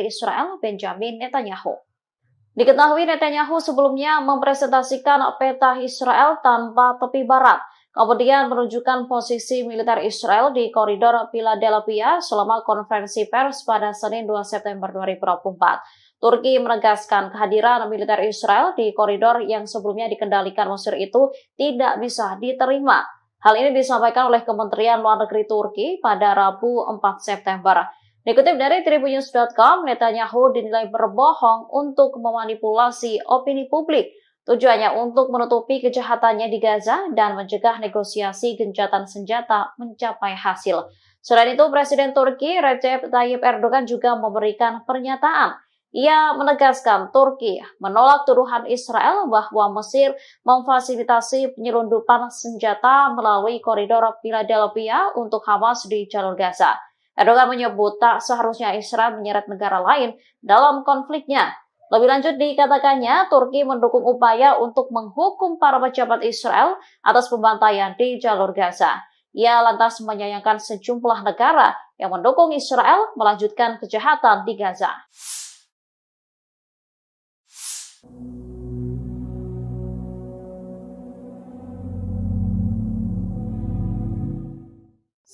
Israel Benjamin Netanyahu. Diketahui Netanyahu sebelumnya mempresentasikan peta Israel tanpa tepi barat, kemudian menunjukkan posisi militer Israel di koridor Philadelphia selama konferensi pers pada Senin 2 September 2024. Turki menegaskan kehadiran militer Israel di koridor yang sebelumnya dikendalikan Mesir itu tidak bisa diterima. Hal ini disampaikan oleh Kementerian Luar Negeri Turki pada Rabu 4 September. Dikutip dari Tribunnews.com, Netanyahu dinilai berbohong untuk memanipulasi opini publik. Tujuannya untuk menutupi kejahatannya di Gaza dan mencegah negosiasi gencatan senjata mencapai hasil. Selain itu, Presiden Turki Recep Tayyip Erdogan juga memberikan pernyataan. Ia menegaskan Turki menolak tuduhan Israel bahwa Mesir memfasilitasi penyelundupan senjata melalui koridor Philadelphia untuk Hamas di jalur Gaza. Erdogan menyebut tak seharusnya Israel menyeret negara lain dalam konfliknya. Lebih lanjut dikatakannya, Turki mendukung upaya untuk menghukum para pejabat Israel atas pembantaian di jalur Gaza. Ia lantas menyayangkan sejumlah negara yang mendukung Israel melanjutkan kejahatan di Gaza.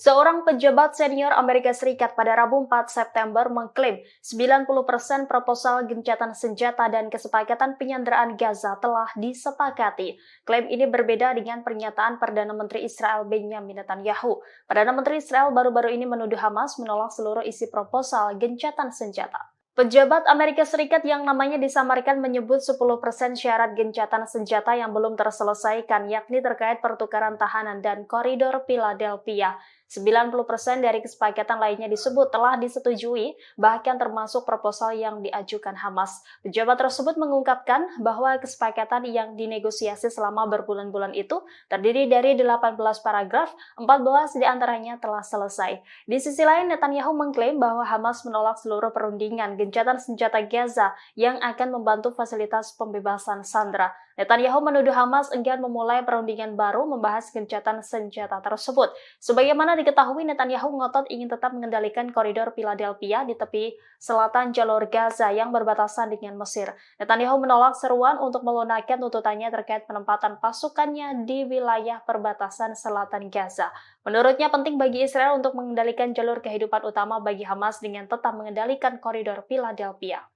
Seorang pejabat senior Amerika Serikat pada Rabu 4 September mengklaim 90% proposal gencatan senjata dan kesepakatan penyanderaan Gaza telah disepakati. Klaim ini berbeda dengan pernyataan Perdana Menteri Israel Benjamin Netanyahu. Perdana Menteri Israel baru-baru ini menuduh Hamas menolak seluruh isi proposal gencatan senjata. Pejabat Amerika Serikat yang namanya disamarkan menyebut 10% syarat gencatan senjata yang belum terselesaikan, yakni terkait pertukaran tahanan dan koridor Philadelphia. 90% dari kesepakatan lainnya disebut telah disetujui, bahkan termasuk proposal yang diajukan Hamas. Pejabat tersebut mengungkapkan bahwa kesepakatan yang dinegosiasi selama berbulan-bulan itu terdiri dari 18 paragraf, 14 diantaranya telah selesai. Di sisi lain, Netanyahu mengklaim bahwa Hamas menolak seluruh perundingan gencatan senjata Gaza yang akan membantu fasilitas pembebasan sandera. Netanyahu menuduh Hamas enggan memulai perundingan baru membahas gencatan senjata tersebut. Sebagaimana diketahui, Netanyahu ngotot ingin tetap mengendalikan koridor Philadelphia di tepi selatan jalur Gaza yang berbatasan dengan Mesir. Netanyahu menolak seruan untuk melunakkan tuntutannya terkait penempatan pasukannya di wilayah perbatasan selatan Gaza. Menurutnya penting bagi Israel untuk mengendalikan jalur kehidupan utama bagi Hamas dengan tetap mengendalikan koridor Philadelphia.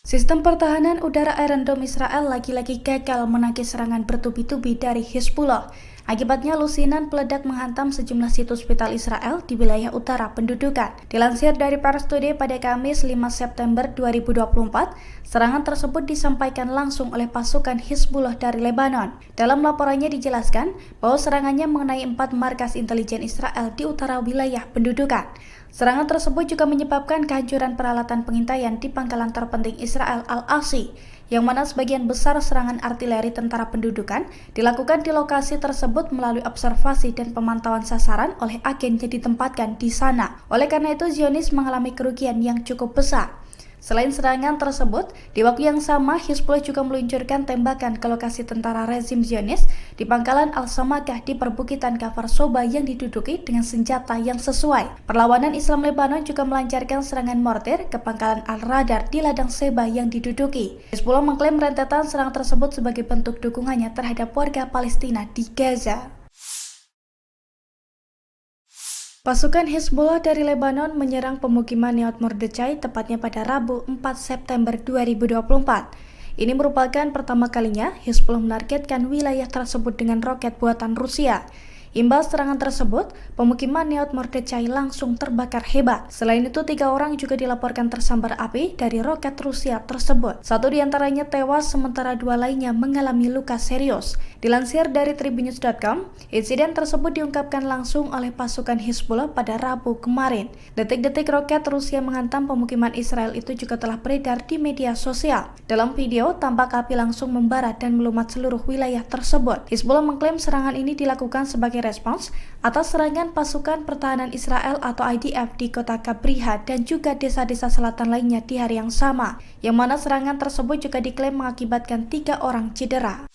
Sistem pertahanan udara Iron Dome Israel lagi-lagi gagal menangkis serangan bertubi-tubi dari Hizbullah. Akibatnya lusinan peledak menghantam sejumlah situs vital Israel di wilayah utara pendudukan. Dilansir dari Pars Today pada Kamis 5 September 2024, serangan tersebut disampaikan langsung oleh pasukan Hizbullah dari Lebanon. Dalam laporannya dijelaskan bahwa serangannya mengenai 4 markas intelijen Israel di utara wilayah pendudukan. Serangan tersebut juga menyebabkan kehancuran peralatan pengintaian di pangkalan terpenting Israel Al-Asi, yang mana sebagian besar serangan artileri tentara pendudukan dilakukan di lokasi tersebut melalui observasi dan pemantauan sasaran oleh agen yang ditempatkan di sana. Oleh karena itu, Zionis mengalami kerugian yang cukup besar. Selain serangan tersebut, di waktu yang sama Hizbullah juga meluncurkan tembakan ke lokasi tentara rezim Zionis di pangkalan Al-Samakah di perbukitan Kfar Soba yang diduduki dengan senjata yang sesuai. Perlawanan Islam Lebanon juga melancarkan serangan mortir ke pangkalan Al-Radar di ladang Seba yang diduduki. Hizbullah mengklaim rentetan serangan tersebut sebagai bentuk dukungannya terhadap warga Palestina di Gaza. Pasukan Hizbullah dari Lebanon menyerang pemukiman Nahal Mordechai tepatnya pada Rabu 4 September 2024. Ini merupakan pertama kalinya Hizbullah menargetkan wilayah tersebut dengan roket buatan Rusia. Imbas serangan tersebut, pemukiman Nahal Mordechai langsung terbakar hebat. Selain itu, 3 orang juga dilaporkan tersambar api dari roket Rusia tersebut. 1 diantaranya tewas, sementara 2 lainnya mengalami luka serius. Dilansir dari Tribunnews.com, insiden tersebut diungkapkan langsung oleh pasukan Hizbullah pada Rabu kemarin. Detik-detik roket Rusia menghantam pemukiman Israel itu juga telah beredar di media sosial. Dalam video, tampak api langsung membara dan melumat seluruh wilayah tersebut. Hizbullah mengklaim serangan ini dilakukan sebagai respons atas serangan pasukan pertahanan Israel atau IDF di kota Kabriha dan juga desa-desa selatan lainnya di hari yang sama, yang mana serangan tersebut juga diklaim mengakibatkan 3 orang cedera.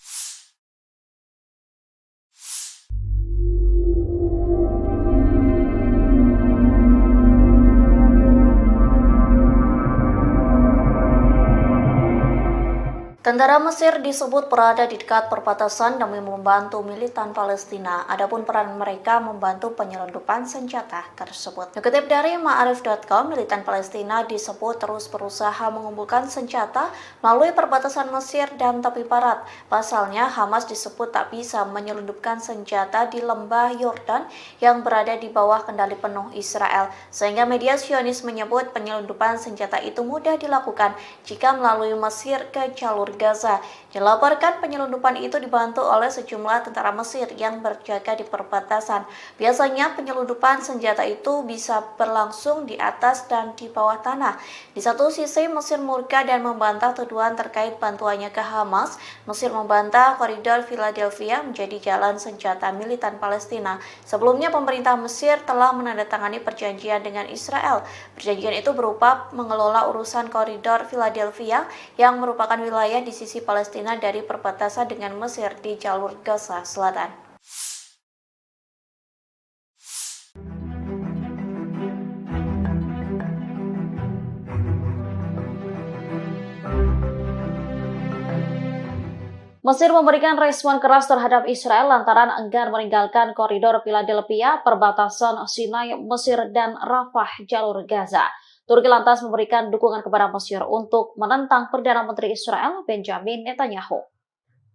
Tentara Mesir disebut berada di dekat perbatasan demi membantu militan Palestina. Adapun peran mereka membantu penyelundupan senjata tersebut. Dikutip dari Ma'arif.com, militan Palestina disebut terus berusaha mengumpulkan senjata melalui perbatasan Mesir dan tepi barat. Pasalnya, Hamas disebut tak bisa menyelundupkan senjata di lembah Yordan yang berada di bawah kendali penuh Israel. Sehingga media Zionis menyebut penyelundupan senjata itu mudah dilakukan jika melalui Mesir ke jalur Gaza. Dilaporkan penyelundupan itu dibantu oleh sejumlah tentara Mesir yang berjaga di perbatasan. Biasanya penyelundupan senjata itu bisa berlangsung di atas dan di bawah tanah. Di satu sisi Mesir murka dan membantah tuduhan terkait bantuannya ke Hamas. Mesir membantah koridor Philadelphia menjadi jalan senjata militan Palestina. Sebelumnya pemerintah Mesir telah menandatangani perjanjian dengan Israel. Perjanjian itu berupa mengelola urusan koridor Philadelphia yang merupakan wilayah di sisi Palestina dari perbatasan dengan Mesir di jalur Gaza Selatan. Mesir memberikan respon keras terhadap Israel lantaran enggan meninggalkan koridor Philadelphia, perbatasan Sinai, Mesir, dan Rafah, jalur Gaza. Turki lantas memberikan dukungan kepada Mesir untuk menentang Perdana Menteri Israel Benjamin Netanyahu.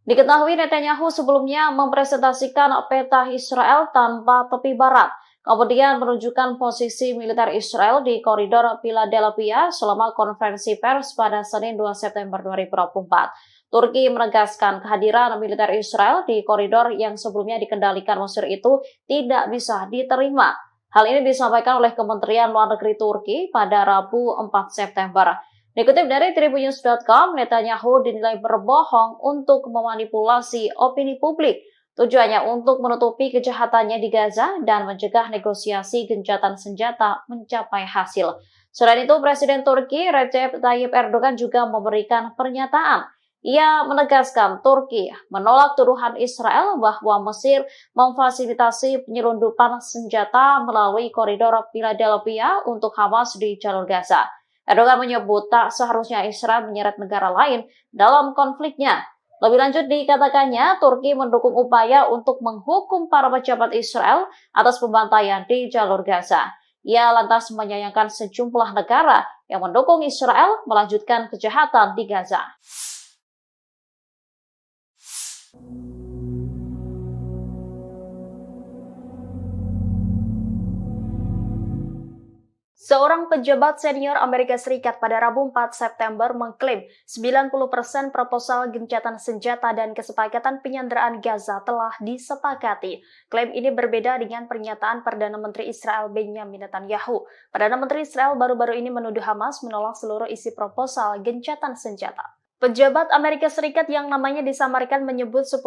Diketahui Netanyahu sebelumnya mempresentasikan peta Israel tanpa tepi barat, kemudian menunjukkan posisi militer Israel di koridor Philadelphia selama konferensi pers pada Senin 2 September 2024. Turki menegaskan kehadiran militer Israel di koridor yang sebelumnya dikendalikan Mesir itu tidak bisa diterima. Hal ini disampaikan oleh Kementerian Luar Negeri Turki pada Rabu 4 September. Dikutip dari Tribunnews.com, Netanyahu dinilai berbohong untuk memanipulasi opini publik. Tujuannya untuk menutupi kejahatannya di Gaza dan mencegah negosiasi gencatan senjata mencapai hasil. Selain itu, Presiden Turki Recep Tayyip Erdogan juga memberikan pernyataan. Ia menegaskan Turki menolak tuduhan Israel bahwa Mesir memfasilitasi penyelundupan senjata melalui koridor Philadelphia untuk Hamas di jalur Gaza. Erdogan menyebut tak seharusnya Israel menyeret negara lain dalam konfliknya. Lebih lanjut dikatakannya, Turki mendukung upaya untuk menghukum para pejabat Israel atas pembantaian di jalur Gaza. Ia lantas menyayangkan sejumlah negara yang mendukung Israel melanjutkan kejahatan di Gaza. Seorang pejabat senior Amerika Serikat pada Rabu 4 September mengklaim 90% proposal gencatan senjata dan kesepakatan penyanderaan Gaza telah disepakati. Klaim ini berbeda dengan pernyataan Perdana Menteri Israel Benjamin Netanyahu. Perdana Menteri Israel baru-baru ini menuduh Hamas menolak seluruh isi proposal gencatan senjata. Pejabat Amerika Serikat yang namanya disamarkan menyebut 10%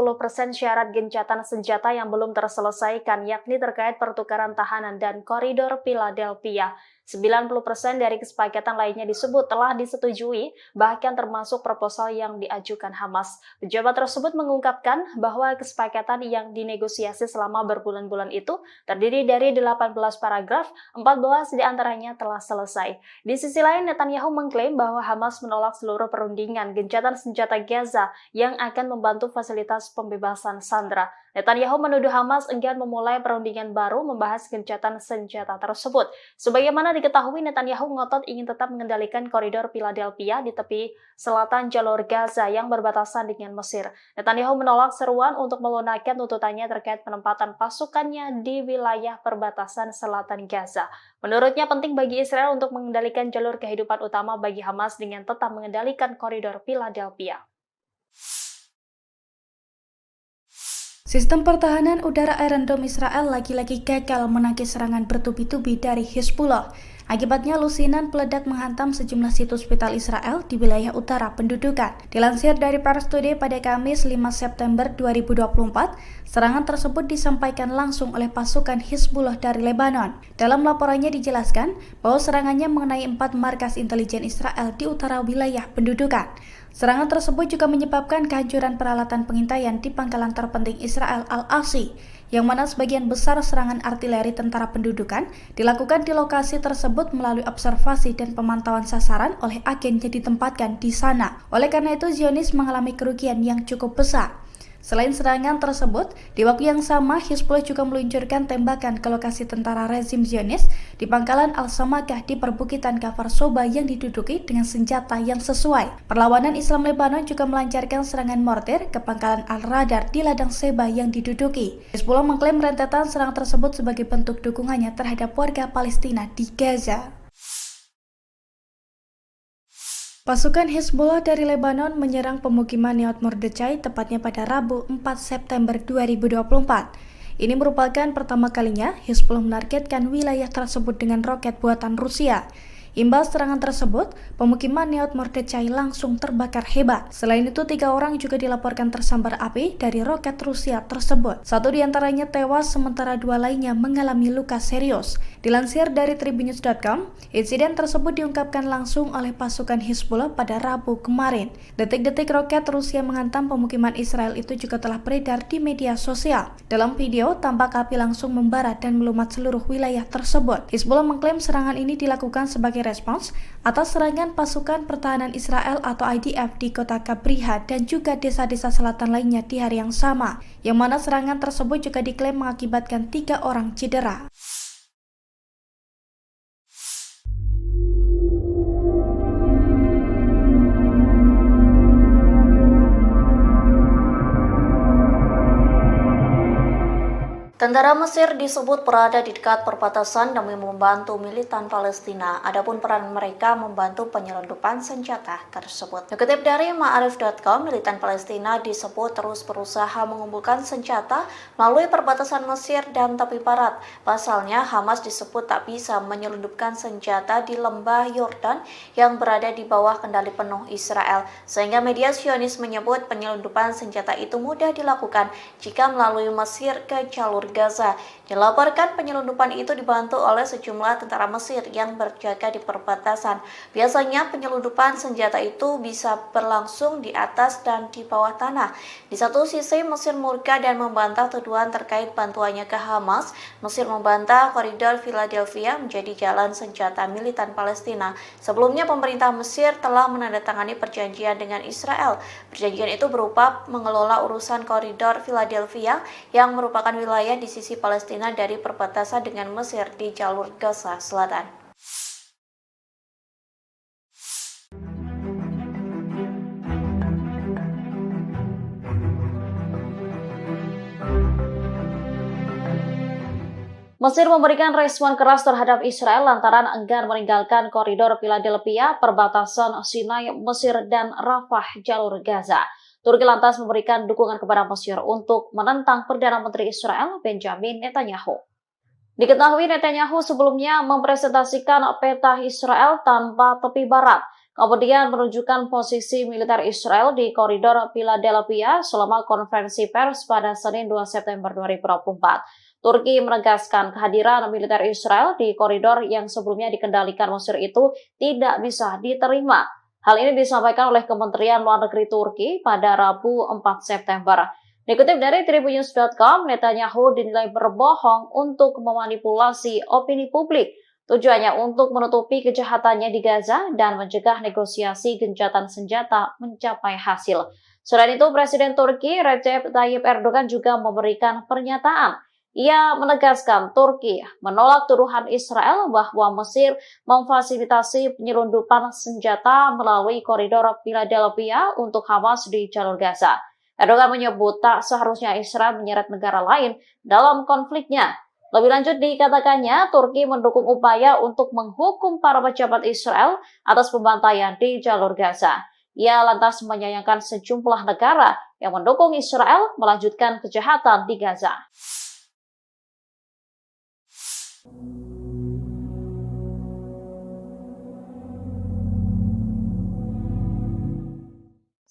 syarat gencatan senjata yang belum terselesaikan, yakni terkait pertukaran tahanan dan koridor Philadelphia. 90% dari kesepakatan lainnya disebut telah disetujui, bahkan termasuk proposal yang diajukan Hamas. Pejabat tersebut mengungkapkan bahwa kesepakatan yang dinegosiasi selama berbulan-bulan itu terdiri dari 18 paragraf, 14 diantaranya telah selesai. Di sisi lain, Netanyahu mengklaim bahwa Hamas menolak seluruh perundingan gencatan senjata Gaza yang akan membantu fasilitas pembebasan sandera. Netanyahu menuduh Hamas enggan memulai perundingan baru membahas gencatan senjata tersebut. Sebagaimana diketahui, Netanyahu ngotot ingin tetap mengendalikan koridor Philadelphia di tepi selatan jalur Gaza yang berbatasan dengan Mesir. Netanyahu menolak seruan untuk melunakkan tuntutannya terkait penempatan pasukannya di wilayah perbatasan selatan Gaza. Menurutnya penting bagi Israel untuk mengendalikan jalur kehidupan utama bagi Hamas dengan tetap mengendalikan koridor Philadelphia. Sistem pertahanan udara Iron Dome Israel lagi-lagi gagal menangkis serangan bertubi-tubi dari Hezbollah. Akibatnya lusinan peledak menghantam sejumlah situs vital Israel di wilayah utara pendudukan. Dilansir dari Pars Today pada Kamis 5 September 2024, serangan tersebut disampaikan langsung oleh pasukan Hezbollah dari Lebanon. Dalam laporannya dijelaskan bahwa serangannya mengenai 4 markas intelijen Israel di utara wilayah pendudukan. Serangan tersebut juga menyebabkan kehancuran peralatan pengintaian di pangkalan terpenting Israel Al-Asi yang mana sebagian besar serangan artileri tentara pendudukan dilakukan di lokasi tersebut melalui observasi dan pemantauan sasaran oleh agen yang ditempatkan di sana. Oleh karena itu, Zionis mengalami kerugian yang cukup besar. Selain serangan tersebut, di waktu yang sama Hizbullah juga meluncurkan tembakan ke lokasi tentara rezim Zionis di pangkalan Al-Samakah di perbukitan Kafar Soba yang diduduki dengan senjata yang sesuai. Perlawanan Islam Lebanon juga melancarkan serangan mortir ke pangkalan Al-Radar di ladang Seba yang diduduki. Hizbullah mengklaim rentetan serangan tersebut sebagai bentuk dukungannya terhadap warga Palestina di Gaza. Pasukan Hizbullah dari Lebanon menyerang pemukiman Neot Mordechai tepatnya pada Rabu 4 September 2024. Ini merupakan pertama kalinya Hizbullah menargetkan wilayah tersebut dengan roket buatan Rusia. Imbas serangan tersebut, pemukiman Neot Mordechai langsung terbakar hebat. Selain itu, 3 orang juga dilaporkan tersambar api dari roket Rusia tersebut. 1 diantaranya tewas, sementara 2 lainnya mengalami luka serius. Dilansir dari Tribunnews.com, insiden tersebut diungkapkan langsung oleh pasukan Hizbullah pada Rabu kemarin. Detik-detik roket Rusia menghantam pemukiman Israel itu juga telah beredar di media sosial. Dalam video, tampak api langsung membara dan melumat seluruh wilayah tersebut. Hizbullah mengklaim serangan ini dilakukan sebagai respons atas serangan pasukan pertahanan Israel atau IDF di kota Kabriha dan juga desa-desa selatan lainnya di hari yang sama, yang mana serangan tersebut juga diklaim mengakibatkan 3 orang cedera. Tentara Mesir disebut berada di dekat perbatasan demi membantu militan Palestina. Adapun peran mereka membantu penyelundupan senjata tersebut. Dikutip dari Ma'arif.com, militan Palestina disebut terus berusaha mengumpulkan senjata melalui perbatasan Mesir dan tepi barat. Pasalnya, Hamas disebut tak bisa menyelundupkan senjata di lembah Yordan yang berada di bawah kendali penuh Israel. Sehingga media Zionis menyebut penyelundupan senjata itu mudah dilakukan jika melalui Mesir ke jalur Gaza. Dilaporkan penyelundupan itu dibantu oleh sejumlah tentara Mesir yang berjaga di perbatasan. Biasanya penyelundupan senjata itu bisa berlangsung di atas dan di bawah tanah. Di satu sisi Mesir murka dan membantah tuduhan terkait bantuannya ke Hamas. Mesir membantah koridor Philadelphia menjadi jalan senjata militan Palestina. Sebelumnya pemerintah Mesir telah menandatangani perjanjian dengan Israel. Perjanjian itu berupa mengelola urusan koridor Philadelphia yang merupakan wilayah di sisi Palestina dari perbatasan dengan Mesir di jalur Gaza Selatan. Mesir memberikan respon keras terhadap Israel lantaran enggan meninggalkan koridor Philadelphia, perbatasan Sinai, Mesir, dan Rafah, jalur Gaza. Turki lantas memberikan dukungan kepada Mesir untuk menentang Perdana Menteri Israel Benjamin Netanyahu. Diketahui Netanyahu sebelumnya mempresentasikan peta Israel tanpa tepi barat, kemudian menunjukkan posisi militer Israel di koridor Philadelphia selama konferensi pers pada Senin 2 September 2024. Turki menegaskan kehadiran militer Israel di koridor yang sebelumnya dikendalikan Mesir itu tidak bisa diterima. Hal ini disampaikan oleh Kementerian Luar Negeri Turki pada Rabu 4 September. Dikutip dari Tribunnews.com, Netanyahu dinilai berbohong untuk memanipulasi opini publik. Tujuannya untuk menutupi kejahatannya di Gaza dan mencegah negosiasi gencatan senjata mencapai hasil. Selain itu, Presiden Turki Recep Tayyip Erdogan juga memberikan pernyataan. Ia menegaskan Turki menolak tuduhan Israel bahwa Mesir memfasilitasi penyelundupan senjata melalui koridor Philadelphia untuk Hamas di jalur Gaza. Erdogan menyebut tak seharusnya Israel menyeret negara lain dalam konfliknya. Lebih lanjut dikatakannya, Turki mendukung upaya untuk menghukum para pejabat Israel atas pembantaian di jalur Gaza. Ia lantas menyayangkan sejumlah negara yang mendukung Israel melanjutkan kejahatan di Gaza.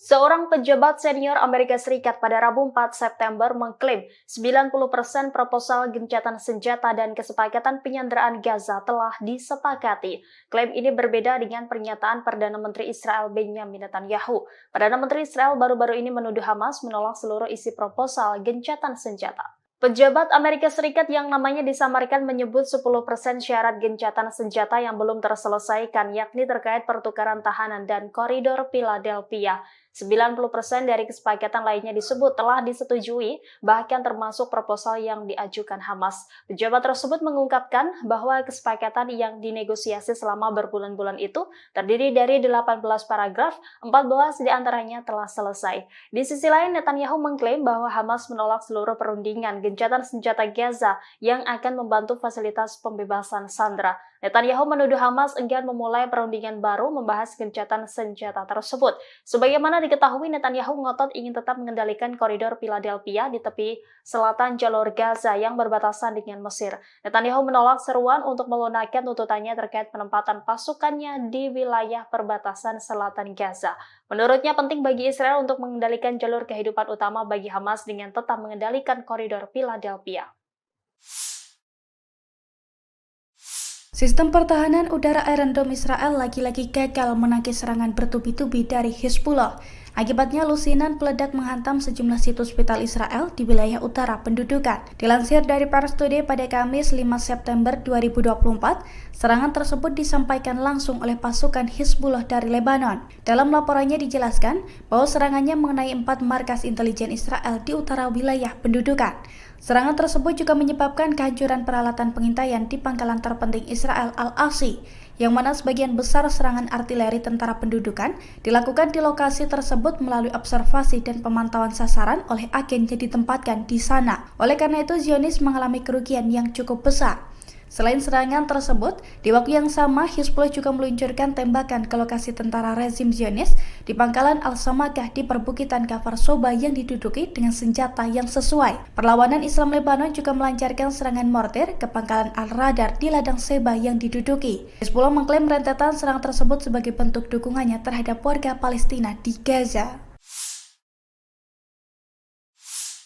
Seorang pejabat senior Amerika Serikat pada Rabu 4 September mengklaim 90% proposal gencatan senjata dan kesepakatan penyanderaan Gaza telah disepakati. Klaim ini berbeda dengan pernyataan Perdana Menteri Israel Benjamin Netanyahu. Perdana Menteri Israel baru-baru ini menuduh Hamas menolak seluruh isi proposal gencatan senjata. Pejabat Amerika Serikat yang namanya disamarkan menyebut 10% syarat gencatan senjata yang belum terselesaikan, yakni terkait pertukaran tahanan dan koridor Philadelphia. 90% dari kesepakatan lainnya disebut telah disetujui, bahkan termasuk proposal yang diajukan Hamas. Pejabat tersebut mengungkapkan bahwa kesepakatan yang dinegosiasi selama berbulan-bulan itu terdiri dari 18 paragraf, 14 diantaranya telah selesai. Di sisi lain, Netanyahu mengklaim bahwa Hamas menolak seluruh perundingan gencatan senjata Gaza yang akan membantu fasilitas pembebasan sandera. Netanyahu menuduh Hamas enggan memulai perundingan baru membahas gencatan senjata tersebut. Sebagaimana diketahui, Netanyahu ngotot ingin tetap mengendalikan koridor Philadelphia di tepi selatan jalur Gaza yang berbatasan dengan Mesir. Netanyahu menolak seruan untuk melunakkan tuntutannya terkait penempatan pasukannya di wilayah perbatasan selatan Gaza. Menurutnya penting bagi Israel untuk mengendalikan jalur kehidupan utama bagi Hamas dengan tetap mengendalikan koridor Philadelphia. Sistem pertahanan udara Iron Dome Israel lagi-lagi gagal menangkis serangan bertubi-tubi dari Hizbullah. Akibatnya lusinan peledak menghantam sejumlah situs vital Israel di wilayah utara pendudukan. Dilansir dari Pars Today pada Kamis 5 September 2024, serangan tersebut disampaikan langsung oleh pasukan Hizbullah dari Lebanon. Dalam laporannya dijelaskan bahwa serangannya mengenai 4 markas intelijen Israel di utara wilayah pendudukan. Serangan tersebut juga menyebabkan kehancuran peralatan pengintaian di pangkalan terpenting Israel Al-Asi, yang mana sebagian besar serangan artileri tentara pendudukan dilakukan di lokasi tersebut melalui observasi dan pemantauan sasaran oleh agen yang ditempatkan di sana. Oleh karena itu, Zionis mengalami kerugian yang cukup besar. Selain serangan tersebut, di waktu yang sama Hizbullah juga meluncurkan tembakan ke lokasi tentara rezim Zionis di pangkalan Al-Samakah di perbukitan Kafar Soba yang diduduki dengan senjata yang sesuai. Perlawanan Islam Lebanon juga melancarkan serangan mortir ke pangkalan Al-Radar di ladang Seba yang diduduki. Hizbullah mengklaim rentetan serangan tersebut sebagai bentuk dukungannya terhadap warga Palestina di Gaza.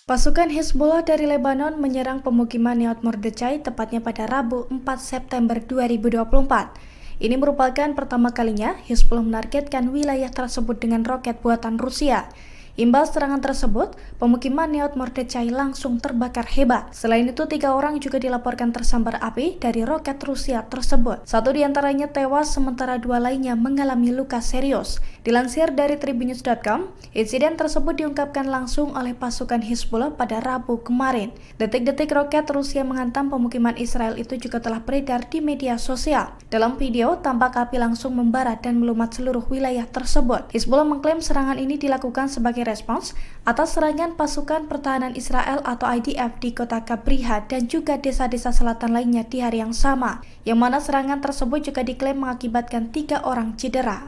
Pasukan Hizbullah dari Lebanon menyerang pemukiman Neot Mordechai tepatnya pada Rabu 4 September 2024. Ini merupakan pertama kalinya Hizbullah menargetkan wilayah tersebut dengan roket buatan Rusia. Imbas serangan tersebut, pemukiman Neot Mordechai langsung terbakar hebat. Selain itu, 3 orang juga dilaporkan tersambar api dari roket Rusia tersebut. 1 diantaranya tewas, sementara 2 lainnya mengalami luka serius. Dilansir dari Tribunnews.com, insiden tersebut diungkapkan langsung oleh pasukan Hizbullah pada Rabu kemarin. Detik-detik roket Rusia menghantam pemukiman Israel itu juga telah beredar di media sosial. Dalam video, tampak api langsung membara dan melumat seluruh wilayah tersebut. Hizbullah mengklaim serangan ini dilakukan sebagai respons atas serangan pasukan pertahanan Israel atau IDF di kota Kabriha dan juga desa-desa selatan lainnya di hari yang sama, yang mana serangan tersebut juga diklaim mengakibatkan 3 orang cedera.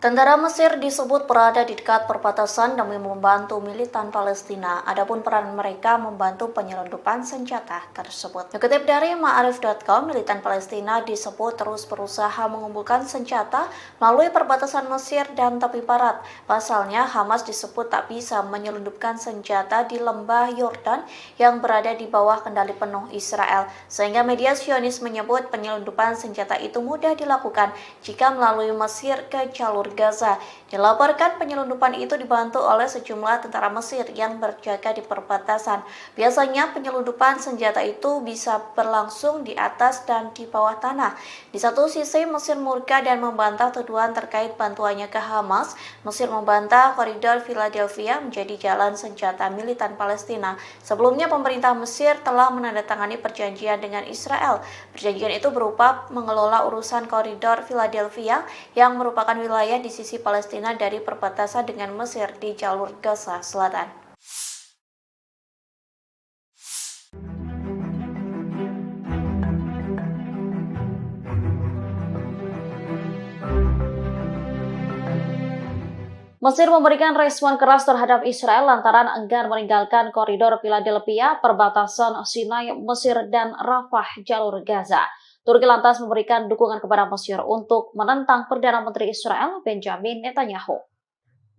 Tentara Mesir disebut berada di dekat perbatasan demi membantu militan Palestina. Adapun peran mereka membantu penyelundupan senjata tersebut. Dikutip dari Ma'arif.com, militan Palestina disebut terus berusaha mengumpulkan senjata melalui perbatasan Mesir dan tepi barat. Pasalnya, Hamas disebut tak bisa menyelundupkan senjata di lembah Yordan yang berada di bawah kendali penuh Israel. Sehingga media Zionis menyebut penyelundupan senjata itu mudah dilakukan jika melalui Mesir ke jalur Gaza. Dilaporkan penyelundupan itu dibantu oleh sejumlah tentara Mesir yang berjaga di perbatasan. Biasanya penyelundupan senjata itu bisa berlangsung di atas dan di bawah tanah. Di satu sisi Mesir murka dan membantah tuduhan terkait bantuannya ke Hamas. Mesir membantah koridor Philadelphia menjadi jalan senjata militan Palestina. Sebelumnya pemerintah Mesir telah menandatangani perjanjian dengan Israel. Perjanjian itu berupa mengelola urusan koridor Philadelphia yang merupakan wilayah di sisi Palestina dari perbatasan dengan Mesir di jalur Gaza Selatan. Mesir memberikan respon keras terhadap Israel lantaran enggan meninggalkan koridor Philadelphia, perbatasan Sinai, Mesir, dan Rafah, jalur Gaza. Turki lantas memberikan dukungan kepada Mesir untuk menentang Perdana Menteri Israel Benjamin Netanyahu.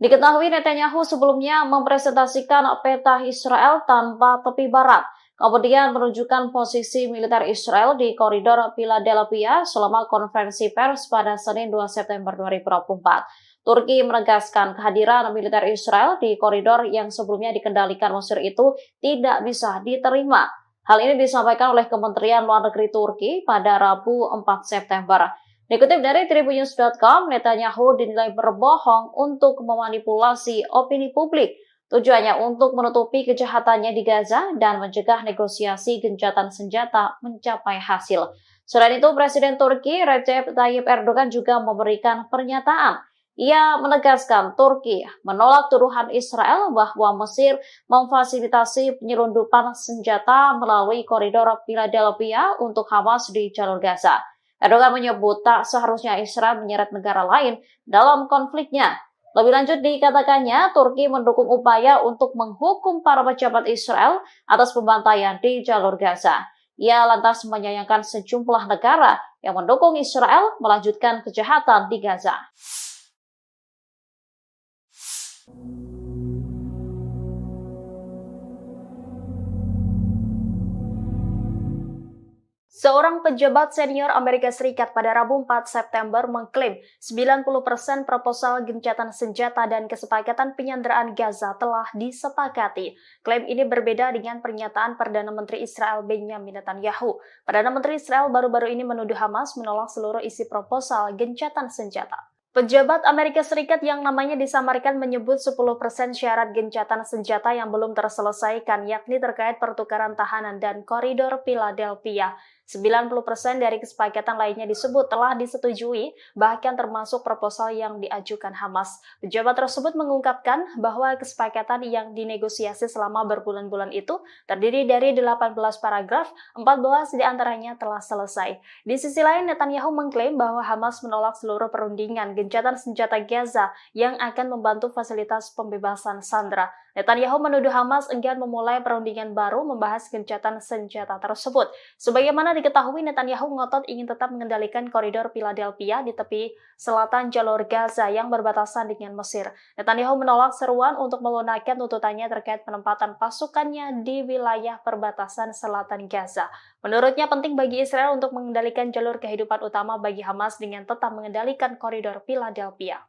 Diketahui Netanyahu sebelumnya mempresentasikan peta Israel tanpa tepi barat. kemudian menunjukkan posisi militer Israel di koridor Philadelphia selama konferensi pers pada Senin 2 September 2024. Turki menegaskan kehadiran militer Israel di koridor yang sebelumnya dikendalikan Mesir itu tidak bisa diterima. Hal ini disampaikan oleh Kementerian Luar Negeri Turki pada Rabu 4 September. Dikutip dari Tribunnews.com, Netanyahu dinilai berbohong untuk memanipulasi opini publik. Tujuannya untuk menutupi kejahatannya di Gaza dan mencegah negosiasi gencatan senjata mencapai hasil. Selain itu, Presiden Turki Recep Tayyip Erdogan juga memberikan pernyataan. Ia menegaskan Turki menolak tuduhan Israel bahwa Mesir memfasilitasi penyelundupan senjata melalui koridor Philadelphia untuk Hamas di jalur Gaza. Erdogan menyebut tak seharusnya Israel menyeret negara lain dalam konfliknya. Lebih lanjut dikatakannya, Turki mendukung upaya untuk menghukum para pejabat Israel atas pembantaian di jalur Gaza. Ia lantas menyayangkan sejumlah negara yang mendukung Israel melanjutkan kejahatan di Gaza. Seorang pejabat senior Amerika Serikat pada Rabu 4 September mengklaim 90% proposal gencatan senjata dan kesepakatan penyanderaan Gaza telah disepakati. Klaim ini berbeda dengan pernyataan Perdana Menteri Israel Benjamin Netanyahu. Perdana Menteri Israel baru-baru ini menuduh Hamas menolak seluruh isi proposal gencatan senjata. Pejabat Amerika Serikat yang namanya disamarkan menyebut 10% syarat gencatan senjata yang belum terselesaikan, yakni terkait pertukaran tahanan dan koridor Philadelphia. 90% dari kesepakatan lainnya disebut telah disetujui, bahkan termasuk proposal yang diajukan Hamas. Pejabat tersebut mengungkapkan bahwa kesepakatan yang dinegosiasi selama berbulan-bulan itu terdiri dari 18 paragraf, 14 diantaranya telah selesai. Di sisi lain, Netanyahu mengklaim bahwa Hamas menolak seluruh perundingan gencatan senjata Gaza yang akan membantu fasilitas pembebasan sandera. Netanyahu menuduh Hamas enggan memulai perundingan baru membahas gencatan senjata tersebut. Sebagaimana diketahui, Netanyahu ngotot ingin tetap mengendalikan koridor Philadelphia di tepi selatan jalur Gaza yang berbatasan dengan Mesir. Netanyahu menolak seruan untuk melunakkan tuntutannya terkait penempatan pasukannya di wilayah perbatasan selatan Gaza. Menurutnya penting bagi Israel untuk mengendalikan jalur kehidupan utama bagi Hamas dengan tetap mengendalikan koridor Philadelphia.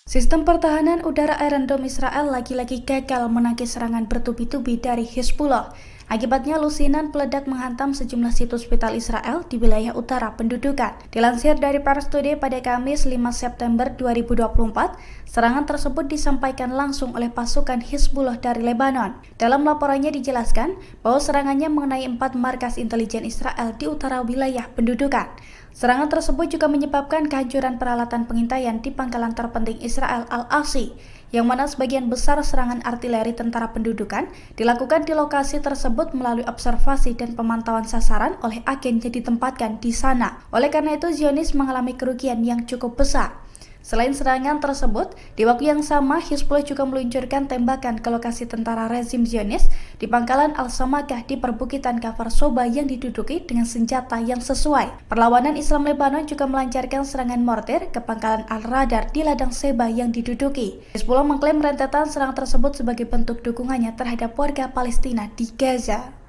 Sistem pertahanan udara Iron Dome Israel lagi-lagi gagal menangkis serangan bertubi-tubi dari Hezbollah. Akibatnya lusinan peledak menghantam sejumlah situs vital Israel di wilayah utara pendudukan. Dilansir dari Pars Today pada Kamis 5 September 2024, serangan tersebut disampaikan langsung oleh pasukan Hezbollah dari Lebanon. Dalam laporannya dijelaskan bahwa serangannya mengenai 4 markas intelijen Israel di utara wilayah pendudukan. Serangan tersebut juga menyebabkan kehancuran peralatan pengintaian di pangkalan terpenting Israel Al-Asi, yang mana sebagian besar serangan artileri tentara pendudukan dilakukan di lokasi tersebut melalui observasi dan pemantauan sasaran oleh agen yang ditempatkan di sana. Oleh karena itu, Zionis mengalami kerugian yang cukup besar. Selain serangan tersebut, di waktu yang sama Hizbullah juga meluncurkan tembakan ke lokasi tentara rezim Zionis di pangkalan Al-Samakah di perbukitan Kafar Soba yang diduduki dengan senjata yang sesuai. Perlawanan Islam Lebanon juga melancarkan serangan mortir ke pangkalan Al-Radar di ladang Seba yang diduduki. Hizbullah mengklaim rentetan serangan tersebut sebagai bentuk dukungannya terhadap warga Palestina di Gaza.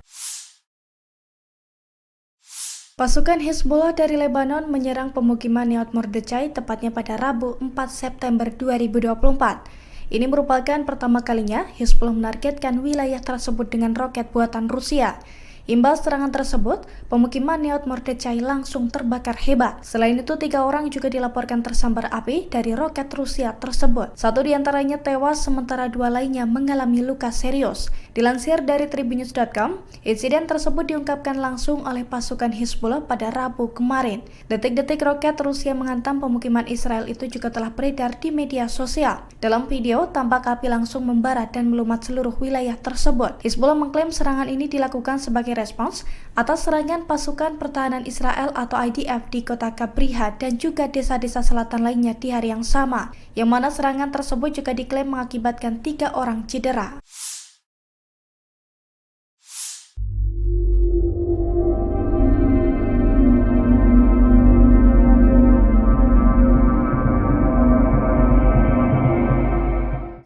Pasukan Hezbollah dari Lebanon menyerang pemukiman Nahal Mordechai tepatnya pada Rabu 4 September 2024. Ini merupakan pertama kalinya Hezbollah menargetkan wilayah tersebut dengan roket buatan Rusia. Imbas serangan tersebut, pemukiman Nahal Mordechai langsung terbakar hebat. Selain itu, 3 orang juga dilaporkan tersambar api dari roket Rusia tersebut. 1 diantaranya tewas, sementara 2 lainnya mengalami luka serius. Dilansir dari Tribunnews.com, insiden tersebut diungkapkan langsung oleh pasukan Hezbollah pada Rabu kemarin. Detik-detik roket Rusia menghantam pemukiman Israel itu juga telah beredar di media sosial. Dalam video, tampak api langsung membara dan melumat seluruh wilayah tersebut. Hezbollah mengklaim serangan ini dilakukan sebagai respons atas serangan pasukan pertahanan Israel atau IDF di kota Kabriha dan juga desa-desa selatan lainnya di hari yang sama, yang mana serangan tersebut juga diklaim mengakibatkan 3 orang cedera.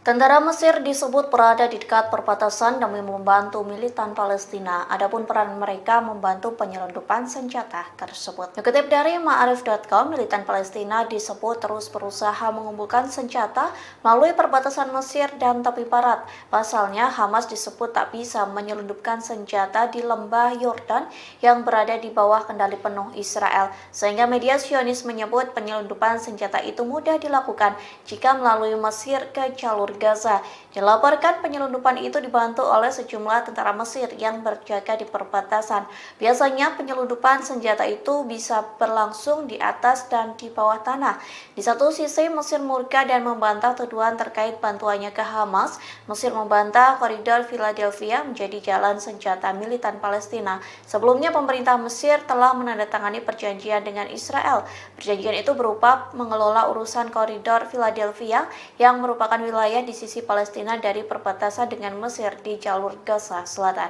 Tentara Mesir disebut berada di dekat perbatasan demi membantu militan Palestina. Adapun peran mereka membantu penyelundupan senjata tersebut. Dikutip dari Ma'arif.com, militan Palestina disebut terus berusaha mengumpulkan senjata melalui perbatasan Mesir dan tepi barat. Pasalnya, Hamas disebut tak bisa menyelundupkan senjata di lembah Yordan yang berada di bawah kendali penuh Israel. Sehingga media Zionis menyebut penyelundupan senjata itu mudah dilakukan jika melalui Mesir ke jalur Gaza. Dilaporkan penyelundupan itu dibantu oleh sejumlah tentara Mesir yang berjaga di perbatasan. Biasanya penyelundupan senjata itu bisa berlangsung di atas dan di bawah tanah. Di satu sisi Mesir murka dan membantah tuduhan terkait bantuannya ke Hamas. Mesir membantah koridor Philadelphia menjadi jalan senjata militan Palestina. Sebelumnya pemerintah Mesir telah menandatangani perjanjian dengan Israel. Perjanjian itu berupa mengelola urusan koridor Philadelphia yang merupakan wilayah di sisi Palestina dari perbatasan dengan Mesir di jalur Gaza Selatan.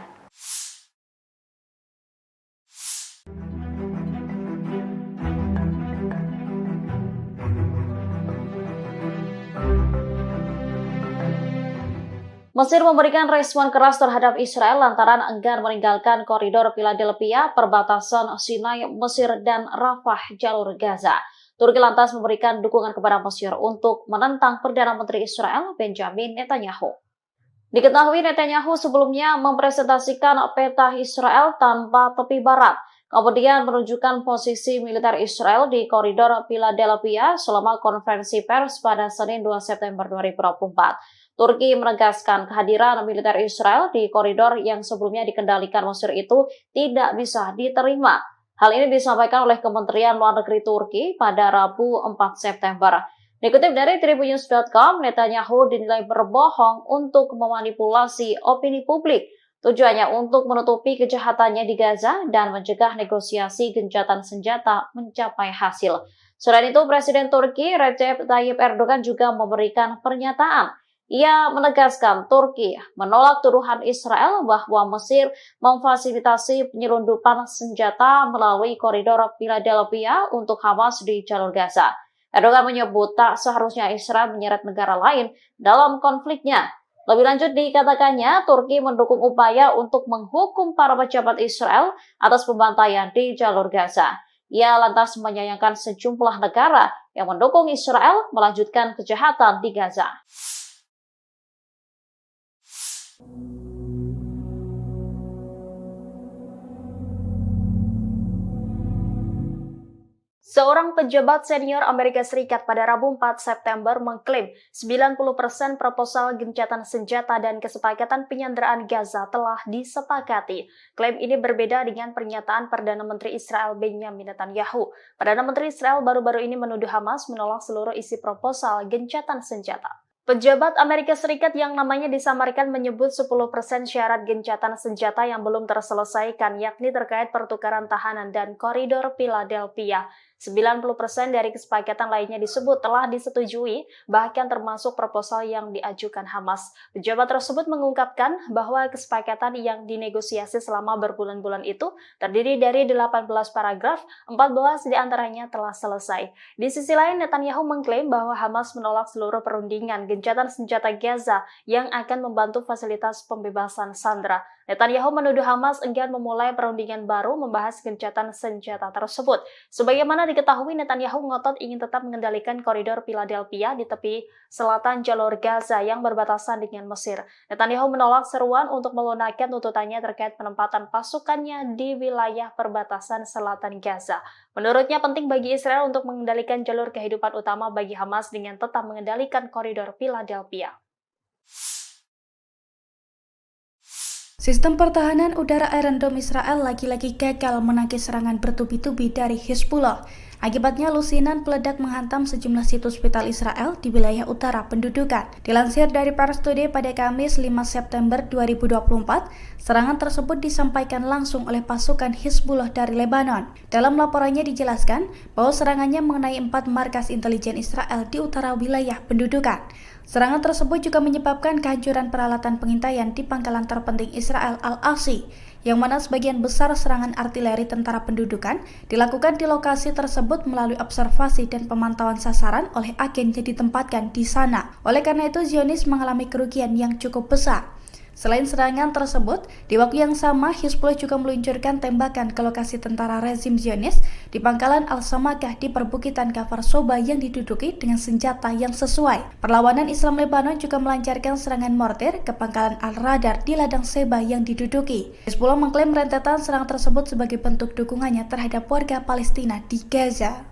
Mesir memberikan respon keras terhadap Israel lantaran enggan meninggalkan koridor Philadelphia, perbatasan Sinai, Mesir, dan Rafah, jalur Gaza. Turki lantas memberikan dukungan kepada Mesir untuk menentang Perdana Menteri Israel Benjamin Netanyahu. Diketahui Netanyahu sebelumnya mempresentasikan peta Israel tanpa tepi barat, kemudian menunjukkan posisi militer Israel di koridor Philadelphia selama konferensi pers pada Senin 2 September 2024. Turki menegaskan kehadiran militer Israel di koridor yang sebelumnya dikendalikan Mesir itu tidak bisa diterima. Hal ini disampaikan oleh Kementerian Luar Negeri Turki pada Rabu 4 September. Dikutip dari Tribunnews.com, Netanyahu dinilai berbohong untuk memanipulasi opini publik. Tujuannya untuk menutupi kejahatannya di Gaza dan mencegah negosiasi gencatan senjata mencapai hasil. Selain itu, Presiden Turki Recep Tayyip Erdogan juga memberikan pernyataan. Ia menegaskan Turki menolak tuduhan Israel bahwa Mesir memfasilitasi penyelundupan senjata melalui koridor Philadelphia untuk Hamas di jalur Gaza. Erdogan menyebut tak seharusnya Israel menyeret negara lain dalam konfliknya. Lebih lanjut dikatakannya, Turki mendukung upaya untuk menghukum para pejabat Israel atas pembantaian di jalur Gaza. Ia lantas menyayangkan sejumlah negara yang mendukung Israel melanjutkan kejahatan di Gaza. Seorang pejabat senior Amerika Serikat pada Rabu 4 September mengklaim 90% proposal gencatan senjata dan kesepakatan penyanderaan Gaza telah disepakati. Klaim ini berbeda dengan pernyataan Perdana Menteri Israel Benjamin Netanyahu. Perdana Menteri Israel baru-baru ini menuduh Hamas menolak seluruh isi proposal gencatan senjata. Pejabat Amerika Serikat yang namanya disamarkan menyebut 10% syarat gencatan senjata yang belum terselesaikan, yakni terkait pertukaran tahanan dan koridor Philadelphia. 90% dari kesepakatan lainnya disebut telah disetujui, bahkan termasuk proposal yang diajukan Hamas. Pejabat tersebut mengungkapkan bahwa kesepakatan yang dinegosiasi selama berbulan-bulan itu terdiri dari 18 paragraf, 14 diantaranya telah selesai. Di sisi lain, Netanyahu mengklaim bahwa Hamas menolak seluruh perundingan gencatan senjata Gaza yang akan membantu fasilitas pembebasan sandera. Netanyahu menuduh Hamas enggan memulai perundingan baru membahas gencatan senjata tersebut. Sebagaimana diketahui, Netanyahu ngotot ingin tetap mengendalikan koridor Philadelphia di tepi selatan jalur Gaza yang berbatasan dengan Mesir. Netanyahu menolak seruan untuk melunakkan tuntutannya terkait penempatan pasukannya di wilayah perbatasan selatan Gaza. Menurutnya penting bagi Israel untuk mengendalikan jalur kehidupan utama bagi Hamas dengan tetap mengendalikan koridor Philadelphia. Sistem pertahanan udara Iron Dome Israel lagi-lagi gagal menangkis serangan bertubi-tubi dari Hezbollah. Akibatnya lusinan peledak menghantam sejumlah situs vital Israel di wilayah utara pendudukan. Dilansir dari Pars Today pada Kamis 5 September 2024, serangan tersebut disampaikan langsung oleh pasukan Hezbollah dari Lebanon. Dalam laporannya dijelaskan bahwa serangannya mengenai 4 markas intelijen Israel di utara wilayah pendudukan. Serangan tersebut juga menyebabkan kehancuran peralatan pengintaian di pangkalan terpenting Israel Al-Asi, yang mana sebagian besar serangan artileri tentara pendudukan dilakukan di lokasi tersebut melalui observasi dan pemantauan sasaran oleh agen yang ditempatkan di sana. Oleh karena itu, Zionis mengalami kerugian yang cukup besar. Selain serangan tersebut, di waktu yang sama Hizbullah juga meluncurkan tembakan ke lokasi tentara rezim Zionis di pangkalan Al-Samakah di perbukitan Kfar Soba yang diduduki dengan senjata yang sesuai. Perlawanan Islam Lebanon juga melancarkan serangan mortir ke pangkalan Al-Radar di ladang Seba yang diduduki. Hizbullah mengklaim rentetan serangan tersebut sebagai bentuk dukungannya terhadap warga Palestina di Gaza.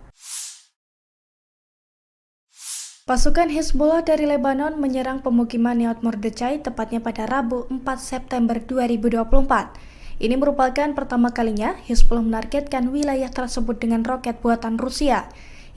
Pasukan Hizbullah dari Lebanon menyerang pemukiman Nahal Mordechai tepatnya pada Rabu 4 September 2024. Ini merupakan pertama kalinya Hizbullah menargetkan wilayah tersebut dengan roket buatan Rusia.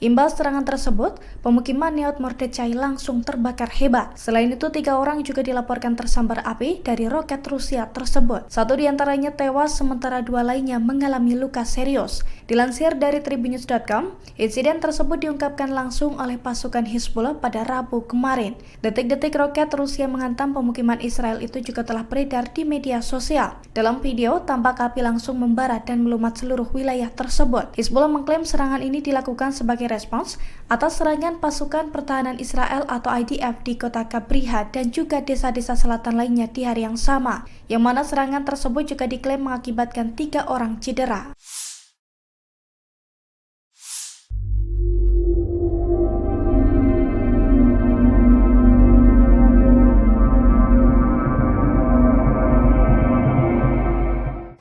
Imbas serangan tersebut, pemukiman Nahal Mordechai langsung terbakar hebat. Selain itu, 3 orang juga dilaporkan tersambar api dari roket Rusia tersebut. 1 diantaranya tewas, sementara 2 lainnya mengalami luka serius. Dilansir dari Tribunnews.com, insiden tersebut diungkapkan langsung oleh pasukan Hizbullah pada Rabu kemarin. Detik-detik roket Rusia menghantam pemukiman Israel itu juga telah beredar di media sosial. Dalam video, tampak api langsung membara dan melumat seluruh wilayah tersebut. Hizbullah mengklaim serangan ini dilakukan sebagai respons atas serangan pasukan pertahanan Israel atau IDF di kota Kabriha dan juga desa-desa selatan lainnya di hari yang sama, yang mana serangan tersebut juga diklaim mengakibatkan 3 orang cedera.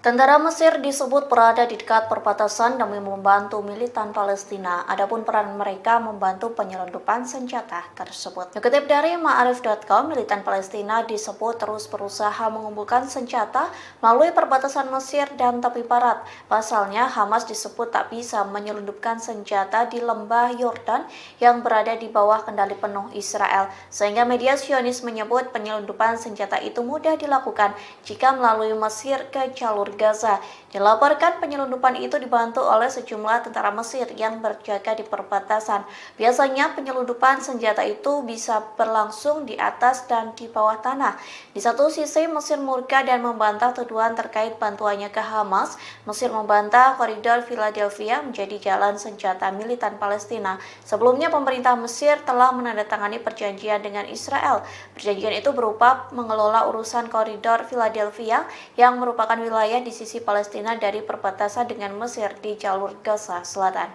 Tentara Mesir disebut berada di dekat perbatasan demi membantu militan Palestina. Adapun peran mereka membantu penyelundupan senjata tersebut. Dikutip dari Ma'arif.com, militan Palestina disebut terus berusaha mengumpulkan senjata melalui perbatasan Mesir dan tepi barat. Pasalnya, Hamas disebut tak bisa menyelundupkan senjata di lembah Yordan yang berada di bawah kendali penuh Israel. Sehingga media Zionis menyebut penyelundupan senjata itu mudah dilakukan jika melalui Mesir ke jalur Gaza. Dilaporkan penyelundupan itu dibantu oleh sejumlah tentara Mesir yang berjaga di perbatasan. Biasanya penyelundupan senjata itu bisa berlangsung di atas dan di bawah tanah. Di satu sisi Mesir murka dan membantah tuduhan terkait bantuannya ke Hamas. Mesir membantah koridor Philadelphia menjadi jalan senjata militan Palestina. Sebelumnya pemerintah Mesir telah menandatangani perjanjian dengan Israel. Perjanjian itu berupa mengelola urusan koridor Philadelphia yang merupakan wilayah di sisi Palestina dari perbatasan dengan Mesir di jalur Gaza Selatan.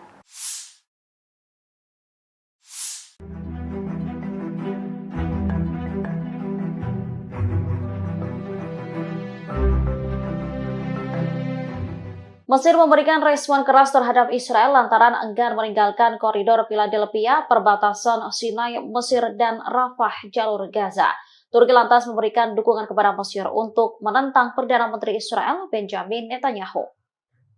Mesir memberikan respon keras terhadap Israel lantaran enggan meninggalkan koridor Philadelphia, perbatasan Sinai, Mesir, dan Rafah, jalur Gaza. Turki lantas memberikan dukungan kepada Mesir untuk menentang Perdana Menteri Israel Benjamin Netanyahu.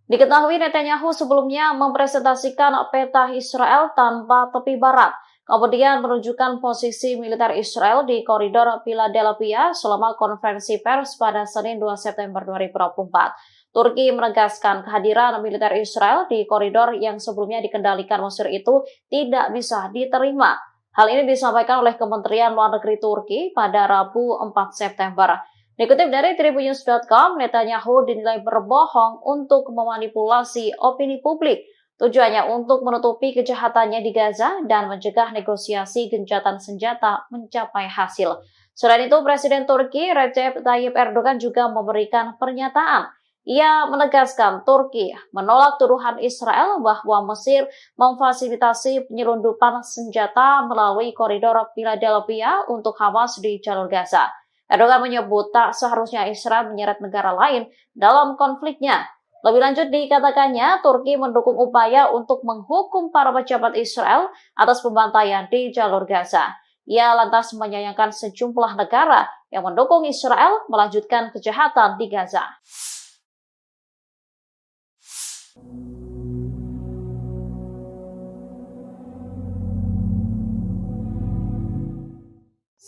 Diketahui Netanyahu sebelumnya mempresentasikan peta Israel tanpa tepi barat, kemudian menunjukkan posisi militer Israel di koridor Philadelphia selama konferensi pers pada Senin 2 September 2024. Turki menegaskan kehadiran militer Israel di koridor yang sebelumnya dikendalikan Mesir itu tidak bisa diterima. Hal ini disampaikan oleh Kementerian Luar Negeri Turki pada Rabu 4 September. Dikutip dari Tribunnews.com, Netanyahu dinilai berbohong untuk memanipulasi opini publik. Tujuannya untuk menutupi kejahatannya di Gaza dan mencegah negosiasi gencatan senjata mencapai hasil. Selain itu, Presiden Turki Recep Tayyip Erdogan juga memberikan pernyataan. Ia menegaskan Turki menolak tuduhan Israel bahwa Mesir memfasilitasi penyelundupan senjata melalui koridor Philadelphia untuk Hamas di jalur Gaza. Erdogan menyebut tak seharusnya Israel menyeret negara lain dalam konfliknya. Lebih lanjut dikatakannya, Turki mendukung upaya untuk menghukum para pejabat Israel atas pembantaian di jalur Gaza. Ia lantas menyayangkan sejumlah negara yang mendukung Israel melanjutkan kejahatan di Gaza.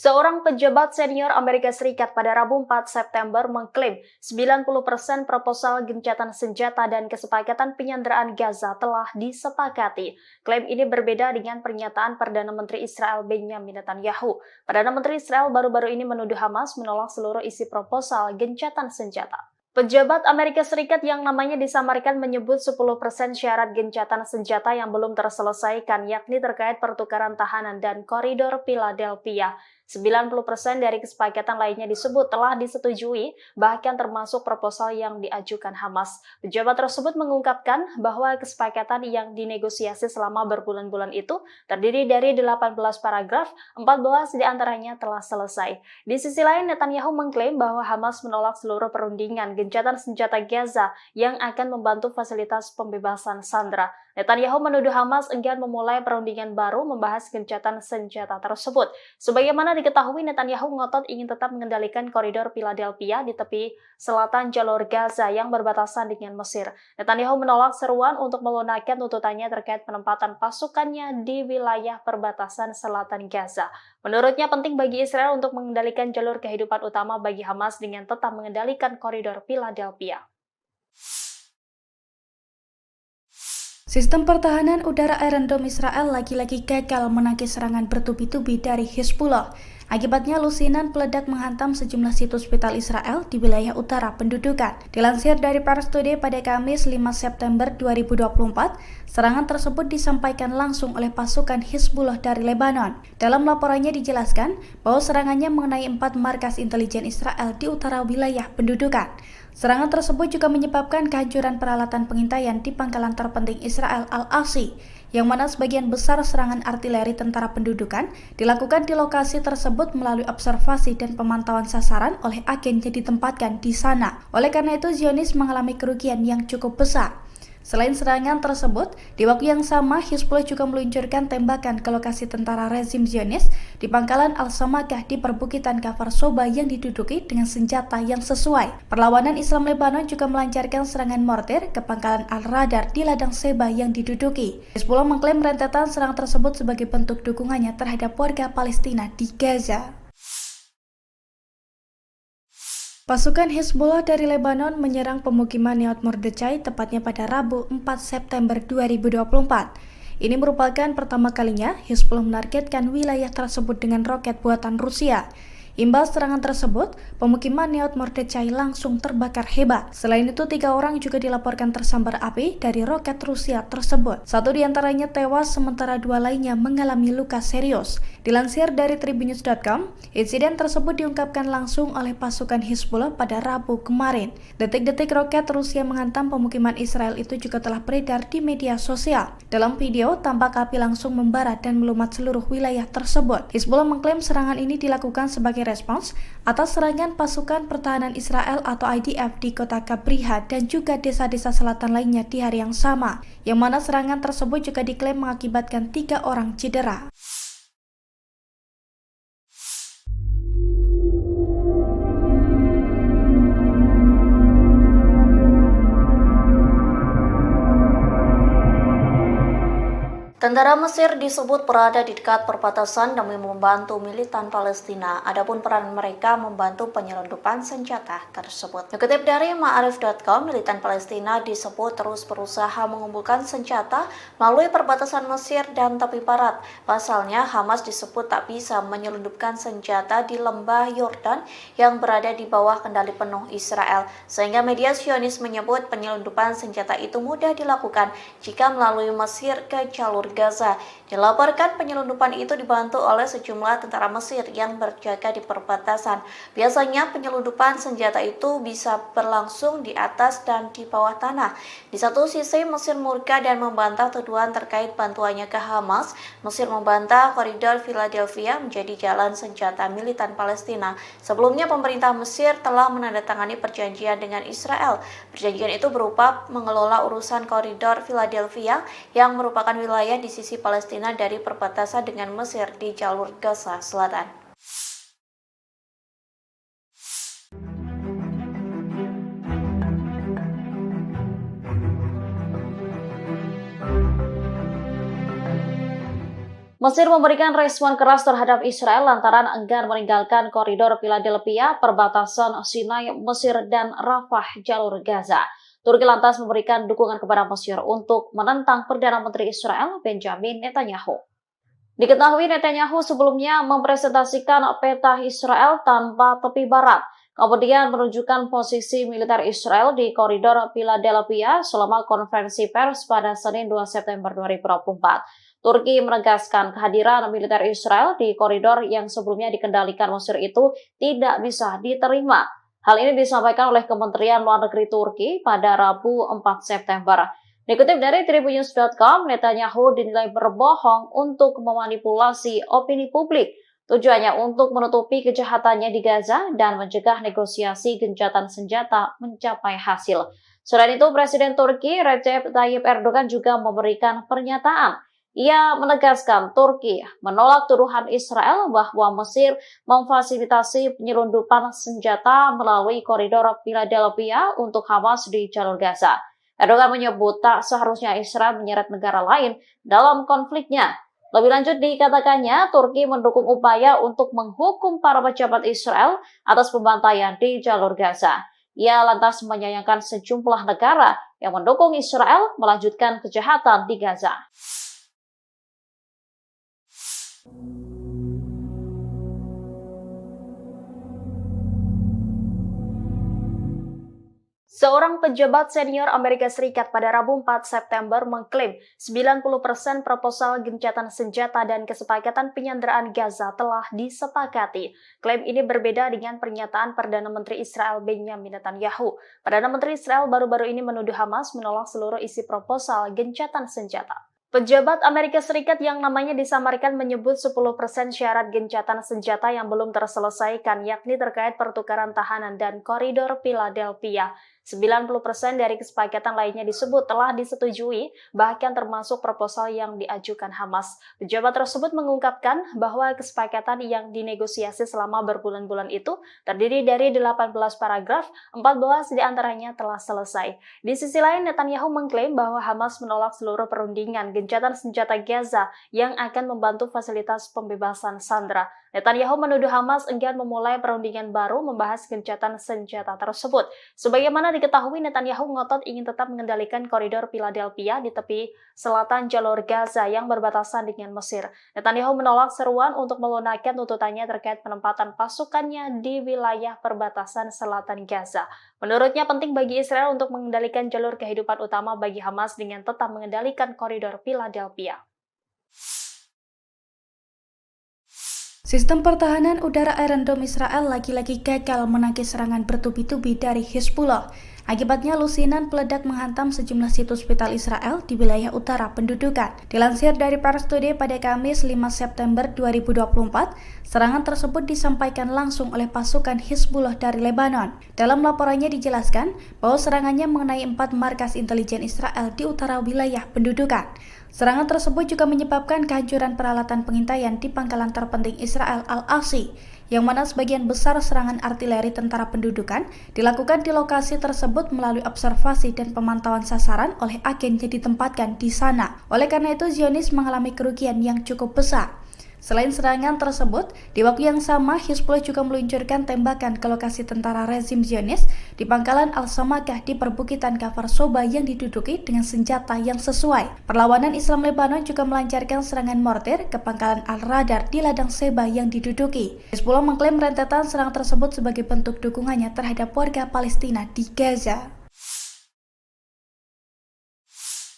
Seorang pejabat senior Amerika Serikat pada Rabu 4 September mengklaim 90% proposal gencatan senjata dan kesepakatan penyanderaan Gaza telah disepakati. Klaim ini berbeda dengan pernyataan Perdana Menteri Israel Benjamin Netanyahu. Perdana Menteri Israel baru-baru ini menuduh Hamas menolak seluruh isi proposal gencatan senjata. Pejabat Amerika Serikat yang namanya disamarkan menyebut 10% syarat gencatan senjata yang belum terselesaikan, yakni terkait pertukaran tahanan dan koridor Philadelphia. 90% dari kesepakatan lainnya disebut telah disetujui, bahkan termasuk proposal yang diajukan Hamas. Pejabat tersebut mengungkapkan bahwa kesepakatan yang dinegosiasi selama berbulan-bulan itu terdiri dari 18 paragraf, 14 diantaranya telah selesai. Di sisi lain, Netanyahu mengklaim bahwa Hamas menolak seluruh perundingan gencatan senjata Gaza yang akan membantu fasilitas pembebasan sandera. Netanyahu menuduh Hamas enggan memulai perundingan baru membahas gencatan senjata tersebut. Sebagaimana diketahui, Netanyahu ngotot ingin tetap mengendalikan koridor Philadelphia di tepi selatan jalur Gaza yang berbatasan dengan Mesir. Netanyahu menolak seruan untuk melunakkan tuntutannya terkait penempatan pasukannya di wilayah perbatasan selatan Gaza. Menurutnya penting bagi Israel untuk mengendalikan jalur kehidupan utama bagi Hamas dengan tetap mengendalikan koridor Philadelphia. Sistem pertahanan udara Iron Dome Israel lagi-lagi gagal menangkis serangan bertubi-tubi dari Hizbullah. Akibatnya lusinan peledak menghantam sejumlah situs vital Israel di wilayah utara pendudukan. Dilansir dari Pars Today pada Kamis 5 September 2024, serangan tersebut disampaikan langsung oleh pasukan Hizbullah dari Lebanon. Dalam laporannya dijelaskan bahwa serangannya mengenai 4 markas intelijen Israel di utara wilayah pendudukan. Serangan tersebut juga menyebabkan kehancuran peralatan pengintaian di pangkalan terpenting Israel Al-Asi, yang mana sebagian besar serangan artileri tentara pendudukan dilakukan di lokasi tersebut melalui observasi dan pemantauan sasaran oleh agen yang ditempatkan di sana. Oleh karena itu, Zionis mengalami kerugian yang cukup besar. Selain serangan tersebut, di waktu yang sama Hizbullah juga meluncurkan tembakan ke lokasi tentara rezim Zionis di pangkalan Al-Samakah di perbukitan Kafar Soba yang diduduki dengan senjata yang sesuai. Perlawanan Islam Lebanon juga melancarkan serangan mortir ke pangkalan Al-Radar di ladang Seba yang diduduki. Hizbullah mengklaim rentetan serangan tersebut sebagai bentuk dukungannya terhadap warga Palestina di Gaza. Pasukan Hizbullah dari Lebanon menyerang pemukiman Neot Mordechai tepatnya pada Rabu 4 September 2024. Ini merupakan pertama kalinya Hizbullah menargetkan wilayah tersebut dengan roket buatan Rusia. Imbas serangan tersebut, pemukiman Neot Mordechai langsung terbakar hebat. Selain itu, 3 orang juga dilaporkan tersambar api dari roket Rusia tersebut. 1 diantaranya tewas, sementara 2 lainnya mengalami luka serius. Dilansir dari Tribunnews.com, insiden tersebut diungkapkan langsung oleh pasukan Hizbullah pada Rabu kemarin. Detik-detik roket Rusia menghantam pemukiman Israel itu juga telah beredar di media sosial. Dalam video, tampak api langsung membara dan melumat seluruh wilayah tersebut. Hizbullah mengklaim serangan ini dilakukan sebagai respons atas serangan pasukan pertahanan Israel atau IDF di kota Kabriha dan juga desa-desa selatan lainnya di hari yang sama, yang mana serangan tersebut juga diklaim mengakibatkan 3 orang cedera. Tentara Mesir disebut berada di dekat perbatasan demi membantu militan Palestina. Adapun peran mereka membantu penyelundupan senjata tersebut. Dikutip dari Ma'arif.com, militan Palestina disebut terus berusaha mengumpulkan senjata melalui perbatasan Mesir dan tepi barat. Pasalnya, Hamas disebut tak bisa menyelundupkan senjata di lembah Yordan yang berada di bawah kendali penuh Israel. Sehingga media Zionis menyebut penyelundupan senjata itu mudah dilakukan jika melalui Mesir ke jalur Gaza. Dilaporkan penyelundupan itu dibantu oleh sejumlah tentara Mesir yang berjaga di perbatasan. Biasanya penyelundupan senjata itu bisa berlangsung di atas dan di bawah tanah. Di satu sisi Mesir murka dan membantah tuduhan terkait bantuannya ke Hamas. Mesir membantah koridor Philadelphia menjadi jalan senjata militan Palestina. Sebelumnya pemerintah Mesir telah menandatangani perjanjian dengan Israel. Perjanjian itu berupa mengelola urusan koridor Philadelphia yang merupakan wilayah di sisi Palestina dari perbatasan dengan Mesir di jalur Gaza Selatan. Mesir memberikan respon keras terhadap Israel lantaran enggan meninggalkan koridor Philadelphia, perbatasan Sinai, Mesir, dan Rafah, jalur Gaza. Turki lantas memberikan dukungan kepada Mesir untuk menentang Perdana Menteri Israel, Benjamin Netanyahu. Diketahui Netanyahu sebelumnya mempresentasikan peta Israel tanpa tepi barat, kemudian menunjukkan posisi militer Israel di koridor Philadelphia selama konferensi pers pada Senin 2 September 2024. Turki menegaskan kehadiran militer Israel di koridor yang sebelumnya dikendalikan Mesir itu tidak bisa diterima. Hal ini disampaikan oleh Kementerian Luar Negeri Turki pada Rabu 4 September. Dikutip dari Tribunnews.com, Netanyahu dinilai berbohong untuk memanipulasi opini publik. Tujuannya untuk menutupi kejahatannya di Gaza dan mencegah negosiasi gencatan senjata mencapai hasil. Selain itu, Presiden Turki Recep Tayyip Erdogan juga memberikan pernyataan. Ia menegaskan Turki menolak tuduhan Israel bahwa Mesir memfasilitasi penyelundupan senjata melalui koridor Philadelphia untuk Hamas di jalur Gaza. Erdogan menyebut tak seharusnya Israel menyeret negara lain dalam konfliknya. Lebih lanjut dikatakannya, Turki mendukung upaya untuk menghukum para pejabat Israel atas pembantaian di jalur Gaza. Ia lantas menyayangkan sejumlah negara yang mendukung Israel melanjutkan kejahatan di Gaza. Seorang pejabat senior Amerika Serikat pada Rabu 4 September mengklaim 90% proposal gencatan senjata dan kesepakatan penyanderaan Gaza telah disepakati. Klaim ini berbeda dengan pernyataan Perdana Menteri Israel Benjamin Netanyahu. Perdana Menteri Israel baru-baru ini menuduh Hamas menolak seluruh isi proposal gencatan senjata. Pejabat Amerika Serikat yang namanya disamarkan menyebut 10% syarat gencatan senjata yang belum terselesaikan, yakni terkait pertukaran tahanan dan koridor Philadelphia. 90% dari kesepakatan lainnya disebut telah disetujui, bahkan termasuk proposal yang diajukan Hamas. Pejabat tersebut mengungkapkan bahwa kesepakatan yang dinegosiasi selama berbulan-bulan itu terdiri dari 18 paragraf, 14 diantaranya telah selesai. Di sisi lain, Netanyahu mengklaim bahwa Hamas menolak seluruh perundingan gencatan senjata Gaza yang akan membantu fasilitas pembebasan sandera. Netanyahu menuduh Hamas enggan memulai perundingan baru membahas gencatan senjata tersebut. Sebagaimana diketahui, Netanyahu ngotot ingin tetap mengendalikan koridor Philadelphia di tepi selatan jalur Gaza yang berbatasan dengan Mesir. Netanyahu menolak seruan untuk melunakkan tuntutannya terkait penempatan pasukannya di wilayah perbatasan selatan Gaza. Menurutnya penting bagi Israel untuk mengendalikan jalur kehidupan utama bagi Hamas dengan tetap mengendalikan koridor Philadelphia. Sistem pertahanan udara Iron Dome Israel lagi-lagi gagal menangkis serangan bertubi-tubi dari Hezbollah. Akibatnya lusinan peledak menghantam sejumlah situs vital Israel di wilayah utara pendudukan. Dilansir dari Pars Today pada Kamis 5 September 2024, serangan tersebut disampaikan langsung oleh pasukan Hezbollah dari Lebanon. Dalam laporannya dijelaskan bahwa serangannya mengenai 4 markas intelijen Israel di utara wilayah pendudukan. Serangan tersebut juga menyebabkan kehancuran peralatan pengintaian di pangkalan terpenting Israel Al-Asi, yang mana sebagian besar serangan artileri tentara pendudukan dilakukan di lokasi tersebut melalui observasi dan pemantauan sasaran oleh agen yang ditempatkan di sana. Oleh karena itu, Zionis mengalami kerugian yang cukup besar. Selain serangan tersebut, di waktu yang sama Hezbollah juga meluncurkan tembakan ke lokasi tentara rezim Zionis di pangkalan Al-Samakah di perbukitan Kafar Soba yang diduduki dengan senjata yang sesuai. Perlawanan Islam Lebanon juga melancarkan serangan mortir ke pangkalan Al-Radar di ladang Seba yang diduduki. Hezbollah mengklaim rentetan serangan tersebut sebagai bentuk dukungannya terhadap warga Palestina di Gaza.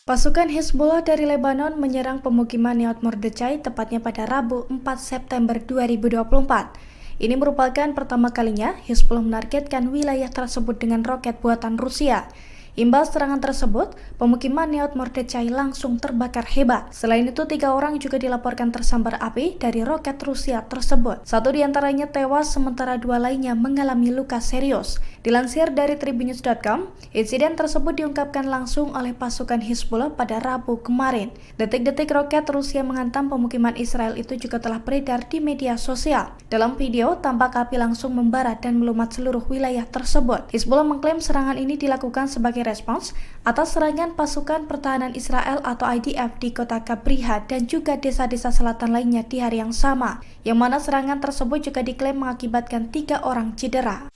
Pasukan Hezbollah dari Lebanon menyerang pemukiman Nahal Mordechai tepatnya pada Rabu 4 September 2024. Ini merupakan pertama kalinya Hezbollah menargetkan wilayah tersebut dengan roket buatan Rusia. Imbas serangan tersebut, pemukiman Nahal Mordechai langsung terbakar hebat. Selain itu, 3 orang juga dilaporkan tersambar api dari roket Rusia tersebut. 1 diantaranya tewas, sementara 2 lainnya mengalami luka serius. Dilansir dari Tribunnews.com, insiden tersebut diungkapkan langsung oleh pasukan Hezbollah pada Rabu kemarin. Detik-detik roket Rusia menghantam pemukiman Israel itu juga telah beredar di media sosial. Dalam video, tampak api langsung membara dan melumat seluruh wilayah tersebut. Hezbollah mengklaim serangan ini dilakukan sebagai respons atas serangan pasukan pertahanan Israel atau IDF di kota Kabriha dan juga desa-desa selatan lainnya di hari yang sama, yang mana serangan tersebut juga diklaim mengakibatkan 3 orang cedera.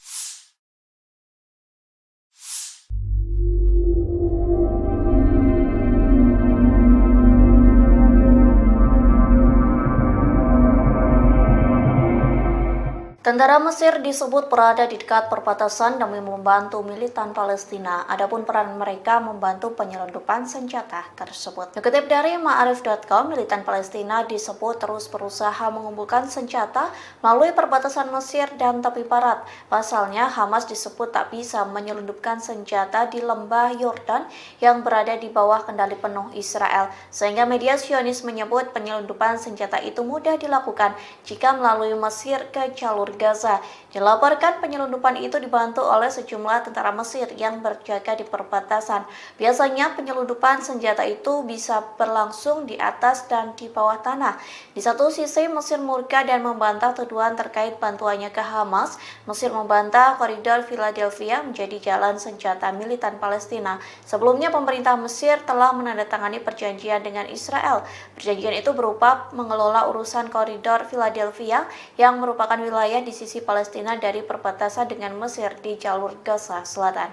Tentara Mesir disebut berada di dekat perbatasan demi membantu militan Palestina. Adapun peran mereka membantu penyelundupan senjata tersebut. Dikutip dari Ma'arif.com, militan Palestina disebut terus berusaha mengumpulkan senjata melalui perbatasan Mesir dan tepi barat. Pasalnya, Hamas disebut tak bisa menyelundupkan senjata di lembah Yordan yang berada di bawah kendali penuh Israel. Sehingga media Zionis menyebut penyelundupan senjata itu mudah dilakukan jika melalui Mesir ke jalur Gaza. Dilaporkan penyelundupan itu dibantu oleh sejumlah tentara Mesir yang berjaga di perbatasan. Biasanya penyelundupan senjata itu bisa berlangsung di atas dan di bawah tanah. Di satu sisi Mesir murka dan membantah tuduhan terkait bantuannya ke Hamas. Mesir membantah koridor Philadelphia menjadi jalan senjata militan Palestina. Sebelumnya pemerintah Mesir telah menandatangani perjanjian dengan Israel. Perjanjian itu berupa mengelola urusan koridor Philadelphia yang merupakan wilayah di sisi Palestina dari perbatasan dengan Mesir di jalur Gaza Selatan.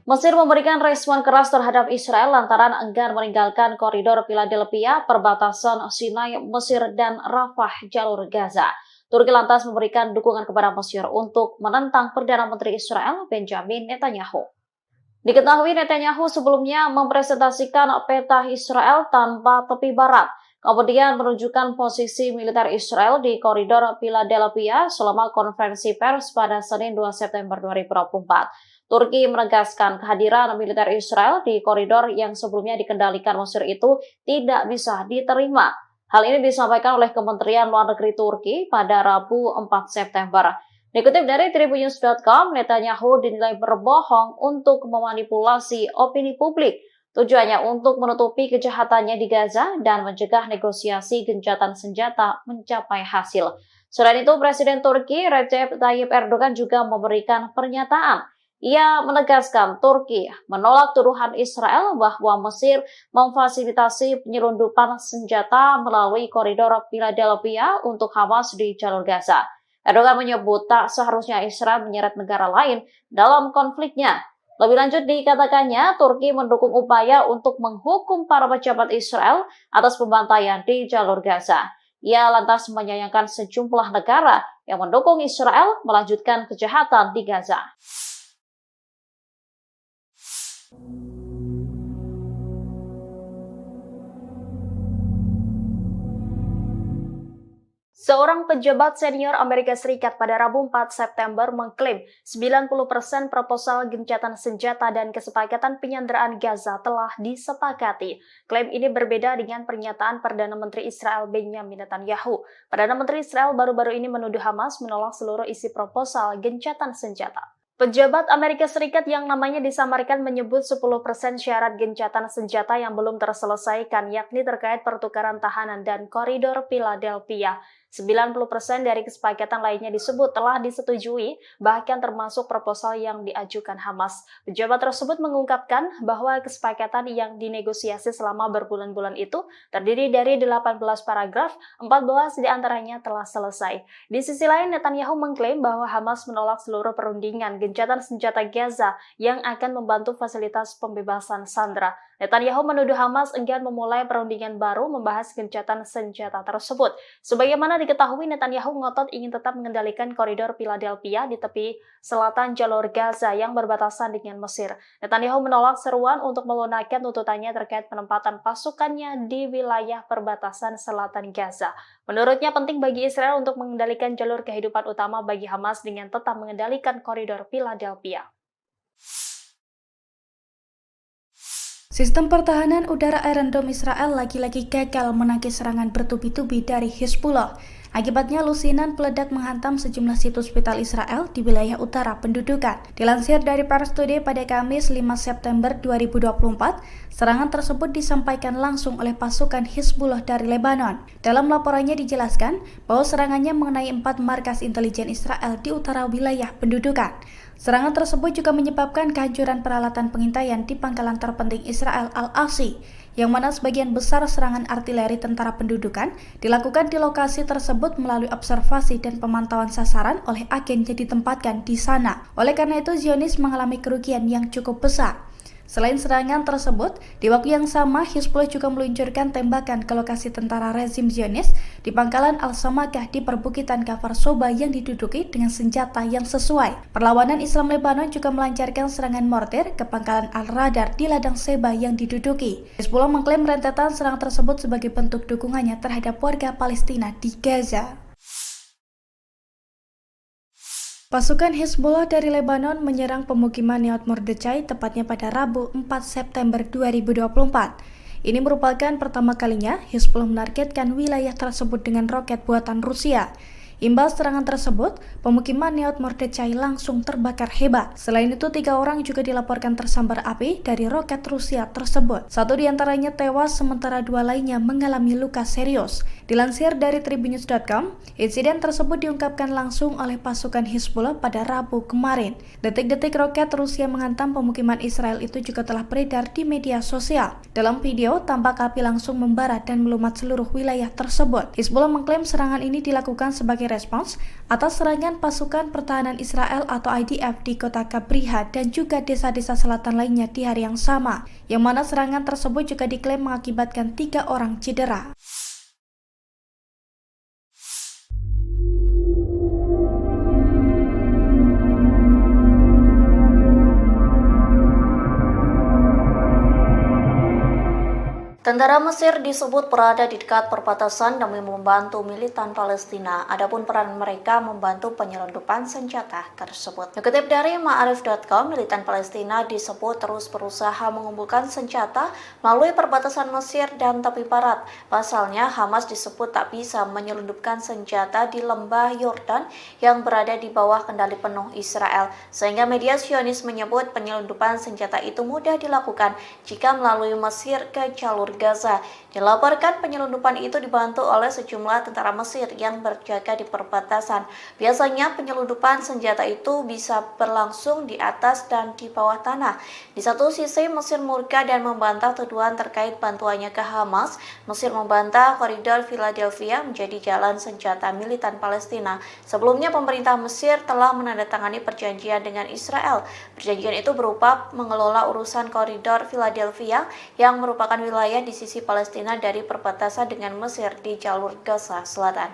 Mesir memberikan respon keras terhadap Israel lantaran enggan meninggalkan koridor Philadelphia, perbatasan Sinai, Mesir, dan Rafah, jalur Gaza. Turki lantas memberikan dukungan kepada Mesir untuk menentang Perdana Menteri Israel Benjamin Netanyahu. Diketahui Netanyahu sebelumnya mempresentasikan peta Israel tanpa tepi barat, kemudian menunjukkan posisi militer Israel di koridor Philadelphia selama konferensi pers pada Senin 2 September 2024. Turki menegaskan kehadiran militer Israel di koridor yang sebelumnya dikendalikan Mesir itu tidak bisa diterima. Hal ini disampaikan oleh Kementerian Luar Negeri Turki pada Rabu 4 September. Dikutip dari Tribunnews.com, Netanyahu dinilai berbohong untuk memanipulasi opini publik. Tujuannya untuk menutupi kejahatannya di Gaza dan mencegah negosiasi gencatan senjata mencapai hasil. Selain itu, Presiden Turki Recep Tayyip Erdogan juga memberikan pernyataan. Ia menegaskan Turki menolak tuduhan Israel bahwa Mesir memfasilitasi penyelundupan senjata melalui koridor Philadelphia untuk Hamas di jalur Gaza. Erdogan menyebut tak seharusnya Israel menyeret negara lain dalam konfliknya. Lebih lanjut dikatakannya, Turki mendukung upaya untuk menghukum para pejabat Israel atas pembantaian di jalur Gaza. Ia lantas menyayangkan sejumlah negara yang mendukung Israel melanjutkan kejahatan di Gaza. Seorang pejabat senior Amerika Serikat pada Rabu 4 September mengklaim 90% proposal gencatan senjata dan kesepakatan penyanderaan Gaza telah disepakati. Klaim ini berbeda dengan pernyataan Perdana Menteri Israel Benjamin Netanyahu. Perdana Menteri Israel baru-baru ini menuduh Hamas menolak seluruh isi proposal gencatan senjata. Pejabat Amerika Serikat yang namanya disamarkan menyebut 10% syarat gencatan senjata yang belum terselesaikan, yakni terkait pertukaran tahanan dan koridor Philadelphia. 90% dari kesepakatan lainnya disebut telah disetujui, bahkan termasuk proposal yang diajukan Hamas. Pejabat tersebut mengungkapkan bahwa kesepakatan yang dinegosiasi selama berbulan-bulan itu terdiri dari 18 paragraf, 14 diantaranya telah selesai. Di sisi lain, Netanyahu mengklaim bahwa Hamas menolak seluruh perundingan gencatan senjata Gaza yang akan membantu fasilitas pembebasan sandera. Netanyahu menuduh Hamas enggan memulai perundingan baru membahas gencatan senjata tersebut. Sebagaimana diketahui, Netanyahu ngotot ingin tetap mengendalikan koridor Philadelphia di tepi selatan jalur Gaza yang berbatasan dengan Mesir. Netanyahu menolak seruan untuk melunakkan tuntutannya terkait penempatan pasukannya di wilayah perbatasan selatan Gaza. Menurutnya penting bagi Israel untuk mengendalikan jalur kehidupan utama bagi Hamas dengan tetap mengendalikan koridor Philadelphia. Sistem pertahanan udara Iron Dome Israel lagi-lagi gagal menangkis serangan bertubi-tubi dari Hezbollah. Akibatnya lusinan peledak menghantam sejumlah situs vital Israel di wilayah utara pendudukan. Dilansir dari Pars Today pada Kamis 5 September 2024, serangan tersebut disampaikan langsung oleh pasukan Hizbullah dari Lebanon. Dalam laporannya dijelaskan bahwa serangannya mengenai 4 markas intelijen Israel di utara wilayah pendudukan. Serangan tersebut juga menyebabkan kehancuran peralatan pengintaian di pangkalan terpenting Israel Al-Asi, yang mana sebagian besar serangan artileri tentara pendudukan dilakukan di lokasi tersebut melalui observasi dan pemantauan sasaran oleh agen yang ditempatkan di sana. Oleh karena itu, Zionis mengalami kerugian yang cukup besar. Selain serangan tersebut, di waktu yang sama Hizbullah juga meluncurkan tembakan ke lokasi tentara rezim Zionis di pangkalan Al-Samakah di perbukitan Kafar Soba yang diduduki dengan senjata yang sesuai. Perlawanan Islam Lebanon juga melancarkan serangan mortir ke pangkalan Al-Radar di ladang Seba yang diduduki. Hizbullah mengklaim rentetan serangan tersebut sebagai bentuk dukungannya terhadap warga Palestina di Gaza. Pasukan Hizbullah dari Lebanon menyerang pemukiman Nahal Mordechai tepatnya pada Rabu 4 September 2024. Ini merupakan pertama kalinya Hizbullah menargetkan wilayah tersebut dengan roket buatan Rusia. Imbas serangan tersebut, pemukiman Nahal Mordechai langsung terbakar hebat. Selain itu, 3 orang juga dilaporkan tersambar api dari roket Rusia tersebut. 1 diantaranya tewas, sementara 2 lainnya mengalami luka serius. Dilansir dari tribunnews.com, insiden tersebut diungkapkan langsung oleh pasukan Hizbullah pada Rabu kemarin. Detik-detik roket Rusia menghantam pemukiman Israel itu juga telah beredar di media sosial. Dalam video, tampak api langsung membara dan melumat seluruh wilayah tersebut. Hizbullah mengklaim serangan ini dilakukan sebagai respons atas serangan pasukan pertahanan Israel atau IDF di kota Kabriha dan juga desa-desa selatan lainnya di hari yang sama, yang mana serangan tersebut juga diklaim mengakibatkan 3 orang cedera. Tentara Mesir disebut berada di dekat perbatasan demi membantu militan Palestina. Adapun peran mereka membantu penyelundupan senjata tersebut. Dikutip dari Ma'arif.com, militan Palestina disebut terus berusaha mengumpulkan senjata melalui perbatasan Mesir dan tepi barat. Pasalnya, Hamas disebut tak bisa menyelundupkan senjata di lembah Yordan yang berada di bawah kendali penuh Israel. Sehingga media Zionis menyebut penyelundupan senjata itu mudah dilakukan jika melalui Mesir ke jalur Gaza. Dilaporkan penyelundupan itu dibantu oleh sejumlah tentara Mesir yang berjaga di perbatasan. Biasanya penyelundupan senjata itu bisa berlangsung di atas dan di bawah tanah. Di satu sisi Mesir murka dan membantah tuduhan terkait bantuannya ke Hamas. Mesir membantah koridor Philadelphia menjadi jalan senjata militan Palestina. Sebelumnya pemerintah Mesir telah menandatangani perjanjian dengan Israel. Perjanjian itu berupa mengelola urusan koridor Philadelphia yang merupakan wilayah di sisi Palestina dari perbatasan dengan Mesir di jalur Gaza Selatan.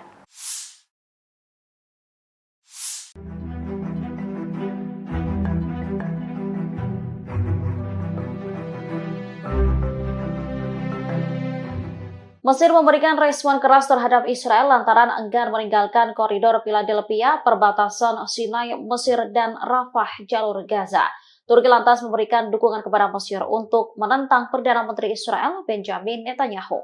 Mesir memberikan respon keras terhadap Israel lantaran enggan meninggalkan koridor Philadelphia, perbatasan Sinai, Mesir, dan Rafah, jalur Gaza. Turki lantas memberikan dukungan kepada Mesir untuk menentang Perdana Menteri Israel Benjamin Netanyahu.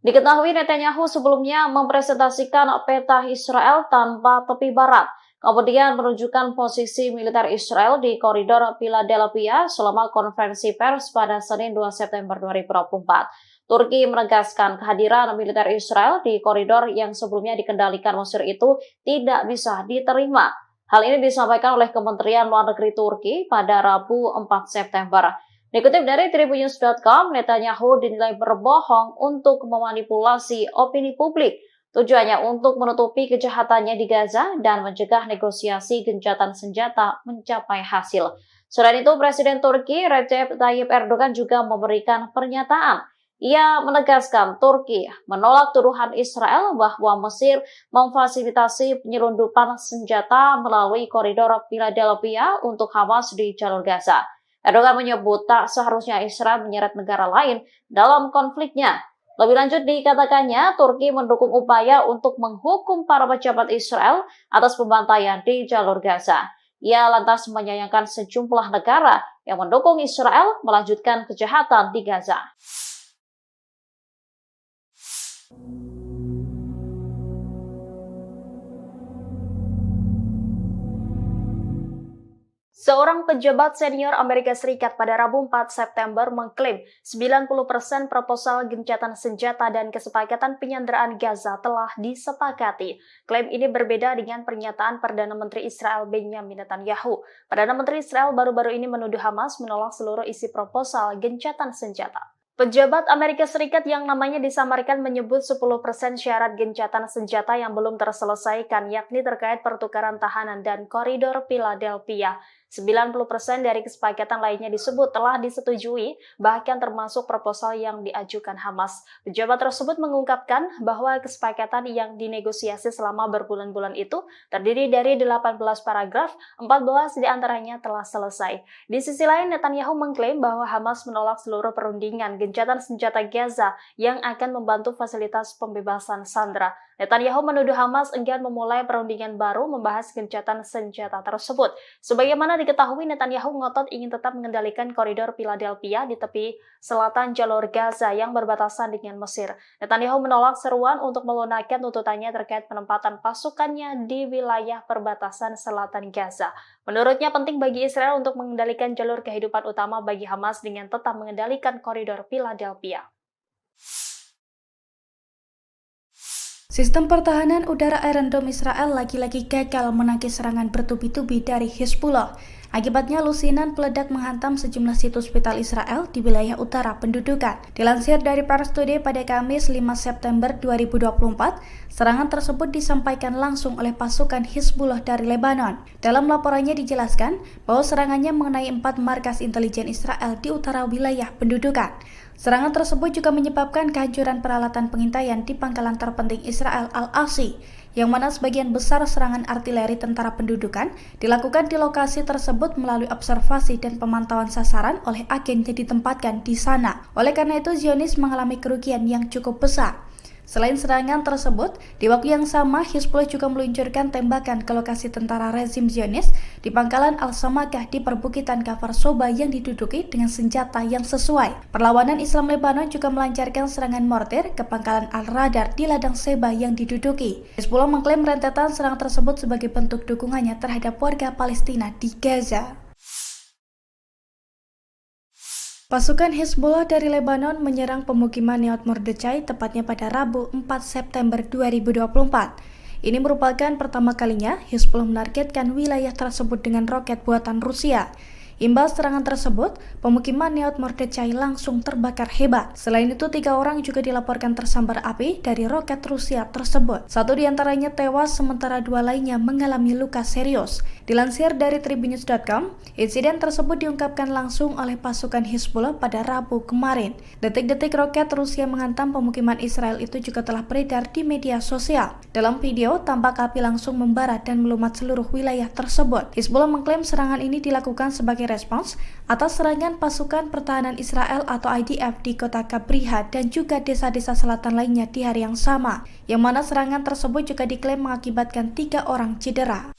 Diketahui Netanyahu sebelumnya mempresentasikan peta Israel tanpa tepi barat, kemudian menunjukkan posisi militer Israel di koridor Philadelphia selama konferensi pers pada Senin 2 September 2024. Turki menegaskan kehadiran militer Israel di koridor yang sebelumnya dikendalikan Mesir itu tidak bisa diterima. Hal ini disampaikan oleh Kementerian Luar Negeri Turki pada Rabu 4 September. Dikutip dari tribunnews.com, Netanyahu dinilai berbohong untuk memanipulasi opini publik. Tujuannya untuk menutupi kejahatannya di Gaza dan mencegah negosiasi gencatan senjata mencapai hasil. Selain itu, Presiden Turki Recep Tayyip Erdogan juga memberikan pernyataan. Ia menegaskan Turki menolak tuduhan Israel bahwa Mesir memfasilitasi penyelundupan senjata melalui koridor Philadelphia untuk Hamas di jalur Gaza. Erdogan menyebut tak seharusnya Israel menyeret negara lain dalam konfliknya. Lebih lanjut dikatakannya, Turki mendukung upaya untuk menghukum para pejabat Israel atas pembantaian di jalur Gaza. Ia lantas menyayangkan sejumlah negara yang mendukung Israel melanjutkan kejahatan di Gaza. Seorang pejabat senior Amerika Serikat pada Rabu 4 September mengklaim 90% proposal gencatan senjata dan kesepakatan penyanderaan Gaza telah disepakati. Klaim ini berbeda dengan pernyataan Perdana Menteri Israel Benjamin Netanyahu. Perdana Menteri Israel baru-baru ini menuduh Hamas menolak seluruh isi proposal gencatan senjata. Pejabat Amerika Serikat yang namanya disamarkan menyebut 10% syarat gencatan senjata yang belum terselesaikan, yakni terkait pertukaran tahanan dan koridor Philadelphia. 90% dari kesepakatan lainnya disebut telah disetujui, bahkan termasuk proposal yang diajukan Hamas. Pejabat tersebut mengungkapkan bahwa kesepakatan yang dinegosiasi selama berbulan-bulan itu terdiri dari 18 paragraf, 14 diantaranya telah selesai. Di sisi lain, Netanyahu mengklaim bahwa Hamas menolak seluruh perundingan gencatan senjata Gaza yang akan membantu fasilitas pembebasan sandera. Netanyahu menuduh Hamas enggan memulai perundingan baru membahas gencatan senjata tersebut. Sebagaimana diketahui, Netanyahu ngotot ingin tetap mengendalikan koridor Philadelphia di tepi selatan jalur Gaza yang berbatasan dengan Mesir. Netanyahu menolak seruan untuk melunakkan tuntutannya terkait penempatan pasukannya di wilayah perbatasan selatan Gaza. Menurutnya penting bagi Israel untuk mengendalikan jalur kehidupan utama bagi Hamas dengan tetap mengendalikan koridor Philadelphia. Sistem pertahanan udara Iron Dome Israel lagi-lagi gagal menangkis serangan bertubi-tubi dari Hezbollah. Akibatnya lusinan peledak menghantam sejumlah situs vital Israel di wilayah utara pendudukan. Dilansir dari Pars Today pada Kamis 5 September 2024, serangan tersebut disampaikan langsung oleh pasukan Hezbollah dari Lebanon. Dalam laporannya dijelaskan bahwa serangannya mengenai 4 markas intelijen Israel di utara wilayah pendudukan. Serangan tersebut juga menyebabkan kehancuran peralatan pengintaian di pangkalan terpenting Israel Al-Asi, yang mana sebagian besar serangan artileri tentara pendudukan dilakukan di lokasi tersebut melalui observasi dan pemantauan sasaran oleh agen yang ditempatkan di sana. Oleh karena itu, Zionis mengalami kerugian yang cukup besar. Selain serangan tersebut, di waktu yang sama Hizbullah juga meluncurkan tembakan ke lokasi tentara rezim Zionis di pangkalan Al-Samakah di perbukitan Kfar Soba yang diduduki dengan senjata yang sesuai. Perlawanan Islam Lebanon juga melancarkan serangan mortir ke pangkalan Al-Radar di ladang Seba yang diduduki. Hizbullah mengklaim rentetan serangan tersebut sebagai bentuk dukungannya terhadap warga Palestina di Gaza. Pasukan Hezbollah dari Lebanon menyerang pemukiman Nahal Mordechai tepatnya pada Rabu 4 September 2024. Ini merupakan pertama kalinya Hezbollah menargetkan wilayah tersebut dengan roket buatan Rusia. Imbas serangan tersebut, pemukiman Nahal Mordechai langsung terbakar hebat. Selain itu, 3 orang juga dilaporkan tersambar api dari roket Rusia tersebut. 1 diantaranya tewas, sementara 2 lainnya mengalami luka serius. Dilansir dari Tribunnews.com, insiden tersebut diungkapkan langsung oleh pasukan Hezbollah pada Rabu kemarin. Detik-detik roket Rusia menghantam pemukiman Israel itu juga telah beredar di media sosial. Dalam video, tampak api langsung membara dan melumat seluruh wilayah tersebut. Hezbollah mengklaim serangan ini dilakukan sebagai respons atas serangan pasukan pertahanan Israel atau IDF di kota Kabriha dan juga desa-desa selatan lainnya di hari yang sama, yang mana serangan tersebut juga diklaim mengakibatkan 3 orang cedera.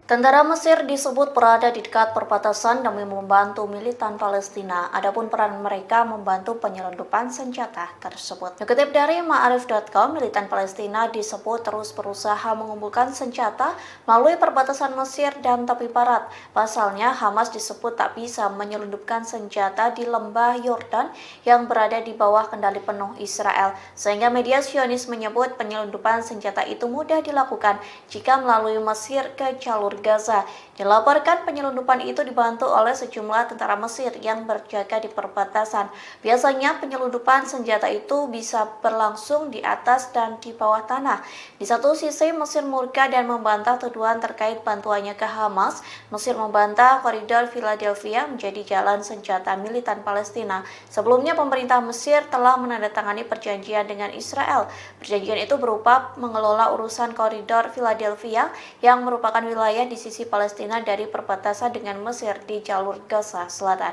Tentara Mesir disebut berada di dekat perbatasan demi membantu militan Palestina. Adapun peran mereka membantu penyelundupan senjata tersebut. Dikutip dari Ma'arif.com, militan Palestina disebut terus berusaha mengumpulkan senjata melalui perbatasan Mesir dan tepi barat. Pasalnya, Hamas disebut tak bisa menyelundupkan senjata di lembah Yordan yang berada di bawah kendali penuh Israel. Sehingga media Zionis menyebut penyelundupan senjata itu mudah dilakukan jika melalui Mesir ke jalur Gaza. Dilaporkan penyelundupan itu dibantu oleh sejumlah tentara Mesir yang berjaga di perbatasan. Biasanya penyelundupan senjata itu bisa berlangsung di atas dan di bawah tanah. Di satu sisi Mesir murka dan membantah tuduhan terkait bantuannya ke Hamas. Mesir membantah koridor Philadelphia menjadi jalan senjata militan Palestina. Sebelumnya pemerintah Mesir telah menandatangani perjanjian dengan Israel. Perjanjian itu berupa mengelola urusan koridor Philadelphia yang merupakan wilayah di sisi Palestina dari perbatasan dengan Mesir di jalur Gaza Selatan.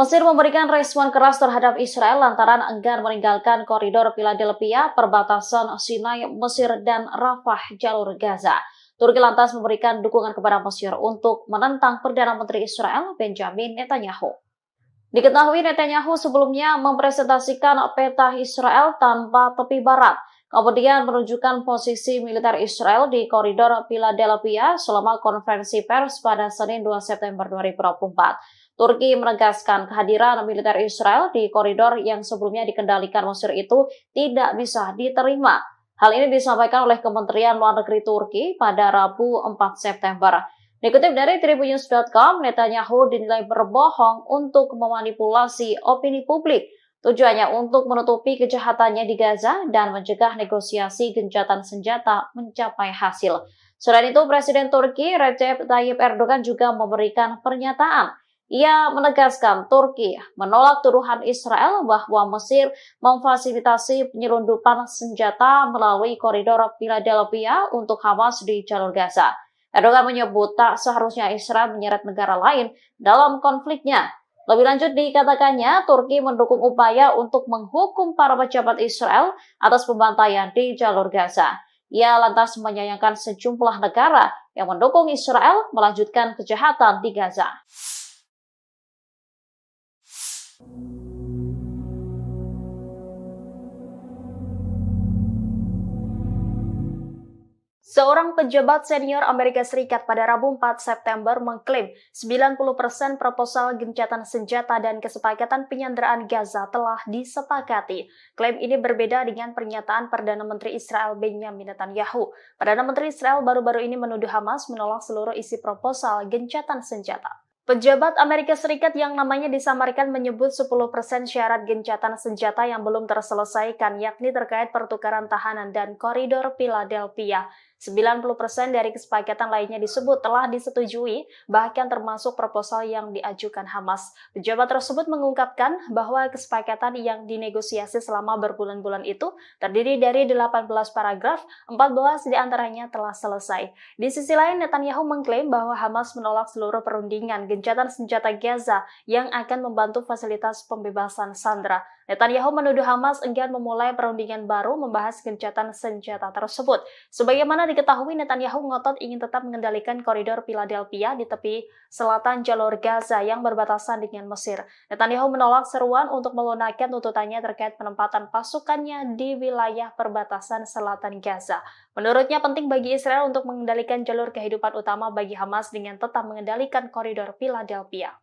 Mesir memberikan respon keras terhadap Israel lantaran enggan meninggalkan koridor Philadelphia, perbatasan Sinai, Mesir, dan Rafah, jalur Gaza. Turki lantas memberikan dukungan kepada Mesir untuk menentang Perdana Menteri Israel, Benjamin Netanyahu. Diketahui Netanyahu sebelumnya mempresentasikan peta Israel tanpa tepi barat, kemudian menunjukkan posisi militer Israel di koridor Philadelphia selama konferensi pers pada Senin 2 September 2024. Turki menegaskan kehadiran militer Israel di koridor yang sebelumnya dikendalikan Mesir itu tidak bisa diterima. Hal ini disampaikan oleh Kementerian Luar Negeri Turki pada Rabu 4 September. Dikutip dari Tribunnews.com, Netanyahu dinilai berbohong untuk memanipulasi opini publik. Tujuannya untuk menutupi kejahatannya di Gaza dan mencegah negosiasi gencatan senjata mencapai hasil. Selain itu, Presiden Turki Recep Tayyip Erdogan juga memberikan pernyataan. Ia menegaskan Turki menolak tuduhan Israel bahwa Mesir memfasilitasi penyelundupan senjata melalui koridor Philadelphia untuk Hamas di jalur Gaza. Erdogan menyebut tak seharusnya Israel menyeret negara lain dalam konfliknya. Lebih lanjut dikatakannya, Turki mendukung upaya untuk menghukum para pejabat Israel atas pembantaian di jalur Gaza. Ia lantas menyayangkan sejumlah negara yang mendukung Israel melanjutkan kejahatan di Gaza. Seorang pejabat senior Amerika Serikat pada Rabu 4 September mengklaim 90% proposal gencatan senjata dan kesepakatan penyanderaan Gaza telah disepakati. Klaim ini berbeda dengan pernyataan Perdana Menteri Israel Benjamin Netanyahu. Perdana Menteri Israel baru-baru ini menuduh Hamas menolak seluruh isi proposal gencatan senjata. Pejabat Amerika Serikat yang namanya disamarkan menyebut 10% syarat gencatan senjata yang belum terselesaikan, yakni terkait pertukaran tahanan dan koridor Philadelphia. 90% dari kesepakatan lainnya disebut telah disetujui, bahkan termasuk proposal yang diajukan Hamas. Pejabat tersebut mengungkapkan bahwa kesepakatan yang dinegosiasi selama berbulan-bulan itu terdiri dari 18 paragraf, 14 diantaranya telah selesai. Di sisi lain, Netanyahu mengklaim bahwa Hamas menolak seluruh perundingan gencatan senjata Gaza yang akan membantu fasilitas pembebasan sandera. Netanyahu menuduh Hamas enggan memulai perundingan baru membahas gencatan senjata tersebut. Sebagaimana diketahui, Netanyahu ngotot ingin tetap mengendalikan koridor Philadelphia di tepi selatan jalur Gaza yang berbatasan dengan Mesir. Netanyahu menolak seruan untuk melunakkan tuntutannya terkait penempatan pasukannya di wilayah perbatasan selatan Gaza. Menurutnya penting bagi Israel untuk mengendalikan jalur kehidupan utama bagi Hamas dengan tetap mengendalikan koridor Philadelphia.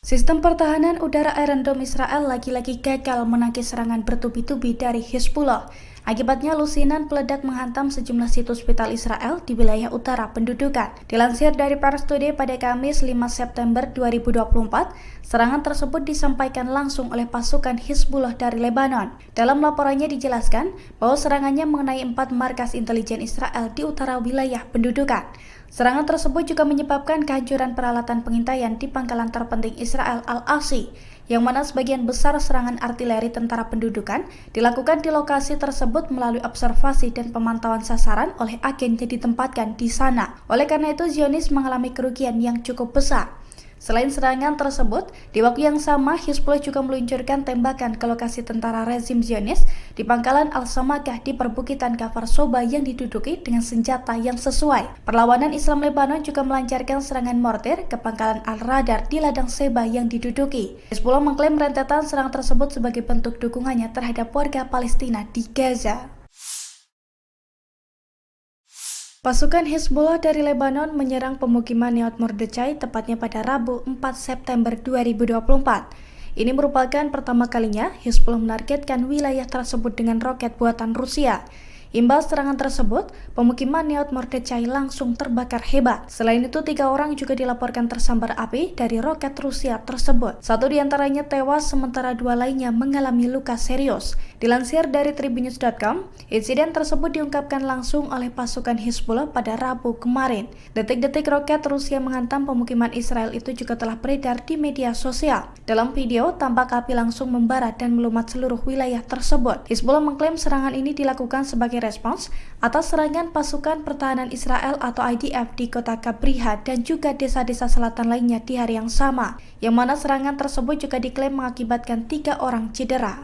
Sistem pertahanan udara Iron Dome Israel lagi-lagi gagal menangkis serangan bertubi-tubi dari Hezbollah. Akibatnya lusinan peledak menghantam sejumlah situs vital Israel di wilayah utara pendudukan. Dilansir dari Pars Today pada Kamis 5 September 2024, serangan tersebut disampaikan langsung oleh pasukan Hezbollah dari Lebanon. Dalam laporannya dijelaskan bahwa serangannya mengenai 4 markas intelijen Israel di utara wilayah pendudukan. Serangan tersebut juga menyebabkan kehancuran peralatan pengintaian di pangkalan terpenting Israel Al-Asi, yang mana sebagian besar serangan artileri tentara pendudukan dilakukan di lokasi tersebut melalui observasi dan pemantauan sasaran oleh agen yang ditempatkan di sana. Oleh karena itu, Zionis mengalami kerugian yang cukup besar. Selain serangan tersebut, di waktu yang sama Hezbollah juga meluncurkan tembakan ke lokasi tentara rezim Zionis di pangkalan Al-Samakah di perbukitan Kfar Soba yang diduduki dengan senjata yang sesuai. Perlawanan Islam Lebanon juga melancarkan serangan mortir ke pangkalan Al-Radar di ladang Seba yang diduduki. Hezbollah mengklaim rentetan serangan tersebut sebagai bentuk dukungannya terhadap warga Palestina di Gaza. Pasukan Hezbollah dari Lebanon menyerang pemukiman Nahal Mordechai tepatnya pada Rabu 4 September 2024. Ini merupakan pertama kalinya Hezbollah menargetkan wilayah tersebut dengan roket buatan Rusia. Imbas serangan tersebut, pemukiman Nahal Mordechai langsung terbakar hebat. Selain itu, 3 orang juga dilaporkan tersambar api dari roket Rusia tersebut. 1 diantaranya tewas, sementara 2 lainnya mengalami luka serius. Dilansir dari tribunnews.com, insiden tersebut diungkapkan langsung oleh pasukan Hizbullah pada Rabu kemarin. Detik-detik roket Rusia menghantam pemukiman Israel itu juga telah beredar di media sosial. Dalam video, tampak api langsung membara dan melumat seluruh wilayah tersebut. Hizbullah mengklaim serangan ini dilakukan sebagai respons atas serangan pasukan pertahanan Israel atau IDF di kota Kabriha dan juga desa-desa selatan lainnya di hari yang sama, yang mana serangan tersebut juga diklaim mengakibatkan 3 orang cedera.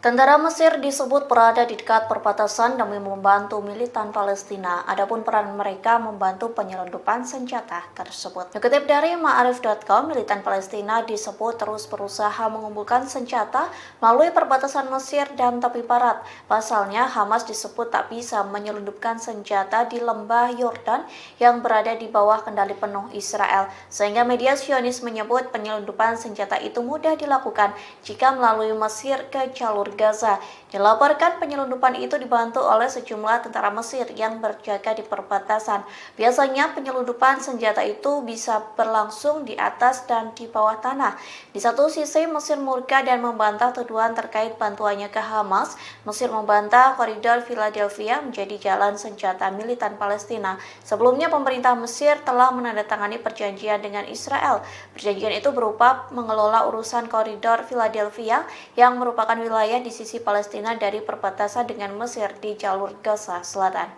Tentara Mesir disebut berada di dekat perbatasan demi membantu militan Palestina. Adapun peran mereka membantu penyelundupan senjata tersebut. Dikutip dari Ma'arif.com, militan Palestina disebut terus berusaha mengumpulkan senjata melalui perbatasan Mesir dan tepi barat. Pasalnya, Hamas disebut tak bisa menyelundupkan senjata di lembah Yordan yang berada di bawah kendali penuh Israel. Sehingga media Zionis menyebut penyelundupan senjata itu mudah dilakukan jika melalui Mesir ke jalur Gaza. Dilaporkan penyelundupan itu dibantu oleh sejumlah tentara Mesir yang berjaga di perbatasan. Biasanya penyelundupan senjata itu bisa berlangsung di atas dan di bawah tanah. Di satu sisi Mesir murka dan membantah tuduhan terkait bantuannya ke Hamas. Mesir membantah koridor Philadelphia menjadi jalan senjata militan Palestina. Sebelumnya pemerintah Mesir telah menandatangani perjanjian dengan Israel. Perjanjian itu berupa mengelola urusan koridor Philadelphia yang merupakan wilayah di sisi Palestina dari perbatasan dengan Mesir di jalur Gaza Selatan.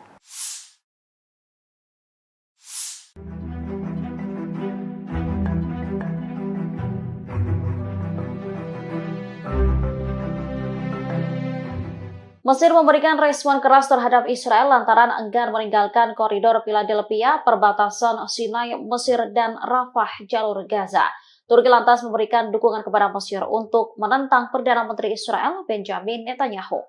Mesir memberikan respon keras terhadap Israel lantaran enggan meninggalkan koridor Philadelphia, perbatasan Sinai, Mesir, dan Rafah, jalur Gaza. Turki lantas memberikan dukungan kepada Mesir untuk menentang Perdana Menteri Israel Benjamin Netanyahu.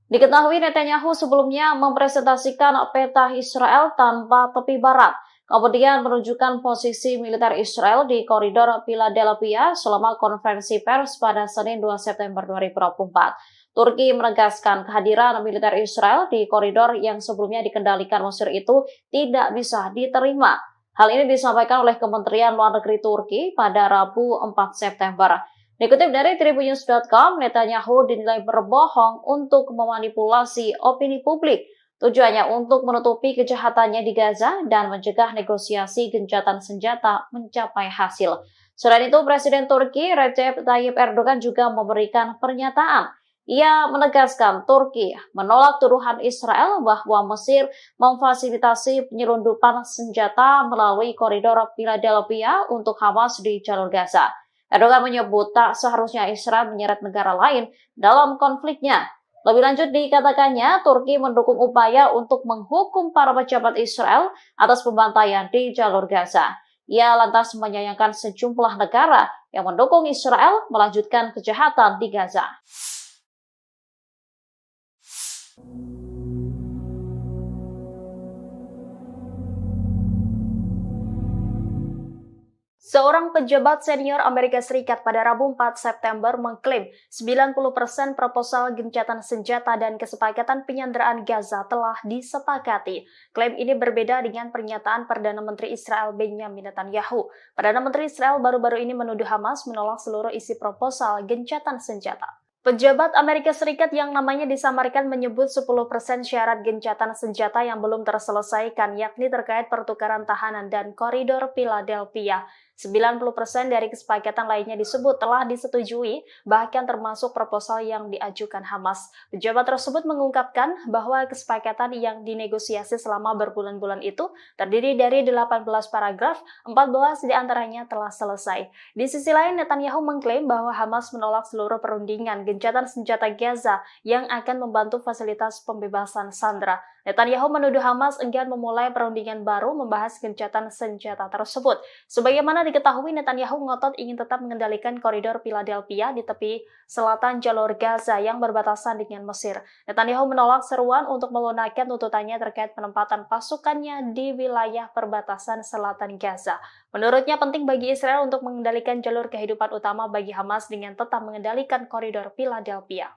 Diketahui Netanyahu sebelumnya mempresentasikan peta Israel tanpa tepi barat, kemudian menunjukkan posisi militer Israel di koridor Philadelphia selama konferensi pers pada Senin 2 September 2024. Turki menegaskan kehadiran militer Israel di koridor yang sebelumnya dikendalikan Mesir itu tidak bisa diterima. Hal ini disampaikan oleh Kementerian Luar Negeri Turki pada Rabu 4 September. Dikutip dari tribunnews.com, Netanyahu dinilai berbohong untuk memanipulasi opini publik. Tujuannya untuk menutupi kejahatannya di Gaza dan mencegah negosiasi gencatan senjata mencapai hasil. Selain itu, Presiden Turki Recep Tayyip Erdogan juga memberikan pernyataan. Ia menegaskan Turki menolak tuduhan Israel bahwa Mesir memfasilitasi penyelundupan senjata melalui koridor Philadelphia untuk Hamas di jalur Gaza. Erdogan menyebut tak seharusnya Israel menyeret negara lain dalam konfliknya. Lebih lanjut dikatakannya, Turki mendukung upaya untuk menghukum para pejabat Israel atas pembantaian di jalur Gaza. Ia lantas menyayangkan sejumlah negara yang mendukung Israel melanjutkan kejahatan di Gaza. Seorang pejabat senior Amerika Serikat pada Rabu 4 September mengklaim 90% proposal gencatan senjata dan kesepakatan penyanderaan Gaza telah disepakati. Klaim ini berbeda dengan pernyataan Perdana Menteri Israel Benjamin Netanyahu. Perdana Menteri Israel baru-baru ini menuduh Hamas menolak seluruh isi proposal gencatan senjata. Pejabat Amerika Serikat yang namanya disamarkan menyebut 10% syarat gencatan senjata yang belum terselesaikan, yakni terkait pertukaran tahanan dan koridor Philadelphia. 90% dari kesepakatan lainnya disebut telah disetujui, bahkan termasuk proposal yang diajukan Hamas. Pejabat tersebut mengungkapkan bahwa kesepakatan yang dinegosiasi selama berbulan-bulan itu terdiri dari 18 paragraf, 14 diantaranya telah selesai. Di sisi lain, Netanyahu mengklaim bahwa Hamas menolak seluruh perundingan gencatan senjata Gaza yang akan membantu fasilitas pembebasan sandera. Netanyahu menuduh Hamas enggan memulai perundingan baru membahas gencatan senjata tersebut. Sebagaimana diketahui, Netanyahu ngotot ingin tetap mengendalikan koridor Philadelphia di tepi selatan jalur Gaza yang berbatasan dengan Mesir. Netanyahu menolak seruan untuk melunakkan tuntutannya terkait penempatan pasukannya di wilayah perbatasan selatan Gaza. Menurutnya penting bagi Israel untuk mengendalikan jalur kehidupan utama bagi Hamas dengan tetap mengendalikan koridor Philadelphia.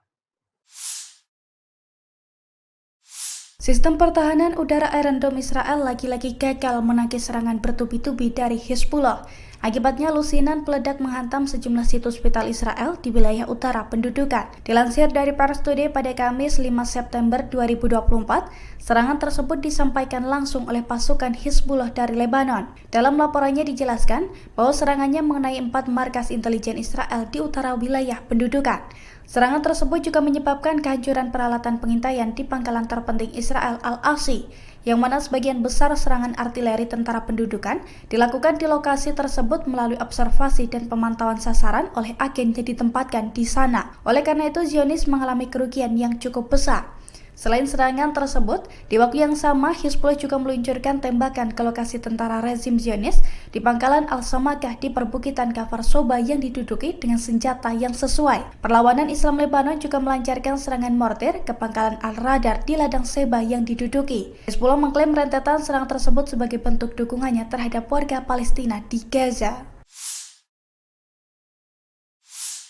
Sistem pertahanan udara Iron Dome Israel lagi-lagi gagal menangkis serangan bertubi-tubi dari Hizbullah. Akibatnya lusinan peledak menghantam sejumlah situs vital Israel di wilayah utara pendudukan. Dilansir dari Pars Today pada Kamis 5 September 2024, serangan tersebut disampaikan langsung oleh pasukan Hizbullah dari Lebanon. Dalam laporannya dijelaskan bahwa serangannya mengenai 4 markas intelijen Israel di utara wilayah pendudukan. Serangan tersebut juga menyebabkan kehancuran peralatan pengintaian di pangkalan terpenting Israel Al-Asi, yang mana sebagian besar serangan artileri tentara pendudukan dilakukan di lokasi tersebut melalui observasi dan pemantauan sasaran oleh agen yang ditempatkan di sana. Oleh karena itu, Zionis mengalami kerugian yang cukup besar. Selain serangan tersebut, di waktu yang sama Hizbullah juga meluncurkan tembakan ke lokasi tentara rezim Zionis di pangkalan Al-Samakah di perbukitan Kafar Soba yang diduduki dengan senjata yang sesuai. Perlawanan Islam Lebanon juga melancarkan serangan mortir ke pangkalan Al-Radar di ladang Seba yang diduduki. Hizbullah mengklaim rentetan serangan tersebut sebagai bentuk dukungannya terhadap warga Palestina di Gaza.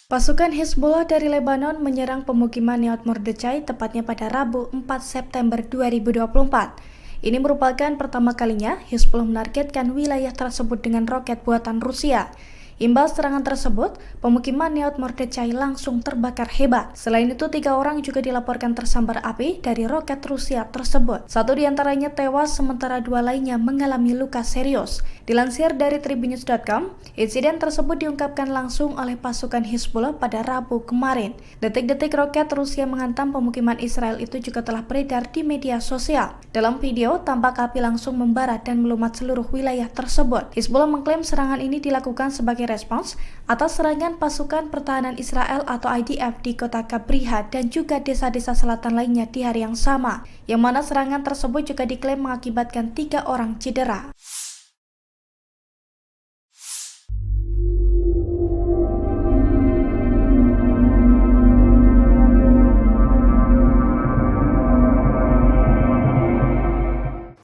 Pasukan Hizbullah dari Lebanon menyerang pemukiman Nahal Mordechai tepatnya pada Rabu 4 September 2024. Ini merupakan pertama kalinya Hizbullah menargetkan wilayah tersebut dengan roket buatan Rusia. Imbas serangan tersebut, pemukiman Nahal Mordechai langsung terbakar hebat. Selain itu, 3 orang juga dilaporkan tersambar api dari roket Rusia tersebut. 1 diantaranya tewas, sementara 2 lainnya mengalami luka serius. Dilansir dari Tribunnews.com, insiden tersebut diungkapkan langsung oleh pasukan Hizbullah pada Rabu kemarin. Detik-detik roket Rusia menghantam pemukiman Israel itu juga telah beredar di media sosial. Dalam video, tampak api langsung membara dan melumat seluruh wilayah tersebut. Hizbullah mengklaim serangan ini dilakukan sebagai respons atas serangan pasukan pertahanan Israel atau IDF di kota Kabriha dan juga desa-desa selatan lainnya di hari yang sama, yang mana serangan tersebut juga diklaim mengakibatkan 3 orang cedera.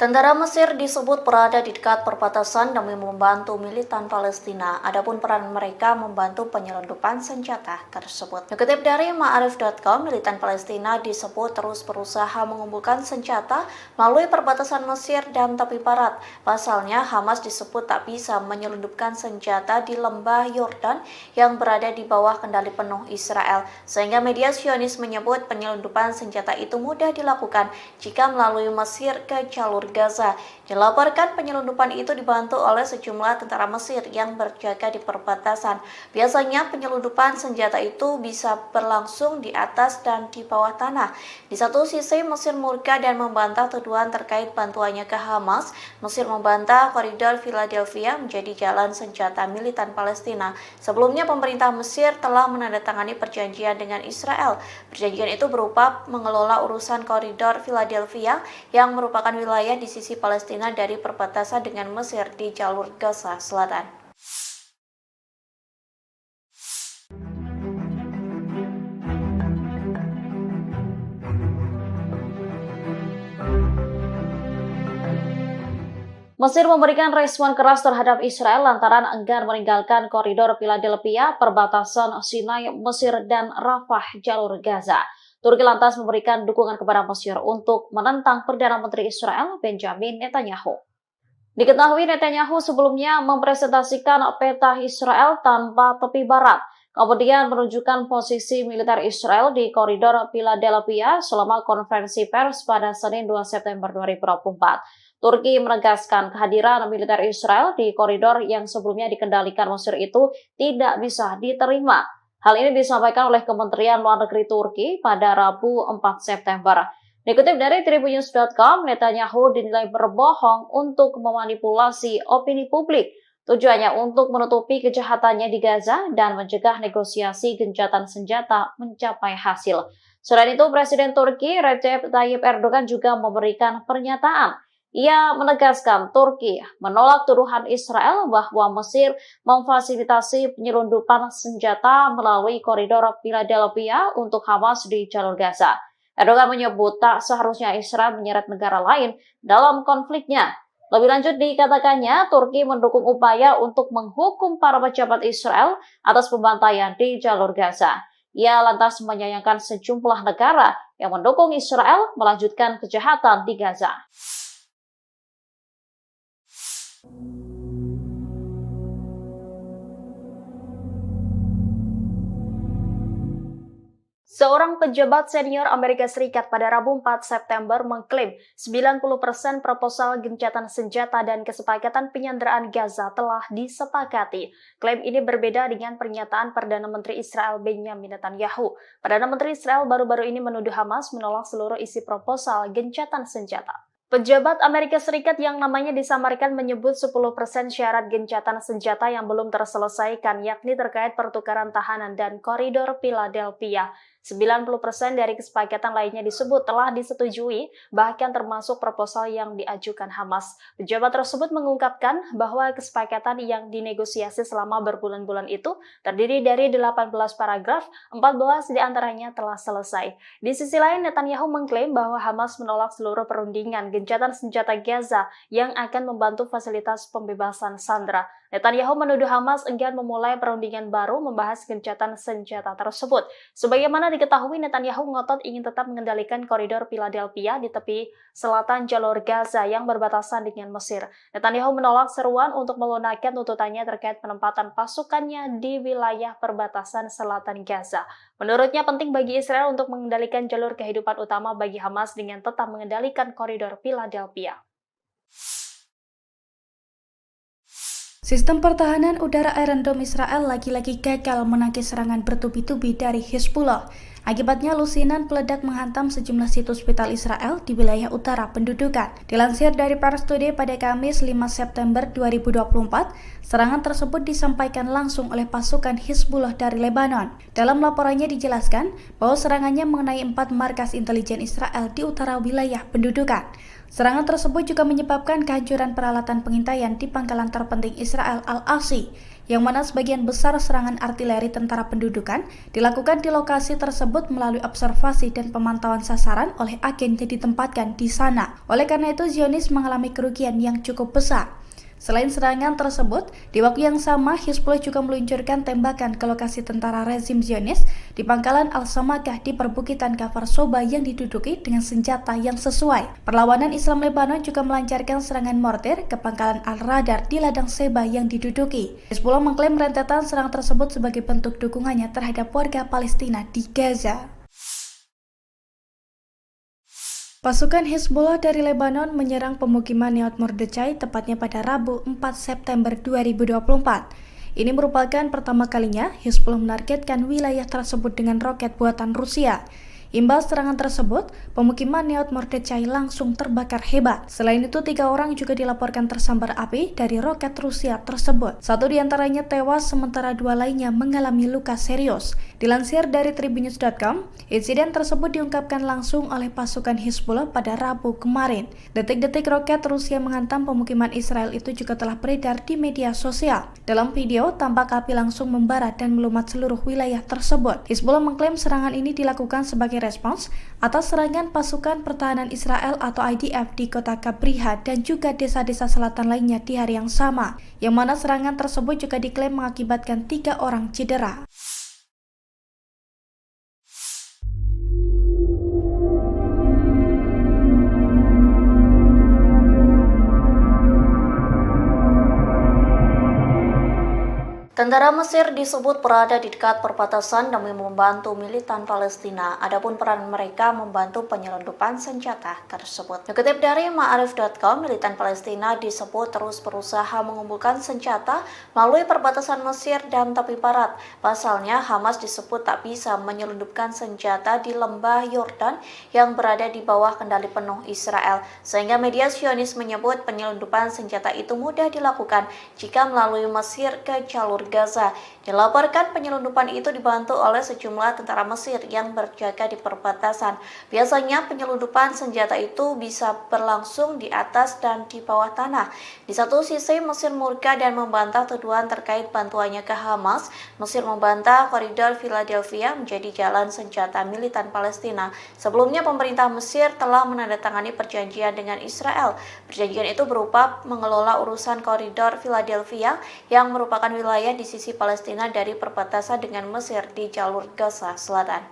Tentara Mesir disebut berada di dekat perbatasan demi membantu militan Palestina. Adapun peran mereka membantu penyelundupan senjata tersebut. Dikutip dari Ma'arif.com, militan Palestina disebut terus berusaha mengumpulkan senjata melalui perbatasan Mesir dan tepi barat. Pasalnya, Hamas disebut tak bisa menyelundupkan senjata di lembah Yordan yang berada di bawah kendali penuh Israel. Sehingga media Zionis menyebut penyelundupan senjata itu mudah dilakukan jika melalui Mesir ke jalur Gaza. Dilaporkan penyelundupan itu dibantu oleh sejumlah tentara Mesir yang berjaga di perbatasan. Biasanya penyelundupan senjata itu bisa berlangsung di atas dan di bawah tanah. Di satu sisi Mesir murka dan membantah tuduhan terkait bantuannya ke Hamas. Mesir membantah koridor Philadelphia menjadi jalan senjata militan Palestina. Sebelumnya pemerintah Mesir telah menandatangani perjanjian dengan Israel. Perjanjian itu berupa mengelola urusan koridor Philadelphia yang merupakan wilayah di sisi Palestina dari perbatasan dengan Mesir di jalur Gaza Selatan. Mesir memberikan respon keras terhadap Israel lantaran enggan meninggalkan koridor Philadelphia, perbatasan Sinai, Mesir, dan Rafah, jalur Gaza. Turki lantas memberikan dukungan kepada Mesir untuk menentang Perdana Menteri Israel Benjamin Netanyahu. Diketahui Netanyahu sebelumnya mempresentasikan peta Israel tanpa tepi barat, kemudian menunjukkan posisi militer Israel di koridor Philadelphia selama konferensi pers pada Senin 2 September 2024. Turki menegaskan kehadiran militer Israel di koridor yang sebelumnya dikendalikan Mesir itu tidak bisa diterima. Hal ini disampaikan oleh Kementerian Luar Negeri Turki pada Rabu 4 September. Dikutip dari Tribunnews.com, Netanyahu dinilai berbohong untuk memanipulasi opini publik. Tujuannya untuk menutupi kejahatannya di Gaza dan mencegah negosiasi gencatan senjata mencapai hasil. Selain itu, Presiden Turki Recep Tayyip Erdogan juga memberikan pernyataan. Ia menegaskan Turki menolak tuduhan Israel bahwa Mesir memfasilitasi penyelundupan senjata melalui koridor Philadelphia untuk Hamas di jalur Gaza. Erdogan menyebut tak seharusnya Israel menyeret negara lain dalam konfliknya. Lebih lanjut dikatakannya, Turki mendukung upaya untuk menghukum para pejabat Israel atas pembantaian di jalur Gaza. Ia lantas menyayangkan sejumlah negara yang mendukung Israel melanjutkan kejahatan di Gaza. Seorang pejabat senior Amerika Serikat pada Rabu 4 September mengklaim 90% proposal gencatan senjata dan kesepakatan penyanderaan Gaza telah disepakati. Klaim ini berbeda dengan pernyataan Perdana Menteri Israel Benjamin Netanyahu. Perdana Menteri Israel baru-baru ini menuduh Hamas menolak seluruh isi proposal gencatan senjata. Pejabat Amerika Serikat yang namanya disamarkan menyebut 10% syarat gencatan senjata yang belum terselesaikan, yakni terkait pertukaran tahanan dan koridor Philadelphia. 90% dari kesepakatan lainnya disebut telah disetujui, bahkan termasuk proposal yang diajukan Hamas. Pejabat tersebut mengungkapkan bahwa kesepakatan yang dinegosiasi selama berbulan-bulan itu terdiri dari 18 paragraf, 14 diantaranya telah selesai. Di sisi lain, Netanyahu mengklaim bahwa Hamas menolak seluruh perundingan gencatan senjata Gaza yang akan membantu fasilitas pembebasan sandera. Netanyahu menuduh Hamas enggan memulai perundingan baru membahas gencatan senjata tersebut. Sebagaimana diketahui, Netanyahu ngotot ingin tetap mengendalikan koridor Philadelphia di tepi selatan jalur Gaza yang berbatasan dengan Mesir. Netanyahu menolak seruan untuk melunakkan tuntutannya terkait penempatan pasukannya di wilayah perbatasan selatan Gaza. Menurutnya penting bagi Israel untuk mengendalikan jalur kehidupan utama bagi Hamas dengan tetap mengendalikan koridor Philadelphia. Sistem pertahanan udara Iron Dome Israel lagi-lagi gagal menangkis serangan bertubi-tubi dari Hezbollah. Akibatnya lusinan peledak menghantam sejumlah situs vital Israel di wilayah utara pendudukan. Dilansir dari Pars Today pada Kamis 5 September 2024, serangan tersebut disampaikan langsung oleh pasukan Hezbollah dari Lebanon. Dalam laporannya dijelaskan bahwa serangannya mengenai 4 markas intelijen Israel di utara wilayah pendudukan. Serangan tersebut juga menyebabkan kehancuran peralatan pengintaian di pangkalan terpenting Israel Al-Asi, yang mana sebagian besar serangan artileri tentara pendudukan dilakukan di lokasi tersebut melalui observasi dan pemantauan sasaran oleh agen yang ditempatkan di sana. Oleh karena itu, Zionis mengalami kerugian yang cukup besar. Selain serangan tersebut, di waktu yang sama Hezbollah juga meluncurkan tembakan ke lokasi tentara rezim Zionis di pangkalan Al-Samakah di perbukitan Kafar Soba yang diduduki dengan senjata yang sesuai. Perlawanan Islam Lebanon juga melancarkan serangan mortir ke pangkalan Al-Radar di ladang Seba yang diduduki. Hezbollah mengklaim rentetan serangan tersebut sebagai bentuk dukungannya terhadap warga Palestina di Gaza. Pasukan Hezbollah dari Lebanon menyerang pemukiman Neot Mordechai tepatnya pada Rabu 4 September 2024. Ini merupakan pertama kalinya Hezbollah menargetkan wilayah tersebut dengan roket buatan Rusia. Imbas serangan tersebut, pemukiman Neot Mordechai langsung terbakar hebat. Selain itu, 3 orang juga dilaporkan tersambar api dari roket Rusia tersebut. 1 diantaranya tewas, sementara 2 lainnya mengalami luka serius. Dilansir dari Tribunnews.com, insiden tersebut diungkapkan langsung oleh pasukan Hezbollah pada Rabu kemarin. Detik-detik roket Rusia menghantam pemukiman Israel itu juga telah beredar di media sosial. Dalam video, tampak api langsung membara dan melumat seluruh wilayah tersebut. Hezbollah mengklaim serangan ini dilakukan sebagai respons atas serangan pasukan pertahanan Israel atau IDF di kota Kabriha dan juga desa-desa selatan lainnya di hari yang sama, yang mana serangan tersebut juga diklaim mengakibatkan 3 orang cedera. Tentara Mesir disebut berada di dekat perbatasan demi membantu militan Palestina. Adapun peran mereka membantu penyelundupan senjata tersebut. Dikutip dari Ma'arif.com, militan Palestina disebut terus berusaha mengumpulkan senjata melalui perbatasan Mesir dan tepi barat. Pasalnya, Hamas disebut tak bisa menyelundupkan senjata di lembah Yordan yang berada di bawah kendali penuh Israel. Sehingga media Zionis menyebut penyelundupan senjata itu mudah dilakukan jika melalui Mesir ke jalur Gaza. Dilaporkan penyelundupan itu dibantu oleh sejumlah tentara Mesir yang berjaga di perbatasan. Biasanya penyelundupan senjata itu bisa berlangsung di atas dan di bawah tanah. Di satu sisi Mesir murka dan membantah tuduhan terkait bantuannya ke Hamas. Mesir membantah koridor Philadelphia menjadi jalan senjata militan Palestina. Sebelumnya pemerintah Mesir telah menandatangani perjanjian dengan Israel. Perjanjian itu berupa mengelola urusan koridor Philadelphia yang merupakan wilayah di sisi Palestina Palestina dari perbatasan dengan Mesir di jalur Gaza Selatan.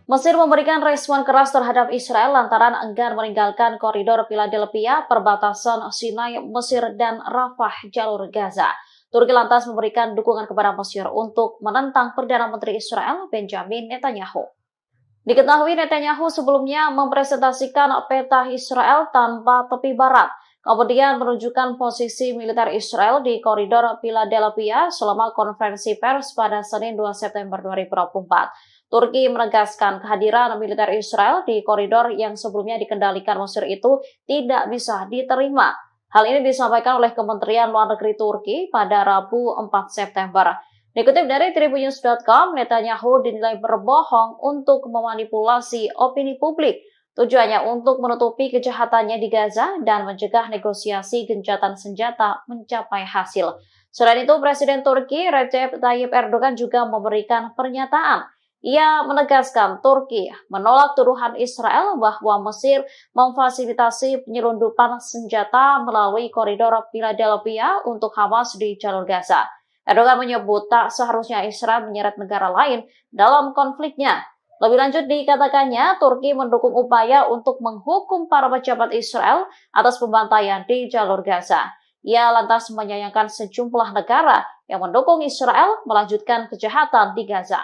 Mesir memberikan respon keras terhadap Israel lantaran enggan meninggalkan koridor Philadelphia, perbatasan Sinai, Mesir, dan Rafah, jalur Gaza. Turki lantas memberikan dukungan kepada Mesir untuk menentang Perdana Menteri Israel, Benjamin Netanyahu. Diketahui Netanyahu sebelumnya mempresentasikan peta Israel tanpa tepi barat, kemudian menunjukkan posisi militer Israel di koridor Philadelphia selama konferensi pers pada Senin 2 September 2024. Turki menegaskan kehadiran militer Israel di koridor yang sebelumnya dikendalikan Mesir itu tidak bisa diterima. Hal ini disampaikan oleh Kementerian Luar Negeri Turki pada Rabu 4 September. Dikutip dari Tribunnews.com, Netanyahu dinilai berbohong untuk memanipulasi opini publik. Tujuannya untuk menutupi kejahatannya di Gaza dan mencegah negosiasi gencatan senjata mencapai hasil. Selain itu, Presiden Turki Recep Tayyip Erdogan juga memberikan pernyataan. Ia menegaskan Turki menolak tuduhan Israel bahwa Mesir memfasilitasi penyelundupan senjata melalui koridor Philadelphia untuk Hamas di jalur Gaza. Erdogan menyebut tak seharusnya Israel menyeret negara lain dalam konfliknya. Lebih lanjut dikatakannya, Turki mendukung upaya untuk menghukum para pejabat Israel atas pembantaian di jalur Gaza. Ia lantas menyayangkan sejumlah negara yang mendukung Israel melanjutkan kejahatan di Gaza.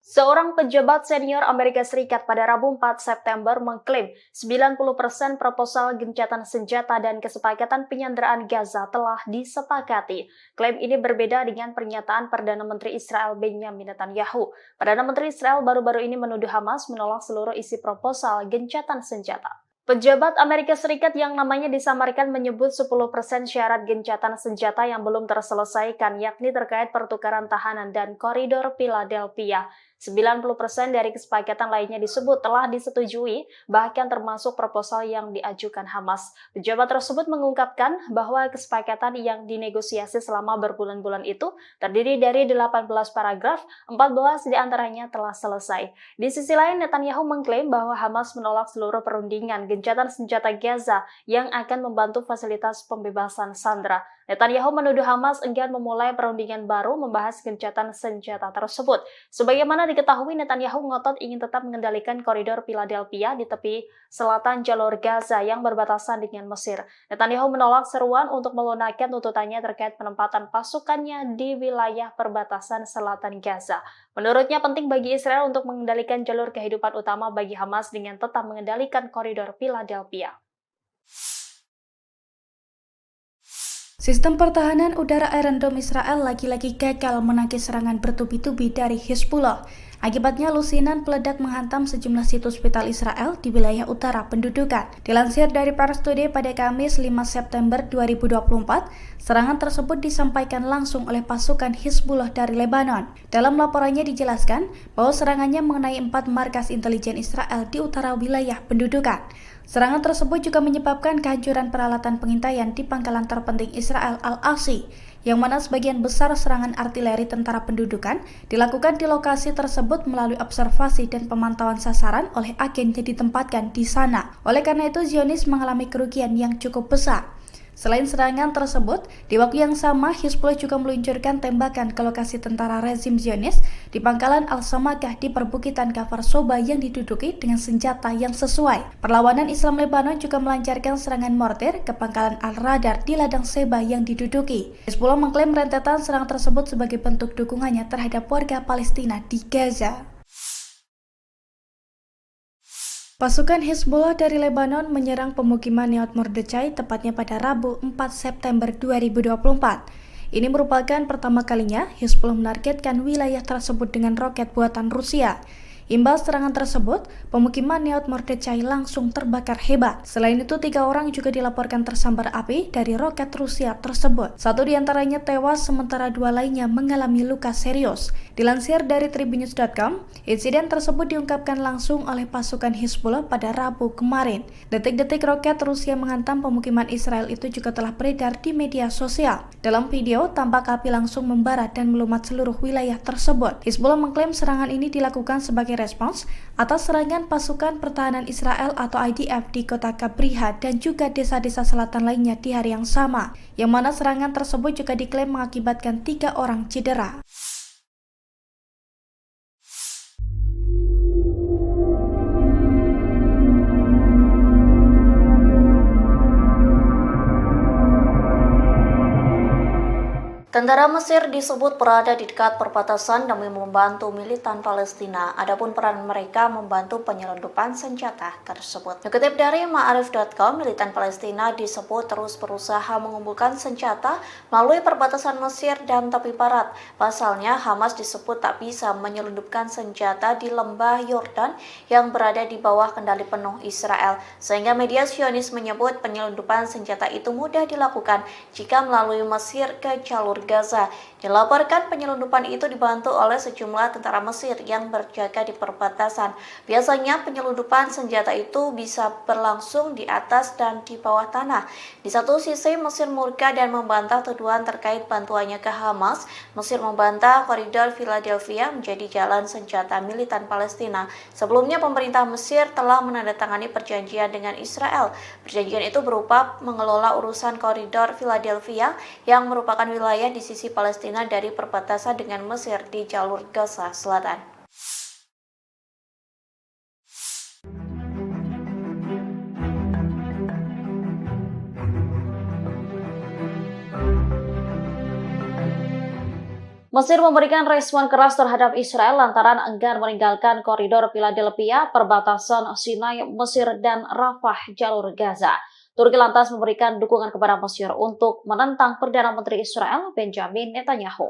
Seorang pejabat senior Amerika Serikat pada Rabu 4 September mengklaim 90% proposal gencatan senjata dan kesepakatan penyanderaan Gaza telah disepakati. Klaim ini berbeda dengan pernyataan Perdana Menteri Israel Benjamin Netanyahu. Perdana Menteri Israel baru-baru ini menuduh Hamas menolak seluruh isi proposal gencatan senjata. Pejabat Amerika Serikat yang namanya disamarkan menyebut 10% syarat gencatan senjata yang belum terselesaikan, yakni terkait pertukaran tahanan dan koridor Philadelphia. 90% dari kesepakatan lainnya disebut telah disetujui, bahkan termasuk proposal yang diajukan Hamas. Pejabat tersebut mengungkapkan bahwa kesepakatan yang dinegosiasi selama berbulan-bulan itu terdiri dari 18 paragraf, 14 diantaranya telah selesai. Di sisi lain, Netanyahu mengklaim bahwa Hamas menolak seluruh perundingan gencatan senjata Gaza yang akan membantu fasilitas pembebasan sandera. Netanyahu menuduh Hamas enggan memulai perundingan baru membahas gencatan senjata tersebut. Sebagaimana diketahui, Netanyahu ngotot ingin tetap mengendalikan koridor Philadelphia di tepi selatan jalur Gaza yang berbatasan dengan Mesir. Netanyahu menolak seruan untuk melunakkan tuntutannya terkait penempatan pasukannya di wilayah perbatasan selatan Gaza. Menurutnya penting bagi Israel untuk mengendalikan jalur kehidupan utama bagi Hamas dengan tetap mengendalikan koridor Philadelphia. Sistem pertahanan udara Iron Dome Israel lagi-lagi gagal menangkis serangan bertubi-tubi dari Hezbollah. Akibatnya lusinan peledak menghantam sejumlah situs vital Israel di wilayah utara pendudukan. Dilansir dari Pars Today pada Kamis 5 September 2024, serangan tersebut disampaikan langsung oleh pasukan Hezbollah dari Lebanon. Dalam laporannya dijelaskan bahwa serangannya mengenai 4 markas intelijen Israel di utara wilayah pendudukan. Serangan tersebut juga menyebabkan kehancuran peralatan pengintaian di pangkalan terpenting Israel Al-Asi, yang mana sebagian besar serangan artileri tentara pendudukan dilakukan di lokasi tersebut melalui observasi dan pemantauan sasaran oleh agen yang ditempatkan di sana. Oleh karena itu, Zionis mengalami kerugian yang cukup besar. Selain serangan tersebut, di waktu yang sama Hezbollah juga meluncurkan tembakan ke lokasi tentara rezim Zionis di pangkalan Al-Samakah di perbukitan Kfar Soba yang diduduki dengan senjata yang sesuai. Perlawanan Islam Lebanon juga melancarkan serangan mortir ke pangkalan Al-Radar di ladang Seba yang diduduki. Hezbollah mengklaim rentetan serangan tersebut sebagai bentuk dukungannya terhadap warga Palestina di Gaza. Pasukan Hezbollah dari Lebanon menyerang pemukiman Nahal Mordechai tepatnya pada Rabu 4 September 2024. Ini merupakan pertama kalinya Hezbollah menargetkan wilayah tersebut dengan roket buatan Rusia. Imbas serangan tersebut, pemukiman Nahal Mordechai langsung terbakar hebat. Selain itu, 3 orang juga dilaporkan tersambar api dari roket Rusia tersebut. 1 diantaranya tewas, sementara 2 lainnya mengalami luka serius. Dilansir dari tribunnews.com, insiden tersebut diungkapkan langsung oleh pasukan Hizbullah pada Rabu kemarin. Detik-detik roket Rusia menghantam pemukiman Israel itu juga telah beredar di media sosial. Dalam video, tampak api langsung membara dan melumat seluruh wilayah tersebut. Hizbullah mengklaim serangan ini dilakukan sebagai respons atas serangan pasukan pertahanan Israel atau IDF di kota Kabriha dan juga desa-desa selatan lainnya di hari yang sama, yang mana serangan tersebut juga diklaim mengakibatkan 3 orang cedera. Tentara Mesir disebut berada di dekat perbatasan demi membantu militan Palestina. Adapun peran mereka membantu penyelundupan senjata tersebut. Dikutip dari Ma'arif.com, militan Palestina disebut terus berusaha mengumpulkan senjata melalui perbatasan Mesir dan tepi barat. Pasalnya, Hamas disebut tak bisa menyelundupkan senjata di lembah Yordan yang berada di bawah kendali penuh Israel. Sehingga media Zionis menyebut penyelundupan senjata itu mudah dilakukan jika melalui Mesir ke jalur Gaza. Dilaporkan penyelundupan itu dibantu oleh sejumlah tentara Mesir yang berjaga di perbatasan. Biasanya penyelundupan senjata itu bisa berlangsung di atas dan di bawah tanah. Di satu sisi Mesir murka dan membantah tuduhan terkait bantuannya ke Hamas. Mesir membantah koridor Philadelphia menjadi jalan senjata militan Palestina. Sebelumnya pemerintah Mesir telah menandatangani perjanjian dengan Israel. Perjanjian itu berupa mengelola urusan koridor Philadelphia yang merupakan wilayah di sisi Palestina dari perbatasan dengan Mesir di jalur Gaza Selatan. Mesir memberikan respon keras terhadap Israel lantaran enggan meninggalkan koridor Philadelphia, perbatasan Sinai, Mesir, dan Rafah, jalur Gaza. Turki lantas memberikan dukungan kepada Mesir untuk menentang Perdana Menteri Israel Benjamin Netanyahu.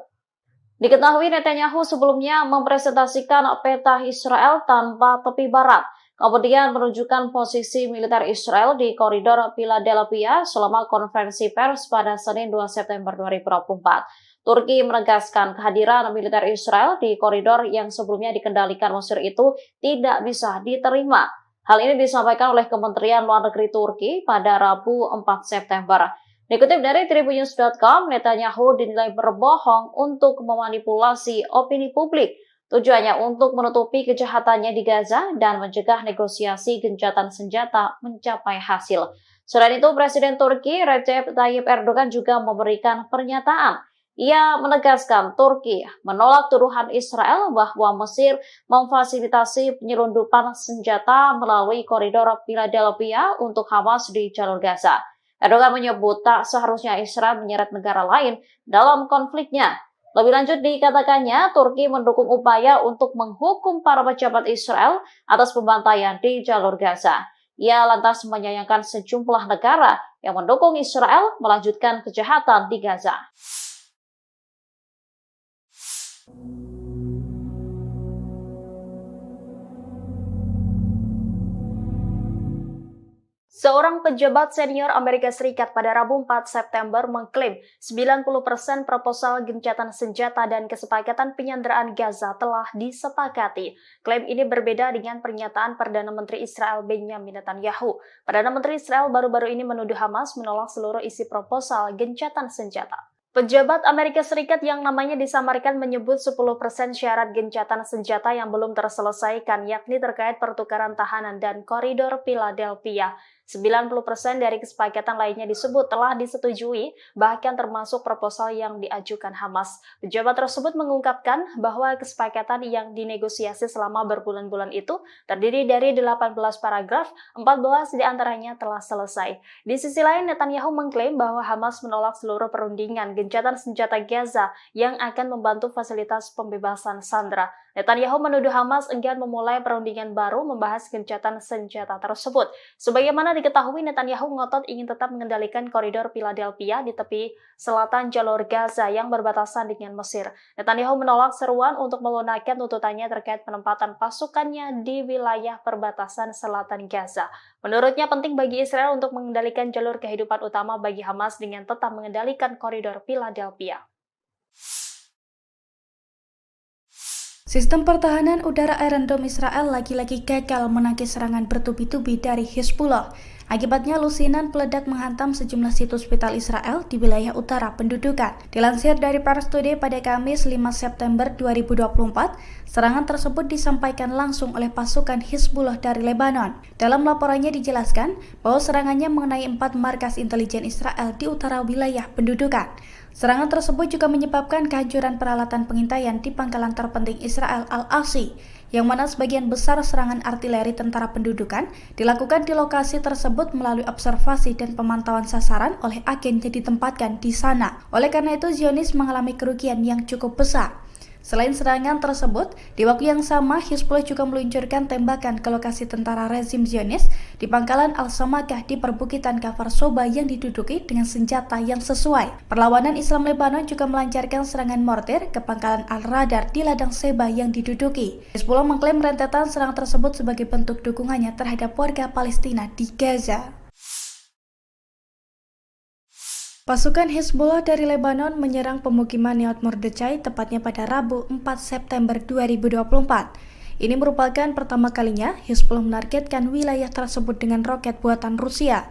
Diketahui Netanyahu sebelumnya mempresentasikan peta Israel tanpa tepi barat, kemudian menunjukkan posisi militer Israel di koridor Philadelphia selama konferensi pers pada Senin 2 September 2024. Turki menegaskan kehadiran militer Israel di koridor yang sebelumnya dikendalikan Mesir itu tidak bisa diterima. Hal ini disampaikan oleh Kementerian Luar Negeri Turki pada Rabu 4 September. Dikutip dari tribunnews.com, Netanyahu dinilai berbohong untuk memanipulasi opini publik. Tujuannya untuk menutupi kejahatannya di Gaza dan mencegah negosiasi gencatan senjata mencapai hasil. Selain itu, Presiden Turki Recep Tayyip Erdogan juga memberikan pernyataan. Ia menegaskan Turki menolak tuduhan Israel bahwa Mesir memfasilitasi penyelundupan senjata melalui koridor Philadelphia untuk Hamas di jalur Gaza. Erdogan menyebut tak seharusnya Israel menyeret negara lain dalam konfliknya. Lebih lanjut dikatakannya, Turki mendukung upaya untuk menghukum para pejabat Israel atas pembantaian di jalur Gaza. Ia lantas menyayangkan sejumlah negara yang mendukung Israel melanjutkan kejahatan di Gaza. Seorang pejabat senior Amerika Serikat pada Rabu 4 September mengklaim 90% proposal gencatan senjata dan kesepakatan penyanderaan Gaza telah disepakati. Klaim ini berbeda dengan pernyataan Perdana Menteri Israel Benjamin Netanyahu. Perdana Menteri Israel baru-baru ini menuduh Hamas menolak seluruh isi proposal gencatan senjata. Pejabat Amerika Serikat yang namanya disamarkan menyebut 10% syarat gencatan senjata yang belum terselesaikan, yakni terkait pertukaran tahanan dan koridor Philadelphia. 90% dari kesepakatan lainnya disebut telah disetujui, bahkan termasuk proposal yang diajukan Hamas. Pejabat tersebut mengungkapkan bahwa kesepakatan yang dinegosiasi selama berbulan-bulan itu terdiri dari 18 paragraf, 14 diantaranya telah selesai. Di sisi lain, Netanyahu mengklaim bahwa Hamas menolak seluruh perundingan gencatan senjata Gaza yang akan membantu fasilitas pembebasan sandera. Netanyahu menuduh Hamas enggan memulai perundingan baru membahas gencatan senjata tersebut. Sebagaimana diketahui, Netanyahu ngotot ingin tetap mengendalikan koridor Philadelphia di tepi selatan jalur Gaza yang berbatasan dengan Mesir. Netanyahu menolak seruan untuk melunakkan tuntutannya terkait penempatan pasukannya di wilayah perbatasan selatan Gaza. Menurutnya penting bagi Israel untuk mengendalikan jalur kehidupan utama bagi Hamas dengan tetap mengendalikan koridor Philadelphia. Sistem pertahanan udara Iron Dome Israel lagi-lagi gagal menangkis serangan bertubi-tubi dari Hizbullah. Akibatnya lusinan peledak menghantam sejumlah situs vital Israel di wilayah utara pendudukan. Dilansir dari Pars Today pada Kamis 5 September 2024, serangan tersebut disampaikan langsung oleh pasukan Hizbullah dari Lebanon. Dalam laporannya dijelaskan bahwa serangannya mengenai 4 markas intelijen Israel di utara wilayah pendudukan. Serangan tersebut juga menyebabkan kehancuran peralatan pengintaian di pangkalan terpenting Israel Al-Asi, yang mana sebagian besar serangan artileri tentara pendudukan dilakukan di lokasi tersebut melalui observasi dan pemantauan sasaran oleh agen yang ditempatkan di sana. Oleh karena itu, Zionis mengalami kerugian yang cukup besar. Selain serangan tersebut, di waktu yang sama Hizbullah juga meluncurkan tembakan ke lokasi tentara rezim Zionis di pangkalan Al-Samakah di perbukitan Kafar Soba yang diduduki dengan senjata yang sesuai. Perlawanan Islam Lebanon juga melancarkan serangan mortir ke pangkalan Al-Radar di ladang Seba yang diduduki. Hizbullah mengklaim rentetan serangan tersebut sebagai bentuk dukungannya terhadap warga Palestina di Gaza. Pasukan Hizbullah dari Lebanon menyerang pemukiman Neot Mordechai tepatnya pada Rabu 4 September 2024. Ini merupakan pertama kalinya Hizbullah menargetkan wilayah tersebut dengan roket buatan Rusia.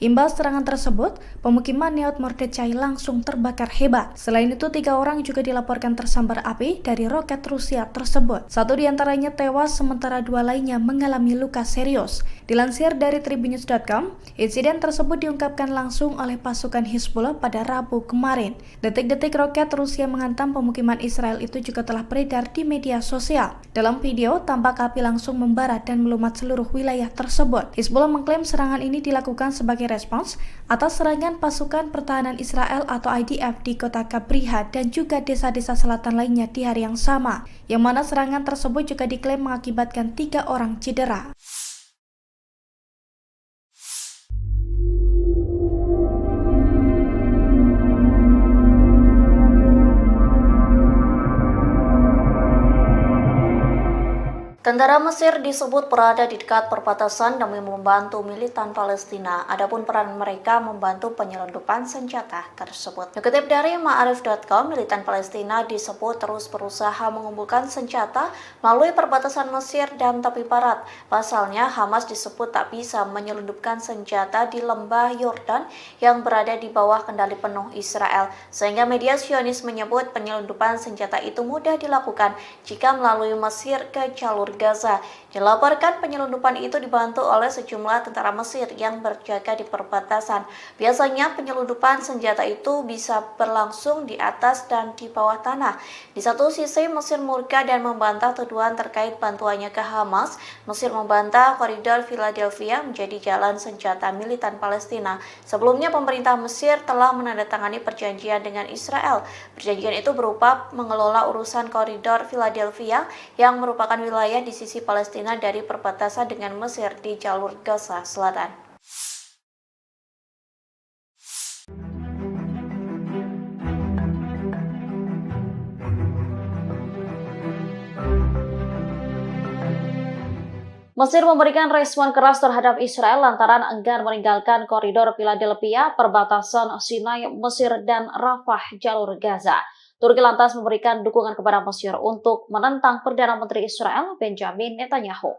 Imbas serangan tersebut, pemukiman Neot Mordechai langsung terbakar hebat. Selain itu, 3 orang juga dilaporkan tersambar api dari roket Rusia tersebut. 1 diantaranya tewas, sementara 2 lainnya mengalami luka serius. Dilansir dari Tribunnews.com, insiden tersebut diungkapkan langsung oleh pasukan Hizbullah pada Rabu kemarin. Detik-detik roket Rusia menghantam pemukiman Israel itu juga telah beredar di media sosial. Dalam video, tampak api langsung membara dan melumat seluruh wilayah tersebut. Hizbullah mengklaim serangan ini dilakukan sebagai respons atas serangan pasukan pertahanan Israel atau IDF di kota Kabriha dan juga desa-desa selatan lainnya di hari yang sama, yang mana serangan tersebut juga diklaim mengakibatkan 3 orang cedera. Tentara Mesir disebut berada di dekat perbatasan demi membantu militan Palestina. Adapun peran mereka membantu penyelundupan senjata tersebut. Dikutip dari Ma'arif.com, militan Palestina disebut terus berusaha mengumpulkan senjata melalui perbatasan Mesir dan tepi barat. Pasalnya, Hamas disebut tak bisa menyelundupkan senjata di lembah Yordan yang berada di bawah kendali penuh Israel. Sehingga media Zionis menyebut penyelundupan senjata itu mudah dilakukan jika melalui Mesir ke jalur Gaza. Dilaporkan penyelundupan itu dibantu oleh sejumlah tentara Mesir yang berjaga di perbatasan. Biasanya penyelundupan senjata itu bisa berlangsung di atas dan di bawah tanah. Di satu sisi Mesir murka dan membantah tuduhan terkait bantuannya ke Hamas. Mesir membantah koridor Philadelphia menjadi jalan senjata militan Palestina. Sebelumnya pemerintah Mesir telah menandatangani perjanjian dengan Israel. Perjanjian itu berupa mengelola urusan koridor Philadelphia yang merupakan wilayah di sisi Palestina dari perbatasan dengan Mesir di jalur Gaza Selatan. Mesir memberikan respon keras terhadap Israel lantaran enggan meninggalkan koridor Philadelphia, perbatasan Sinai, Mesir, dan Rafah, jalur Gaza. Turki lantas memberikan dukungan kepada Mesir untuk menentang Perdana Menteri Israel Benjamin Netanyahu.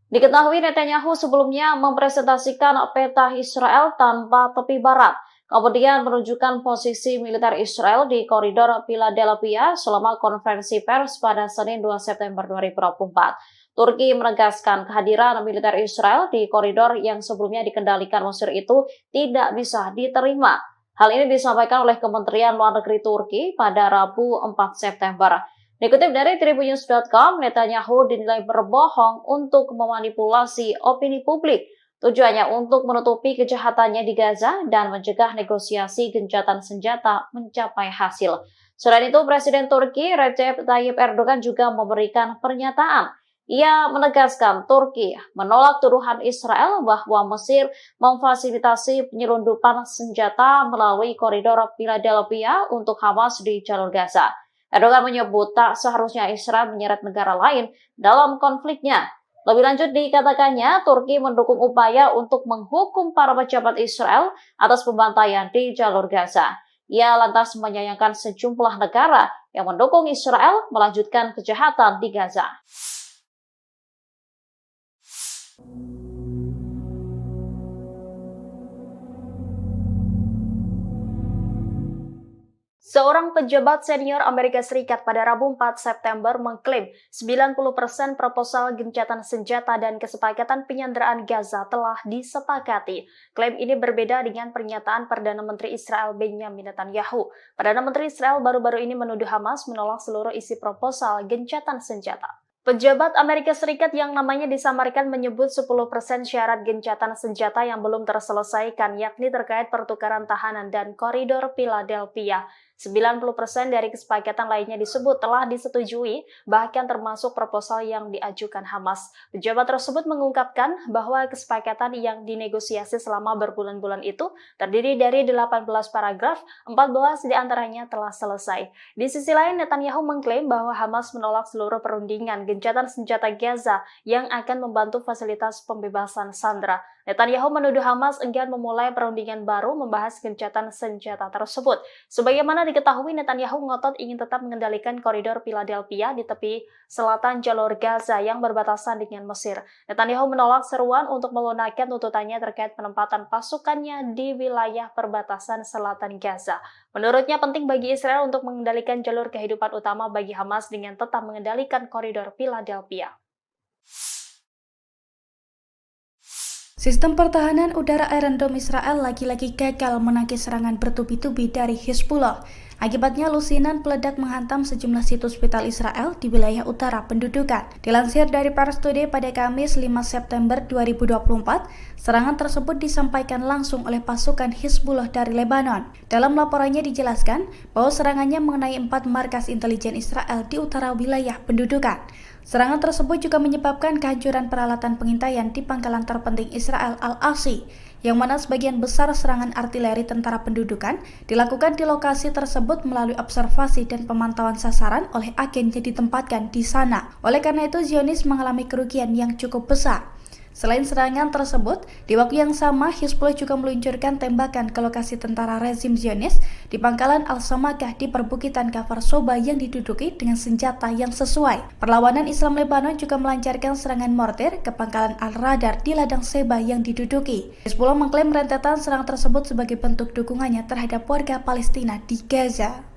Diketahui Netanyahu sebelumnya mempresentasikan peta Israel tanpa tepi barat, kemudian menunjukkan posisi militer Israel di koridor Philadelphia selama konferensi pers pada Senin 2 September 2024. Turki menegaskan kehadiran militer Israel di koridor yang sebelumnya dikendalikan Mesir itu tidak bisa diterima. Hal ini disampaikan oleh Kementerian Luar Negeri Turki pada Rabu 4 September. Dikutip dari Tribunnews.com, Netanyahu dinilai berbohong untuk memanipulasi opini publik. Tujuannya untuk menutupi kejahatannya di Gaza dan mencegah negosiasi gencatan senjata mencapai hasil. Selain itu, Presiden Turki Recep Tayyip Erdogan juga memberikan pernyataan. Ia menegaskan Turki menolak tuduhan Israel bahwa Mesir memfasilitasi penyelundupan senjata melalui koridor Philadelphia untuk Hamas di jalur Gaza. Erdogan menyebut tak seharusnya Israel menyeret negara lain dalam konfliknya. Lebih lanjut dikatakannya, Turki mendukung upaya untuk menghukum para pejabat Israel atas pembantaian di jalur Gaza. Ia lantas menyayangkan sejumlah negara yang mendukung Israel melanjutkan kejahatan di Gaza. Seorang pejabat senior Amerika Serikat pada Rabu 4 September mengklaim 90% proposal gencatan senjata dan kesepakatan penyanderaan Gaza telah disepakati. Klaim ini berbeda dengan pernyataan Perdana Menteri Israel Benjamin Netanyahu. Perdana Menteri Israel baru-baru ini menuduh Hamas menolak seluruh isi proposal gencatan senjata. Pejabat Amerika Serikat yang namanya disamarkan menyebut 10% syarat gencatan senjata yang belum terselesaikan, yakni terkait pertukaran tahanan dan koridor Philadelphia. 90% dari kesepakatan lainnya disebut telah disetujui, bahkan termasuk proposal yang diajukan Hamas. Pejabat tersebut mengungkapkan bahwa kesepakatan yang dinegosiasi selama berbulan-bulan itu terdiri dari 18 paragraf, 14 diantaranya telah selesai. Di sisi lain, Netanyahu mengklaim bahwa Hamas menolak seluruh perundingan gencatan senjata Gaza yang akan membantu fasilitas pembebasan sandera. Netanyahu menuduh Hamas enggan memulai perundingan baru membahas gencatan senjata tersebut. Sebagaimana diketahui, Netanyahu ngotot ingin tetap mengendalikan koridor Philadelphia di tepi selatan jalur Gaza yang berbatasan dengan Mesir. Netanyahu menolak seruan untuk melunakkan tuntutannya terkait penempatan pasukannya di wilayah perbatasan selatan Gaza. Menurutnya penting bagi Israel untuk mengendalikan jalur kehidupan utama bagi Hamas dengan tetap mengendalikan koridor Philadelphia. Sistem pertahanan udara Iron Dome Israel lagi-lagi gagal menangkis serangan bertubi-tubi dari Hizbullah. Akibatnya lusinan peledak menghantam sejumlah situs vital Israel di wilayah utara pendudukan. Dilansir dari Pars Today pada Kamis 5 September 2024, serangan tersebut disampaikan langsung oleh pasukan Hizbullah dari Lebanon. Dalam laporannya dijelaskan bahwa serangannya mengenai 4 markas intelijen Israel di utara wilayah pendudukan. Serangan tersebut juga menyebabkan kehancuran peralatan pengintaian di pangkalan terpenting Israel Al-Asi, yang mana sebagian besar serangan artileri tentara pendudukan dilakukan di lokasi tersebut melalui observasi dan pemantauan sasaran oleh agen yang ditempatkan di sana. Oleh karena itu, Zionis mengalami kerugian yang cukup besar. Selain serangan tersebut, di waktu yang sama Hizbullah juga meluncurkan tembakan ke lokasi tentara rezim Zionis di pangkalan Al-Samakah di perbukitan Kafar Soba yang diduduki dengan senjata yang sesuai. Perlawanan Islam Lebanon juga melancarkan serangan mortir ke pangkalan Al-Radar di ladang Seba yang diduduki. Hizbullah mengklaim rentetan serangan tersebut sebagai bentuk dukungannya terhadap warga Palestina di Gaza.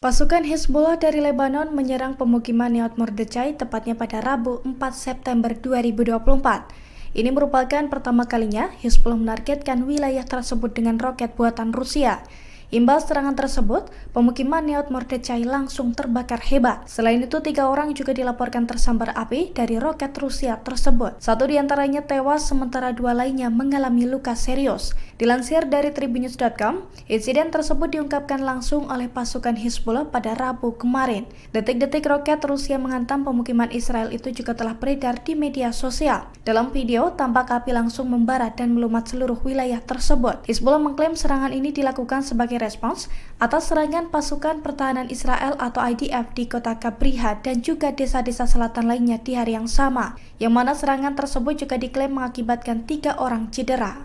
Pasukan Hizbullah dari Lebanon menyerang pemukiman Neot Mordechai tepatnya pada Rabu 4 September 2024. Ini merupakan pertama kalinya Hizbullah menargetkan wilayah tersebut dengan roket buatan Rusia. Imbas serangan tersebut, pemukiman Neot Mordechai langsung terbakar hebat. Selain itu, 3 orang juga dilaporkan tersambar api dari roket Rusia tersebut. 1 diantaranya tewas, sementara 2 lainnya mengalami luka serius. Dilansir dari Tribunnews.com, insiden tersebut diungkapkan langsung oleh pasukan Hizbullah pada Rabu kemarin. Detik-detik roket Rusia menghantam pemukiman Israel itu juga telah beredar di media sosial. Dalam video, tampak api langsung membara dan melumat seluruh wilayah tersebut. Hizbullah mengklaim serangan ini dilakukan sebagai respons atas serangan pasukan pertahanan Israel atau IDF di kota Kabriha dan juga desa-desa selatan lainnya di hari yang sama, yang mana serangan tersebut juga diklaim mengakibatkan 3 orang cedera.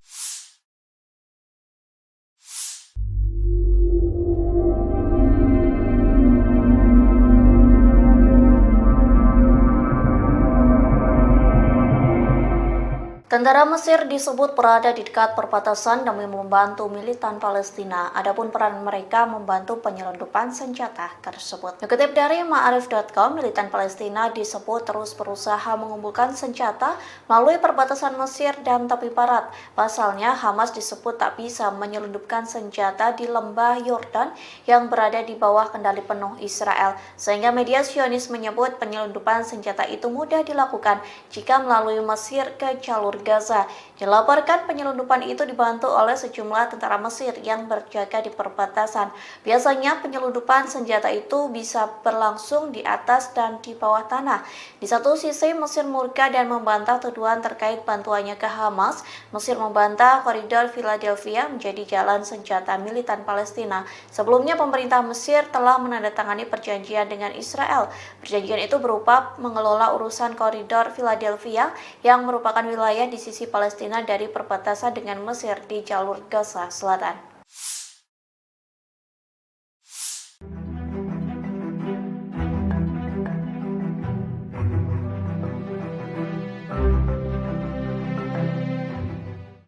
Tentara Mesir disebut berada di dekat perbatasan demi membantu militan Palestina. Adapun peran mereka membantu penyelundupan senjata tersebut. Dikutip dari Ma'arif.com, militan Palestina disebut terus berusaha mengumpulkan senjata melalui perbatasan Mesir dan tepi barat. Pasalnya, Hamas disebut tak bisa menyelundupkan senjata di lembah Yordan yang berada di bawah kendali penuh Israel. Sehingga media Zionis menyebut penyelundupan senjata itu mudah dilakukan jika melalui Mesir ke jalur Gaza. Dilaporkan penyelundupan itu dibantu oleh sejumlah tentara Mesir yang berjaga di perbatasan. Biasanya penyelundupan senjata itu bisa berlangsung di atas dan di bawah tanah. Di satu sisi Mesir murka dan membantah tuduhan terkait bantuannya ke Hamas. Mesir membantah koridor Philadelphia menjadi jalan senjata militan Palestina. Sebelumnya pemerintah Mesir telah menandatangani perjanjian dengan Israel. Perjanjian itu berupa mengelola urusan koridor Philadelphia yang merupakan wilayah di sisi Palestina dari perbatasan dengan Mesir di jalur Gaza Selatan.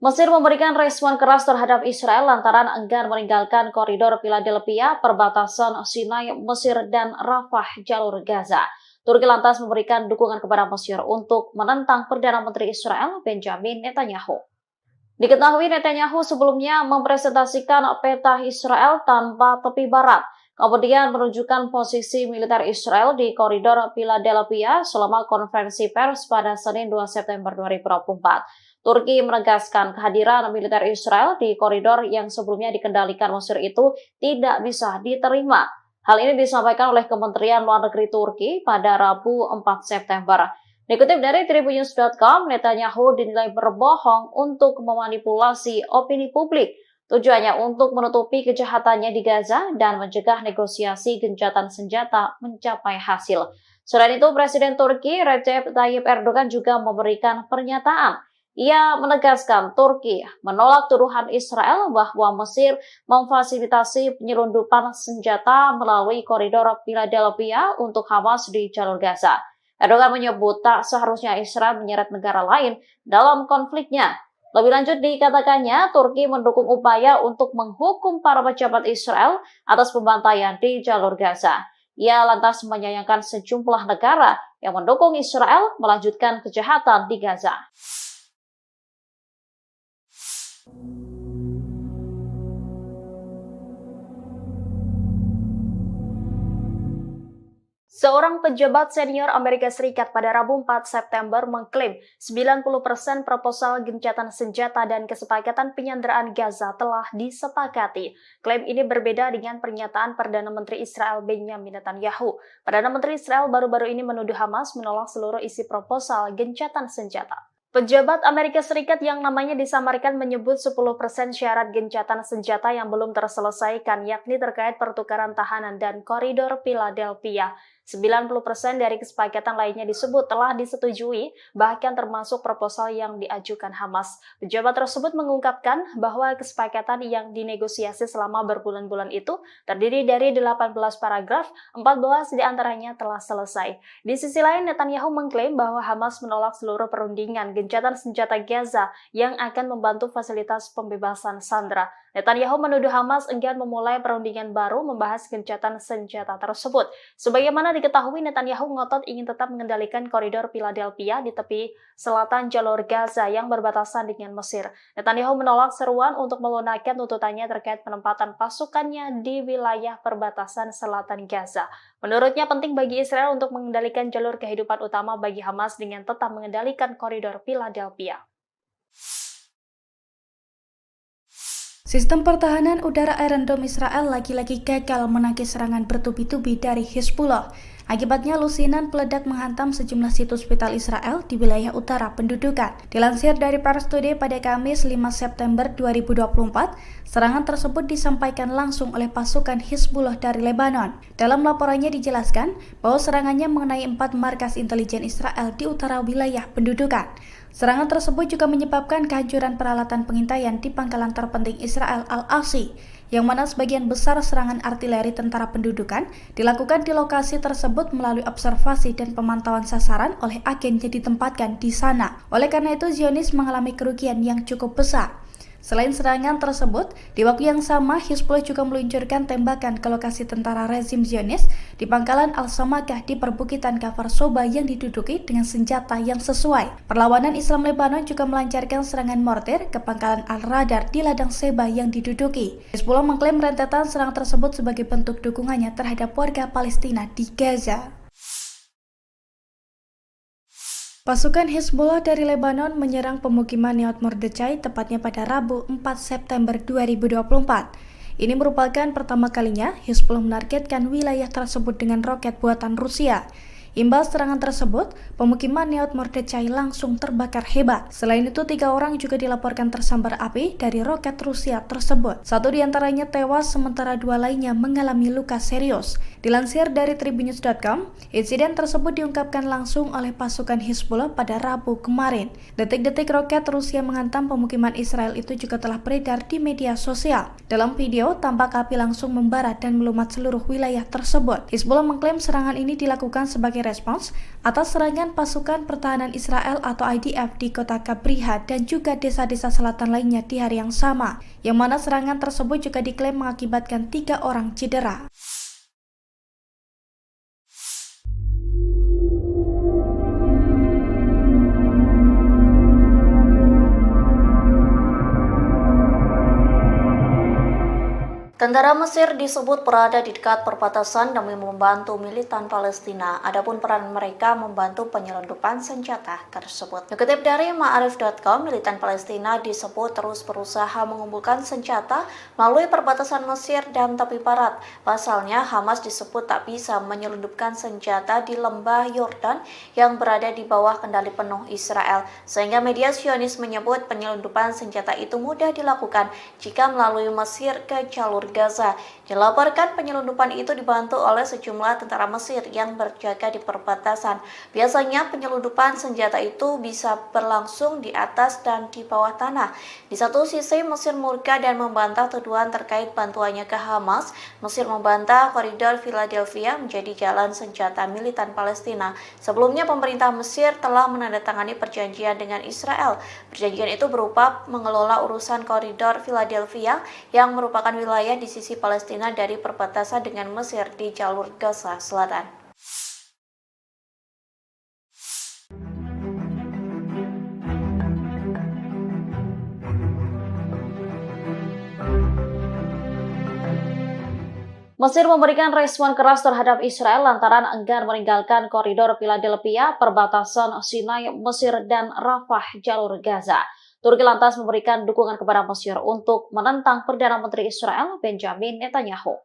Mesir memberikan respon keras terhadap Israel lantaran enggan meninggalkan koridor Philadelphia, perbatasan Sinai, Mesir, dan Rafah, jalur Gaza. Turki lantas memberikan dukungan kepada Mesir untuk menentang Perdana Menteri Israel, Benjamin Netanyahu. Diketahui Netanyahu sebelumnya mempresentasikan peta Israel tanpa tepi barat, kemudian menunjukkan posisi militer Israel di koridor Philadelphia selama konferensi pers pada Senin 2 September 2024. Turki menegaskan kehadiran militer Israel di koridor yang sebelumnya dikendalikan Mesir itu tidak bisa diterima. Hal ini disampaikan oleh Kementerian Luar Negeri Turki pada Rabu 4 September. Dikutip dari Tribunnews.com, Netanyahu dinilai berbohong untuk memanipulasi opini publik. Tujuannya untuk menutupi kejahatannya di Gaza dan mencegah negosiasi gencatan senjata mencapai hasil. Selain itu, Presiden Turki Recep Tayyip Erdogan juga memberikan pernyataan. Ia menegaskan Turki menolak tuduhan Israel bahwa Mesir memfasilitasi penyelundupan senjata melalui koridor Philadelphia untuk Hamas di jalur Gaza. Erdogan menyebut tak seharusnya Israel menyeret negara lain dalam konfliknya. Lebih lanjut dikatakannya, Turki mendukung upaya untuk menghukum para pejabat Israel atas pembantaian di jalur Gaza. Ia lantas menyayangkan sejumlah negara yang mendukung Israel melanjutkan kejahatan di Gaza. Seorang pejabat senior Amerika Serikat pada Rabu 4 September mengklaim 90% proposal gencatan senjata dan kesepakatan penyanderaan Gaza telah disepakati. Klaim ini berbeda dengan pernyataan Perdana Menteri Israel Benjamin Netanyahu. Perdana Menteri Israel baru-baru ini menuduh Hamas menolak seluruh isi proposal gencatan senjata. Pejabat Amerika Serikat yang namanya disamarkan menyebut 10% syarat gencatan senjata yang belum terselesaikan, yakni terkait pertukaran tahanan dan koridor Philadelphia. 90% dari kesepakatan lainnya disebut telah disetujui, bahkan termasuk proposal yang diajukan Hamas. Pejabat tersebut mengungkapkan bahwa kesepakatan yang dinegosiasi selama berbulan-bulan itu terdiri dari 18 paragraf, 14 diantaranya telah selesai. Di sisi lain, Netanyahu mengklaim bahwa Hamas menolak seluruh perundingan gencatan senjata Gaza yang akan membantu fasilitas pembebasan sandera. Netanyahu menuduh Hamas enggan memulai perundingan baru membahas gencatan senjata tersebut. Sebagaimana diketahui, Netanyahu ngotot ingin tetap mengendalikan koridor Philadelphia di tepi selatan jalur Gaza yang berbatasan dengan Mesir. Netanyahu menolak seruan untuk melunakkan tuntutannya terkait penempatan pasukannya di wilayah perbatasan selatan Gaza. Menurutnya penting bagi Israel untuk mengendalikan jalur kehidupan utama bagi Hamas dengan tetap mengendalikan koridor Philadelphia. Sistem pertahanan udara Iron Dome Israel lagi-lagi gagal menangkis serangan bertubi-tubi dari Hezbollah. Akibatnya lusinan peledak menghantam sejumlah situs vital Israel di wilayah utara pendudukan. Dilansir dari Pars Today pada Kamis 5 September 2024, serangan tersebut disampaikan langsung oleh pasukan Hezbollah dari Lebanon. Dalam laporannya dijelaskan bahwa serangannya mengenai 4 markas intelijen Israel di utara wilayah pendudukan. Serangan tersebut juga menyebabkan kehancuran peralatan pengintaian di pangkalan terpenting Israel Al-Asi, yang mana sebagian besar serangan artileri tentara pendudukan dilakukan di lokasi tersebut melalui observasi dan pemantauan sasaran oleh agen yang ditempatkan di sana. Oleh karena itu, Zionis mengalami kerugian yang cukup besar. Selain serangan tersebut, di waktu yang sama Hezbollah juga meluncurkan tembakan ke lokasi tentara rezim Zionis di pangkalan Al-Samakah di perbukitan Kafar Soba yang diduduki dengan senjata yang sesuai. Perlawanan Islam Lebanon juga melancarkan serangan mortir ke pangkalan Al-Radar di ladang Seba yang diduduki. Hezbollah mengklaim rentetan serangan tersebut sebagai bentuk dukungannya terhadap warga Palestina di Gaza. Pasukan Hezbollah dari Lebanon menyerang pemukiman Neot Mordechai tepatnya pada Rabu 4 September 2024. Ini merupakan pertama kalinya Hezbollah menargetkan wilayah tersebut dengan roket buatan Rusia. Imbas serangan tersebut, pemukiman Neot Mordechai langsung terbakar hebat. Selain itu, 3 orang juga dilaporkan tersambar api dari roket Rusia tersebut. 1 diantaranya tewas, sementara 2 lainnya mengalami luka serius. Dilansir dari tribunnews.com, insiden tersebut diungkapkan langsung oleh pasukan Hizbullah pada Rabu kemarin. Detik-detik roket Rusia menghantam pemukiman Israel itu juga telah beredar di media sosial. Dalam video, tampak api langsung membara dan melumat seluruh wilayah tersebut. Hizbullah mengklaim serangan ini dilakukan sebagai respons atas serangan pasukan pertahanan Israel atau IDF di kota Kabriha dan juga desa-desa selatan lainnya di hari yang sama, yang mana serangan tersebut juga diklaim mengakibatkan 3 orang cedera. Tentara Mesir disebut berada di dekat perbatasan demi membantu militan Palestina. Adapun peran mereka membantu penyelundupan senjata tersebut. Dikutip dari Ma'arif.com, militan Palestina disebut terus berusaha mengumpulkan senjata melalui perbatasan Mesir dan tepi barat. Pasalnya, Hamas disebut tak bisa menyelundupkan senjata di lembah Yordan yang berada di bawah kendali penuh Israel. Sehingga media Zionis menyebut penyelundupan senjata itu mudah dilakukan jika melalui Mesir ke jalur Gaza. Dilaporkan penyelundupan itu dibantu oleh sejumlah tentara Mesir yang berjaga di perbatasan. Biasanya penyelundupan senjata itu bisa berlangsung di atas dan di bawah tanah. Di satu sisi Mesir murka dan membantah tuduhan terkait bantuannya ke Hamas. Mesir membantah koridor Philadelphia menjadi jalan senjata militan Palestina. Sebelumnya pemerintah Mesir telah menandatangani perjanjian dengan Israel. Perjanjian itu berupa mengelola urusan koridor Philadelphia yang merupakan wilayah di sisi Palestina dari perbatasan dengan Mesir di jalur Gaza Selatan. Mesir memberikan respon keras terhadap Israel lantaran enggan meninggalkan koridor Philadelphia, perbatasan Sinai, Mesir, dan Rafah, jalur Gaza. Turki lantas memberikan dukungan kepada Mesir untuk menentang Perdana Menteri Israel Benjamin Netanyahu.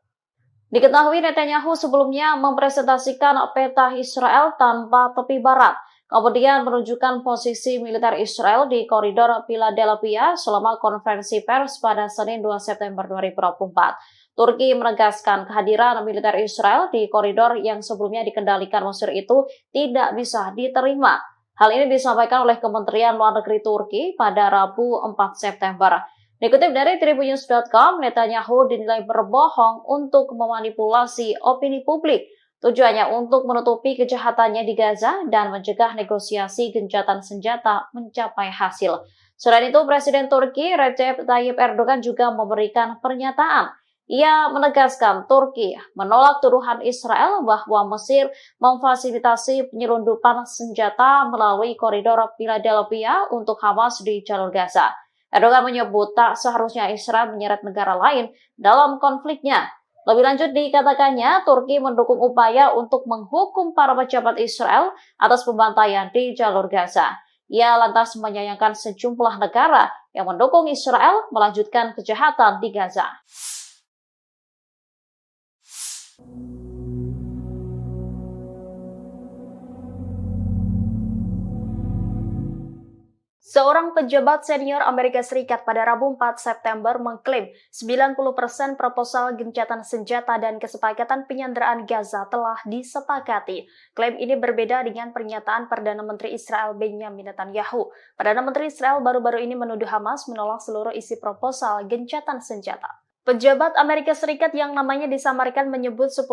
Diketahui Netanyahu sebelumnya mempresentasikan peta Israel tanpa tepi barat, kemudian menunjukkan posisi militer Israel di koridor Philadelphia selama konferensi pers pada Senin 2 September 2024. Turki menegaskan kehadiran militer Israel di koridor yang sebelumnya dikendalikan Mesir itu tidak bisa diterima. Hal ini disampaikan oleh Kementerian Luar Negeri Turki pada Rabu 4 September. Dikutip dari tribunnews.com, Netanyahu dinilai berbohong untuk memanipulasi opini publik. Tujuannya untuk menutupi kejahatannya di Gaza dan mencegah negosiasi gencatan senjata mencapai hasil. Selain itu, Presiden Turki Recep Tayyip Erdogan juga memberikan pernyataan. Ia menegaskan Turki menolak tuduhan Israel bahwa Mesir memfasilitasi penyelundupan senjata melalui koridor Philadelphia untuk Hamas di jalur Gaza. Erdogan menyebut tak seharusnya Israel menyeret negara lain dalam konfliknya. Lebih lanjut dikatakannya, Turki mendukung upaya untuk menghukum para pejabat Israel atas pembantaian di jalur Gaza. Ia lantas menyayangkan sejumlah negara yang mendukung Israel melanjutkan kejahatan di Gaza. Seorang pejabat senior Amerika Serikat pada Rabu 4 September mengklaim 90% proposal gencatan senjata dan kesepakatan penyanderaan Gaza telah disepakati. Klaim ini berbeda dengan pernyataan Perdana Menteri Israel Benjamin Netanyahu. Perdana Menteri Israel baru-baru ini menuduh Hamas menolak seluruh isi proposal gencatan senjata. Pejabat Amerika Serikat yang namanya disamarkan menyebut 10%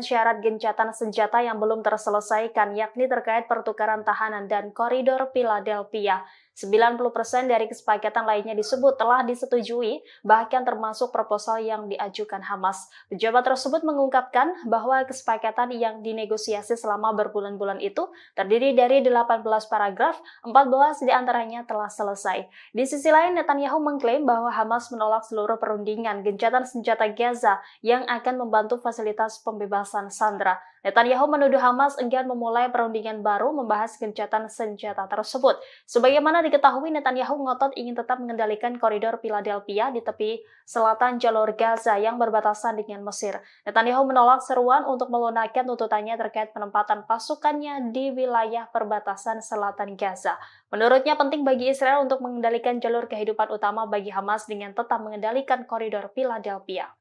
syarat gencatan senjata yang belum terselesaikan, yakni terkait pertukaran tahanan dan koridor Philadelphia. 90% dari kesepakatan lainnya disebut telah disetujui, bahkan termasuk proposal yang diajukan Hamas. Pejabat tersebut mengungkapkan bahwa kesepakatan yang dinegosiasi selama berbulan-bulan itu terdiri dari 18 paragraf, 14 diantaranya telah selesai. Di sisi lain, Netanyahu mengklaim bahwa Hamas menolak seluruh perundingan gencatan senjata Gaza yang akan membantu fasilitas pembebasan sandera. Netanyahu menuduh Hamas enggan memulai perundingan baru membahas gencatan senjata tersebut. Sebagaimana diketahui Netanyahu ngotot ingin tetap mengendalikan koridor Philadelphia di tepi selatan jalur Gaza yang berbatasan dengan Mesir. Netanyahu menolak seruan untuk melunakkan tuntutannya terkait penempatan pasukannya di wilayah perbatasan selatan Gaza. Menurutnya penting bagi Israel untuk mengendalikan jalur kehidupan utama bagi Hamas dengan tetap mengendalikan koridor Philadelphia.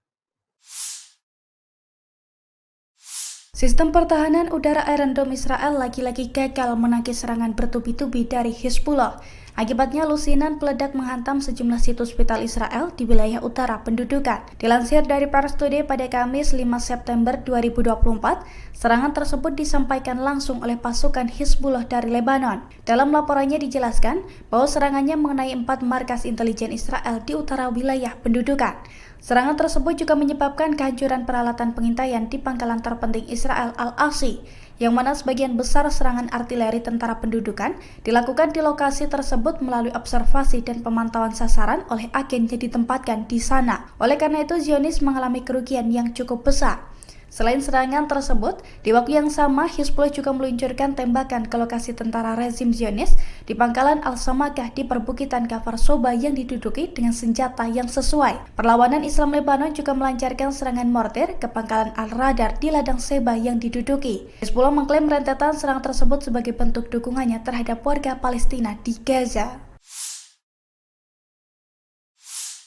Sistem pertahanan udara Iron Dome Israel lagi-lagi gagal menangkis serangan bertubi-tubi dari Hizbullah. Akibatnya lusinan peledak menghantam sejumlah situs vital Israel di wilayah utara pendudukan. Dilansir dari Pars Today pada Kamis 5 September 2024, serangan tersebut disampaikan langsung oleh pasukan Hizbullah dari Lebanon. Dalam laporannya dijelaskan bahwa serangannya mengenai 4 markas intelijen Israel di utara wilayah pendudukan. Serangan tersebut juga menyebabkan kehancuran peralatan pengintaian di pangkalan terpenting Israel Al-Asi, yang mana sebagian besar serangan artileri tentara pendudukan dilakukan di lokasi tersebut melalui observasi dan pemantauan sasaran oleh agen yang ditempatkan di sana. Oleh karena itu, Zionis mengalami kerugian yang cukup besar. Selain serangan tersebut, di waktu yang sama Hizbullah juga meluncurkan tembakan ke lokasi tentara rezim Zionis di pangkalan Al-Samakah di perbukitan Kafar Soba yang diduduki dengan senjata yang sesuai. Perlawanan Islam Lebanon juga melancarkan serangan mortir ke pangkalan Al-Radar di ladang Seba yang diduduki. Hizbullah mengklaim rentetan serangan tersebut sebagai bentuk dukungannya terhadap warga Palestina di Gaza.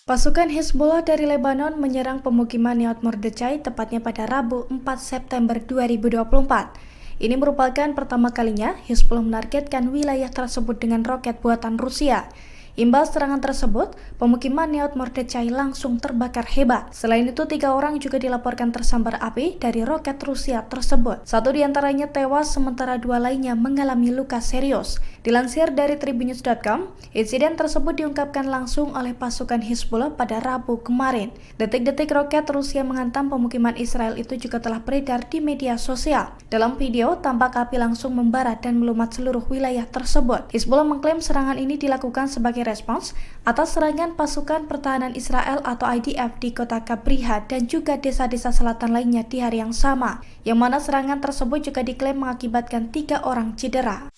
Pasukan Hizbullah dari Lebanon menyerang pemukiman Nahal Mordechai tepatnya pada Rabu 4 September 2024. Ini merupakan pertama kalinya Hizbullah menargetkan wilayah tersebut dengan roket buatan Rusia. Imbas serangan tersebut, pemukiman Nahal Mordechai langsung terbakar hebat. Selain itu, 3 orang juga dilaporkan tersambar api dari roket Rusia tersebut. 1 diantaranya tewas, sementara 2 lainnya mengalami luka serius. Dilansir dari Tribunnews.com, insiden tersebut diungkapkan langsung oleh pasukan Hizbullah pada Rabu kemarin. Detik-detik roket Rusia menghantam pemukiman Israel itu juga telah beredar di media sosial. Dalam video, tampak api langsung membara dan melumat seluruh wilayah tersebut. Hizbullah mengklaim serangan ini dilakukan sebagai respons atas serangan pasukan pertahanan Israel atau IDF di kota Kabriha dan juga desa-desa selatan lainnya di hari yang sama, yang mana serangan tersebut juga diklaim mengakibatkan 3 orang cedera.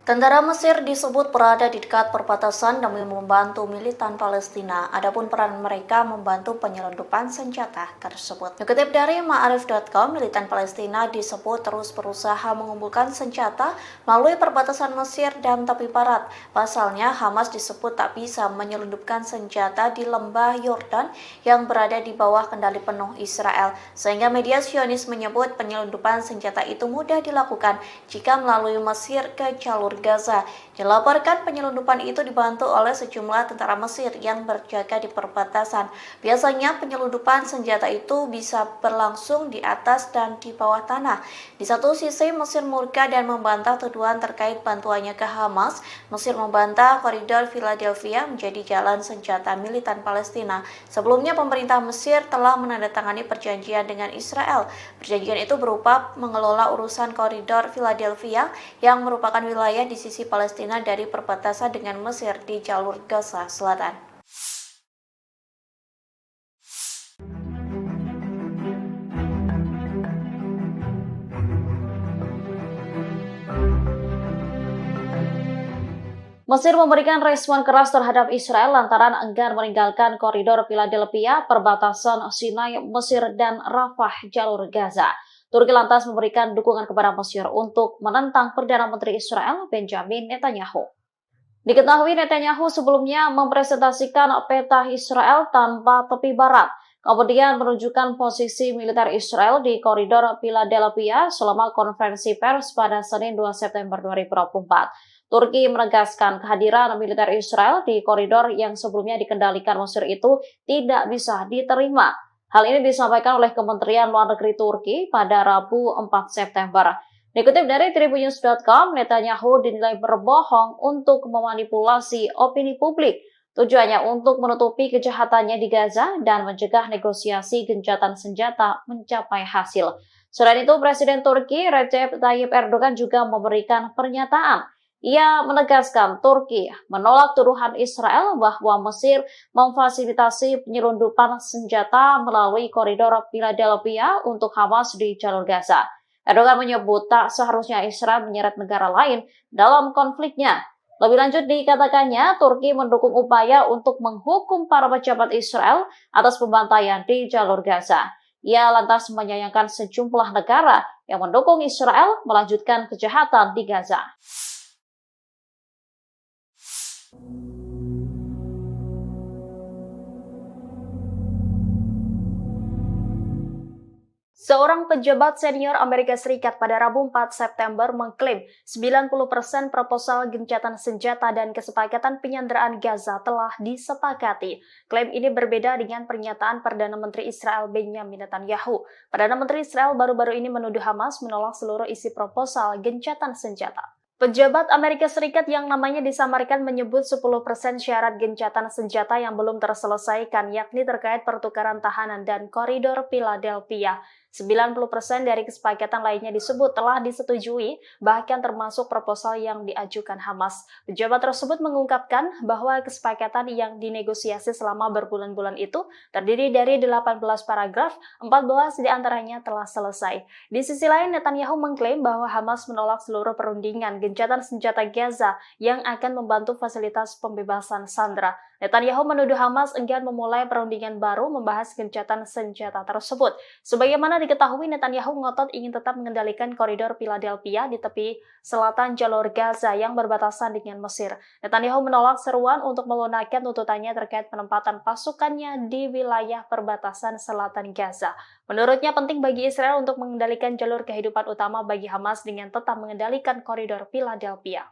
Tentara Mesir disebut berada di dekat perbatasan demi membantu militan Palestina. Adapun peran mereka membantu penyelundupan senjata tersebut. Dikutip dari Ma'arif.com, militan Palestina disebut terus berusaha mengumpulkan senjata melalui perbatasan Mesir dan tepi barat. Pasalnya, Hamas disebut tak bisa menyelundupkan senjata di lembah Yordan yang berada di bawah kendali penuh Israel. Sehingga media Zionis menyebut penyelundupan senjata itu mudah dilakukan jika melalui Mesir ke jalur Gaza. Dilaporkan penyelundupan itu dibantu oleh sejumlah tentara Mesir yang berjaga di perbatasan. Biasanya penyelundupan senjata itu bisa berlangsung di atas dan di bawah tanah. Di satu sisi Mesir murka dan membantah tuduhan terkait bantuannya ke Hamas. Mesir membantah koridor Philadelphia menjadi jalan senjata militan Palestina. Sebelumnya pemerintah Mesir telah menandatangani perjanjian dengan Israel. Perjanjian itu berupa mengelola urusan koridor Philadelphia yang merupakan wilayah di sisi Palestina dari perbatasan dengan Mesir di jalur Gaza Selatan. Mesir memberikan respon keras terhadap Israel lantaran enggan meninggalkan koridor Philadelphia, perbatasan Sinai, Mesir, dan Rafah, jalur Gaza. Turki lantas memberikan dukungan kepada Mesir untuk menentang Perdana Menteri Israel Benjamin Netanyahu. Diketahui Netanyahu sebelumnya mempresentasikan peta Israel tanpa tepi barat, kemudian menunjukkan posisi militer Israel di koridor Philadelphia selama konferensi pers pada Senin 2 September 2024. Turki menegaskan kehadiran militer Israel di koridor yang sebelumnya dikendalikan Mesir itu tidak bisa diterima. Hal ini disampaikan oleh Kementerian Luar Negeri Turki pada Rabu 4 September. Dikutip dari Tribunnews.com, Netanyahu dinilai berbohong untuk memanipulasi opini publik. Tujuannya untuk menutupi kejahatannya di Gaza dan mencegah negosiasi gencatan senjata mencapai hasil. Selain itu, Presiden Turki Recep Tayyip Erdogan juga memberikan pernyataan. Ia menegaskan Turki menolak tuduhan Israel bahwa Mesir memfasilitasi penyelundupan senjata melalui koridor Philadelphia untuk Hamas di jalur Gaza. Erdogan menyebut tak seharusnya Israel menyeret negara lain dalam konfliknya. Lebih lanjut dikatakannya, Turki mendukung upaya untuk menghukum para pejabat Israel atas pembantaian di jalur Gaza. Ia lantas menyayangkan sejumlah negara yang mendukung Israel melanjutkan kejahatan di Gaza. Seorang pejabat senior Amerika Serikat pada Rabu 4 September mengklaim 90% proposal gencatan senjata dan kesepakatan penyanderaan Gaza telah disepakati. Klaim ini berbeda dengan pernyataan Perdana Menteri Israel Benjamin Netanyahu. Perdana Menteri Israel baru-baru ini menuduh Hamas menolak seluruh isi proposal gencatan senjata. Pejabat Amerika Serikat yang namanya disamarkan menyebut 10% syarat gencatan senjata yang belum terselesaikan, yakni terkait pertukaran tahanan dan koridor Philadelphia. 90% dari kesepakatan lainnya disebut telah disetujui, bahkan termasuk proposal yang diajukan Hamas. Pejabat tersebut mengungkapkan bahwa kesepakatan yang dinegosiasi selama berbulan-bulan itu terdiri dari 18 paragraf, 14 diantaranya telah selesai. Di sisi lain, Netanyahu mengklaim bahwa Hamas menolak seluruh perundingan gencatan senjata Gaza yang akan membantu fasilitas pembebasan sandera. Netanyahu menuduh Hamas enggan memulai perundingan baru membahas gencatan senjata tersebut. Sebagaimana diketahui, Netanyahu ngotot ingin tetap mengendalikan koridor Philadelphia di tepi selatan jalur Gaza yang berbatasan dengan Mesir. Netanyahu menolak seruan untuk melunakkan tuntutannya terkait penempatan pasukannya di wilayah perbatasan selatan Gaza. Menurutnya penting bagi Israel untuk mengendalikan jalur kehidupan utama bagi Hamas dengan tetap mengendalikan koridor Philadelphia.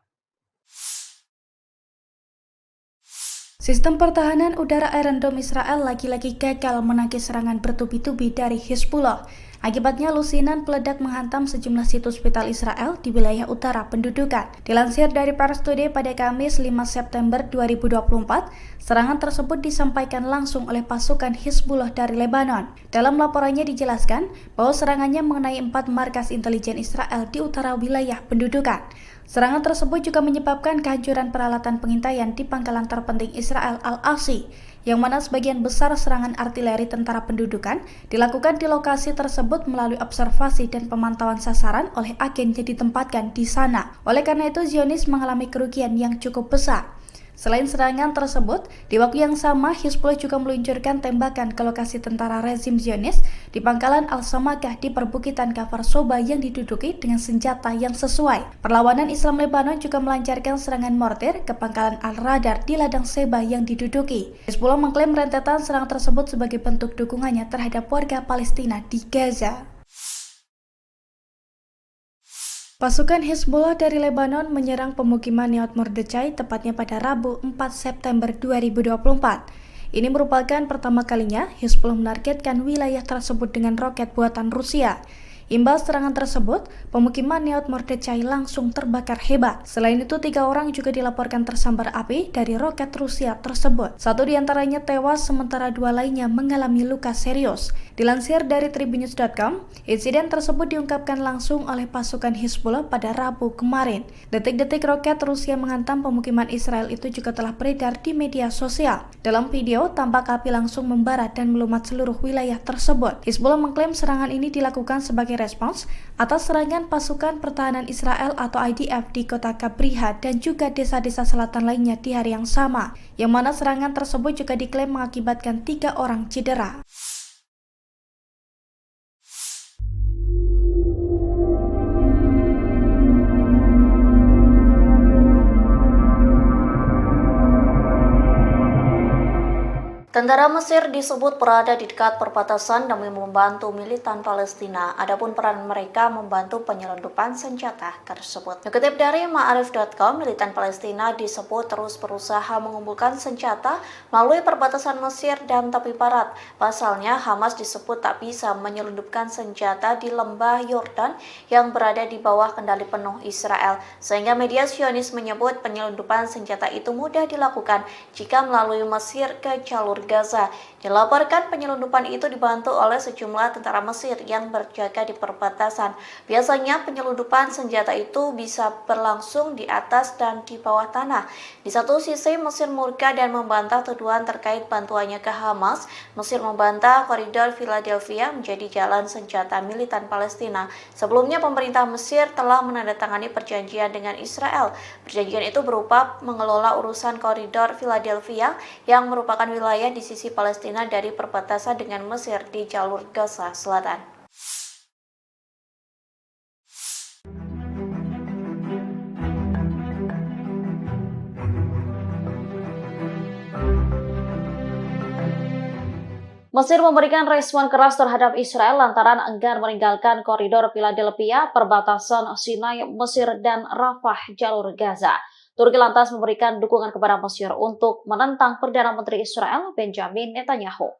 Sistem pertahanan udara Iron Dome Israel lagi-lagi gagal menangkis serangan bertubi-tubi dari Hezbollah. Akibatnya lusinan peledak menghantam sejumlah situs vital Israel di wilayah utara pendudukan. Dilansir dari Pars Today pada Kamis 5 September 2024, serangan tersebut disampaikan langsung oleh pasukan Hezbollah dari Lebanon. Dalam laporannya dijelaskan bahwa serangannya mengenai 4 markas intelijen Israel di utara wilayah pendudukan. Serangan tersebut juga menyebabkan kehancuran peralatan pengintaian di pangkalan terpenting Israel Al-Asi, yang mana sebagian besar serangan artileri tentara pendudukan dilakukan di lokasi tersebut melalui observasi dan pemantauan sasaran oleh agen yang ditempatkan di sana. Oleh karena itu, Zionis mengalami kerugian yang cukup besar. Selain serangan tersebut, di waktu yang sama Hizbullah juga meluncurkan tembakan ke lokasi tentara rezim Zionis di pangkalan Al-Samakah di perbukitan Kafar Soba yang diduduki dengan senjata yang sesuai. Perlawanan Islam Lebanon juga melancarkan serangan mortir ke pangkalan Al-Radar di ladang Seba yang diduduki. Hizbullah mengklaim rentetan serangan tersebut sebagai bentuk dukungannya terhadap warga Palestina di Gaza. Pasukan Hezbollah dari Lebanon menyerang pemukiman Nahal Mordechai tepatnya pada Rabu 4 September 2024. Ini merupakan pertama kalinya Hezbollah menargetkan wilayah tersebut dengan roket buatan Rusia. Imbas serangan tersebut, pemukiman Nahal Mordechai langsung terbakar hebat. Selain itu, 3 orang juga dilaporkan tersambar api dari roket Rusia tersebut. 1 diantaranya tewas, sementara 2 lainnya mengalami luka serius. Dilansir dari Tribunnews.com, insiden tersebut diungkapkan langsung oleh pasukan Hezbollah pada Rabu kemarin. Detik-detik roket Rusia menghantam pemukiman Israel itu juga telah beredar di media sosial. Dalam video, tampak api langsung membara dan melumat seluruh wilayah tersebut. Hezbollah mengklaim serangan ini dilakukan sebagai respons atas serangan pasukan pertahanan Israel atau IDF di kota Kabriha dan juga desa-desa selatan lainnya di hari yang sama, yang mana serangan tersebut juga diklaim mengakibatkan 3 orang cedera. Tentara Mesir disebut berada di dekat perbatasan demi membantu militan Palestina. Adapun peran mereka membantu penyelundupan senjata tersebut. Dikutip dari Ma'arif.com, militan Palestina disebut terus berusaha mengumpulkan senjata melalui perbatasan Mesir dan tepi barat. Pasalnya, Hamas disebut tak bisa menyelundupkan senjata di lembah Yordan yang berada di bawah kendali penuh Israel. Sehingga media Zionis menyebut penyelundupan senjata itu mudah dilakukan jika melalui Mesir ke jalur Gaza. Dilaporkan penyelundupan itu dibantu oleh sejumlah tentara Mesir yang berjaga di perbatasan. Biasanya penyelundupan senjata itu bisa berlangsung di atas dan di bawah tanah. Di satu sisi Mesir murka dan membantah tuduhan terkait bantuannya ke Hamas. Mesir membantah koridor Philadelphia menjadi jalan senjata militan Palestina. Sebelumnya pemerintah Mesir telah menandatangani perjanjian dengan Israel. Perjanjian itu berupa mengelola urusan koridor Philadelphia yang merupakan wilayah di sisi Palestina dari perbatasan dengan Mesir di jalur Gaza Selatan. Mesir memberikan respon keras terhadap Israel lantaran enggan meninggalkan koridor Philadelphia, perbatasan Sinai, Mesir, dan Rafah, jalur Gaza. Turki lantas memberikan dukungan kepada Mesir untuk menentang Perdana Menteri Israel, Benjamin Netanyahu.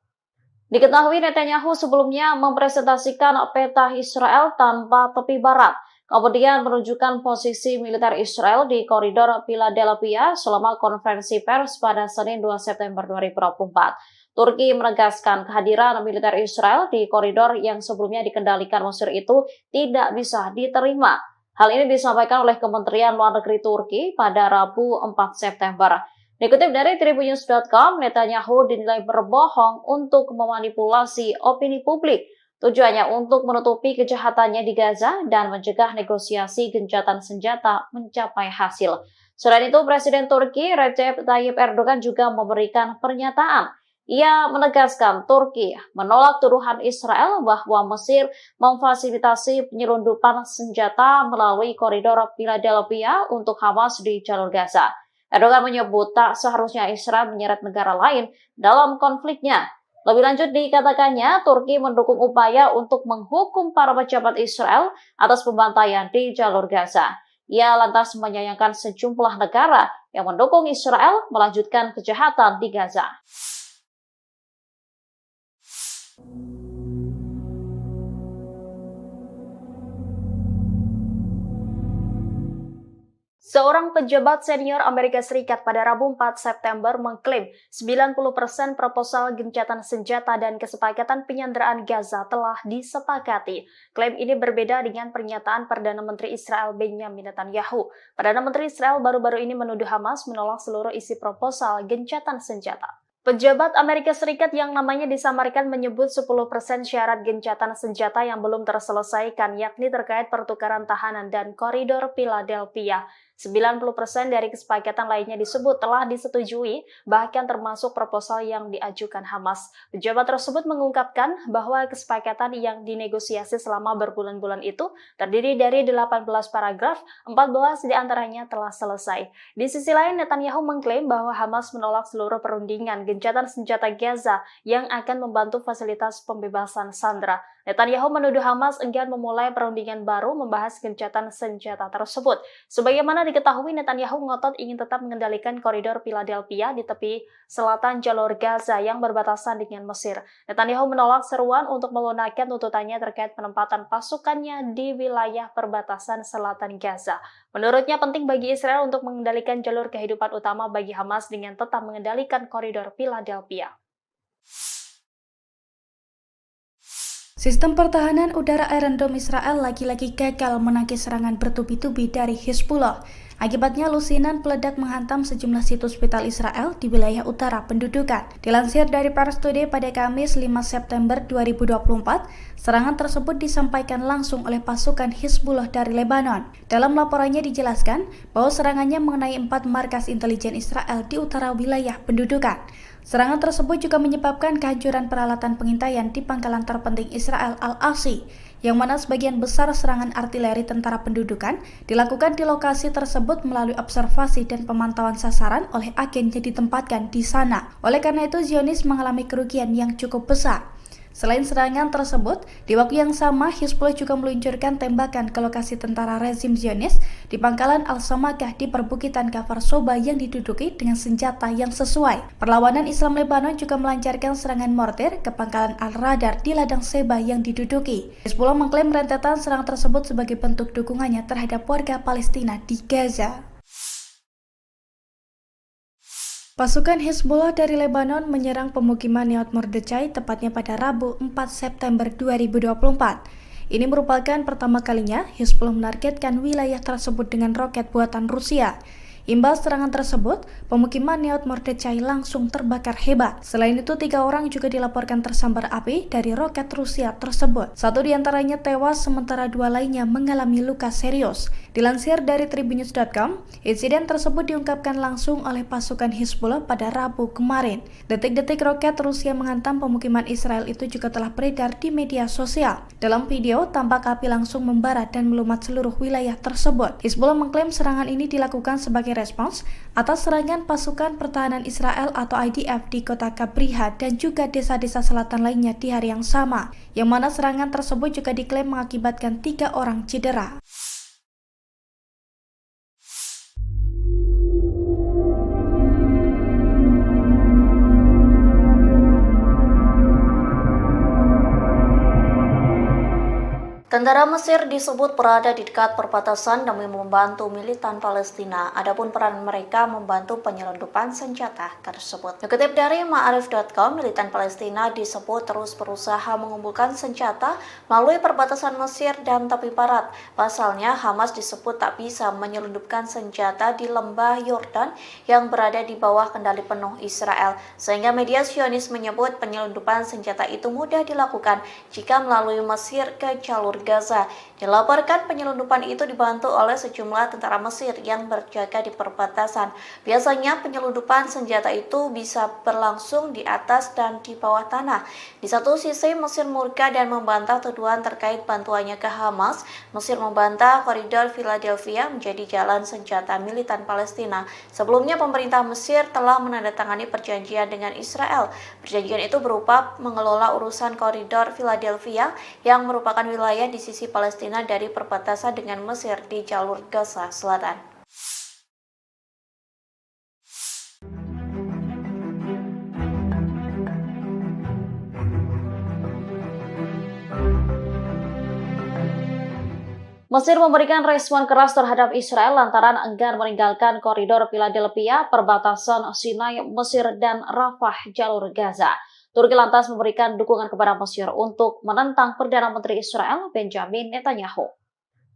Diketahui Netanyahu sebelumnya mempresentasikan peta Israel tanpa tepi barat, kemudian menunjukkan posisi militer Israel di koridor Philadelphia selama konferensi pers pada Senin 2 September 2024. Turki menegaskan kehadiran militer Israel di koridor yang sebelumnya dikendalikan Mesir itu tidak bisa diterima. Hal ini disampaikan oleh Kementerian Luar Negeri Turki pada Rabu 4 September. Dikutip dari Tribunnews.com, Netanyahu dinilai berbohong untuk memanipulasi opini publik. Tujuannya untuk menutupi kejahatannya di Gaza dan mencegah negosiasi gencatan senjata mencapai hasil. Selain itu, Presiden Turki Recep Tayyip Erdogan juga memberikan pernyataan. Ia menegaskan Turki menolak tuduhan Israel bahwa Mesir memfasilitasi penyelundupan senjata melalui koridor Philadelphia untuk Hamas di jalur Gaza. Erdogan menyebut tak seharusnya Israel menyeret negara lain dalam konfliknya. Lebih lanjut dikatakannya, Turki mendukung upaya untuk menghukum para pejabat Israel atas pembantaian di jalur Gaza. Ia lantas menyayangkan sejumlah negara yang mendukung Israel melanjutkan kejahatan di Gaza. Seorang pejabat senior Amerika Serikat pada Rabu 4 September mengklaim 90% proposal gencatan senjata dan kesepakatan penyanderaan Gaza telah disepakati. Klaim ini berbeda dengan pernyataan Perdana Menteri Israel Benjamin Netanyahu. Perdana Menteri Israel baru-baru ini menuduh Hamas menolak seluruh isi proposal gencatan senjata. Pejabat Amerika Serikat yang namanya disamarkan menyebut 10% syarat gencatan senjata yang belum terselesaikan, yakni terkait pertukaran tahanan dan koridor Philadelphia. 90% dari kesepakatan lainnya disebut telah disetujui, bahkan termasuk proposal yang diajukan Hamas. Pejabat tersebut mengungkapkan bahwa kesepakatan yang dinegosiasi selama berbulan-bulan itu terdiri dari 18 paragraf, 14 diantaranya telah selesai. Di sisi lain, Netanyahu mengklaim bahwa Hamas menolak seluruh perundingan gencatan senjata Gaza yang akan membantu fasilitas pembebasan sandera. Netanyahu menuduh Hamas enggan memulai perundingan baru membahas gencatan senjata tersebut. Sebagaimana diketahui, Netanyahu ngotot ingin tetap mengendalikan koridor Philadelphia di tepi selatan jalur Gaza yang berbatasan dengan Mesir. Netanyahu menolak seruan untuk melunakkan tuntutannya terkait penempatan pasukannya di wilayah perbatasan selatan Gaza. Menurutnya penting bagi Israel untuk mengendalikan jalur kehidupan utama bagi Hamas dengan tetap mengendalikan koridor Philadelphia. Sistem pertahanan udara Iron Dome Israel lagi-lagi gagal menangkis serangan bertubi-tubi dari Hezbollah. Akibatnya lusinan peledak menghantam sejumlah situs vital Israel di wilayah utara pendudukan. Dilansir dari Pars Today pada Kamis 5 September 2024, serangan tersebut disampaikan langsung oleh pasukan Hezbollah dari Lebanon. Dalam laporannya dijelaskan bahwa serangannya mengenai 4 markas intelijen Israel di utara wilayah pendudukan. Serangan tersebut juga menyebabkan kehancuran peralatan pengintaian di pangkalan terpenting Israel Al-Asi, yang mana sebagian besar serangan artileri tentara pendudukan dilakukan di lokasi tersebut melalui observasi dan pemantauan sasaran oleh agen yang ditempatkan di sana. Oleh karena itu, Zionis mengalami kerugian yang cukup besar. Selain serangan tersebut, di waktu yang sama Hezbollah juga meluncurkan tembakan ke lokasi tentara rezim Zionis di pangkalan Al-Samakah di perbukitan Kfar Soba yang diduduki dengan senjata yang sesuai. Perlawanan Islam Lebanon juga melancarkan serangan mortir ke pangkalan Al-Radar di ladang Seba yang diduduki. Hezbollah mengklaim rentetan serangan tersebut sebagai bentuk dukungannya terhadap warga Palestina di Gaza. Pasukan Hizbullah dari Lebanon menyerang pemukiman Nahot Mordechai tepatnya pada Rabu 4 September 2024. Ini merupakan pertama kalinya Hizbullah menargetkan wilayah tersebut dengan roket buatan Rusia. Imbas serangan tersebut, pemukiman Nahot Mordechai langsung terbakar hebat. Selain itu, 3 orang juga dilaporkan tersambar api dari roket Rusia tersebut. 1 diantaranya tewas, sementara 2 lainnya mengalami luka serius. Dilansir dari Tribunnews.com, insiden tersebut diungkapkan langsung oleh pasukan Hizbullah pada Rabu kemarin. Detik-detik roket Rusia menghantam pemukiman Israel itu juga telah beredar di media sosial. Dalam video, tampak api langsung membara dan melumat seluruh wilayah tersebut. Hizbullah mengklaim serangan ini dilakukan sebagai respons atas serangan pasukan pertahanan Israel atau IDF di kota Kabriha dan juga desa-desa selatan lainnya di hari yang sama, yang mana serangan tersebut juga diklaim mengakibatkan 3 orang cedera. Tentara Mesir disebut berada di dekat perbatasan demi membantu militan Palestina. Adapun peran mereka membantu penyelundupan senjata tersebut. Dikutip dari Ma'arif.com, militan Palestina disebut terus berusaha mengumpulkan senjata melalui perbatasan Mesir dan tepi barat. Pasalnya, Hamas disebut tak bisa menyelundupkan senjata di lembah Yordan yang berada di bawah kendali penuh Israel. Sehingga media Zionis menyebut penyelundupan senjata itu mudah dilakukan jika melalui Mesir ke jalur Gaza. Dilaporkan penyelundupan itu dibantu oleh sejumlah tentara Mesir yang berjaga di perbatasan. Biasanya penyelundupan senjata itu bisa berlangsung di atas dan di bawah tanah. Di satu sisi Mesir murka dan membantah tuduhan terkait bantuannya ke Hamas. Mesir membantah koridor Philadelphia menjadi jalan senjata militan Palestina. Sebelumnya pemerintah Mesir telah menandatangani perjanjian dengan Israel. Perjanjian itu berupa mengelola urusan koridor Philadelphia yang merupakan wilayah di sisi Palestina dari perbatasan dengan Mesir di jalur Gaza Selatan. Mesir memberikan respon keras terhadap Israel lantaran enggan meninggalkan koridor Philadelphia, perbatasan Sinai, Mesir, dan Rafah, jalur Gaza. Turki lantas memberikan dukungan kepada Mesir untuk menentang Perdana Menteri Israel Benjamin Netanyahu.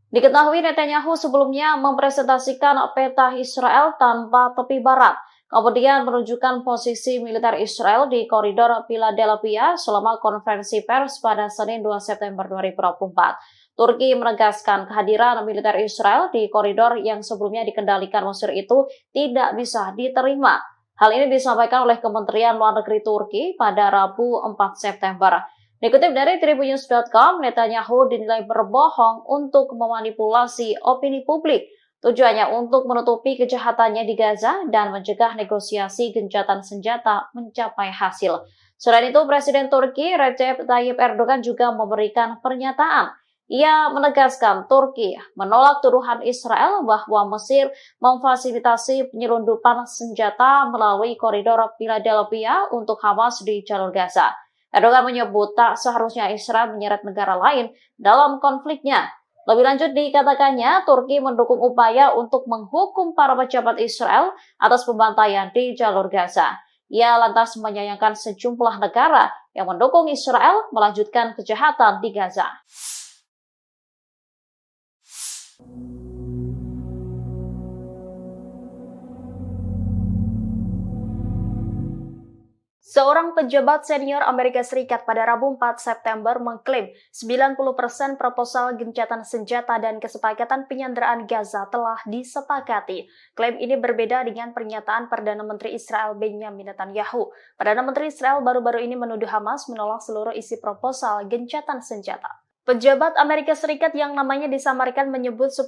Diketahui Netanyahu sebelumnya mempresentasikan peta Israel tanpa tepi barat, kemudian menunjukkan posisi militer Israel di koridor Philadelphia selama konferensi pers pada Senin 2 September 2024. Turki menegaskan kehadiran militer Israel di koridor yang sebelumnya dikendalikan Mesir itu tidak bisa diterima. Hal ini disampaikan oleh Kementerian Luar Negeri Turki pada Rabu 4 September. Dikutip dari Tribunnews.com, Netanyahu dinilai berbohong untuk memanipulasi opini publik. Tujuannya untuk menutupi kejahatannya di Gaza dan mencegah negosiasi gencatan senjata mencapai hasil. Selain itu, Presiden Turki Recep Tayyip Erdogan juga memberikan pernyataan. Ia menegaskan Turki menolak tuduhan Israel bahwa Mesir memfasilitasi penyelundupan senjata melalui koridor Philadelphia untuk Hamas di jalur Gaza. Erdogan menyebut tak seharusnya Israel menyeret negara lain dalam konfliknya. Lebih lanjut dikatakannya, Turki mendukung upaya untuk menghukum para pejabat Israel atas pembantaian di jalur Gaza. Ia lantas menyayangkan sejumlah negara yang mendukung Israel melanjutkan kejahatan di Gaza. Seorang pejabat senior Amerika Serikat pada Rabu 4 September mengklaim 90% proposal gencatan senjata dan kesepakatan penyanderaan Gaza telah disepakati. Klaim ini berbeda dengan pernyataan Perdana Menteri Israel Benjamin Netanyahu. Perdana Menteri Israel baru-baru ini menuduh Hamas menolak seluruh isi proposal gencatan senjata. Pejabat Amerika Serikat yang namanya disamarkan menyebut 10%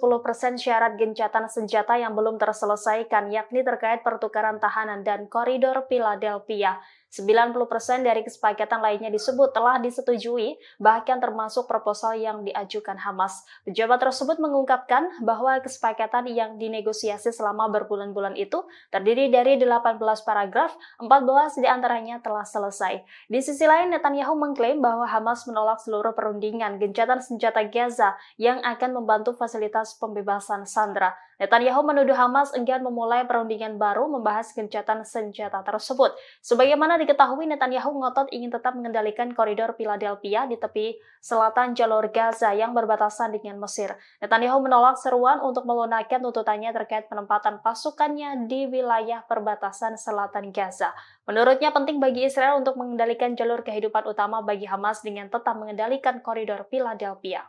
syarat gencatan senjata yang belum terselesaikan, yakni terkait pertukaran tahanan dan koridor Philadelphia. 90% dari kesepakatan lainnya disebut telah disetujui, bahkan termasuk proposal yang diajukan Hamas. Pejabat tersebut mengungkapkan bahwa kesepakatan yang dinegosiasi selama berbulan-bulan itu terdiri dari 18 paragraf, 14 diantaranya telah selesai. Di sisi lain, Netanyahu mengklaim bahwa Hamas menolak seluruh perundingan gencatan senjata Gaza yang akan membantu fasilitas pembebasan sandera. Netanyahu menuduh Hamas enggan memulai perundingan baru membahas gencatan senjata tersebut. Sebagaimana diketahui, Netanyahu ngotot ingin tetap mengendalikan koridor Philadelphia di tepi selatan jalur Gaza yang berbatasan dengan Mesir. Netanyahu menolak seruan untuk melunakkan tuntutannya terkait penempatan pasukannya di wilayah perbatasan selatan Gaza. Menurutnya penting bagi Israel untuk mengendalikan jalur kehidupan utama bagi Hamas dengan tetap mengendalikan koridor Philadelphia.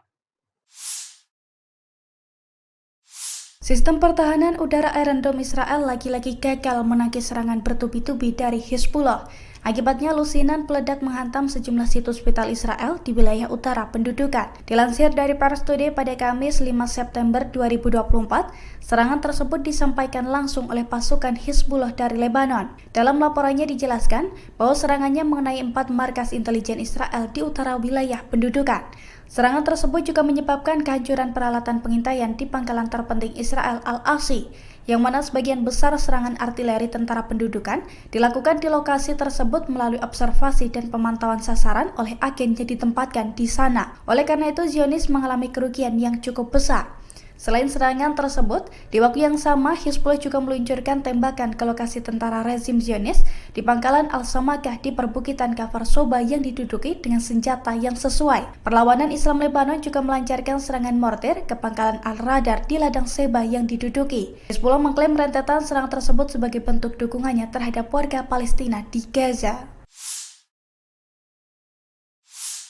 Sistem pertahanan udara Iron Dome Israel lagi-lagi gagal menangkis serangan bertubi-tubi dari Hizbullah. Akibatnya lusinan peledak menghantam sejumlah situs vital Israel di wilayah utara pendudukan. Dilansir dari Pars Today pada Kamis 5 September 2024, serangan tersebut disampaikan langsung oleh pasukan Hizbullah dari Lebanon. Dalam laporannya dijelaskan bahwa serangannya mengenai 4 markas intelijen Israel di utara wilayah pendudukan. Serangan tersebut juga menyebabkan kehancuran peralatan pengintaian di pangkalan terpenting Israel Al-Asi, yang mana sebagian besar serangan artileri tentara pendudukan dilakukan di lokasi tersebut melalui observasi dan pemantauan sasaran oleh agen yang ditempatkan di sana. Oleh karena itu, Zionis mengalami kerugian yang cukup besar. Selain serangan tersebut, di waktu yang sama Hizbullah juga meluncurkan tembakan ke lokasi tentara rezim Zionis di pangkalan Al-Samakah di perbukitan Kafar Soba yang diduduki dengan senjata yang sesuai. Perlawanan Islam Lebanon juga melancarkan serangan mortir ke pangkalan Al-Radar di ladang Seba yang diduduki. Hizbullah mengklaim rentetan serangan tersebut sebagai bentuk dukungannya terhadap warga Palestina di Gaza.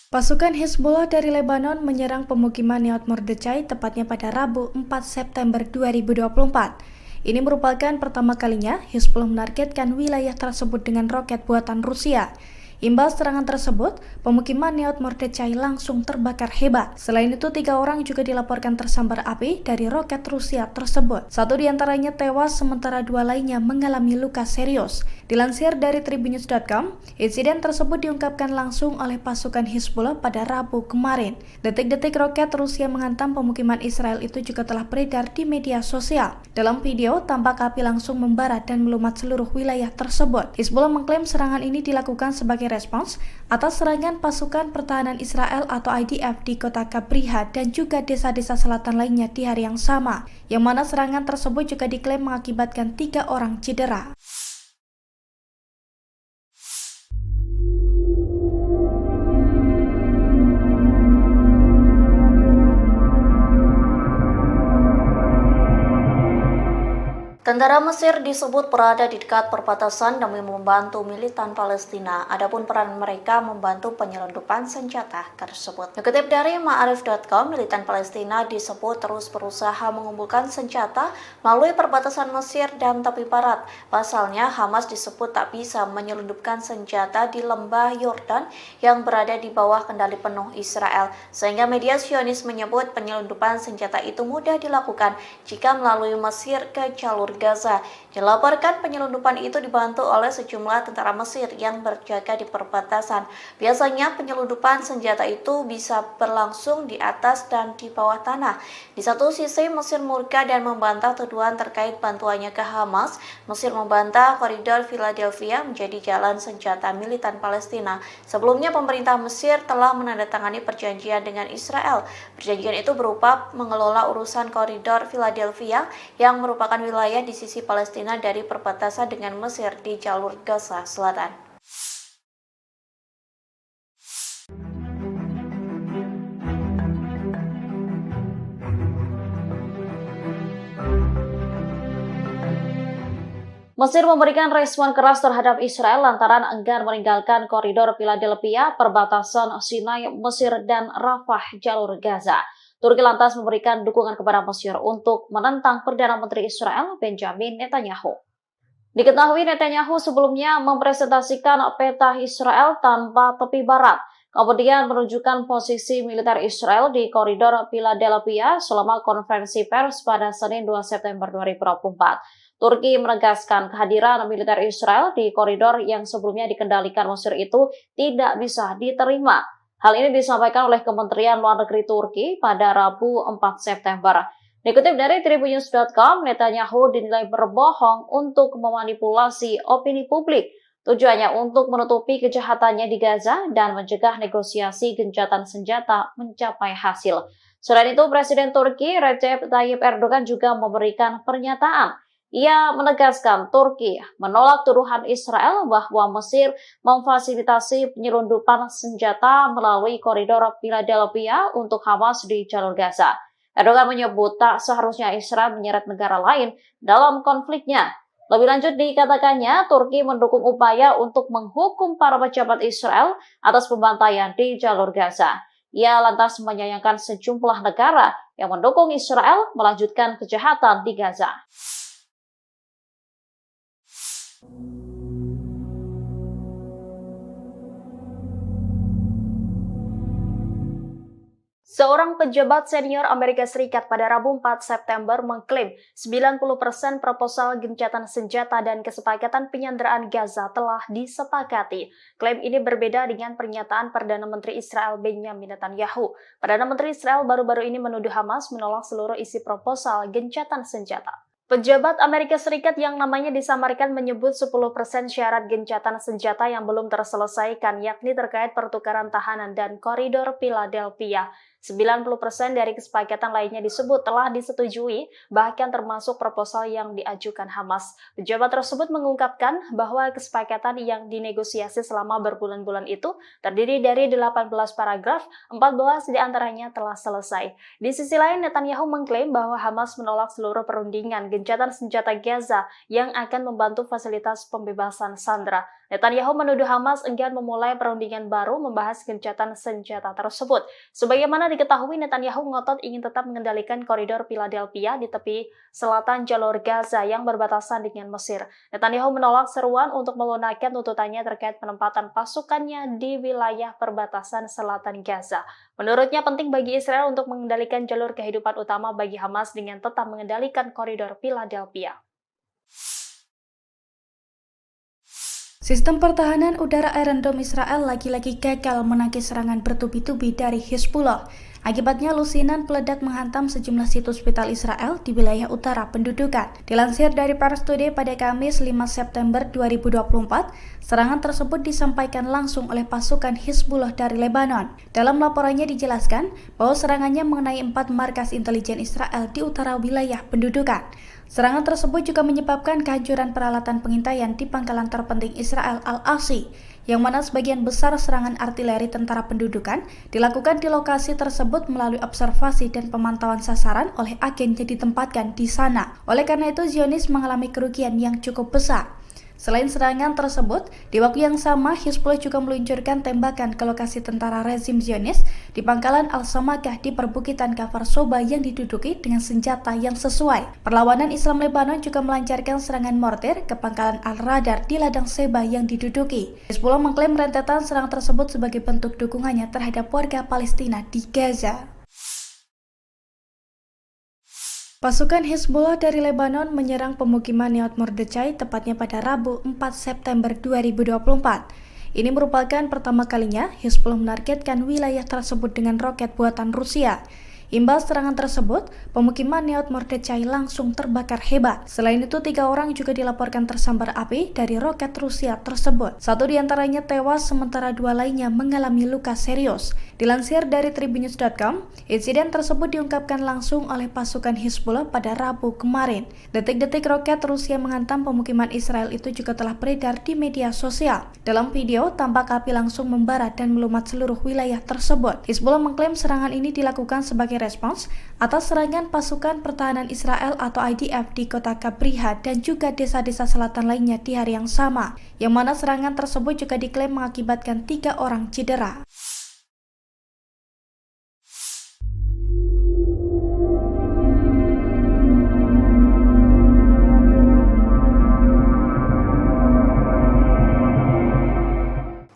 Pasukan Hizbullah dari Lebanon menyerang pemukiman Nahal Mordechai tepatnya pada Rabu 4 September 2024. Ini merupakan pertama kalinya Hizbullah menargetkan wilayah tersebut dengan roket buatan Rusia. Imbas serangan tersebut, pemukiman Nahal Mordechai langsung terbakar hebat. Selain itu, 3 orang juga dilaporkan tersambar api dari roket Rusia tersebut. 1 diantaranya tewas, sementara 2 lainnya mengalami luka serius. Dilansir dari Tribunnews.com, insiden tersebut diungkapkan langsung oleh pasukan Hizbullah pada Rabu kemarin. Detik-detik roket Rusia menghantam pemukiman Israel itu juga telah beredar di media sosial. Dalam video, tampak api langsung membara dan melumat seluruh wilayah tersebut. Hizbullah mengklaim serangan ini dilakukan sebagai respons atas serangan pasukan pertahanan Israel atau IDF di kota Kabriha dan juga desa-desa selatan lainnya di hari yang sama, yang mana serangan tersebut juga diklaim mengakibatkan 3 orang cedera. Tentara Mesir disebut berada di dekat perbatasan demi membantu militan Palestina. Adapun peran mereka membantu penyelundupan senjata tersebut. Dikutip dari Ma'arif.com, militan Palestina disebut terus berusaha mengumpulkan senjata melalui perbatasan Mesir dan tepi barat. Pasalnya, Hamas disebut tak bisa menyelundupkan senjata di lembah Yordan yang berada di bawah kendali penuh Israel. Sehingga media Zionis menyebut penyelundupan senjata itu mudah dilakukan jika melalui Mesir ke jalur Gaza. Dilaporkan penyelundupan itu dibantu oleh sejumlah tentara Mesir yang berjaga di perbatasan. Biasanya penyelundupan senjata itu bisa berlangsung di atas dan di bawah tanah. Di satu sisi Mesir murka dan membantah tuduhan terkait bantuannya ke Hamas. Mesir membantah koridor Philadelphia menjadi jalan senjata militan Palestina. Sebelumnya pemerintah Mesir telah menandatangani perjanjian dengan Israel. Perjanjian itu berupa mengelola urusan koridor Philadelphia yang merupakan wilayah di sisi Palestina dari perbatasan dengan Mesir di jalur Gaza Selatan. Mesir memberikan respon keras terhadap Israel lantaran enggan meninggalkan koridor Philadelphia, perbatasan Sinai, Mesir, dan Rafah, jalur Gaza. Turki lantas memberikan dukungan kepada Mesir untuk menentang Perdana Menteri Israel Benjamin Netanyahu. Diketahui Netanyahu sebelumnya mempresentasikan peta Israel tanpa tepi barat, kemudian menunjukkan posisi militer Israel di koridor Philadelphia selama konferensi pers pada Senin 2 September 2024. Turki menegaskan kehadiran militer Israel di koridor yang sebelumnya dikendalikan Mesir itu tidak bisa diterima. Hal ini disampaikan oleh Kementerian Luar Negeri Turki pada Rabu 4 September. Dikutip dari Tribunnews.com, Netanyahu dinilai berbohong untuk memanipulasi opini publik. Tujuannya untuk menutupi kejahatannya di Gaza dan mencegah negosiasi gencatan senjata mencapai hasil. Selain itu, Presiden Turki Recep Tayyip Erdogan juga memberikan pernyataan. Ia menegaskan Turki menolak tuduhan Israel bahwa Mesir memfasilitasi penyelundupan senjata melalui koridor Philadelphia untuk Hamas di jalur Gaza. Erdogan menyebut tak seharusnya Israel menyeret negara lain dalam konfliknya. Lebih lanjut dikatakannya, Turki mendukung upaya untuk menghukum para pejabat Israel atas pembantaian di jalur Gaza. Ia lantas menyayangkan sejumlah negara yang mendukung Israel melanjutkan kejahatan di Gaza. Seorang pejabat senior Amerika Serikat pada Rabu 4 September mengklaim 90% proposal gencatan senjata dan kesepakatan penyanderaan Gaza telah disepakati. Klaim ini berbeda dengan pernyataan Perdana Menteri Israel Benjamin Netanyahu. Perdana Menteri Israel baru-baru ini menuduh Hamas menolak seluruh isi proposal gencatan senjata. Pejabat Amerika Serikat yang namanya disamarkan menyebut 10% syarat gencatan senjata yang belum terselesaikan, yakni terkait pertukaran tahanan dan koridor Philadelphia. 90% dari kesepakatan lainnya disebut telah disetujui, bahkan termasuk proposal yang diajukan Hamas. Pejabat tersebut mengungkapkan bahwa kesepakatan yang dinegosiasi selama berbulan-bulan itu terdiri dari 18 paragraf, 14 diantaranya telah selesai. Di sisi lain, Netanyahu mengklaim bahwa Hamas menolak seluruh perundingan gencatan senjata Gaza yang akan membantu fasilitas pembebasan sandera. Netanyahu menuduh Hamas enggan memulai perundingan baru membahas gencatan senjata tersebut. Sebagaimana diketahui, Netanyahu ngotot ingin tetap mengendalikan koridor Philadelphia di tepi selatan jalur Gaza yang berbatasan dengan Mesir. Netanyahu menolak seruan untuk melunakkan tuntutannya terkait penempatan pasukannya di wilayah perbatasan selatan Gaza. Menurutnya penting bagi Israel untuk mengendalikan jalur kehidupan utama bagi Hamas dengan tetap mengendalikan koridor Philadelphia. Sistem pertahanan udara Iron Dome Israel lagi-lagi gagal menangkis serangan bertubi-tubi dari Hizbullah. Akibatnya lusinan peledak menghantam sejumlah situs vital Israel di wilayah utara pendudukan. Dilansir dari Pars Today pada Kamis 5 September 2024, serangan tersebut disampaikan langsung oleh pasukan Hizbullah dari Lebanon. Dalam laporannya dijelaskan bahwa serangannya mengenai 4 markas intelijen Israel di utara wilayah pendudukan. Serangan tersebut juga menyebabkan kehancuran peralatan pengintaian di pangkalan terpenting Israel Al-Asi, yang mana sebagian besar serangan artileri tentara pendudukan dilakukan di lokasi tersebut melalui observasi dan pemantauan sasaran oleh agen yang ditempatkan di sana. Oleh karena itu, Zionis mengalami kerugian yang cukup besar. Selain serangan tersebut, di waktu yang sama Hizbullah juga meluncurkan tembakan ke lokasi tentara rezim Zionis di pangkalan Al-Samakah di perbukitan Kafar Soba yang diduduki dengan senjata yang sesuai. Perlawanan Islam Lebanon juga melancarkan serangan mortir ke pangkalan Al-Radar di ladang Seba yang diduduki. Hizbullah mengklaim rentetan serangan tersebut sebagai bentuk dukungannya terhadap warga Palestina di Gaza. Pasukan Hizbullah dari Lebanon menyerang pemukiman Nahal Mordechai tepatnya pada Rabu 4 September 2024. Ini merupakan pertama kalinya Hizbullah menargetkan wilayah tersebut dengan roket buatan Rusia. Imbas serangan tersebut, pemukiman Nahal Mordechai langsung terbakar hebat. Selain itu, 3 orang juga dilaporkan tersambar api dari roket Rusia tersebut. 1 diantaranya tewas, sementara 2 lainnya mengalami luka serius. Dilansir dari Tribunnews.com, insiden tersebut diungkapkan langsung oleh pasukan Hizbullah pada Rabu kemarin. Detik-detik roket Rusia menghantam pemukiman Israel itu juga telah beredar di media sosial. Dalam video, tampak api langsung membara dan melumat seluruh wilayah tersebut. Hizbullah mengklaim serangan ini dilakukan sebagai respons atas serangan pasukan pertahanan Israel atau IDF di kota Kabriha dan juga desa-desa selatan lainnya di hari yang sama, yang mana serangan tersebut juga diklaim mengakibatkan 3 orang cedera.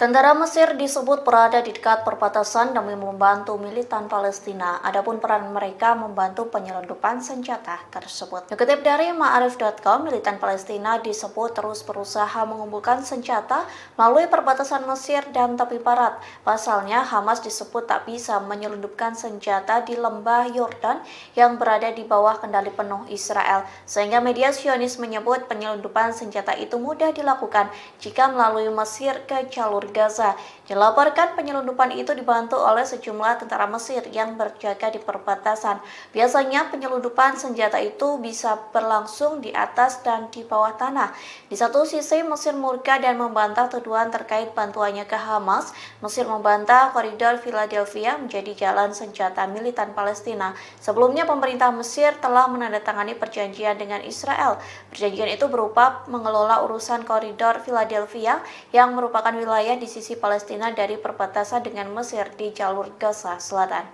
Tentara Mesir disebut berada di dekat perbatasan demi membantu militan Palestina. Adapun peran mereka membantu penyelundupan senjata tersebut. Dikutip dari Ma'arif.com, militan Palestina disebut terus berusaha mengumpulkan senjata melalui perbatasan Mesir dan tepi barat. Pasalnya, Hamas disebut tak bisa menyelundupkan senjata di lembah Yordan yang berada di bawah kendali penuh Israel. Sehingga media Zionis menyebut penyelundupan senjata itu mudah dilakukan jika melalui Mesir ke jalur Gaza. Dilaporkan penyelundupan itu dibantu oleh sejumlah tentara Mesir yang berjaga di perbatasan. Biasanya penyelundupan senjata itu bisa berlangsung di atas dan di bawah tanah. Di satu sisi Mesir murka dan membantah tuduhan terkait bantuannya ke Hamas. Mesir membantah koridor Philadelphia menjadi jalan senjata militan Palestina. Sebelumnya pemerintah Mesir telah menandatangani perjanjian dengan Israel. Perjanjian itu berupa mengelola urusan koridor Philadelphia yang merupakan wilayah di sisi Palestina dari perbatasan dengan Mesir di jalur Gaza Selatan.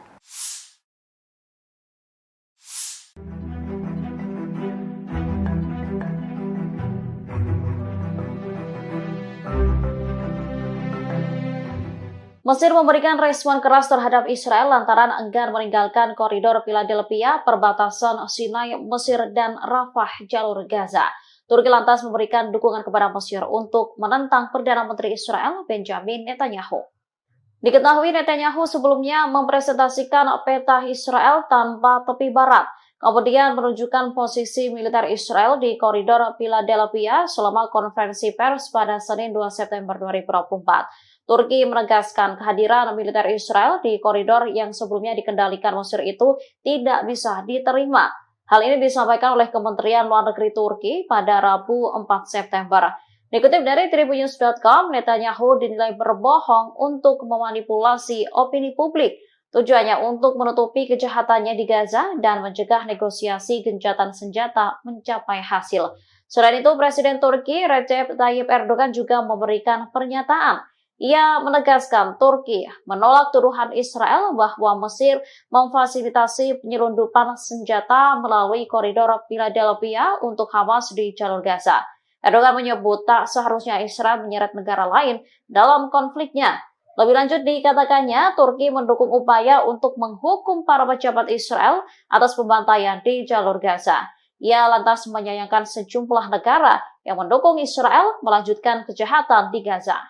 Mesir memberikan respon keras terhadap Israel lantaran enggan meninggalkan koridor Philadelphia, perbatasan Sinai, Mesir, dan Rafah, jalur Gaza. Turki lantas memberikan dukungan kepada Mesir untuk menentang Perdana Menteri Israel Benjamin Netanyahu. Diketahui Netanyahu sebelumnya mempresentasikan peta Israel tanpa tepi barat, kemudian menunjukkan posisi militer Israel di koridor Philadelphia selama konferensi pers pada Senin 2 September 2024. Turki menegaskan kehadiran militer Israel di koridor yang sebelumnya dikendalikan Mesir itu tidak bisa diterima. Hal ini disampaikan oleh Kementerian Luar Negeri Turki pada Rabu 4 September. Dikutip dari Tribunnews.com, Netanyahu dinilai berbohong untuk memanipulasi opini publik. Tujuannya untuk menutupi kejahatannya di Gaza dan mencegah negosiasi gencatan senjata mencapai hasil. Selain itu, Presiden Turki Recep Tayyip Erdogan juga memberikan pernyataan. Ia menegaskan Turki menolak tuduhan Israel bahwa Mesir memfasilitasi penyelundupan senjata melalui koridor Philadelphia untuk Hamas di jalur Gaza. Erdogan menyebut tak seharusnya Israel menyeret negara lain dalam konfliknya. Lebih lanjut dikatakannya, Turki mendukung upaya untuk menghukum para pejabat Israel atas pembantaian di jalur Gaza. Ia lantas menyayangkan sejumlah negara yang mendukung Israel melanjutkan kejahatan di Gaza.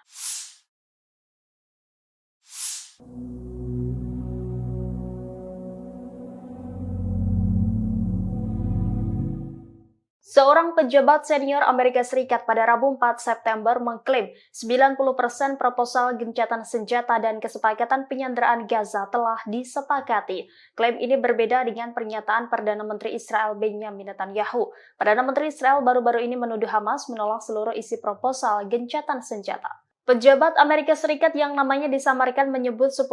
Seorang pejabat senior Amerika Serikat pada Rabu 4 September mengklaim 90% proposal gencatan senjata dan kesepakatan penyanderaan Gaza telah disepakati. Klaim ini berbeda dengan pernyataan Perdana Menteri Israel Benjamin Netanyahu. Perdana Menteri Israel baru-baru ini menuduh Hamas menolak seluruh isi proposal gencatan senjata. Pejabat Amerika Serikat yang namanya disamarkan menyebut 10%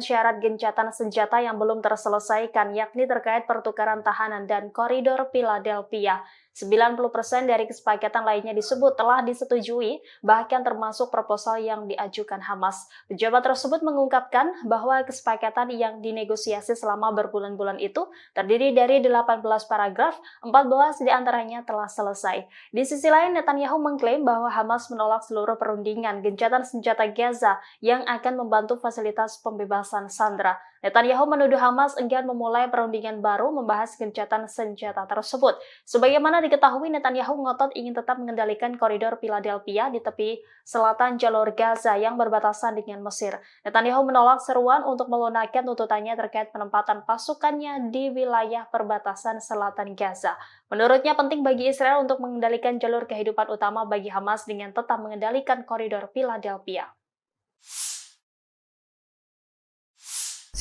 syarat gencatan senjata yang belum terselesaikan, yakni terkait pertukaran tahanan dan koridor Philadelphia. 90% dari kesepakatan lainnya disebut telah disetujui, bahkan termasuk proposal yang diajukan Hamas. Pejabat tersebut mengungkapkan bahwa kesepakatan yang dinegosiasi selama berbulan-bulan itu terdiri dari 18 paragraf, 14 diantaranya telah selesai. Di sisi lain, Netanyahu mengklaim bahwa Hamas menolak seluruh perundingan gencatan senjata Gaza yang akan membantu fasilitas pembebasan sandera. Netanyahu menuduh Hamas enggan memulai perundingan baru membahas gencatan senjata tersebut. Sebagaimana diketahui, Netanyahu ngotot ingin tetap mengendalikan koridor Philadelphia di tepi selatan jalur Gaza yang berbatasan dengan Mesir. Netanyahu menolak seruan untuk melunakkan tuntutannya terkait penempatan pasukannya di wilayah perbatasan selatan Gaza. Menurutnya penting bagi Israel untuk mengendalikan jalur kehidupan utama bagi Hamas dengan tetap mengendalikan koridor Philadelphia.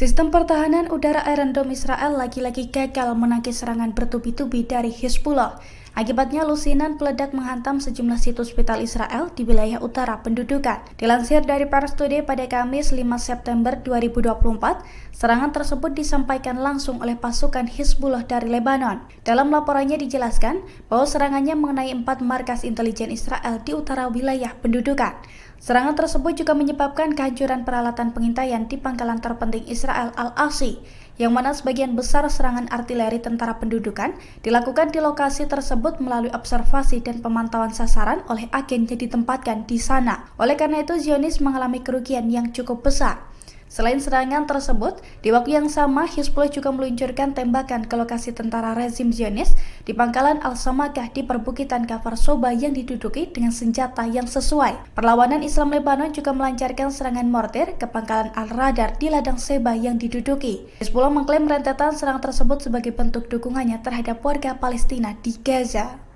Sistem pertahanan udara Iron Dome Israel lagi-lagi gagal menangkis serangan bertubi-tubi dari Hizbullah. Akibatnya lusinan peledak menghantam sejumlah situs vital Israel di wilayah utara pendudukan. Dilansir dari Pars Today pada Kamis 5 September 2024, serangan tersebut disampaikan langsung oleh pasukan Hizbullah dari Lebanon. Dalam laporannya dijelaskan bahwa serangannya mengenai 4 markas intelijen Israel di utara wilayah pendudukan. Serangan tersebut juga menyebabkan kehancuran peralatan pengintaian di pangkalan terpenting Israel Al-Asi, yang mana sebagian besar serangan artileri tentara pendudukan dilakukan di lokasi tersebut melalui observasi dan pemantauan sasaran oleh agen yang ditempatkan di sana. Oleh karena itu, Zionis mengalami kerugian yang cukup besar. Selain serangan tersebut, di waktu yang sama Hizbullah juga meluncurkan tembakan ke lokasi tentara rezim Zionis di pangkalan Al-Samakah di perbukitan Kafar Soba yang diduduki dengan senjata yang sesuai. Perlawanan Islam Lebanon juga melancarkan serangan mortir ke pangkalan Al-Radar di ladang Seba yang diduduki. Hizbullah mengklaim rentetan serangan tersebut sebagai bentuk dukungannya terhadap warga Palestina di Gaza.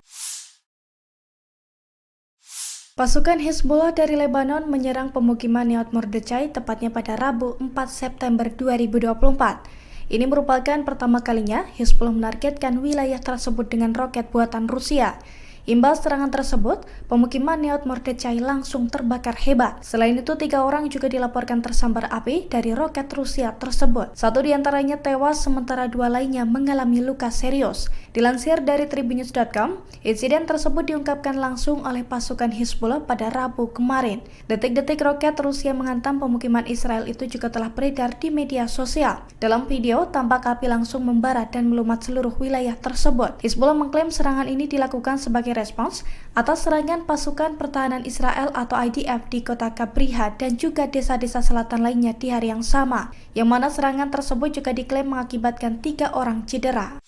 Pasukan Hizbullah dari Lebanon menyerang pemukiman Neot Mordechai tepatnya pada Rabu 4 September 2024. Ini merupakan pertama kalinya Hizbullah menargetkan wilayah tersebut dengan roket buatan Rusia. Imbas serangan tersebut, pemukiman Neot Mordechai langsung terbakar hebat. Selain itu, 3 orang juga dilaporkan tersambar api dari roket Rusia tersebut. 1 diantaranya tewas, sementara 2 lainnya mengalami luka serius. Dilansir dari Tribunnews.com, insiden tersebut diungkapkan langsung oleh pasukan Hizbullah pada Rabu kemarin. Detik-detik roket Rusia menghantam pemukiman Israel itu juga telah beredar di media sosial. Dalam video, tampak api langsung membara dan melumat seluruh wilayah tersebut. Hizbullah mengklaim serangan ini dilakukan sebagai respons atas serangan pasukan pertahanan Israel atau IDF di kota Kabriha dan juga desa-desa selatan lainnya di hari yang sama, yang mana serangan tersebut juga diklaim mengakibatkan 3 orang cedera.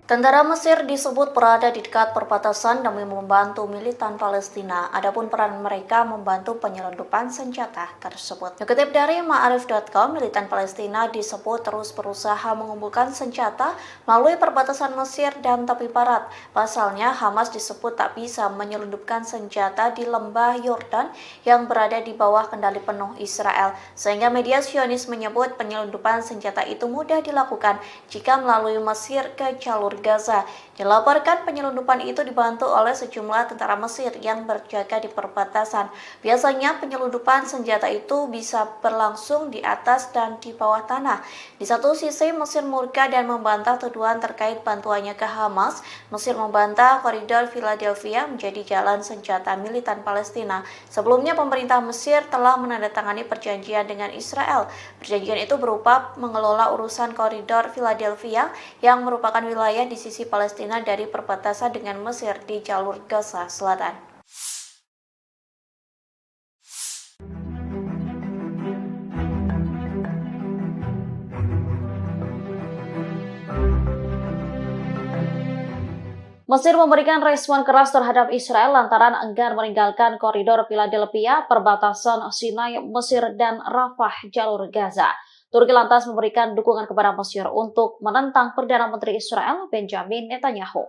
Tentara Mesir disebut berada di dekat perbatasan demi membantu militan Palestina. Adapun peran mereka membantu penyelundupan senjata tersebut. Dikutip dari Ma'arif.com, militan Palestina disebut terus berusaha mengumpulkan senjata melalui perbatasan Mesir dan tepi barat. Pasalnya, Hamas disebut tak bisa menyelundupkan senjata di lembah Yordan yang berada di bawah kendali penuh Israel. Sehingga media Zionis menyebut penyelundupan senjata itu mudah dilakukan jika melalui Mesir ke jalur Gaza. Dilaporkan penyelundupan itu dibantu oleh sejumlah tentara Mesir yang berjaga di perbatasan. Biasanya penyelundupan senjata itu bisa berlangsung di atas dan di bawah tanah. Di satu sisi, Mesir murka dan membantah tuduhan terkait bantuannya ke Hamas. Mesir membantah koridor Philadelphia menjadi jalan senjata militan Palestina. Sebelumnya, pemerintah Mesir telah menandatangani perjanjian dengan Israel. Perjanjian itu berupa mengelola urusan koridor Philadelphia yang merupakan wilayah di sisi Palestina dari perbatasan dengan Mesir di jalur Gaza Selatan. Mesir memberikan respon keras terhadap Israel lantaran enggan meninggalkan koridor Philadelphia, perbatasan Sinai, Mesir, dan Rafah, jalur Gaza. Turki lantas memberikan dukungan kepada Mesir untuk menentang Perdana Menteri Israel Benjamin Netanyahu.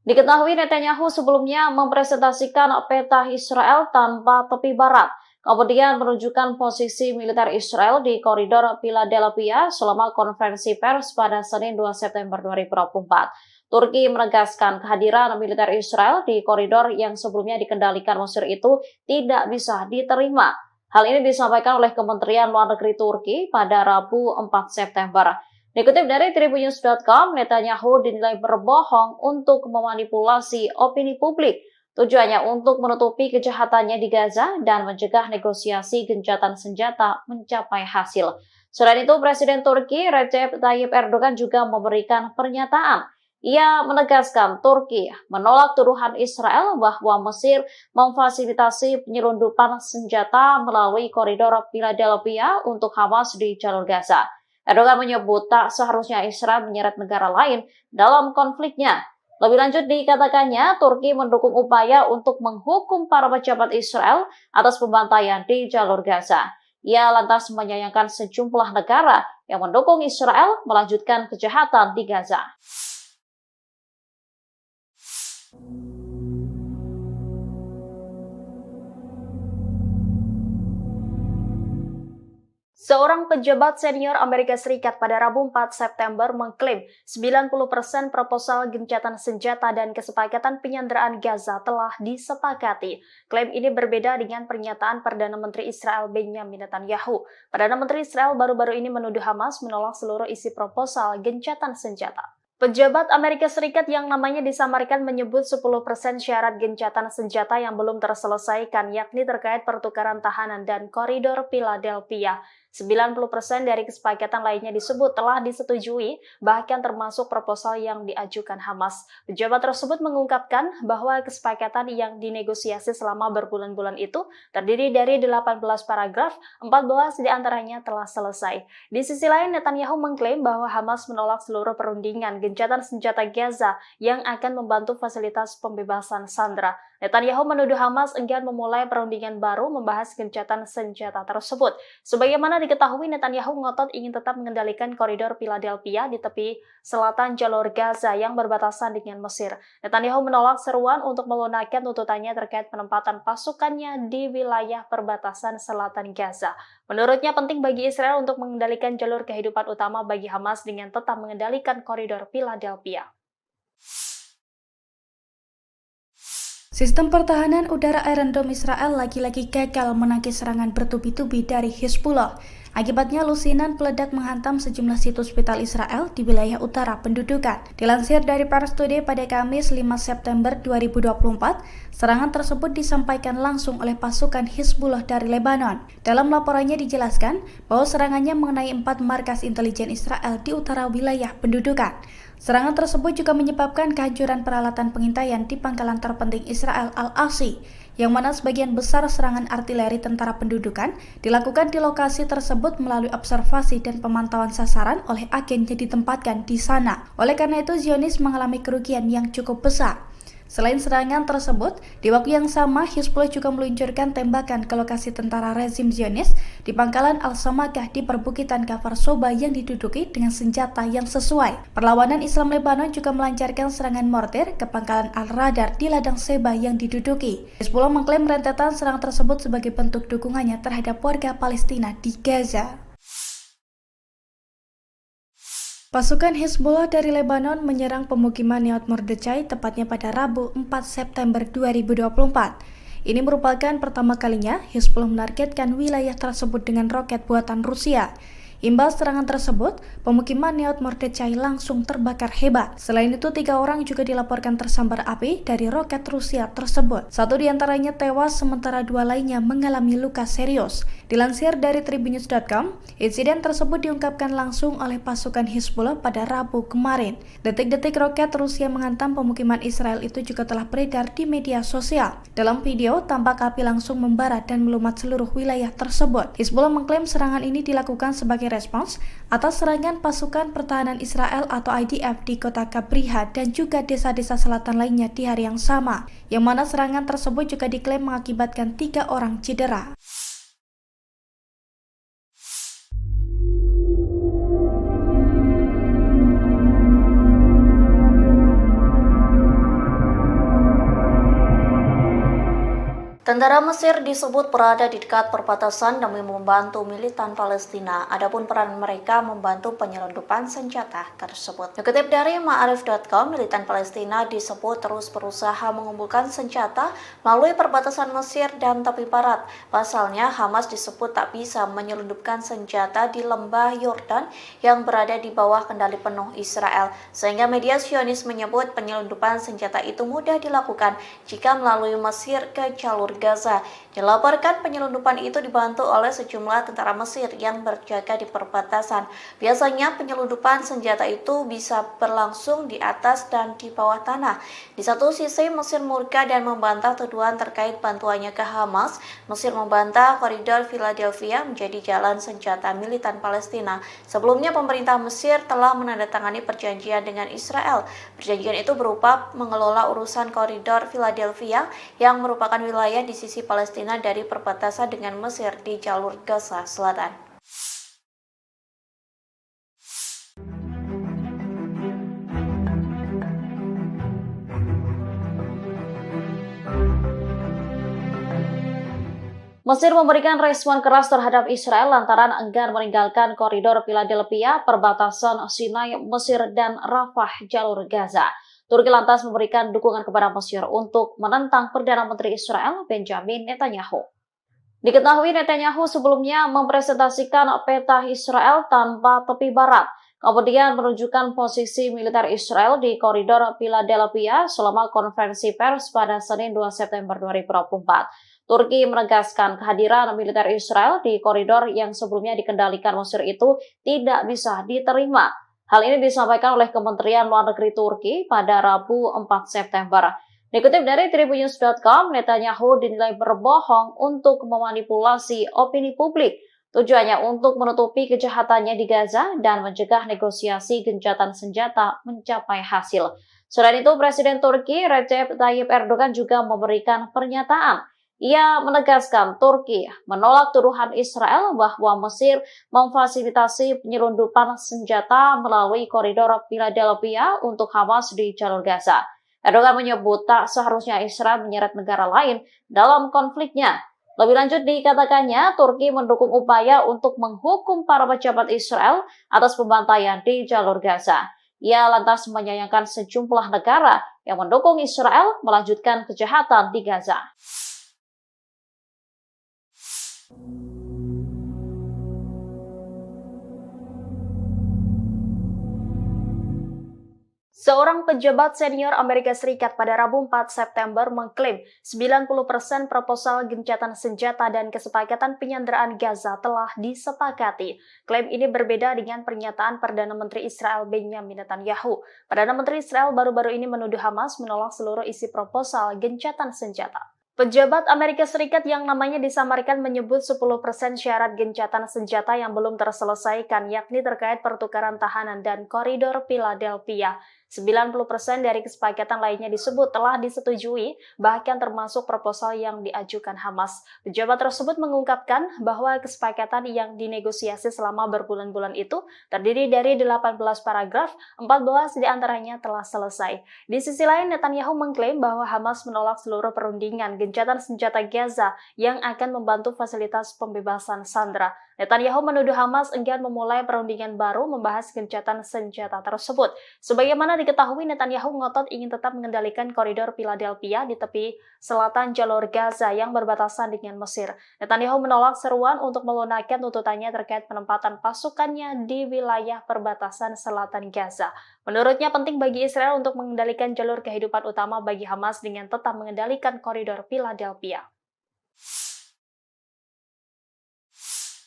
Diketahui Netanyahu sebelumnya mempresentasikan peta Israel tanpa tepi barat, kemudian menunjukkan posisi militer Israel di koridor Philadelphia selama konferensi pers pada Senin 2 September 2024. Turki menegaskan kehadiran militer Israel di koridor yang sebelumnya dikendalikan Mesir itu tidak bisa diterima. Hal ini disampaikan oleh Kementerian Luar Negeri Turki pada Rabu 4 September. Dikutip dari Tribunnews.com, Netanyahu dinilai berbohong untuk memanipulasi opini publik. Tujuannya untuk menutupi kejahatannya di Gaza dan mencegah negosiasi gencatan senjata mencapai hasil. Selain itu, Presiden Turki Recep Tayyip Erdogan juga memberikan pernyataan. Ia menegaskan Turki menolak tuduhan Israel bahwa Mesir memfasilitasi penyelundupan senjata melalui koridor Philadelphia untuk Hamas di jalur Gaza. Erdogan menyebut tak seharusnya Israel menyeret negara lain dalam konfliknya. Lebih lanjut dikatakannya, Turki mendukung upaya untuk menghukum para pejabat Israel atas pembantaian di jalur Gaza. Ia lantas menyayangkan sejumlah negara yang mendukung Israel melanjutkan kejahatan di Gaza. Seorang pejabat senior Amerika Serikat pada Rabu 4 September mengklaim 90% proposal gencatan senjata dan kesepakatan penyanderaan Gaza telah disepakati. Klaim ini berbeda dengan pernyataan Perdana Menteri Israel Benjamin Netanyahu. Perdana Menteri Israel baru-baru ini menuduh Hamas menolak seluruh isi proposal gencatan senjata. Pejabat Amerika Serikat yang namanya disamarkan menyebut 10% syarat gencatan senjata yang belum terselesaikan, yakni terkait pertukaran tahanan dan koridor Philadelphia. 90% dari kesepakatan lainnya disebut telah disetujui, bahkan termasuk proposal yang diajukan Hamas. Pejabat tersebut mengungkapkan bahwa kesepakatan yang dinegosiasi selama berbulan-bulan itu terdiri dari 18 paragraf, 14 diantaranya telah selesai. Di sisi lain, Netanyahu mengklaim bahwa Hamas menolak seluruh perundingan gencatan senjata Gaza yang akan membantu fasilitas pembebasan sandera. Netanyahu menuduh Hamas enggan memulai perundingan baru membahas gencatan senjata tersebut. Sebagaimana diketahui, Netanyahu ngotot ingin tetap mengendalikan koridor Philadelphia di tepi selatan jalur Gaza yang berbatasan dengan Mesir. Netanyahu menolak seruan untuk melunakkan tuntutannya terkait penempatan pasukannya di wilayah perbatasan selatan Gaza. Menurutnya penting bagi Israel untuk mengendalikan jalur kehidupan utama bagi Hamas dengan tetap mengendalikan koridor Philadelphia. Sistem pertahanan udara Iron Dome Israel lagi-lagi gagal menangkis serangan bertubi-tubi dari Hezbollah. Akibatnya lusinan peledak menghantam sejumlah situs vital Israel di wilayah utara pendudukan. Dilansir dari Pars Today pada Kamis 5 September 2024, serangan tersebut disampaikan langsung oleh pasukan Hezbollah dari Lebanon. Dalam laporannya dijelaskan bahwa serangannya mengenai 4 markas intelijen Israel di utara wilayah pendudukan. Serangan tersebut juga menyebabkan kehancuran peralatan pengintaian di pangkalan terpenting Israel Al-Asi, yang mana sebagian besar serangan artileri tentara pendudukan dilakukan di lokasi tersebut melalui observasi dan pemantauan sasaran oleh agen yang ditempatkan di sana. Oleh karena itu, Zionis mengalami kerugian yang cukup besar. Selain serangan tersebut, di waktu yang sama Hezbollah juga meluncurkan tembakan ke lokasi tentara rezim Zionis di pangkalan Al-Samakah di perbukitan Kfar Soba yang diduduki dengan senjata yang sesuai. Perlawanan Islam Lebanon juga melancarkan serangan mortir ke pangkalan Al-Radar di ladang Seba yang diduduki. Hezbollah mengklaim rentetan serangan tersebut sebagai bentuk dukungannya terhadap warga Palestina di Gaza. Pasukan Hezbollah dari Lebanon menyerang pemukiman Nahal Mordechai tepatnya pada Rabu 4 September 2024. Ini merupakan pertama kalinya Hezbollah menargetkan wilayah tersebut dengan roket buatan Rusia. Imbas serangan tersebut, pemukiman Nahal Mordechai langsung terbakar hebat. Selain itu, 3 orang juga dilaporkan tersambar api dari roket Rusia tersebut. 1 diantaranya tewas, sementara 2 lainnya mengalami luka serius. Dilansir dari Tribunnews.com, insiden tersebut diungkapkan langsung oleh pasukan Hezbollah pada Rabu kemarin. Detik-detik roket Rusia menghantam pemukiman Israel itu juga telah beredar di media sosial. Dalam video, tampak api langsung membara dan melumat seluruh wilayah tersebut. Hezbollah mengklaim serangan ini dilakukan sebagai respons atas serangan pasukan pertahanan Israel atau IDF di kota Kabriha dan juga desa-desa selatan lainnya di hari yang sama, yang mana serangan tersebut juga diklaim mengakibatkan 3 orang cedera. Tentara Mesir disebut berada di dekat perbatasan demi membantu militan Palestina. Adapun peran mereka membantu penyelundupan senjata tersebut. Dikutip dari Ma'arif.com, militan Palestina disebut terus berusaha mengumpulkan senjata melalui perbatasan Mesir dan tepi barat. Pasalnya, Hamas disebut tak bisa menyelundupkan senjata di lembah Yordan yang berada di bawah kendali penuh Israel. Sehingga media Zionis menyebut penyelundupan senjata itu mudah dilakukan jika melalui Mesir ke jalur Gaza. Dilaporkan penyelundupan itu dibantu oleh sejumlah tentara Mesir yang berjaga di perbatasan. Biasanya penyelundupan senjata itu bisa berlangsung di atas dan di bawah tanah. Di satu sisi Mesir murka dan membantah tuduhan terkait bantuannya ke Hamas. Mesir membantah koridor Philadelphia menjadi jalan senjata militan Palestina. Sebelumnya pemerintah Mesir telah menandatangani perjanjian dengan Israel. Perjanjian itu berupa mengelola urusan koridor Philadelphia yang merupakan wilayah di sisi Palestina dari perbatasan dengan Mesir di jalur Gaza Selatan. Mesir memberikan respon keras terhadap Israel lantaran enggan meninggalkan koridor Philadelphia, perbatasan Sinai, Mesir, dan Rafah, jalur Gaza. Turki lantas memberikan dukungan kepada Mesir untuk menentang Perdana Menteri Israel, Benjamin Netanyahu. Diketahui Netanyahu sebelumnya mempresentasikan peta Israel tanpa tepi barat, kemudian menunjukkan posisi militer Israel di koridor Philadelphia selama konferensi pers pada Senin 2 September 2024. Turki menegaskan kehadiran militer Israel di koridor yang sebelumnya dikendalikan Mesir itu tidak bisa diterima. Hal ini disampaikan oleh Kementerian Luar Negeri Turki pada Rabu 4 September. Dikutip dari Tribunnews.com, Netanyahu dinilai berbohong untuk memanipulasi opini publik. Tujuannya untuk menutupi kejahatannya di Gaza dan mencegah negosiasi gencatan senjata mencapai hasil. Selain itu, Presiden Turki Recep Tayyip Erdogan juga memberikan pernyataan. Ia menegaskan Turki menolak tuduhan Israel bahwa Mesir memfasilitasi penyelundupan senjata melalui koridor Philadelphia untuk Hamas di jalur Gaza. Erdogan menyebut tak seharusnya Israel menyeret negara lain dalam konfliknya. Lebih lanjut dikatakannya, Turki mendukung upaya untuk menghukum para pejabat Israel atas pembantaian di jalur Gaza. Ia lantas menyayangkan sejumlah negara yang mendukung Israel melanjutkan kejahatan di Gaza. Seorang pejabat senior Amerika Serikat pada Rabu 4 September mengklaim 90% proposal gencatan senjata dan kesepakatan penyanderaan Gaza telah disepakati. Klaim ini berbeda dengan pernyataan Perdana Menteri Israel Benjamin Netanyahu. Perdana Menteri Israel baru-baru ini menuduh Hamas menolak seluruh isi proposal gencatan senjata. Pejabat Amerika Serikat yang namanya disamarkan menyebut 10% syarat gencatan senjata yang belum terselesaikan, yakni terkait pertukaran tahanan dan koridor Philadelphia. 90% dari kesepakatan lainnya disebut telah disetujui, bahkan termasuk proposal yang diajukan Hamas. Pejabat tersebut mengungkapkan bahwa kesepakatan yang dinegosiasi selama berbulan-bulan itu terdiri dari 18 paragraf, 14 diantaranya telah selesai. Di sisi lain, Netanyahu mengklaim bahwa Hamas menolak seluruh perundingan gencatan senjata Gaza yang akan membantu fasilitas pembebasan sandera. Netanyahu menuduh Hamas enggan memulai perundingan baru membahas gencatan senjata tersebut. Sebagaimana diketahui, Netanyahu ngotot ingin tetap mengendalikan koridor Philadelphia di tepi selatan jalur Gaza yang berbatasan dengan Mesir. Netanyahu menolak seruan untuk melunakkan tuntutannya terkait penempatan pasukannya di wilayah perbatasan selatan Gaza. Menurutnya penting bagi Israel untuk mengendalikan jalur kehidupan utama bagi Hamas dengan tetap mengendalikan koridor Philadelphia.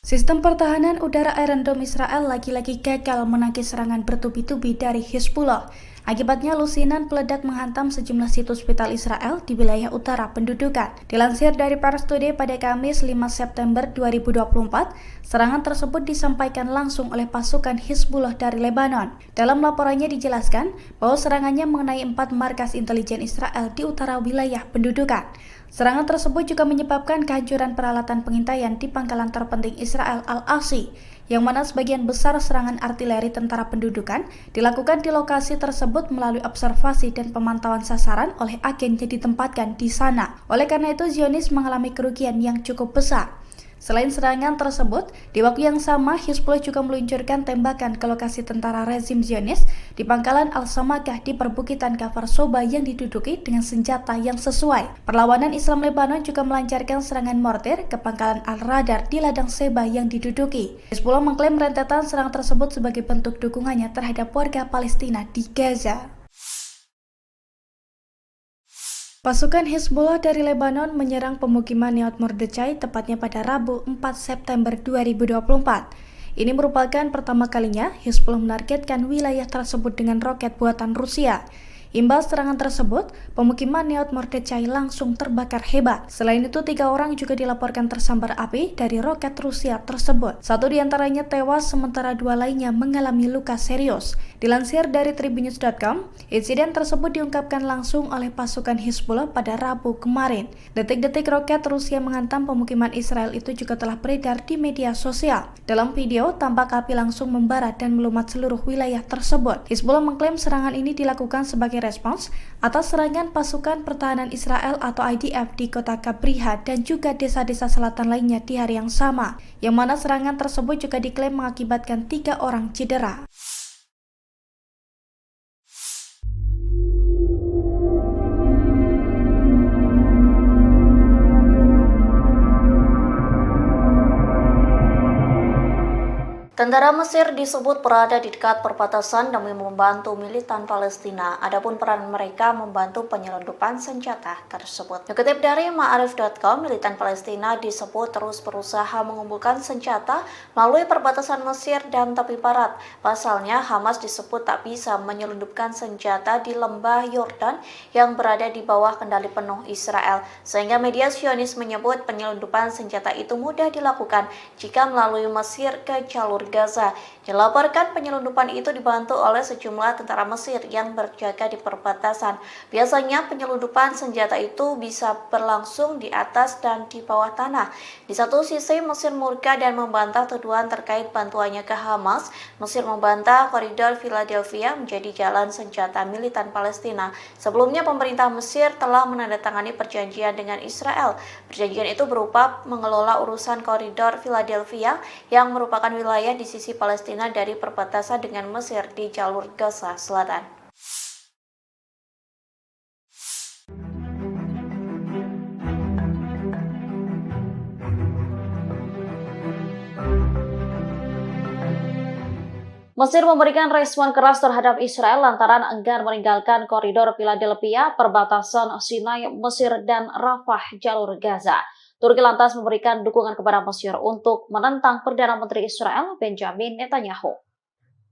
Sistem pertahanan udara Iron Dome Israel lagi-lagi gagal menangkis serangan bertubi-tubi dari Hizbullah. Akibatnya lusinan peledak menghantam sejumlah situs vital Israel di wilayah utara pendudukan. Dilansir dari Pars Today pada Kamis 5 September 2024, serangan tersebut disampaikan langsung oleh pasukan Hizbullah dari Lebanon. Dalam laporannya dijelaskan bahwa serangannya mengenai 4 markas intelijen Israel di utara wilayah pendudukan. Serangan tersebut juga menyebabkan kehancuran peralatan pengintaian di pangkalan terpenting Israel Al-Asi, yang mana sebagian besar serangan artileri tentara pendudukan dilakukan di lokasi tersebut melalui observasi dan pemantauan sasaran oleh agen yang ditempatkan di sana. Oleh karena itu, Zionis mengalami kerugian yang cukup besar. Selain serangan tersebut, di waktu yang sama Hizbullah juga meluncurkan tembakan ke lokasi tentara rezim Zionis di pangkalan Al-Samakah di perbukitan Kafar Soba yang diduduki dengan senjata yang sesuai. Perlawanan Islam Lebanon juga melancarkan serangan mortir ke pangkalan Al-Radar di ladang Seba yang diduduki. Hizbullah mengklaim rentetan serangan tersebut sebagai bentuk dukungannya terhadap warga Palestina di Gaza. Pasukan Hizbullah dari Lebanon menyerang pemukiman Neot Mordechai tepatnya pada Rabu 4 September 2024. Ini merupakan pertama kalinya Hizbullah menargetkan wilayah tersebut dengan roket buatan Rusia. Imbas serangan tersebut, pemukiman Neot Mordechai langsung terbakar hebat. Selain itu, 3 orang juga dilaporkan tersambar api dari roket Rusia tersebut. 1 diantaranya tewas, sementara 2 lainnya mengalami luka serius. Dilansir dari tribunnews.com, insiden tersebut diungkapkan langsung oleh pasukan Hizbullah pada Rabu kemarin. Detik-detik roket Rusia menghantam pemukiman Israel itu juga telah beredar di media sosial. Dalam video, tampak api langsung membara dan melumat seluruh wilayah tersebut. Hizbullah mengklaim serangan ini dilakukan sebagai respons atas serangan pasukan pertahanan Israel atau IDF di kota Kabriha dan juga desa-desa selatan lainnya di hari yang sama, yang mana serangan tersebut juga diklaim mengakibatkan 3 orang cedera. Tentara Mesir disebut berada di dekat perbatasan demi membantu militan Palestina. Adapun peran mereka membantu penyelundupan senjata tersebut. Dikutip dari Ma'arif.com, militan Palestina disebut terus berusaha mengumpulkan senjata melalui perbatasan Mesir dan tepi barat. Pasalnya, Hamas disebut tak bisa menyelundupkan senjata di lembah Yordan yang berada di bawah kendali penuh Israel. Sehingga media Zionis menyebut penyelundupan senjata itu mudah dilakukan jika melalui Mesir ke jalur Gaza. Dilaporkan penyelundupan itu dibantu oleh sejumlah tentara Mesir yang berjaga di perbatasan. Biasanya penyelundupan senjata itu bisa berlangsung di atas dan di bawah tanah. Di satu sisi Mesir murka dan membantah tuduhan terkait bantuannya ke Hamas. Mesir membantah koridor Philadelphia menjadi jalan senjata militan Palestina. Sebelumnya pemerintah Mesir telah menandatangani perjanjian dengan Israel. Perjanjian itu berupa mengelola urusan koridor Philadelphia yang merupakan wilayah di sisi Palestina dari perbatasan dengan Mesir di jalur Gaza Selatan. Mesir memberikan respon keras terhadap Israel lantaran enggan meninggalkan koridor Philadelphia, perbatasan Sinai, Mesir, dan Rafah, jalur Gaza. Turki lantas memberikan dukungan kepada Mesir untuk menentang Perdana Menteri Israel Benjamin Netanyahu.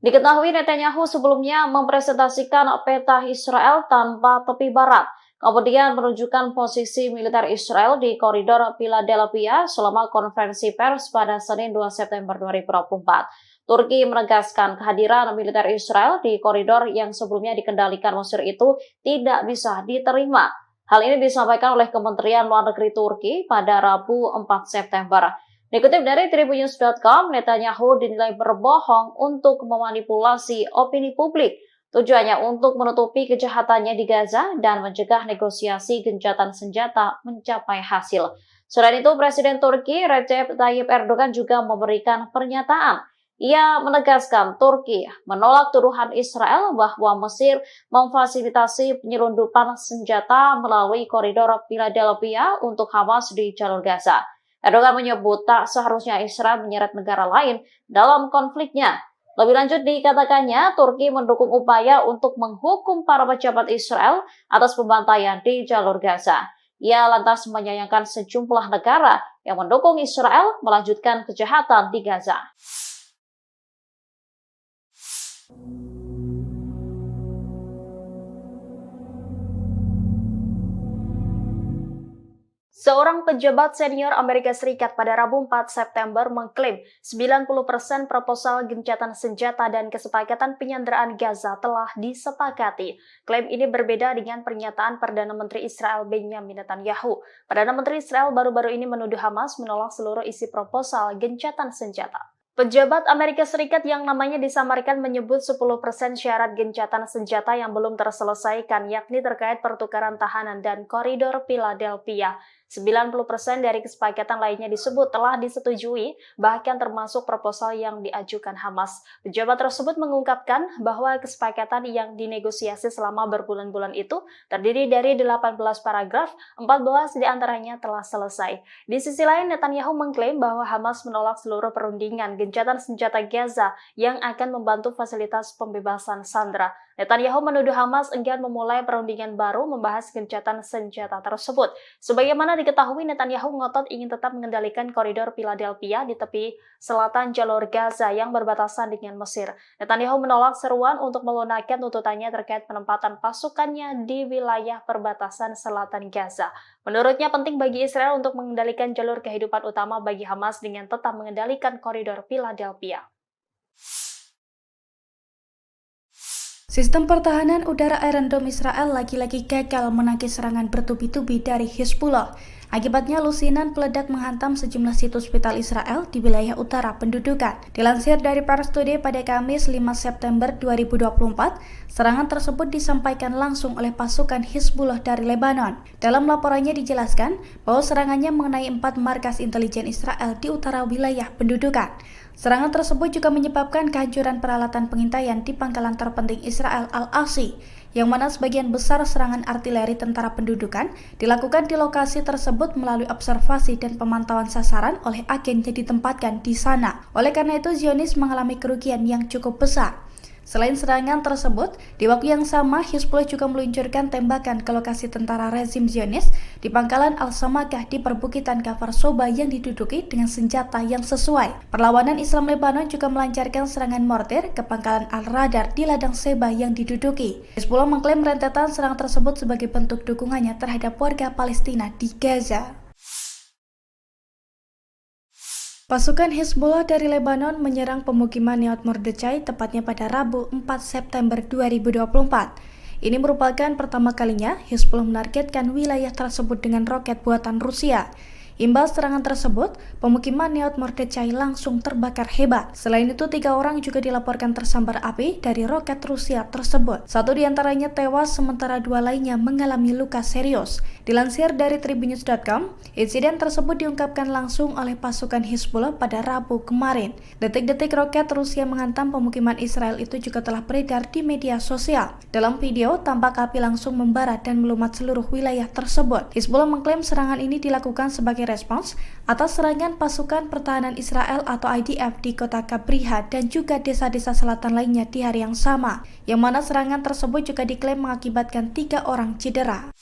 Diketahui Netanyahu sebelumnya mempresentasikan peta Israel tanpa tepi barat, kemudian menunjukkan posisi militer Israel di koridor Philadelphia selama konferensi pers pada Senin 2 September 2024. Turki menegaskan kehadiran militer Israel di koridor yang sebelumnya dikendalikan Mesir itu tidak bisa diterima. Hal ini disampaikan oleh Kementerian Luar Negeri Turki pada Rabu 4 September. Dikutip dari tribunnews.com, Netanyahu dinilai berbohong untuk memanipulasi opini publik. Tujuannya untuk menutupi kejahatannya di Gaza dan mencegah negosiasi gencatan senjata mencapai hasil. Selain itu, Presiden Turki Recep Tayyip Erdogan juga memberikan pernyataan. Ia menegaskan Turki menolak tuduhan Israel bahwa Mesir memfasilitasi penyelundupan senjata melalui koridor Philadelphia untuk Hamas di jalur Gaza. Erdogan menyebut tak seharusnya Israel menyeret negara lain dalam konfliknya. Lebih lanjut dikatakannya, Turki mendukung upaya untuk menghukum para pejabat Israel atas pembantaian di jalur Gaza. Ia lantas menyayangkan sejumlah negara yang mendukung Israel melanjutkan kejahatan di Gaza. Seorang pejabat senior Amerika Serikat pada Rabu 4 September mengklaim 90% proposal gencatan senjata dan kesepakatan penyanderaan Gaza telah disepakati. Klaim ini berbeda dengan pernyataan Perdana Menteri Israel Benjamin Netanyahu. Perdana Menteri Israel baru-baru ini menuduh Hamas menolak seluruh isi proposal gencatan senjata. Pejabat Amerika Serikat yang namanya disamarkan menyebut 10% syarat gencatan senjata yang belum terselesaikan, yakni terkait pertukaran tahanan dan koridor Philadelphia. 90% dari kesepakatan lainnya disebut telah disetujui, bahkan termasuk proposal yang diajukan Hamas. Pejabat tersebut mengungkapkan bahwa kesepakatan yang dinegosiasi selama berbulan-bulan itu terdiri dari 18 paragraf, 14 diantaranya telah selesai. Di sisi lain, Netanyahu mengklaim bahwa Hamas menolak seluruh perundingan gencatan senjata Gaza yang akan membantu fasilitas pembebasan sandera. Netanyahu menuduh Hamas enggan memulai perundingan baru membahas gencatan senjata tersebut. Sebagaimana diketahui, Netanyahu ngotot ingin tetap mengendalikan koridor Philadelphia di tepi selatan jalur Gaza yang berbatasan dengan Mesir. Netanyahu menolak seruan untuk melunakkan tuntutannya terkait penempatan pasukannya di wilayah perbatasan selatan Gaza. Menurutnya penting bagi Israel untuk mengendalikan jalur kehidupan utama bagi Hamas dengan tetap mengendalikan koridor Philadelphia. Sistem pertahanan udara Iron Dome Israel lagi-lagi gagal menangkis serangan bertubi-tubi dari Hizbullah. Akibatnya lusinan peledak menghantam sejumlah situs vital Israel di wilayah utara pendudukan. Dilansir dari Pars Today pada Kamis 5 September 2024, serangan tersebut disampaikan langsung oleh pasukan Hizbullah dari Lebanon. Dalam laporannya dijelaskan bahwa serangannya mengenai 4 markas intelijen Israel di utara wilayah pendudukan. Serangan tersebut juga menyebabkan kehancuran peralatan pengintaian di pangkalan terpenting Israel Al-Asi, yang mana sebagian besar serangan artileri tentara pendudukan dilakukan di lokasi tersebut melalui observasi dan pemantauan sasaran oleh agen yang ditempatkan di sana. Oleh karena itu, Zionis mengalami kerugian yang cukup besar. Selain serangan tersebut, di waktu yang sama Hizbullah juga meluncurkan tembakan ke lokasi tentara rezim Zionis di pangkalan Al-Samakah di perbukitan Kafar Soba yang diduduki dengan senjata yang sesuai. Perlawanan Islam Lebanon juga melancarkan serangan mortir ke pangkalan Al-Radar di ladang Seba yang diduduki. Hizbullah mengklaim rentetan serangan tersebut sebagai bentuk dukungannya terhadap warga Palestina di Gaza. Pasukan Hizbullah dari Lebanon menyerang pemukiman Nahal Mordechai tepatnya pada Rabu 4 September 2024. Ini merupakan pertama kalinya Hizbullah menargetkan wilayah tersebut dengan roket buatan Rusia. Imbas serangan tersebut, pemukiman Nahal Mordechai langsung terbakar hebat. Selain itu, 3 orang juga dilaporkan tersambar api dari roket Rusia tersebut. 1 diantaranya tewas, sementara 2 lainnya mengalami luka serius. Dilansir dari Tribunnews.com, insiden tersebut diungkapkan langsung oleh pasukan Hizbullah pada Rabu kemarin. Detik-detik roket Rusia menghantam pemukiman Israel itu juga telah beredar di media sosial. Dalam video, tampak api langsung membara dan melumat seluruh wilayah tersebut. Hizbullah mengklaim serangan ini dilakukan sebagai respons atas serangan pasukan pertahanan Israel atau IDF di kota Kabriha dan juga desa-desa selatan lainnya di hari yang sama, yang mana serangan tersebut juga diklaim mengakibatkan 3 orang cedera.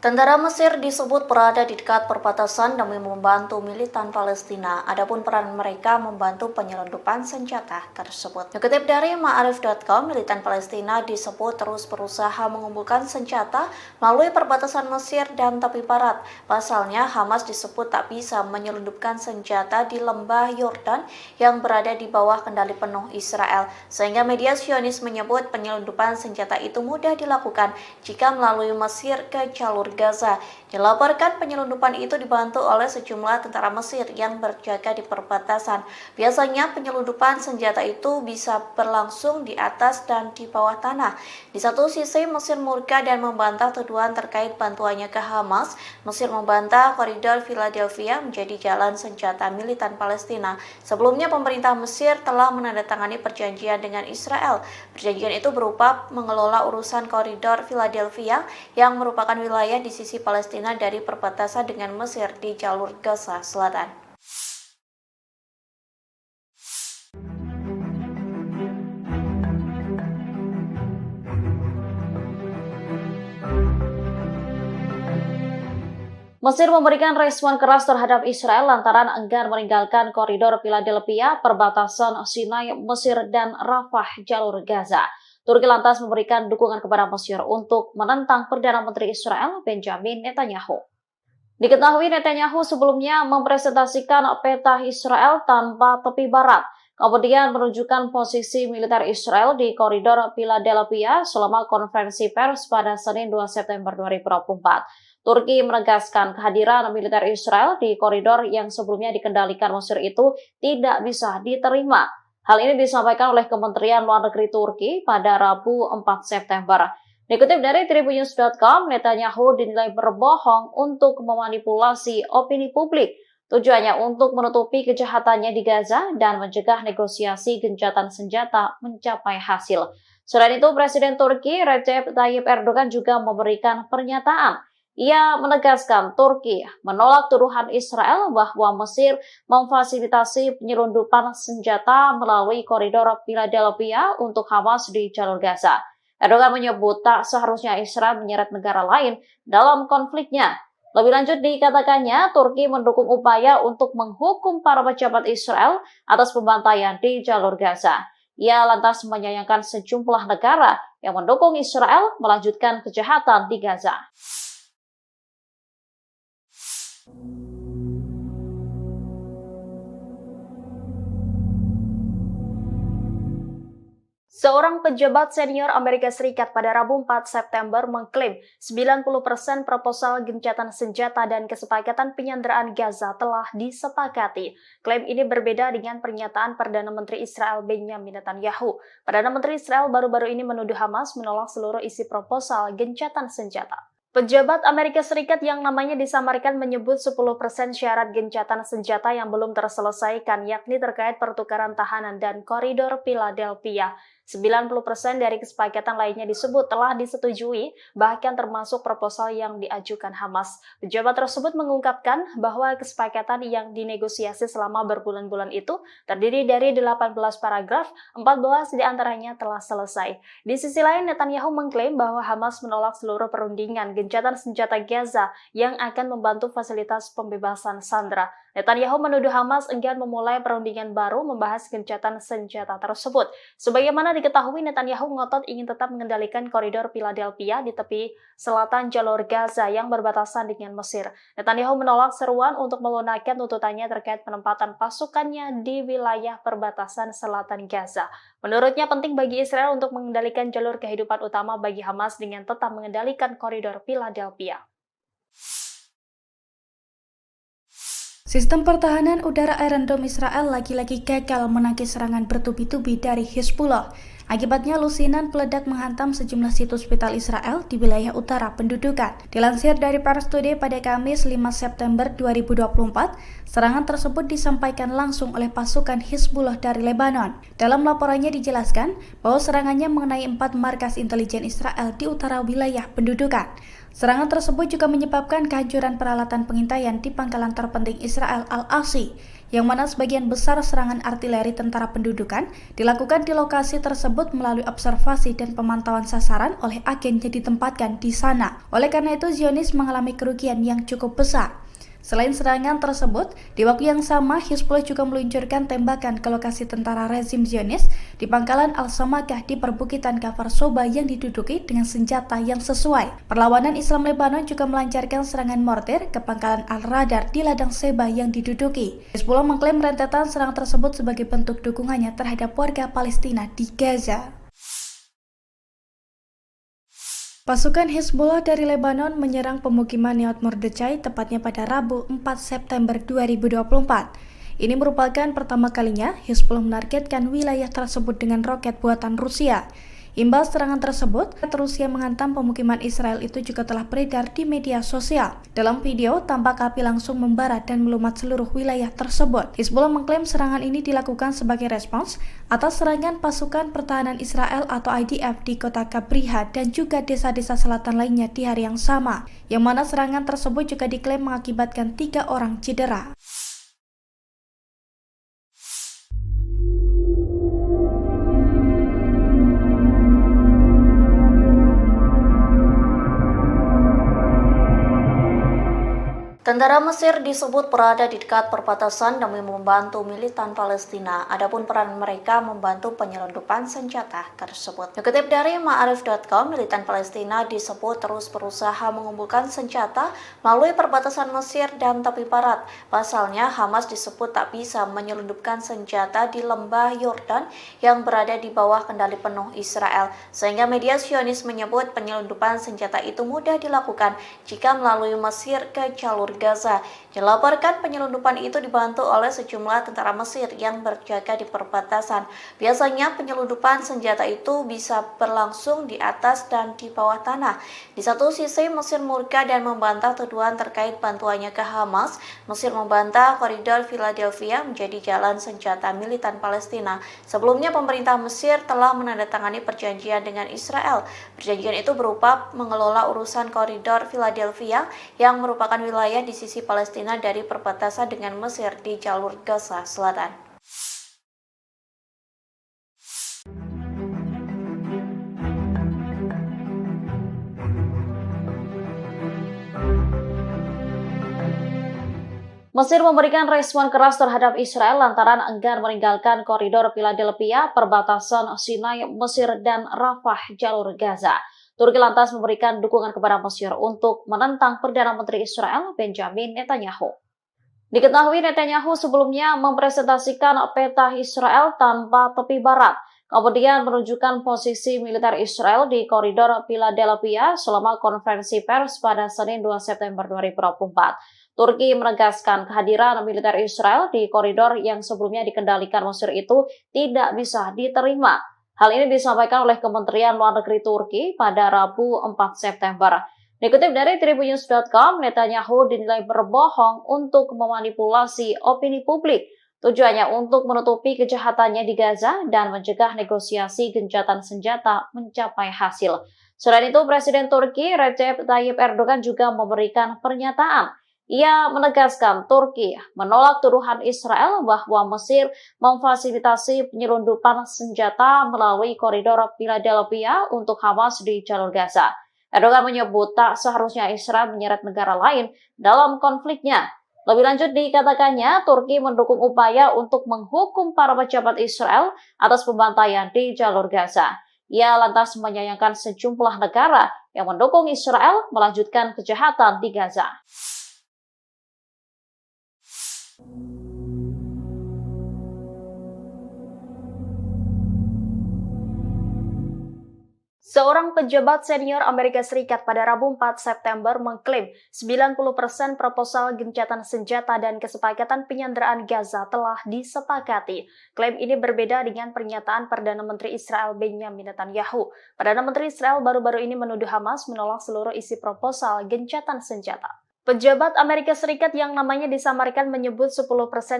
Tentara Mesir disebut berada di dekat perbatasan demi membantu militan Palestina. Adapun peran mereka membantu penyelundupan senjata tersebut. Dikutip dari Ma'arif.com, militan Palestina disebut terus berusaha mengumpulkan senjata melalui perbatasan Mesir dan tepi barat. Pasalnya, Hamas disebut tak bisa menyelundupkan senjata di lembah Yordan yang berada di bawah kendali penuh Israel. Sehingga media Zionis menyebut penyelundupan senjata itu mudah dilakukan jika melalui Mesir ke jalur Gaza. Dilaporkan penyelundupan itu dibantu oleh sejumlah tentara Mesir yang berjaga di perbatasan. Biasanya penyelundupan senjata itu bisa berlangsung di atas dan di bawah tanah. Di satu sisi Mesir murka dan membantah tuduhan terkait bantuannya ke Hamas. Mesir membantah koridor Philadelphia menjadi jalan senjata militan Palestina. Sebelumnya pemerintah Mesir telah menandatangani perjanjian dengan Israel. Perjanjian itu berupa mengelola urusan koridor Philadelphia yang merupakan wilayah di sisi Palestina dari perbatasan dengan Mesir di jalur Gaza Selatan. Mesir memberikan respon keras terhadap Israel lantaran enggan meninggalkan koridor Philadelphia, perbatasan Sinai, Mesir, dan Rafah, jalur Gaza. Turki lantas memberikan dukungan kepada Mesir untuk menentang Perdana Menteri Israel Benjamin Netanyahu. Diketahui Netanyahu sebelumnya mempresentasikan peta Israel tanpa tepi barat, kemudian menunjukkan posisi militer Israel di koridor Philadelphia selama konferensi pers pada Senin 2 September 2024. Turki menegaskan kehadiran militer Israel di koridor yang sebelumnya dikendalikan Mesir itu tidak bisa diterima. Hal ini disampaikan oleh Kementerian Luar Negeri Turki pada Rabu 4 September. Dikutip dari Tribunnews.com, Netanyahu dinilai berbohong untuk memanipulasi opini publik. Tujuannya untuk menutupi kejahatannya di Gaza dan mencegah negosiasi gencatan senjata mencapai hasil. Selain itu, Presiden Turki Recep Tayyip Erdogan juga memberikan pernyataan. Ia menegaskan Turki menolak tuduhan Israel bahwa Mesir memfasilitasi penyelundupan senjata melalui koridor Philadelphia untuk Hamas di jalur Gaza. Erdogan menyebut tak seharusnya Israel menyeret negara lain dalam konfliknya. Lebih lanjut dikatakannya, Turki mendukung upaya untuk menghukum para pejabat Israel atas pembantaian di jalur Gaza. Ia lantas menyayangkan sejumlah negara yang mendukung Israel melanjutkan kejahatan di Gaza. Seorang pejabat senior Amerika Serikat pada Rabu 4 September mengklaim 90% proposal gencatan senjata dan kesepakatan penyanderaan Gaza telah disepakati. Klaim ini berbeda dengan pernyataan Perdana Menteri Israel Benjamin Netanyahu. Perdana Menteri Israel baru-baru ini menuduh Hamas menolak seluruh isi proposal gencatan senjata. Pejabat Amerika Serikat yang namanya disamarkan menyebut 10% syarat gencatan senjata yang belum terselesaikan, yakni terkait pertukaran tahanan dan koridor Philadelphia. 90% dari kesepakatan lainnya disebut telah disetujui, bahkan termasuk proposal yang diajukan Hamas. Pejabat tersebut mengungkapkan bahwa kesepakatan yang dinegosiasi selama berbulan-bulan itu terdiri dari 18 paragraf, 14 diantaranya telah selesai. Di sisi lain, Netanyahu mengklaim bahwa Hamas menolak seluruh perundingan gencatan senjata Gaza yang akan membantu fasilitas pembebasan sandera. Netanyahu menuduh Hamas enggan memulai perundingan baru membahas gencatan senjata tersebut. Sebagaimana diketahui, Netanyahu ngotot ingin tetap mengendalikan koridor Philadelphia di tepi selatan jalur Gaza yang berbatasan dengan Mesir. Netanyahu menolak seruan untuk melunakkan tuntutannya terkait penempatan pasukannya di wilayah perbatasan selatan Gaza. Menurutnya penting bagi Israel untuk mengendalikan jalur kehidupan utama bagi Hamas dengan tetap mengendalikan koridor Philadelphia. Sistem pertahanan udara Iron Dome Israel lagi-lagi gagal menangkis serangan bertubi-tubi dari Hizbullah. Akibatnya lusinan peledak menghantam sejumlah situs vital Israel di wilayah utara pendudukan. Dilansir dari Pars Today pada Kamis 5 September 2024, serangan tersebut disampaikan langsung oleh pasukan Hizbullah dari Lebanon. Dalam laporannya dijelaskan bahwa serangannya mengenai 4 markas intelijen Israel di utara wilayah pendudukan. Serangan tersebut juga menyebabkan kehancuran peralatan pengintaian di pangkalan terpenting Israel Al-Asi, yang mana sebagian besar serangan artileri tentara pendudukan dilakukan di lokasi tersebut melalui observasi dan pemantauan sasaran oleh agen yang ditempatkan di sana. Oleh karena itu, Zionis mengalami kerugian yang cukup besar. Selain serangan tersebut, di waktu yang sama Hizbullah juga meluncurkan tembakan ke lokasi tentara rezim Zionis di pangkalan Al-Samakah di perbukitan Kafar Soba yang diduduki dengan senjata yang sesuai. Perlawanan Islam Lebanon juga melancarkan serangan mortir ke pangkalan Al-Radar di ladang Seba yang diduduki. Hizbullah mengklaim rentetan serangan tersebut sebagai bentuk dukungannya terhadap warga Palestina di Gaza. Pasukan Hizbullah dari Lebanon menyerang pemukiman Neot Mordechai tepatnya pada Rabu 4 September 2024. Ini merupakan pertama kalinya Hizbullah menargetkan wilayah tersebut dengan roket buatan Rusia. Imbas serangan tersebut, Rusia menghantam pemukiman Israel itu juga telah beredar di media sosial. Dalam video, tampak api langsung membara dan melumat seluruh wilayah tersebut. Hizbullah mengklaim serangan ini dilakukan sebagai respons atas serangan pasukan pertahanan Israel atau IDF di kota Kabriha dan juga desa-desa selatan lainnya di hari yang sama, yang mana serangan tersebut juga diklaim mengakibatkan 3 orang cedera. Tentara Mesir disebut berada di dekat perbatasan demi membantu militan Palestina. Adapun peran mereka membantu penyelundupan senjata tersebut. Dikutip dari Ma'arif.com, militan Palestina disebut terus berusaha mengumpulkan senjata melalui perbatasan Mesir dan tepi barat. Pasalnya, Hamas disebut tak bisa menyelundupkan senjata di lembah Yordan yang berada di bawah kendali penuh Israel. Sehingga media Zionis menyebut penyelundupan senjata itu mudah dilakukan jika melalui Mesir ke jalur Gaza. Dilaporkan penyelundupan itu dibantu oleh sejumlah tentara Mesir yang berjaga di perbatasan. Biasanya penyelundupan senjata itu bisa berlangsung di atas dan di bawah tanah. Di satu sisi Mesir murka dan membantah tuduhan terkait bantuannya ke Hamas. Mesir membantah koridor Philadelphia menjadi jalan senjata militan Palestina. Sebelumnya pemerintah Mesir telah menandatangani perjanjian dengan Israel. Perjanjian itu berupa mengelola urusan koridor Philadelphia yang merupakan wilayah di sisi Palestina dari perbatasan dengan Mesir di jalur Gaza Selatan. Mesir memberikan respon keras terhadap Israel lantaran enggan meninggalkan koridor Philadelphia, perbatasan Sinai, Mesir, dan Rafah, jalur Gaza. Turki lantas memberikan dukungan kepada Mesir untuk menentang Perdana Menteri Israel, Benjamin Netanyahu. Diketahui Netanyahu sebelumnya mempresentasikan peta Israel tanpa tepi barat, kemudian menunjukkan posisi militer Israel di koridor Philadelphia selama konferensi pers pada Senin 2 September 2024. Turki menegaskan kehadiran militer Israel di koridor yang sebelumnya dikendalikan Mesir itu tidak bisa diterima. Hal ini disampaikan oleh Kementerian Luar Negeri Turki pada Rabu 4 September. Dikutip dari Tribunnews.com, Netanyahu dinilai berbohong untuk memanipulasi opini publik. Tujuannya untuk menutupi kejahatannya di Gaza dan mencegah negosiasi gencatan senjata mencapai hasil. Selain itu, Presiden Turki Recep Tayyip Erdogan juga memberikan pernyataan. Ia menegaskan Turki menolak tuduhan Israel bahwa Mesir memfasilitasi penyelundupan senjata melalui koridor Philadelphia untuk Hamas di jalur Gaza. Erdogan menyebut tak seharusnya Israel menyeret negara lain dalam konfliknya. Lebih lanjut dikatakannya, Turki mendukung upaya untuk menghukum para pejabat Israel atas pembantaian di jalur Gaza. Ia lantas menyayangkan sejumlah negara yang mendukung Israel melanjutkan kejahatan di Gaza. Seorang pejabat senior Amerika Serikat pada Rabu 4 September mengklaim 90% proposal gencatan senjata dan kesepakatan penyanderaan Gaza telah disepakati. Klaim ini berbeda dengan pernyataan Perdana Menteri Israel Benjamin Netanyahu. Perdana Menteri Israel baru-baru ini menuduh Hamas menolak seluruh isi proposal gencatan senjata. Pejabat Amerika Serikat yang namanya disamarkan menyebut 10%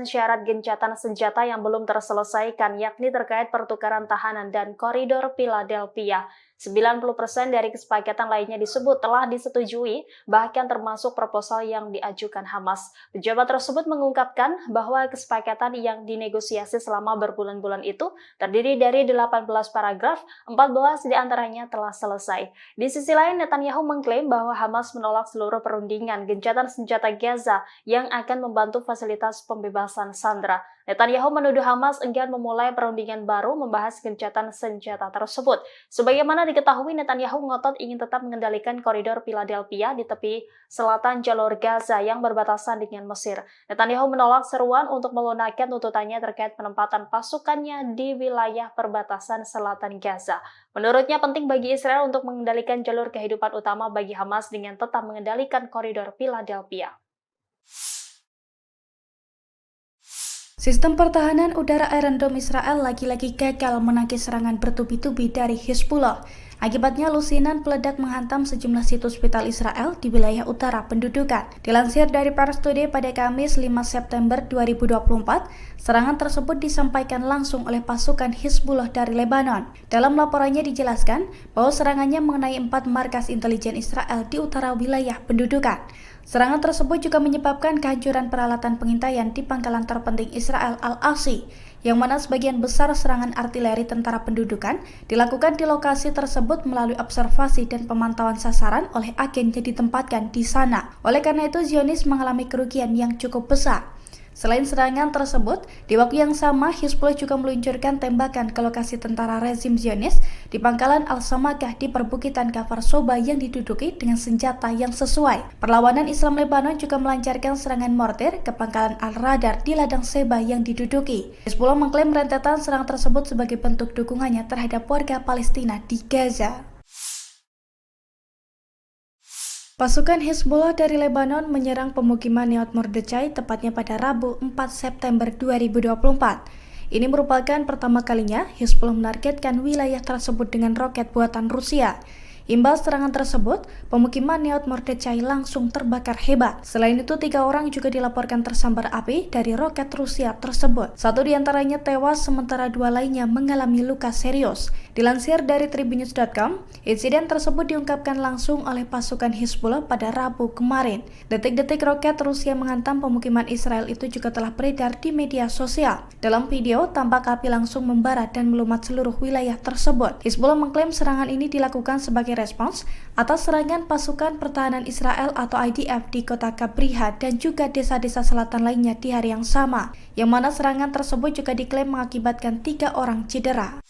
syarat gencatan senjata yang belum terselesaikan, yakni terkait pertukaran tahanan dan koridor Philadelphia. 90% dari kesepakatan lainnya disebut telah disetujui, bahkan termasuk proposal yang diajukan Hamas. Pejabat tersebut mengungkapkan bahwa kesepakatan yang dinegosiasi selama berbulan-bulan itu terdiri dari 18 paragraf, 14 diantaranya telah selesai. Di sisi lain, Netanyahu mengklaim bahwa Hamas menolak seluruh perundingan gencatan senjata Gaza yang akan membantu fasilitas pembebasan sandera. Netanyahu menuduh Hamas enggan memulai perundingan baru membahas gencatan senjata tersebut. Sebagaimana diketahui, Netanyahu ngotot ingin tetap mengendalikan koridor Philadelphia di tepi selatan jalur Gaza yang berbatasan dengan Mesir. Netanyahu menolak seruan untuk melunakkan tuntutannya terkait penempatan pasukannya di wilayah perbatasan selatan Gaza. Menurutnya penting bagi Israel untuk mengendalikan jalur kehidupan utama bagi Hamas dengan tetap mengendalikan koridor Philadelphia. Sistem pertahanan udara Iron Dome Israel lagi-lagi gagal menangkis serangan bertubi-tubi dari Hizbullah. Akibatnya lusinan peledak menghantam sejumlah situs vital Israel di wilayah utara pendudukan. Dilansir dari Pars Today pada Kamis 5 September 2024, serangan tersebut disampaikan langsung oleh pasukan Hizbullah dari Lebanon. Dalam laporannya dijelaskan bahwa serangannya mengenai 4 markas intelijen Israel di utara wilayah pendudukan. Serangan tersebut juga menyebabkan kehancuran peralatan pengintaian di pangkalan terpenting Israel Al-Asi, yang mana sebagian besar serangan artileri tentara pendudukan dilakukan di lokasi tersebut melalui observasi dan pemantauan sasaran oleh agen yang ditempatkan di sana. Oleh karena itu, Zionis mengalami kerugian yang cukup besar. Selain serangan tersebut, di waktu yang sama Hizbullah juga meluncurkan tembakan ke lokasi tentara rezim Zionis di pangkalan Al-Samakah di perbukitan Kafar Soba yang diduduki dengan senjata yang sesuai. Perlawanan Islam Lebanon juga melancarkan serangan mortir ke pangkalan Al-Radar di ladang Seba yang diduduki. Hizbullah mengklaim rentetan serangan tersebut sebagai bentuk dukungannya terhadap warga Palestina di Gaza. Pasukan Hizbullah dari Lebanon menyerang pemukiman Neot Mordechai tepatnya pada Rabu 4 September 2024. Ini merupakan pertama kalinya Hizbullah menargetkan wilayah tersebut dengan roket buatan Rusia. Imbas serangan tersebut, pemukiman Neot Mordechai langsung terbakar hebat. Selain itu, 3 orang juga dilaporkan tersambar api dari roket Rusia tersebut. 1 diantaranya tewas, sementara 2 lainnya mengalami luka serius. Dilansir dari Tribunnews.com, insiden tersebut diungkapkan langsung oleh pasukan Hizbullah pada Rabu kemarin. Detik-detik roket Rusia menghantam pemukiman Israel itu juga telah beredar di media sosial. Dalam video, tampak api langsung membara dan melumat seluruh wilayah tersebut. Hizbullah mengklaim serangan ini dilakukan sebagai respons atas serangan pasukan pertahanan Israel atau IDF di kota Kabriha dan juga desa-desa selatan lainnya di hari yang sama, yang mana serangan tersebut juga diklaim mengakibatkan 3 orang cedera.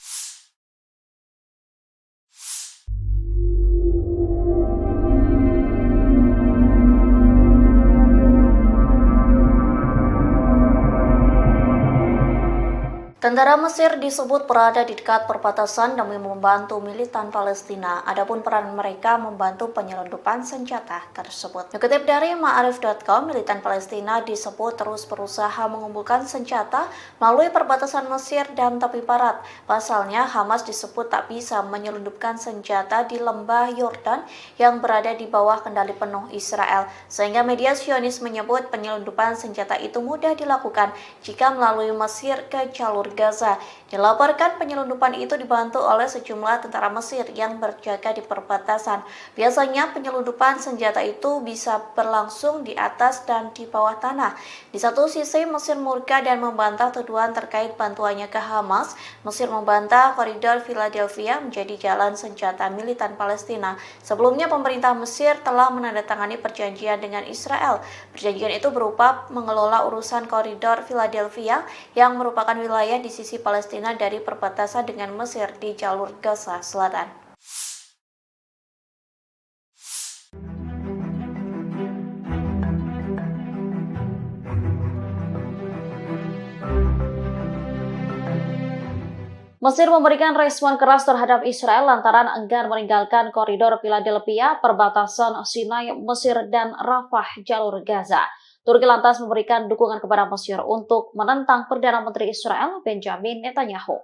Tentara Mesir disebut berada di dekat perbatasan demi membantu militan Palestina. Adapun peran mereka membantu penyelundupan senjata tersebut. Dikutip dari Ma'arif.com, militan Palestina disebut terus berusaha mengumpulkan senjata melalui perbatasan Mesir dan tepi barat. Pasalnya, Hamas disebut tak bisa menyelundupkan senjata di lembah Yordan yang berada di bawah kendali penuh Israel. Sehingga media Zionis menyebut penyelundupan senjata itu mudah dilakukan jika melalui Mesir ke jalur Gaza. Dilaporkan penyelundupan itu dibantu oleh sejumlah tentara Mesir yang berjaga di perbatasan. Biasanya penyelundupan senjata itu bisa berlangsung di atas dan di bawah tanah. Di satu sisi Mesir murka dan membantah tuduhan terkait bantuannya ke Hamas. Mesir membantah koridor Philadelphia menjadi jalan senjata militan Palestina. Sebelumnya pemerintah Mesir telah menandatangani perjanjian dengan Israel. Perjanjian itu berupa mengelola urusan koridor Philadelphia yang merupakan wilayah di sisi Palestina dari perbatasan dengan Mesir di jalur Gaza Selatan. Mesir memberikan respon keras terhadap Israel lantaran enggan meninggalkan koridor Philadelphia, perbatasan Sinai, Mesir, dan Rafah, jalur Gaza. Turki lantas memberikan dukungan kepada Mesir untuk menentang Perdana Menteri Israel Benjamin Netanyahu.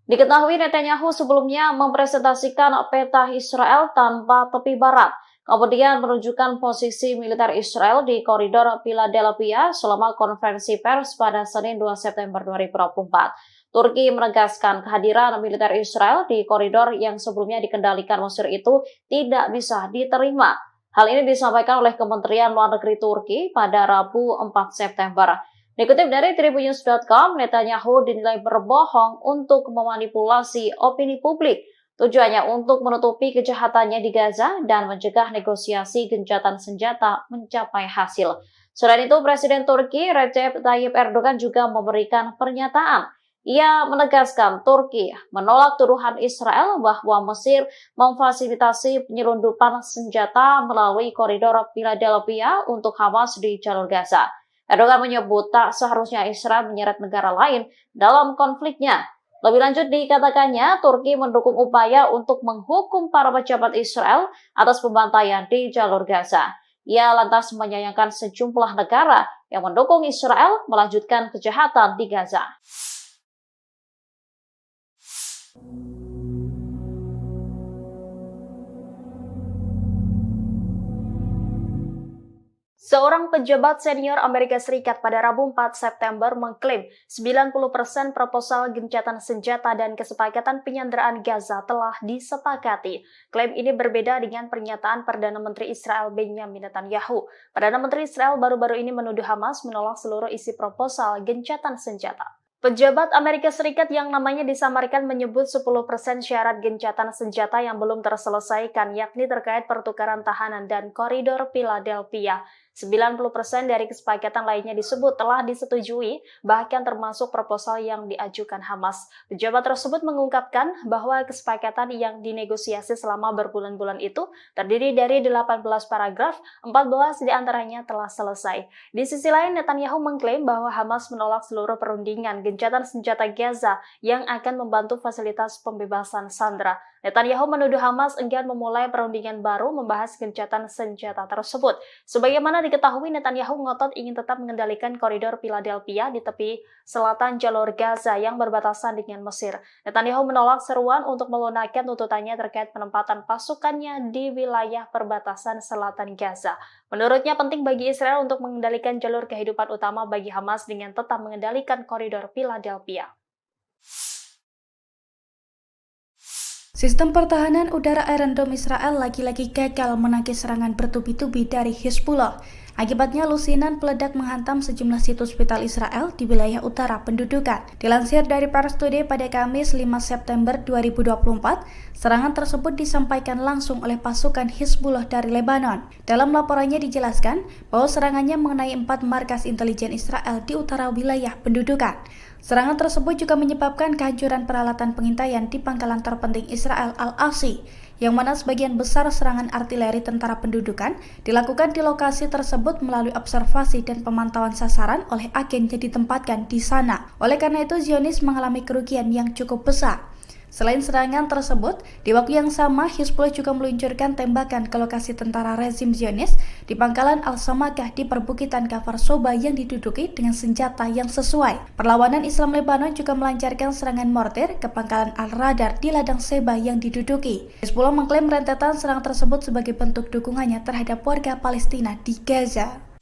Diketahui Netanyahu sebelumnya mempresentasikan peta Israel tanpa tepi barat, kemudian menunjukkan posisi militer Israel di koridor Philadelphia selama konferensi pers pada Senin 2 September 2024. Turki menegaskan kehadiran militer Israel di koridor yang sebelumnya dikendalikan Mesir itu tidak bisa diterima. Hal ini disampaikan oleh Kementerian Luar Negeri Turki pada Rabu 4 September. Dikutip dari Tribunnews.com, Netanyahu dinilai berbohong untuk memanipulasi opini publik. Tujuannya untuk menutupi kejahatannya di Gaza dan mencegah negosiasi gencatan senjata mencapai hasil. Selain itu, Presiden Turki Recep Tayyip Erdogan juga memberikan pernyataan. Ia menegaskan Turki menolak tuduhan Israel bahwa Mesir memfasilitasi penyelundupan senjata melalui koridor Philadelphia untuk Hamas di jalur Gaza. Erdogan menyebut tak seharusnya Israel menyeret negara lain dalam konfliknya. Lebih lanjut dikatakannya, Turki mendukung upaya untuk menghukum para pejabat Israel atas pembantaian di jalur Gaza. Ia lantas menyayangkan sejumlah negara yang mendukung Israel melanjutkan kejahatan di Gaza. Seorang pejabat senior Amerika Serikat pada Rabu 4 September mengklaim 90% proposal gencatan senjata dan kesepakatan penyanderaan Gaza telah disepakati. Klaim ini berbeda dengan pernyataan Perdana Menteri Israel Benjamin Netanyahu. Perdana Menteri Israel baru-baru ini menuduh Hamas menolak seluruh isi proposal gencatan senjata. Pejabat Amerika Serikat yang namanya disamarkan menyebut 10% syarat gencatan senjata yang belum terselesaikan, yakni terkait pertukaran tahanan dan koridor Philadelphia. 90% dari kesepakatan lainnya disebut telah disetujui, bahkan termasuk proposal yang diajukan Hamas. Pejabat tersebut mengungkapkan bahwa kesepakatan yang dinegosiasi selama berbulan-bulan itu terdiri dari 18 paragraf, 14 diantaranya telah selesai. Di sisi lain, Netanyahu mengklaim bahwa Hamas menolak seluruh perundingan gencatan senjata Gaza yang akan membantu fasilitas pembebasan sandera. Netanyahu menuduh Hamas enggan memulai perundingan baru membahas gencatan senjata tersebut. Sebagaimana diketahui, Netanyahu ngotot ingin tetap mengendalikan koridor Philadelphia di tepi selatan jalur Gaza yang berbatasan dengan Mesir. Netanyahu menolak seruan untuk melunakkan tuntutannya terkait penempatan pasukannya di wilayah perbatasan selatan Gaza. Menurutnya penting bagi Israel untuk mengendalikan jalur kehidupan utama bagi Hamas dengan tetap mengendalikan koridor Philadelphia. Sistem pertahanan udara Iron Dome Israel lagi-lagi gagal menangkis serangan bertubi-tubi dari Hezbollah. Akibatnya lusinan peledak menghantam sejumlah situs vital Israel di wilayah utara pendudukan. Dilansir dari Pars Today pada Kamis 5 September 2024, serangan tersebut disampaikan langsung oleh pasukan Hizbullah dari Lebanon. Dalam laporannya dijelaskan bahwa serangannya mengenai 4 markas intelijen Israel di utara wilayah pendudukan. Serangan tersebut juga menyebabkan kehancuran peralatan pengintaian di pangkalan terpenting Israel Al-Asi, yang mana sebagian besar serangan artileri tentara pendudukan dilakukan di lokasi tersebut melalui observasi dan pemantauan sasaran oleh agen yang ditempatkan di sana. Oleh karena itu, Zionis mengalami kerugian yang cukup besar. Selain serangan tersebut, di waktu yang sama Hizbullah juga meluncurkan tembakan ke lokasi tentara rezim Zionis di pangkalan Al-Samakah di perbukitan Kafar Soba yang diduduki dengan senjata yang sesuai. Perlawanan Islam Lebanon juga melancarkan serangan mortir ke pangkalan Al-Radar di ladang Seba yang diduduki. Hizbullah mengklaim rentetan serangan tersebut sebagai bentuk dukungannya terhadap warga Palestina di Gaza.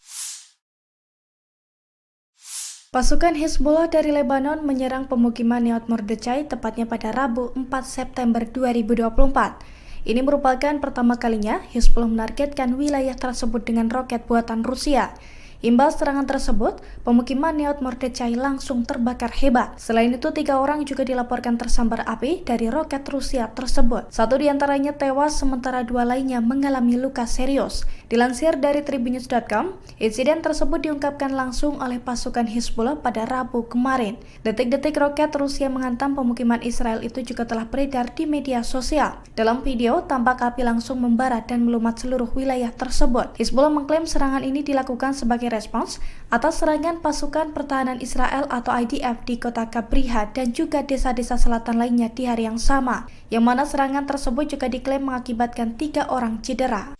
Pasukan Hizbullah dari Lebanon menyerang pemukiman Neot Mordechai tepatnya pada Rabu 4 September 2024. Ini merupakan pertama kalinya Hizbullah menargetkan wilayah tersebut dengan roket buatan Rusia. Imbas serangan tersebut, pemukiman Neot Mordechai langsung terbakar hebat. Selain itu, 3 orang juga dilaporkan tersambar api dari roket Rusia tersebut. 1 diantaranya tewas, sementara 2 lainnya mengalami luka serius. Dilansir dari tribunnews.com, insiden tersebut diungkapkan langsung oleh pasukan Hizbullah pada Rabu kemarin. Detik-detik roket Rusia menghantam pemukiman Israel itu juga telah beredar di media sosial. Dalam video, tampak api langsung membara dan melumat seluruh wilayah tersebut. Hizbullah mengklaim serangan ini dilakukan sebagai respons atas serangan pasukan pertahanan Israel atau IDF di kota Kabriha dan juga desa-desa selatan lainnya di hari yang sama, yang mana serangan tersebut juga diklaim mengakibatkan 3 orang cedera.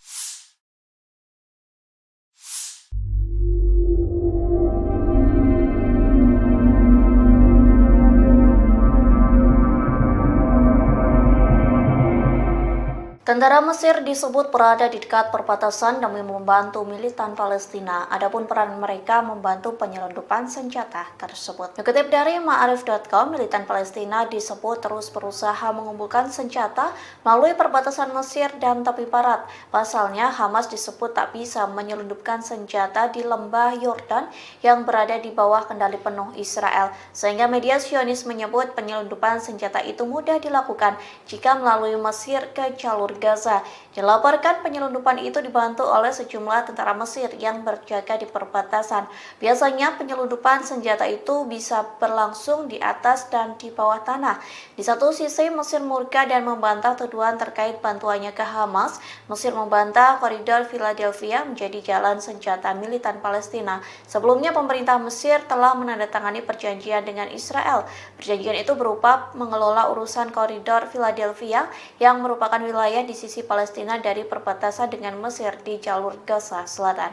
Tentara Mesir disebut berada di dekat perbatasan demi membantu militan Palestina. Adapun peran mereka membantu penyelundupan senjata tersebut. Dikutip dari Ma'arif.com, militan Palestina disebut terus berusaha mengumpulkan senjata melalui perbatasan Mesir dan tepi barat. Pasalnya, Hamas disebut tak bisa menyelundupkan senjata di lembah Yordan yang berada di bawah kendali penuh Israel. Sehingga media Zionis menyebut penyelundupan senjata itu mudah dilakukan jika melalui Mesir ke jalur Gaza. Dilaporkan penyelundupan itu dibantu oleh sejumlah tentara Mesir yang berjaga di perbatasan. Biasanya penyelundupan senjata itu bisa berlangsung di atas dan di bawah tanah. Di satu sisi Mesir murka dan membantah tuduhan terkait bantuannya ke Hamas. Mesir membantah koridor Philadelphia menjadi jalan senjata militan Palestina. Sebelumnya pemerintah Mesir telah menandatangani perjanjian dengan Israel. Perjanjian itu berupa mengelola urusan koridor Philadelphia yang merupakan wilayah di sisi Palestina dari perbatasan dengan Mesir di jalur Gaza Selatan.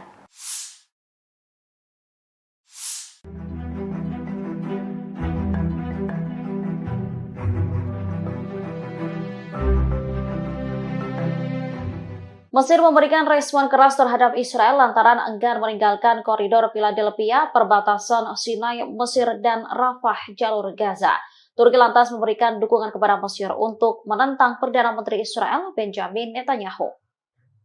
Mesir memberikan respon keras terhadap Israel lantaran enggan meninggalkan koridor Philadelphia, perbatasan Sinai, Mesir, dan Rafah, jalur Gaza. Turki lantas memberikan dukungan kepada Mesir untuk menentang Perdana Menteri Israel Benjamin Netanyahu.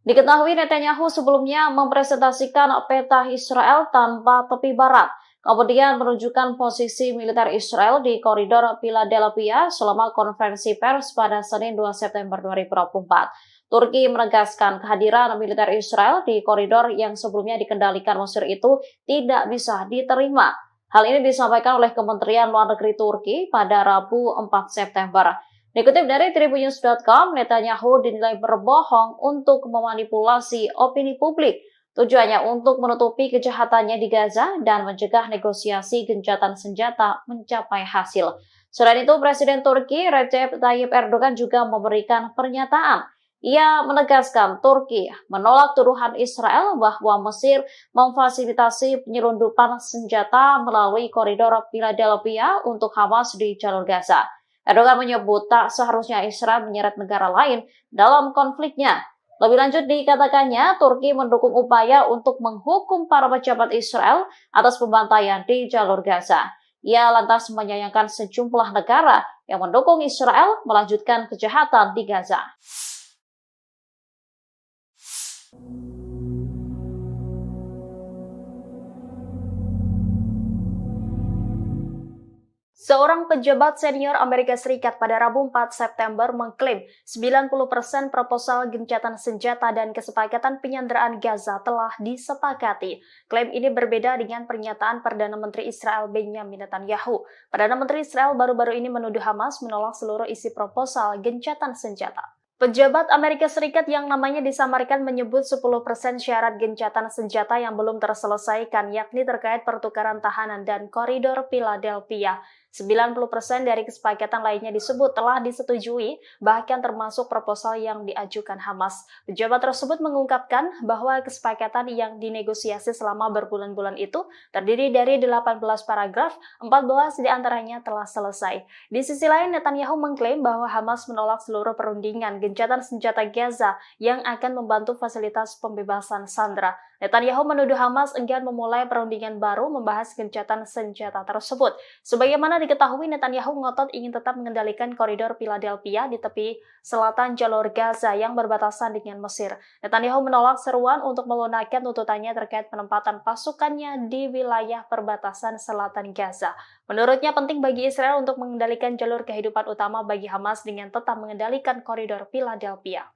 Diketahui Netanyahu sebelumnya mempresentasikan peta Israel tanpa tepi barat, kemudian menunjukkan posisi militer Israel di koridor Philadelphia selama konferensi pers pada Senin 2 September 2024. Turki menegaskan kehadiran militer Israel di koridor yang sebelumnya dikendalikan Mesir itu tidak bisa diterima. Hal ini disampaikan oleh Kementerian Luar Negeri Turki pada Rabu 4 September. Dikutip dari tribunnews.com, Netanyahu dinilai berbohong untuk memanipulasi opini publik. Tujuannya untuk menutupi kejahatannya di Gaza dan mencegah negosiasi gencatan senjata mencapai hasil. Selain itu, Presiden Turki Recep Tayyip Erdogan juga memberikan pernyataan. Ia menegaskan Turki menolak tuduhan Israel bahwa Mesir memfasilitasi penyelundupan senjata melalui koridor Philadelphia untuk Hamas di jalur Gaza. Erdogan menyebut tak seharusnya Israel menyeret negara lain dalam konfliknya. Lebih lanjut dikatakannya, Turki mendukung upaya untuk menghukum para pejabat Israel atas pembantaian di jalur Gaza. Ia lantas menyayangkan sejumlah negara yang mendukung Israel melanjutkan kejahatan di Gaza. Seorang pejabat senior Amerika Serikat pada Rabu 4 September mengklaim 90% proposal gencatan senjata dan kesepakatan penyanderaan Gaza telah disepakati. Klaim ini berbeda dengan pernyataan Perdana Menteri Israel Benjamin Netanyahu. Perdana Menteri Israel baru-baru ini menuduh Hamas menolak seluruh isi proposal gencatan senjata. Pejabat Amerika Serikat yang namanya disamarkan menyebut 10% syarat gencatan senjata yang belum terselesaikan, yakni terkait pertukaran tahanan dan koridor Philadelphia. 90% dari kesepakatan lainnya disebut telah disetujui, bahkan termasuk proposal yang diajukan Hamas. Pejabat tersebut mengungkapkan bahwa kesepakatan yang dinegosiasi selama berbulan-bulan itu terdiri dari 18 paragraf, 14 diantaranya telah selesai. Di sisi lain, Netanyahu mengklaim bahwa Hamas menolak seluruh perundingan gencatan senjata Gaza yang akan membantu fasilitas pembebasan sandera. Netanyahu menuduh Hamas enggan memulai perundingan baru membahas gencatan senjata tersebut. Sebagaimana diketahui, Netanyahu ngotot ingin tetap mengendalikan koridor Philadelphia di tepi selatan jalur Gaza yang berbatasan dengan Mesir. Netanyahu menolak seruan untuk melunakkan tuntutannya terkait penempatan pasukannya di wilayah perbatasan selatan Gaza. Menurutnya penting bagi Israel untuk mengendalikan jalur kehidupan utama bagi Hamas dengan tetap mengendalikan koridor Philadelphia.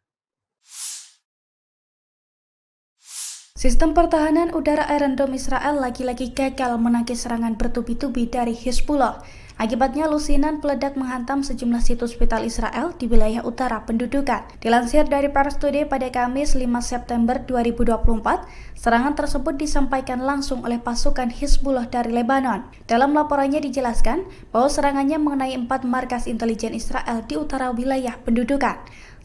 Sistem pertahanan udara Iron Dome Israel lagi-lagi gagal menangkis serangan bertubi-tubi dari Hezbollah. Akibatnya lusinan peledak menghantam sejumlah situs vital Israel di wilayah utara pendudukan. Dilansir dari Pars Today pada Kamis 5 September 2024, serangan tersebut disampaikan langsung oleh pasukan Hezbollah dari Lebanon. Dalam laporannya dijelaskan bahwa serangannya mengenai 4 markas intelijen Israel di utara wilayah pendudukan.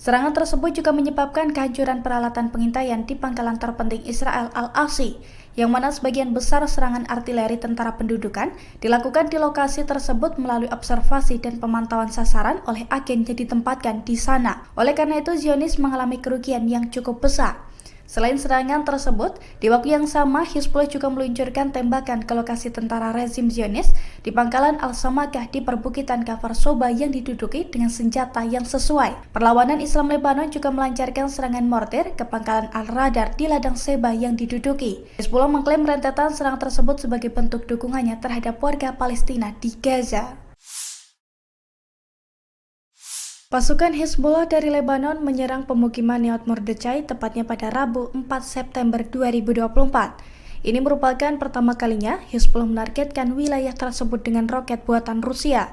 Serangan tersebut juga menyebabkan kehancuran peralatan pengintaian di pangkalan terpenting Israel Al-Asi, yang mana sebagian besar serangan artileri tentara pendudukan dilakukan di lokasi tersebut melalui observasi dan pemantauan sasaran oleh agen yang ditempatkan di sana. Oleh karena itu, Zionis mengalami kerugian yang cukup besar. Selain serangan tersebut, di waktu yang sama Hizbullah juga meluncurkan tembakan ke lokasi tentara rezim Zionis di pangkalan Al-Samakah di perbukitan Kfar Soba yang diduduki dengan senjata yang sesuai. Perlawanan Islam Lebanon juga melancarkan serangan mortir ke pangkalan Al-Radar di ladang Seba yang diduduki. Hizbullah mengklaim rentetan serangan tersebut sebagai bentuk dukungannya terhadap warga Palestina di Gaza. Pasukan Hezbollah dari Lebanon menyerang pemukiman Nahal Mordechai tepatnya pada Rabu 4 September 2024. Ini merupakan pertama kalinya Hezbollah menargetkan wilayah tersebut dengan roket buatan Rusia.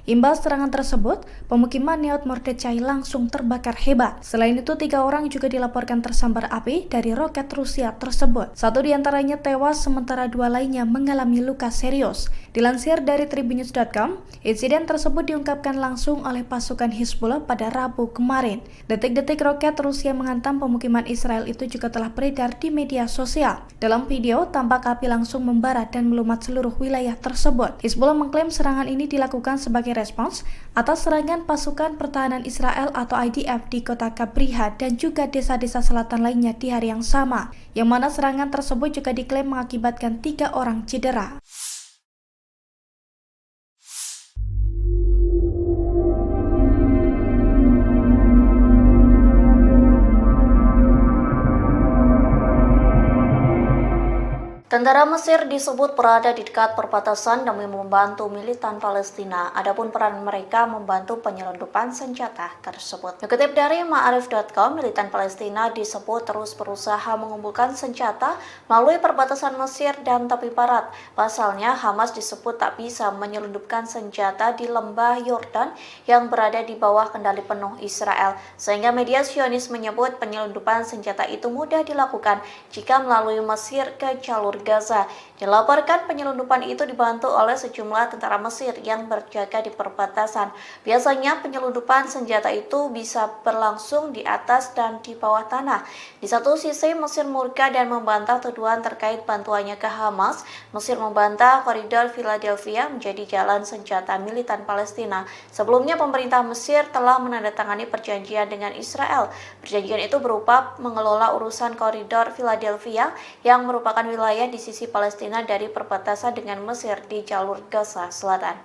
Imbas serangan tersebut, pemukiman Nahal Mordechai langsung terbakar hebat. Selain itu, 3 orang juga dilaporkan tersambar api dari roket Rusia tersebut. 1 diantaranya tewas, sementara 2 lainnya mengalami luka serius. Dilansir dari Tribunnews.com, insiden tersebut diungkapkan langsung oleh pasukan Hezbollah pada Rabu kemarin. Detik-detik roket Rusia menghantam pemukiman Israel itu juga telah beredar di media sosial. Dalam video, tampak api langsung membara dan melumat seluruh wilayah tersebut. Hezbollah mengklaim serangan ini dilakukan sebagai respons atas serangan pasukan pertahanan Israel atau IDF di kota Kabriha dan juga desa-desa selatan lainnya di hari yang sama, yang mana serangan tersebut juga diklaim mengakibatkan 3 orang cedera. Tentara Mesir disebut berada di dekat perbatasan demi membantu militan Palestina. Adapun peran mereka membantu penyelundupan senjata tersebut. Dikutip dari Ma'arif.com, militan Palestina disebut terus berusaha mengumpulkan senjata melalui perbatasan Mesir dan tepi barat. Pasalnya, Hamas disebut tak bisa menyelundupkan senjata di lembah Yordan yang berada di bawah kendali penuh Israel. Sehingga media Zionis menyebut penyelundupan senjata itu mudah dilakukan jika melalui Mesir ke jalur Gaza. Dilaporkan penyelundupan itu dibantu oleh sejumlah tentara Mesir yang berjaga di perbatasan. Biasanya penyelundupan senjata itu bisa berlangsung di atas dan di bawah tanah. Di satu sisi Mesir murka dan membantah tuduhan terkait bantuannya ke Hamas. Mesir membantah koridor Philadelphia menjadi jalan senjata militan Palestina. Sebelumnya pemerintah Mesir telah menandatangani perjanjian dengan Israel. Perjanjian itu berupa mengelola urusan koridor Philadelphia yang merupakan wilayah di sisi Palestina dari perbatasan dengan Mesir di jalur Gaza Selatan.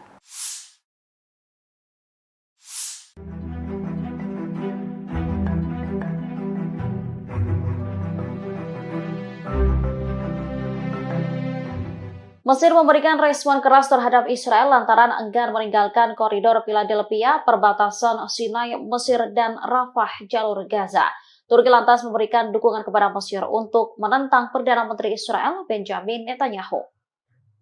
Mesir memberikan respon keras terhadap Israel lantaran enggan meninggalkan koridor Philadelphia, perbatasan Sinai, Mesir, dan Rafah, jalur Gaza. Turki lantas memberikan dukungan kepada Mesir untuk menentang Perdana Menteri Israel, Benjamin Netanyahu.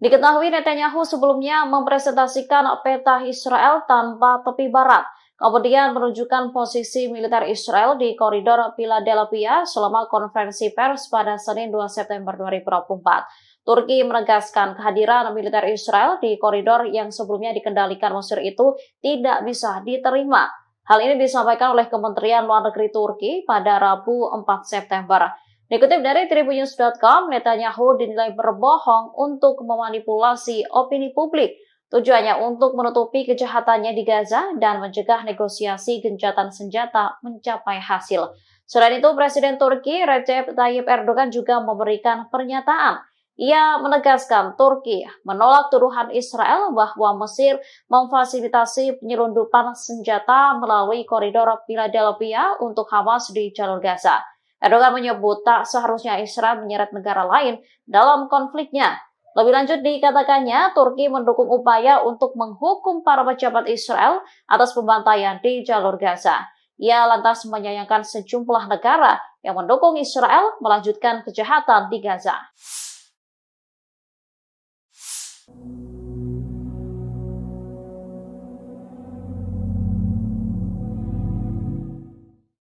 Diketahui Netanyahu sebelumnya mempresentasikan peta Israel tanpa tepi barat, kemudian menunjukkan posisi militer Israel di koridor Philadelphia selama konferensi pers pada Senin 2 September 2024. Turki menegaskan kehadiran militer Israel di koridor yang sebelumnya dikendalikan Mesir itu tidak bisa diterima. Hal ini disampaikan oleh Kementerian Luar Negeri Turki pada Rabu 4 September. Dikutip dari Tribunnews.com, Netanyahu dinilai berbohong untuk memanipulasi opini publik. Tujuannya untuk menutupi kejahatannya di Gaza dan mencegah negosiasi gencatan senjata mencapai hasil. Selain itu, Presiden Turki Recep Tayyip Erdogan juga memberikan pernyataan. Ia menegaskan Turki menolak tuduhan Israel bahwa Mesir memfasilitasi penyelundupan senjata melalui koridor Philadelphia untuk Hamas di jalur Gaza. Erdogan menyebut tak seharusnya Israel menyeret negara lain dalam konfliknya. Lebih lanjut dikatakannya, Turki mendukung upaya untuk menghukum para pejabat Israel atas pembantaian di jalur Gaza. Ia lantas menyayangkan sejumlah negara yang mendukung Israel melanjutkan kejahatan di Gaza.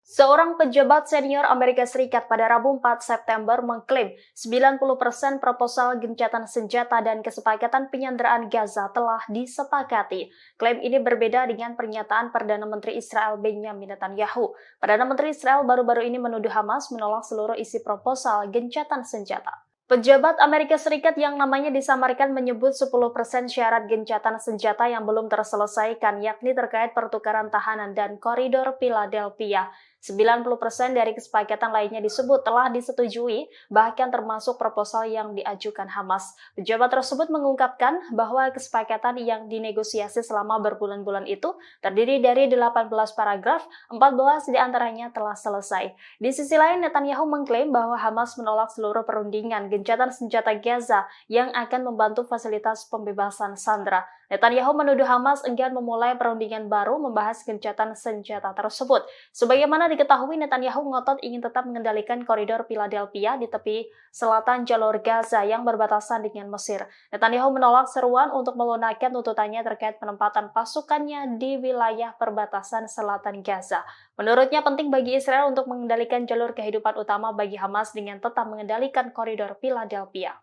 Seorang pejabat senior Amerika Serikat pada Rabu 4 September mengklaim 90% proposal gencatan senjata dan kesepakatan penyanderaan Gaza telah disepakati. Klaim ini berbeda dengan pernyataan Perdana Menteri Israel Benjamin Netanyahu. Perdana Menteri Israel baru-baru ini menuduh Hamas menolak seluruh isi proposal gencatan senjata. Pejabat Amerika Serikat yang namanya disamarkan menyebut 10% syarat gencatan senjata yang belum terselesaikan, yakni terkait pertukaran tahanan dan koridor Philadelphia. 90% dari kesepakatan lainnya disebut telah disetujui, bahkan termasuk proposal yang diajukan Hamas. Pejabat tersebut mengungkapkan bahwa kesepakatan yang dinegosiasi selama berbulan-bulan itu terdiri dari 18 paragraf, 14 diantaranya telah selesai. Di sisi lain, Netanyahu mengklaim bahwa Hamas menolak seluruh perundingan gencatan senjata Gaza yang akan membantu fasilitas pembebasan sandera. Netanyahu menuduh Hamas enggan memulai perundingan baru membahas gencatan senjata tersebut. Sebagaimana diketahui, Netanyahu ngotot ingin tetap mengendalikan koridor Philadelphia di tepi selatan jalur Gaza yang berbatasan dengan Mesir. Netanyahu menolak seruan untuk melunakkan tuntutannya terkait penempatan pasukannya di wilayah perbatasan selatan Gaza. Menurutnya penting bagi Israel untuk mengendalikan jalur kehidupan utama bagi Hamas dengan tetap mengendalikan koridor Philadelphia.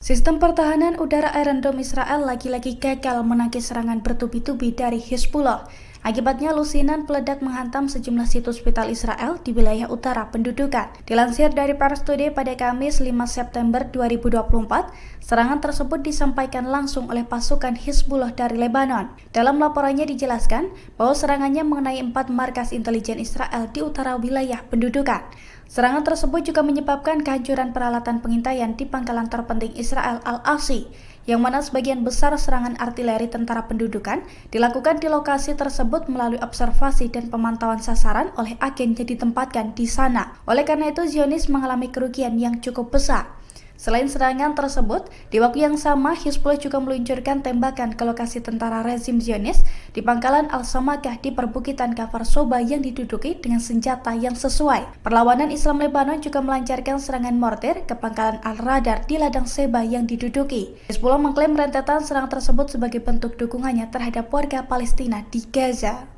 Sistem pertahanan udara Iron Dome Israel lagi-lagi gagal menangkis serangan bertubi-tubi dari Hizbullah. Akibatnya lusinan peledak menghantam sejumlah situs vital Israel di wilayah utara pendudukan. Dilansir dari Pars Today pada Kamis 5 September 2024, serangan tersebut disampaikan langsung oleh pasukan Hizbullah dari Lebanon. Dalam laporannya dijelaskan bahwa serangannya mengenai 4 markas intelijen Israel di utara wilayah pendudukan. Serangan tersebut juga menyebabkan kehancuran peralatan pengintaian di pangkalan terpenting Israel Al-Asi, yang mana sebagian besar serangan artileri tentara pendudukan dilakukan di lokasi tersebut melalui observasi dan pemantauan sasaran oleh agen yang ditempatkan di sana. Oleh karena itu, Zionis mengalami kerugian yang cukup besar. Selain serangan tersebut, di waktu yang sama Hizbullah juga meluncurkan tembakan ke lokasi tentara rezim Zionis di pangkalan Al-Samakah di perbukitan Kafar Soba yang diduduki dengan senjata yang sesuai. Perlawanan Islam Lebanon juga melancarkan serangan mortir ke pangkalan Al-Radar di ladang Seba yang diduduki. Hizbullah mengklaim rentetan serangan tersebut sebagai bentuk dukungannya terhadap warga Palestina di Gaza.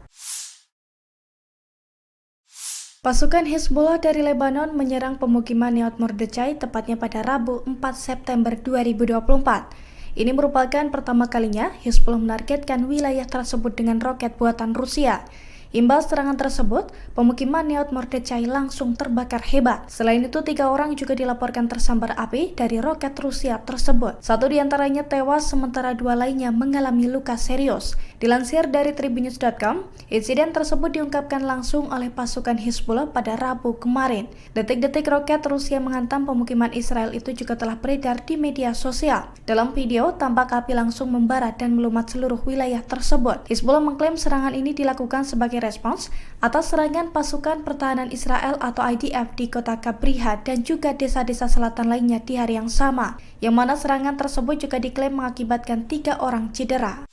Pasukan Hizbullah dari Lebanon menyerang pemukiman Neot Mordechai tepatnya pada Rabu 4 September 2024. Ini merupakan pertama kalinya Hizbullah menargetkan wilayah tersebut dengan roket buatan Rusia. Imbas serangan tersebut, pemukiman Neot Mordechai langsung terbakar hebat. Selain itu, 3 orang juga dilaporkan tersambar api dari roket Rusia tersebut. 1 diantaranya tewas, sementara 2 lainnya mengalami luka serius. Dilansir dari Tribunnews.com, insiden tersebut diungkapkan langsung oleh pasukan Hizbullah pada Rabu kemarin. Detik-detik roket Rusia menghantam pemukiman Israel itu juga telah beredar di media sosial. Dalam video, tampak api langsung membara dan melumat seluruh wilayah tersebut. Hizbullah mengklaim serangan ini dilakukan sebagai sebagai respons atas serangan pasukan pertahanan Israel atau IDF di kota Kabriha dan juga desa-desa selatan lainnya di hari yang sama, yang mana serangan tersebut juga diklaim mengakibatkan 3 orang cedera.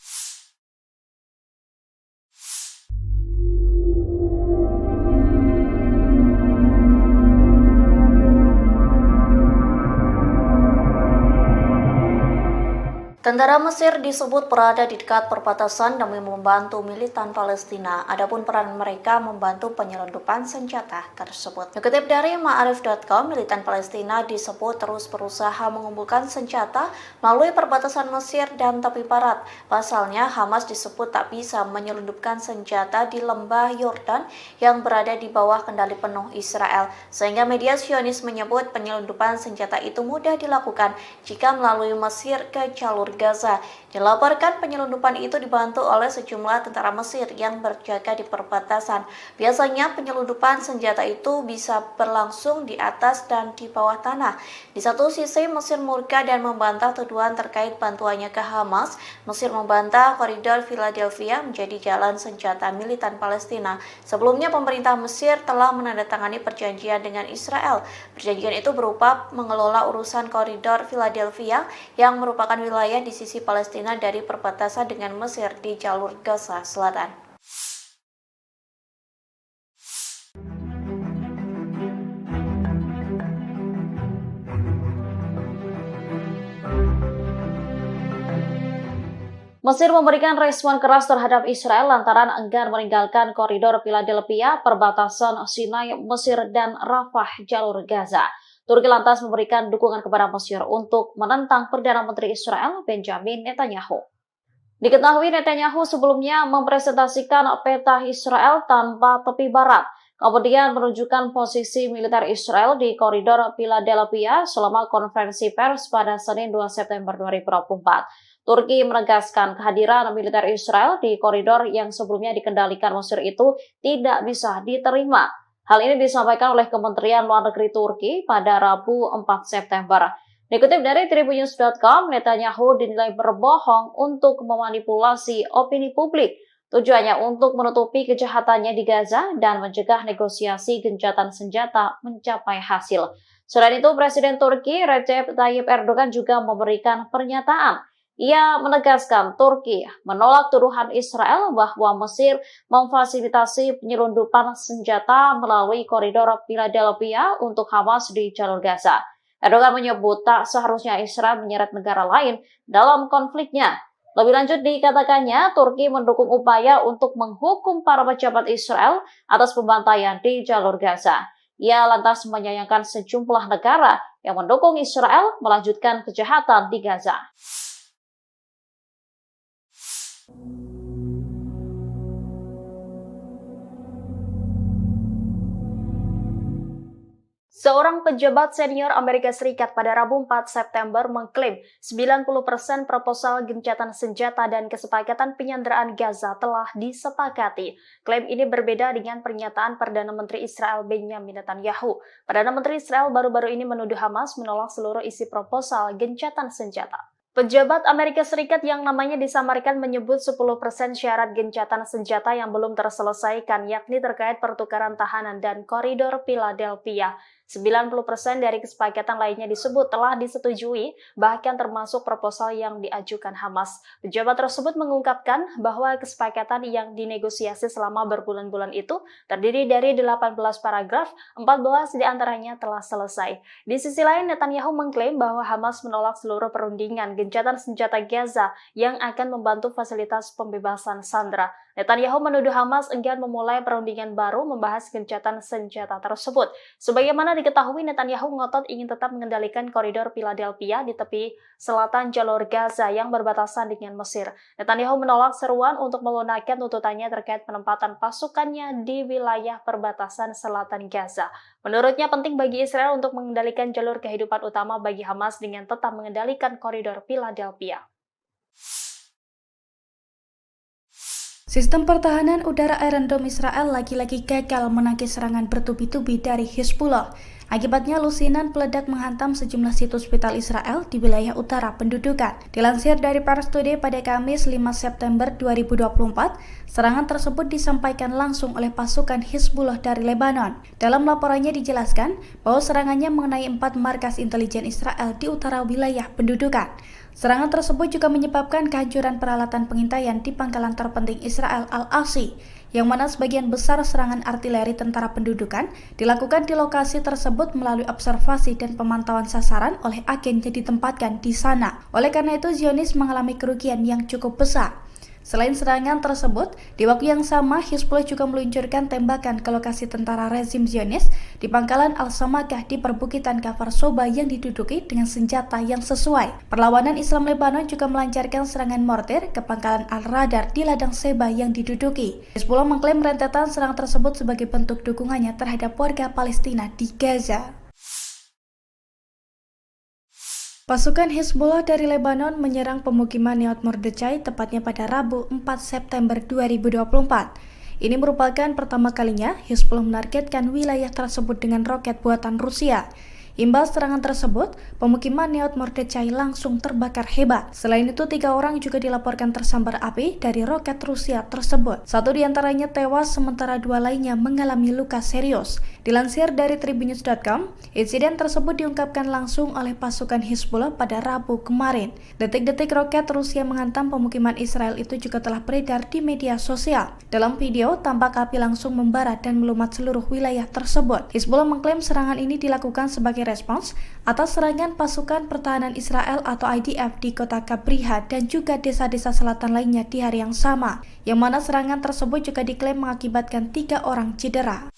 Tentara Mesir disebut berada di dekat perbatasan demi membantu militan Palestina. Adapun peran mereka membantu penyelundupan senjata tersebut. Dikutip dari Ma'arif.com, militan Palestina disebut terus berusaha mengumpulkan senjata melalui perbatasan Mesir dan tepi barat. Pasalnya, Hamas disebut tak bisa menyelundupkan senjata di lembah Yordan yang berada di bawah kendali penuh Israel. Sehingga media Zionis menyebut penyelundupan senjata itu mudah dilakukan jika melalui Mesir ke jalur Gaza. Dilaporkan penyelundupan itu dibantu oleh sejumlah tentara Mesir yang berjaga di perbatasan. Biasanya penyelundupan senjata itu bisa berlangsung di atas dan di bawah tanah. Di satu sisi Mesir murka dan membantah tuduhan terkait bantuannya ke Hamas. Mesir membantah koridor Philadelphia menjadi jalan senjata militan Palestina. Sebelumnya pemerintah Mesir telah menandatangani perjanjian dengan Israel. Perjanjian itu berupa mengelola urusan koridor Philadelphia yang merupakan wilayah di sisi Palestina dari perbatasan dengan Mesir di jalur Gaza Selatan. Mesir memberikan respon keras terhadap Israel lantaran enggan meninggalkan koridor Philadelphia, perbatasan Sinai, Mesir, dan Rafah, jalur Gaza. Turki lantas memberikan dukungan kepada Mesir untuk menentang Perdana Menteri Israel Benjamin Netanyahu. Diketahui Netanyahu sebelumnya mempresentasikan peta Israel tanpa tepi barat, kemudian menunjukkan posisi militer Israel di koridor Philadelphia selama konferensi pers pada Senin 2 September 2024. Turki menegaskan kehadiran militer Israel di koridor yang sebelumnya dikendalikan Mesir itu tidak bisa diterima. Hal ini disampaikan oleh Kementerian Luar Negeri Turki pada Rabu 4 September. Dikutip dari Tribunnews.com, Netanyahu dinilai berbohong untuk memanipulasi opini publik. Tujuannya untuk menutupi kejahatannya di Gaza dan mencegah negosiasi gencatan senjata mencapai hasil. Selain itu, Presiden Turki Recep Tayyip Erdogan juga memberikan pernyataan. Ia menegaskan Turki menolak tuduhan Israel bahwa Mesir memfasilitasi penyelundupan senjata melalui koridor Philadelphia untuk Hamas di jalur Gaza. Erdogan menyebut tak seharusnya Israel menyeret negara lain dalam konfliknya. Lebih lanjut dikatakannya, Turki mendukung upaya untuk menghukum para pejabat Israel atas pembantaian di jalur Gaza. Ia lantas menyayangkan sejumlah negara yang mendukung Israel melanjutkan kejahatan di Gaza. Seorang pejabat senior Amerika Serikat pada Rabu 4 September mengklaim 90% proposal gencatan senjata dan kesepakatan penyanderaan Gaza telah disepakati. Klaim ini berbeda dengan pernyataan Perdana Menteri Israel Benjamin Netanyahu. Perdana Menteri Israel baru-baru ini menuduh Hamas menolak seluruh isi proposal gencatan senjata. Pejabat Amerika Serikat yang namanya disamarkan menyebut 10% syarat gencatan senjata yang belum terselesaikan, yakni terkait pertukaran tahanan dan koridor Philadelphia. 90% dari kesepakatan lainnya disebut telah disetujui, bahkan termasuk proposal yang diajukan Hamas. Pejabat tersebut mengungkapkan bahwa kesepakatan yang dinegosiasi selama berbulan-bulan itu terdiri dari 18 paragraf, 14 diantaranya telah selesai. Di sisi lain, Netanyahu mengklaim bahwa Hamas menolak seluruh perundingan gencatan senjata Gaza yang akan membantu fasilitas pembebasan sandera. Netanyahu menuduh Hamas enggan memulai perundingan baru membahas gencatan senjata tersebut. Sebagaimana diketahui, Netanyahu ngotot ingin tetap mengendalikan koridor Philadelphia di tepi selatan jalur Gaza yang berbatasan dengan Mesir. Netanyahu menolak seruan untuk melunakkan tuntutannya terkait penempatan pasukannya di wilayah perbatasan selatan Gaza. Menurutnya penting bagi Israel untuk mengendalikan jalur kehidupan utama bagi Hamas dengan tetap mengendalikan koridor Philadelphia. Sistem pertahanan udara Iron Dome Israel lagi-lagi gagal menangkis serangan bertubi-tubi dari Hezbollah. Akibatnya lusinan peledak menghantam sejumlah situs vital Israel di wilayah utara pendudukan. Dilansir dari Pars Today pada Kamis 5 September 2024, serangan tersebut disampaikan langsung oleh pasukan Hizbullah dari Lebanon. Dalam laporannya dijelaskan bahwa serangannya mengenai 4 markas intelijen Israel di utara wilayah pendudukan. Serangan tersebut juga menyebabkan kehancuran peralatan pengintaian di pangkalan terpenting Israel Al-Asi, yang mana sebagian besar serangan artileri tentara pendudukan dilakukan di lokasi tersebut melalui observasi dan pemantauan sasaran oleh agen yang ditempatkan di sana. Oleh karena itu, Zionis mengalami kerugian yang cukup besar. Selain serangan tersebut, di waktu yang sama Hizbullah juga meluncurkan tembakan ke lokasi tentara rezim Zionis di pangkalan Al-Samakah di perbukitan Kafar Soba yang diduduki dengan senjata yang sesuai. Perlawanan Islam Lebanon juga melancarkan serangan mortir ke pangkalan Al-Radar di ladang Seba yang diduduki. Hizbullah mengklaim rentetan serangan tersebut sebagai bentuk dukungannya terhadap warga Palestina di Gaza. Pasukan Hizbullah dari Lebanon menyerang pemukiman Neot Mordechai tepatnya pada Rabu 4 September 2024. Ini merupakan pertama kalinya Hizbullah menargetkan wilayah tersebut dengan roket buatan Rusia. Imbas serangan tersebut, pemukiman Neot Mordechai langsung terbakar hebat. Selain itu, 3 orang juga dilaporkan tersambar api dari roket Rusia tersebut. 1 diantaranya tewas, sementara 2 lainnya mengalami luka serius. Dilansir dari Tribunnews.com, insiden tersebut diungkapkan langsung oleh pasukan Hizbullah pada Rabu kemarin. Detik-detik roket Rusia menghantam pemukiman Israel itu juga telah beredar di media sosial. Dalam video, tampak api langsung membara dan melumat seluruh wilayah tersebut. Hizbullah mengklaim serangan ini dilakukan sebagai respons atas serangan pasukan pertahanan Israel atau IDF di kota Kabriha dan juga desa-desa selatan lainnya di hari yang sama, yang mana serangan tersebut juga diklaim mengakibatkan 3 orang cedera.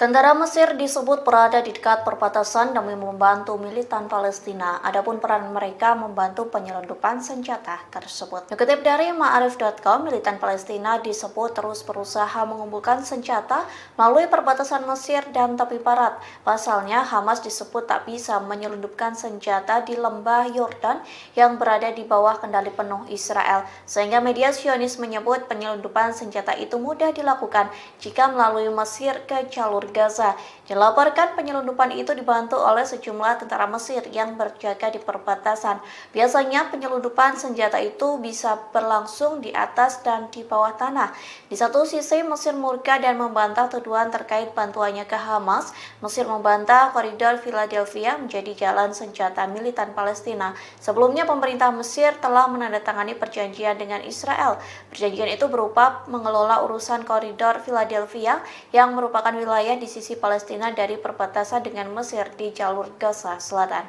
Tentara Mesir disebut berada di dekat perbatasan demi membantu militan Palestina. Adapun peran mereka membantu penyelundupan senjata tersebut. Dikutip dari Ma'arif.com, militan Palestina disebut terus berusaha mengumpulkan senjata melalui perbatasan Mesir dan tepi barat. Pasalnya, Hamas disebut tak bisa menyelundupkan senjata di lembah Yordan yang berada di bawah kendali penuh Israel. Sehingga media Zionis menyebut penyelundupan senjata itu mudah dilakukan jika melalui Mesir ke jalur Gaza. Dilaporkan penyelundupan itu dibantu oleh sejumlah tentara Mesir yang berjaga di perbatasan. Biasanya penyelundupan senjata itu bisa berlangsung di atas dan di bawah tanah. Di satu sisi Mesir murka dan membantah tuduhan terkait bantuannya ke Hamas. Mesir membantah koridor Philadelphia menjadi jalan senjata militan Palestina. Sebelumnya pemerintah Mesir telah menandatangani perjanjian dengan Israel. Perjanjian itu berupa mengelola urusan koridor Philadelphia yang merupakan wilayah di sisi Palestina dari perbatasan dengan Mesir di jalur Gaza Selatan.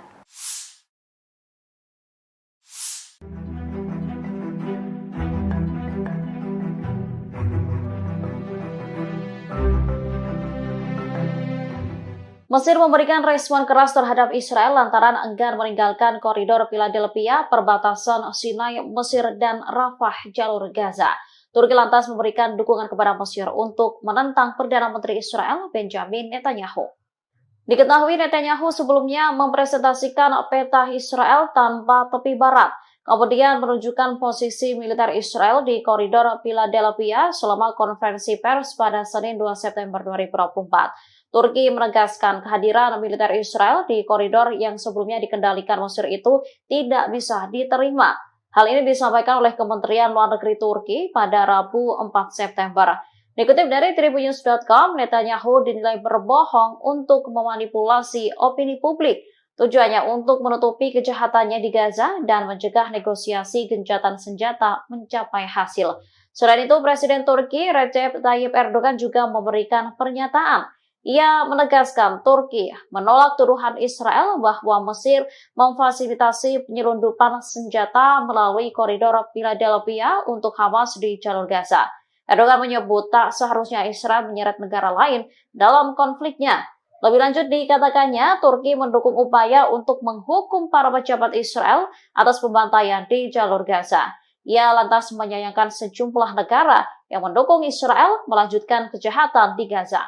Mesir memberikan respon keras terhadap Israel lantaran enggan meninggalkan koridor Philadelphia, perbatasan Sinai, Mesir, dan Rafah, jalur Gaza. Turki lantas memberikan dukungan kepada Mesir untuk menentang Perdana Menteri Israel Benjamin Netanyahu. Diketahui Netanyahu sebelumnya mempresentasikan peta Israel tanpa tepi barat, kemudian menunjukkan posisi militer Israel di koridor Philadelphia selama konferensi pers pada Senin 2 September 2024. Turki menegaskan kehadiran militer Israel di koridor yang sebelumnya dikendalikan Mesir itu tidak bisa diterima. Hal ini disampaikan oleh Kementerian Luar Negeri Turki pada Rabu 4 September. Dikutip dari Tribunnews.com, Netanyahu dinilai berbohong untuk memanipulasi opini publik. Tujuannya untuk menutupi kejahatannya di Gaza dan mencegah negosiasi gencatan senjata mencapai hasil. Selain itu, Presiden Turki Recep Tayyip Erdogan juga memberikan pernyataan. Ia menegaskan Turki menolak tuduhan Israel bahwa Mesir memfasilitasi penyelundupan senjata melalui koridor Philadelphia untuk Hamas di jalur Gaza. Erdogan menyebut tak seharusnya Israel menyeret negara lain dalam konfliknya. Lebih lanjut dikatakannya, Turki mendukung upaya untuk menghukum para pejabat Israel atas pembantaian di jalur Gaza. Ia lantas menyayangkan sejumlah negara yang mendukung Israel melanjutkan kejahatan di Gaza.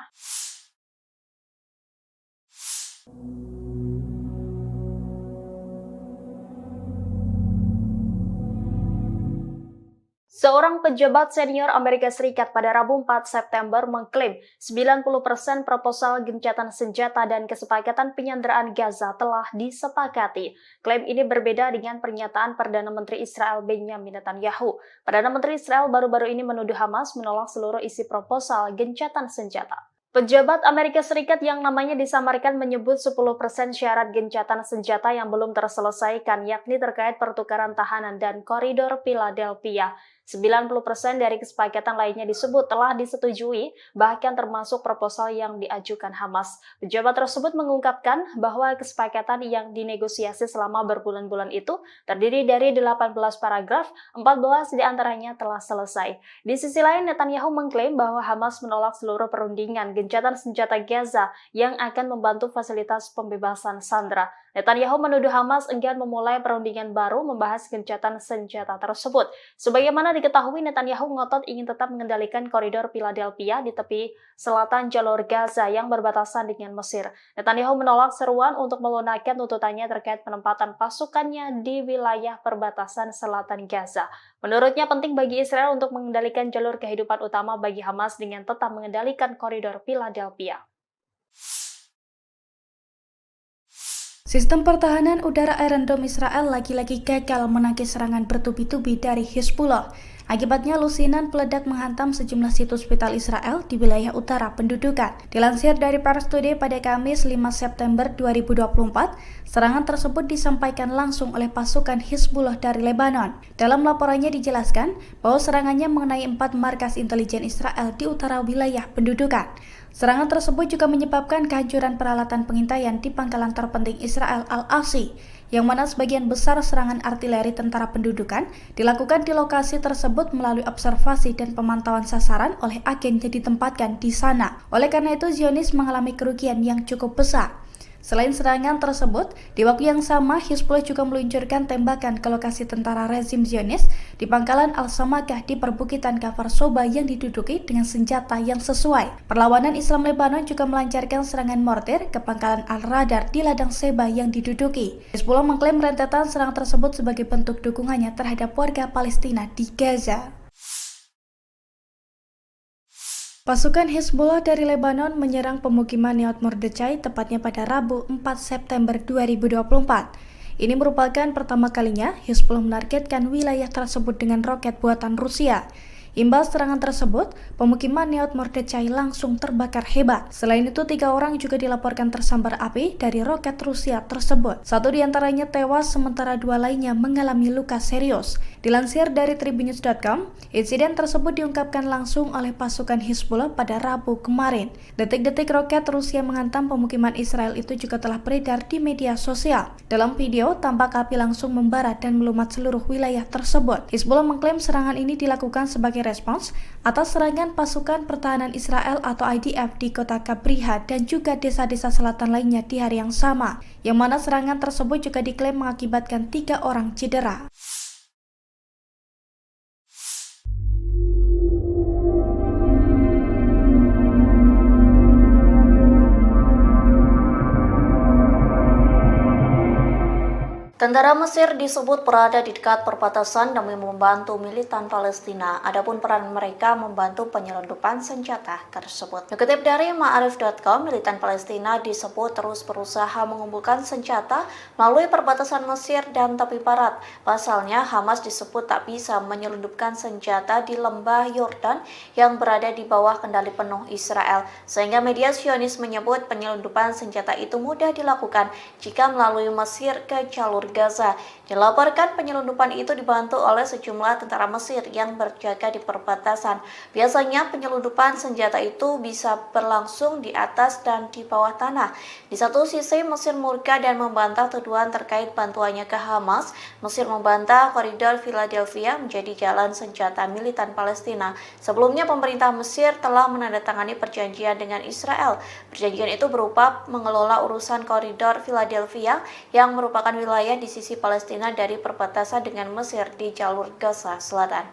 Seorang pejabat senior Amerika Serikat pada Rabu 4 September mengklaim 90% proposal gencatan senjata dan kesepakatan penyanderaan Gaza telah disepakati. Klaim ini berbeda dengan pernyataan Perdana Menteri Israel Benjamin Netanyahu. Perdana Menteri Israel baru-baru ini menuduh Hamas menolak seluruh isi proposal gencatan senjata. Pejabat Amerika Serikat yang namanya disamarkan menyebut 10% syarat gencatan senjata yang belum terselesaikan, yakni terkait pertukaran tahanan dan koridor Philadelphia. 90% dari kesepakatan lainnya disebut telah disetujui, bahkan termasuk proposal yang diajukan Hamas. Pejabat tersebut mengungkapkan bahwa kesepakatan yang dinegosiasi selama berbulan-bulan itu terdiri dari 18 paragraf, 14 diantaranya telah selesai. Di sisi lain, Netanyahu mengklaim bahwa Hamas menolak seluruh perundingan gencatan senjata Gaza yang akan membantu fasilitas pembebasan sandera. Netanyahu menuduh Hamas enggan memulai perundingan baru membahas gencatan senjata tersebut. Sebagaimana diketahui, Netanyahu ngotot ingin tetap mengendalikan koridor Philadelphia di tepi selatan jalur Gaza yang berbatasan dengan Mesir. Netanyahu menolak seruan untuk melunakkan tuntutannya terkait penempatan pasukannya di wilayah perbatasan selatan Gaza. Menurutnya penting bagi Israel untuk mengendalikan jalur kehidupan utama bagi Hamas dengan tetap mengendalikan koridor Philadelphia. Sistem pertahanan udara Iron Dome Israel lagi-lagi gagal menangkis serangan bertubi-tubi dari Hizbullah. Akibatnya lusinan peledak menghantam sejumlah situs vital Israel di wilayah utara pendudukan. Dilansir dari Pars Today pada Kamis 5 September 2024, serangan tersebut disampaikan langsung oleh pasukan Hizbullah dari Lebanon. Dalam laporannya dijelaskan bahwa serangannya mengenai 4 markas intelijen Israel di utara wilayah pendudukan. Serangan tersebut juga menyebabkan kehancuran peralatan pengintaian di pangkalan terpenting Israel Al-Asi, yang mana sebagian besar serangan artileri tentara pendudukan dilakukan di lokasi tersebut melalui observasi dan pemantauan sasaran oleh agen yang ditempatkan di sana. Oleh karena itu, Zionis mengalami kerugian yang cukup besar. Selain serangan tersebut, di waktu yang sama Hizbullah juga meluncurkan tembakan ke lokasi tentara rezim Zionis di pangkalan Al-Samakah di perbukitan Kfar Soba yang diduduki dengan senjata yang sesuai. Perlawanan Islam Lebanon juga melancarkan serangan mortir ke pangkalan Al-Radar di ladang Seba yang diduduki. Hizbullah mengklaim rentetan serangan tersebut sebagai bentuk dukungannya terhadap warga Palestina di Gaza. Pasukan Hizbullah dari Lebanon menyerang pemukiman Nahal Mordechai tepatnya pada Rabu 4 September 2024. Ini merupakan pertama kalinya Hizbullah menargetkan wilayah tersebut dengan roket buatan Rusia. Imbas serangan tersebut, pemukiman Nahal Mordechai langsung terbakar hebat. Selain itu, 3 orang juga dilaporkan tersambar api dari roket Rusia tersebut. 1 diantaranya tewas, sementara 2 lainnya mengalami luka serius. Dilansir dari Tribunnews.com, insiden tersebut diungkapkan langsung oleh pasukan Hizbullah pada Rabu kemarin. Detik-detik roket Rusia menghantam pemukiman Israel itu juga telah beredar di media sosial. Dalam video, tampak api langsung membara dan melumat seluruh wilayah tersebut. Hizbullah mengklaim serangan ini dilakukan sebagai respons atas serangan pasukan pertahanan Israel atau IDF di kota Kabriha dan juga desa-desa selatan lainnya di hari yang sama, yang mana serangan tersebut juga diklaim mengakibatkan 3 orang cedera. Tentara Mesir disebut berada di dekat perbatasan demi membantu militan Palestina. Adapun peran mereka membantu penyelundupan senjata tersebut. Dikutip dari Ma'arif.com, militan Palestina disebut terus berusaha mengumpulkan senjata melalui perbatasan Mesir dan tepi barat. Pasalnya, Hamas disebut tak bisa menyelundupkan senjata di lembah Yordan yang berada di bawah kendali penuh Israel. Sehingga media Zionis menyebut penyelundupan senjata itu mudah dilakukan jika melalui Mesir ke jalur Gaza. Dilaporkan penyelundupan itu dibantu oleh sejumlah tentara Mesir yang berjaga di perbatasan. Biasanya penyelundupan senjata itu bisa berlangsung di atas dan di bawah tanah. Di satu sisi Mesir murka dan membantah tuduhan terkait bantuannya ke Hamas. Mesir membantah koridor Philadelphia menjadi jalan senjata militan Palestina. Sebelumnya pemerintah Mesir telah menandatangani perjanjian dengan Israel. Perjanjian itu berupa mengelola urusan koridor Philadelphia yang merupakan wilayah di sisi Palestina dari perbatasan dengan Mesir di jalur Gaza Selatan.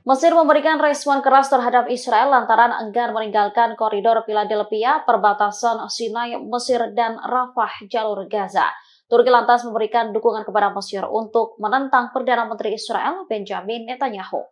Mesir memberikan respon keras terhadap Israel lantaran enggan meninggalkan koridor Philadelphia, perbatasan Sinai, Mesir, dan Rafah, jalur Gaza. Turki lantas memberikan dukungan kepada Mesir untuk menentang Perdana Menteri Israel, Benjamin Netanyahu.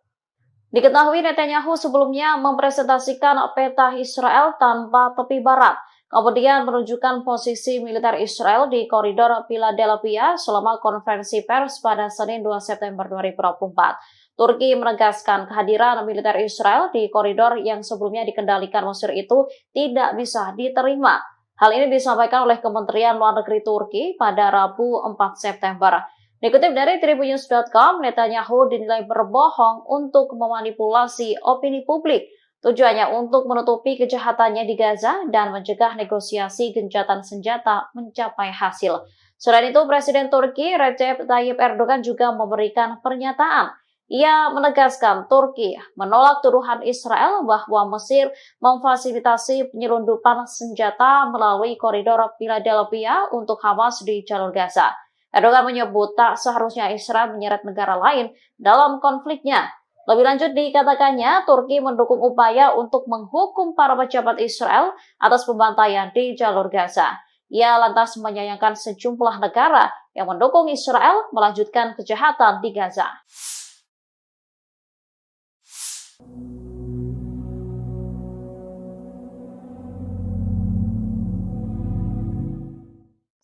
Diketahui Netanyahu sebelumnya mempresentasikan peta Israel tanpa tepi barat, kemudian menunjukkan posisi militer Israel di koridor Philadelphia selama konferensi pers pada Senin 2 September 2024. Turki menegaskan kehadiran militer Israel di koridor yang sebelumnya dikendalikan Mesir itu tidak bisa diterima. Hal ini disampaikan oleh Kementerian Luar Negeri Turki pada Rabu 4 September. Dikutip dari Tribunnews.com, Netanyahu dinilai berbohong untuk memanipulasi opini publik. Tujuannya untuk menutupi kejahatannya di Gaza dan mencegah negosiasi gencatan senjata mencapai hasil. Selain itu, Presiden Turki Recep Tayyip Erdogan juga memberikan pernyataan. Ia menegaskan Turki menolak tuduhan Israel bahwa Mesir memfasilitasi penyelundupan senjata melalui koridor Philadelphia untuk Hamas di jalur Gaza. Erdogan menyebut tak seharusnya Israel menyeret negara lain dalam konfliknya. Lebih lanjut dikatakannya, Turki mendukung upaya untuk menghukum para pejabat Israel atas pembantaian di jalur Gaza. Ia lantas menyayangkan sejumlah negara yang mendukung Israel melanjutkan kejahatan di Gaza.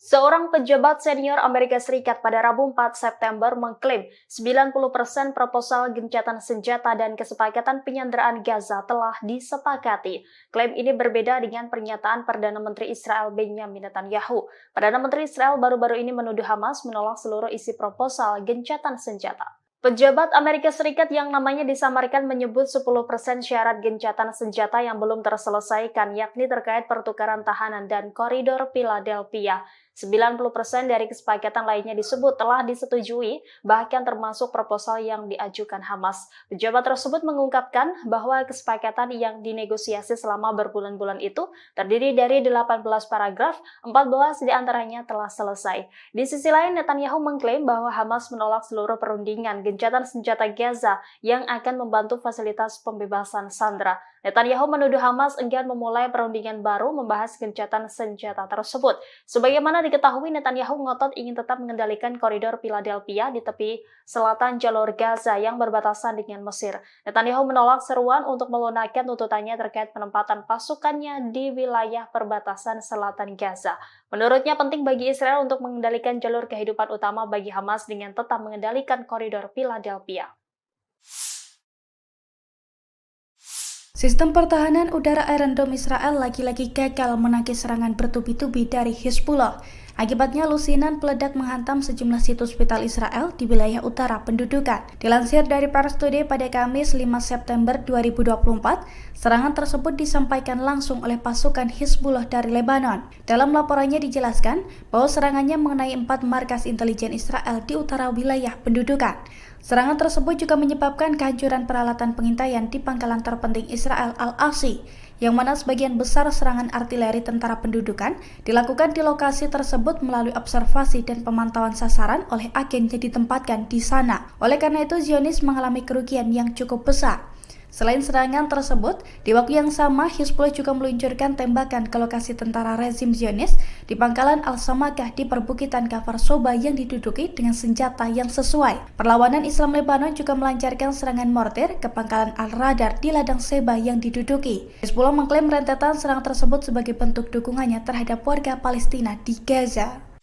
Seorang pejabat senior Amerika Serikat pada Rabu 4 September mengklaim 90% proposal gencatan senjata dan kesepakatan penyanderaan Gaza telah disepakati. Klaim ini berbeda dengan pernyataan Perdana Menteri Israel Benjamin Netanyahu. Perdana Menteri Israel baru-baru ini menuduh Hamas menolak seluruh isi proposal gencatan senjata. Pejabat Amerika Serikat yang namanya disamarkan menyebut 10% syarat gencatan senjata yang belum terselesaikan, yakni terkait pertukaran tahanan dan koridor Philadelphia. 90% dari kesepakatan lainnya disebut telah disetujui, bahkan termasuk proposal yang diajukan Hamas. Pejabat tersebut mengungkapkan bahwa kesepakatan yang dinegosiasi selama berbulan-bulan itu terdiri dari 18 paragraf, 14 diantaranya telah selesai. Di sisi lain, Netanyahu mengklaim bahwa Hamas menolak seluruh perundingan gencatan senjata Gaza yang akan membantu fasilitas pembebasan sandera. Netanyahu menuduh Hamas enggan memulai perundingan baru membahas gencatan senjata tersebut. Sebagaimana diketahui, Netanyahu ngotot ingin tetap mengendalikan koridor Philadelphia di tepi selatan jalur Gaza yang berbatasan dengan Mesir. Netanyahu menolak seruan untuk melunakkan tuntutannya terkait penempatan pasukannya di wilayah perbatasan selatan Gaza. Menurutnya penting bagi Israel untuk mengendalikan jalur kehidupan utama bagi Hamas dengan tetap mengendalikan koridor Philadelphia. Sistem pertahanan udara Iron Dome Israel lagi-lagi gagal menangkis serangan bertubi-tubi dari Hezbollah. Akibatnya lusinan peledak menghantam sejumlah situs vital Israel di wilayah utara pendudukan. Dilansir dari Pars Today pada Kamis 5 September 2024, serangan tersebut disampaikan langsung oleh pasukan Hezbollah dari Lebanon. Dalam laporannya dijelaskan bahwa serangannya mengenai 4 markas intelijen Israel di utara wilayah pendudukan. Serangan tersebut juga menyebabkan kehancuran peralatan pengintaian di pangkalan terpenting Israel Al-Asi, yang mana sebagian besar serangan artileri tentara pendudukan dilakukan di lokasi tersebut melalui observasi dan pemantauan sasaran oleh agen yang ditempatkan di sana. Oleh karena itu, Zionis mengalami kerugian yang cukup besar. Selain serangan tersebut, di waktu yang sama Hezbollah juga meluncurkan tembakan ke lokasi tentara rezim Zionis di pangkalan Al-Samakah di perbukitan Kafar Soba yang diduduki dengan senjata yang sesuai. Perlawanan Islam Lebanon juga melancarkan serangan mortir ke pangkalan Al-Radar di ladang Seba yang diduduki. Hezbollah mengklaim rentetan serangan tersebut sebagai bentuk dukungannya terhadap warga Palestina di Gaza.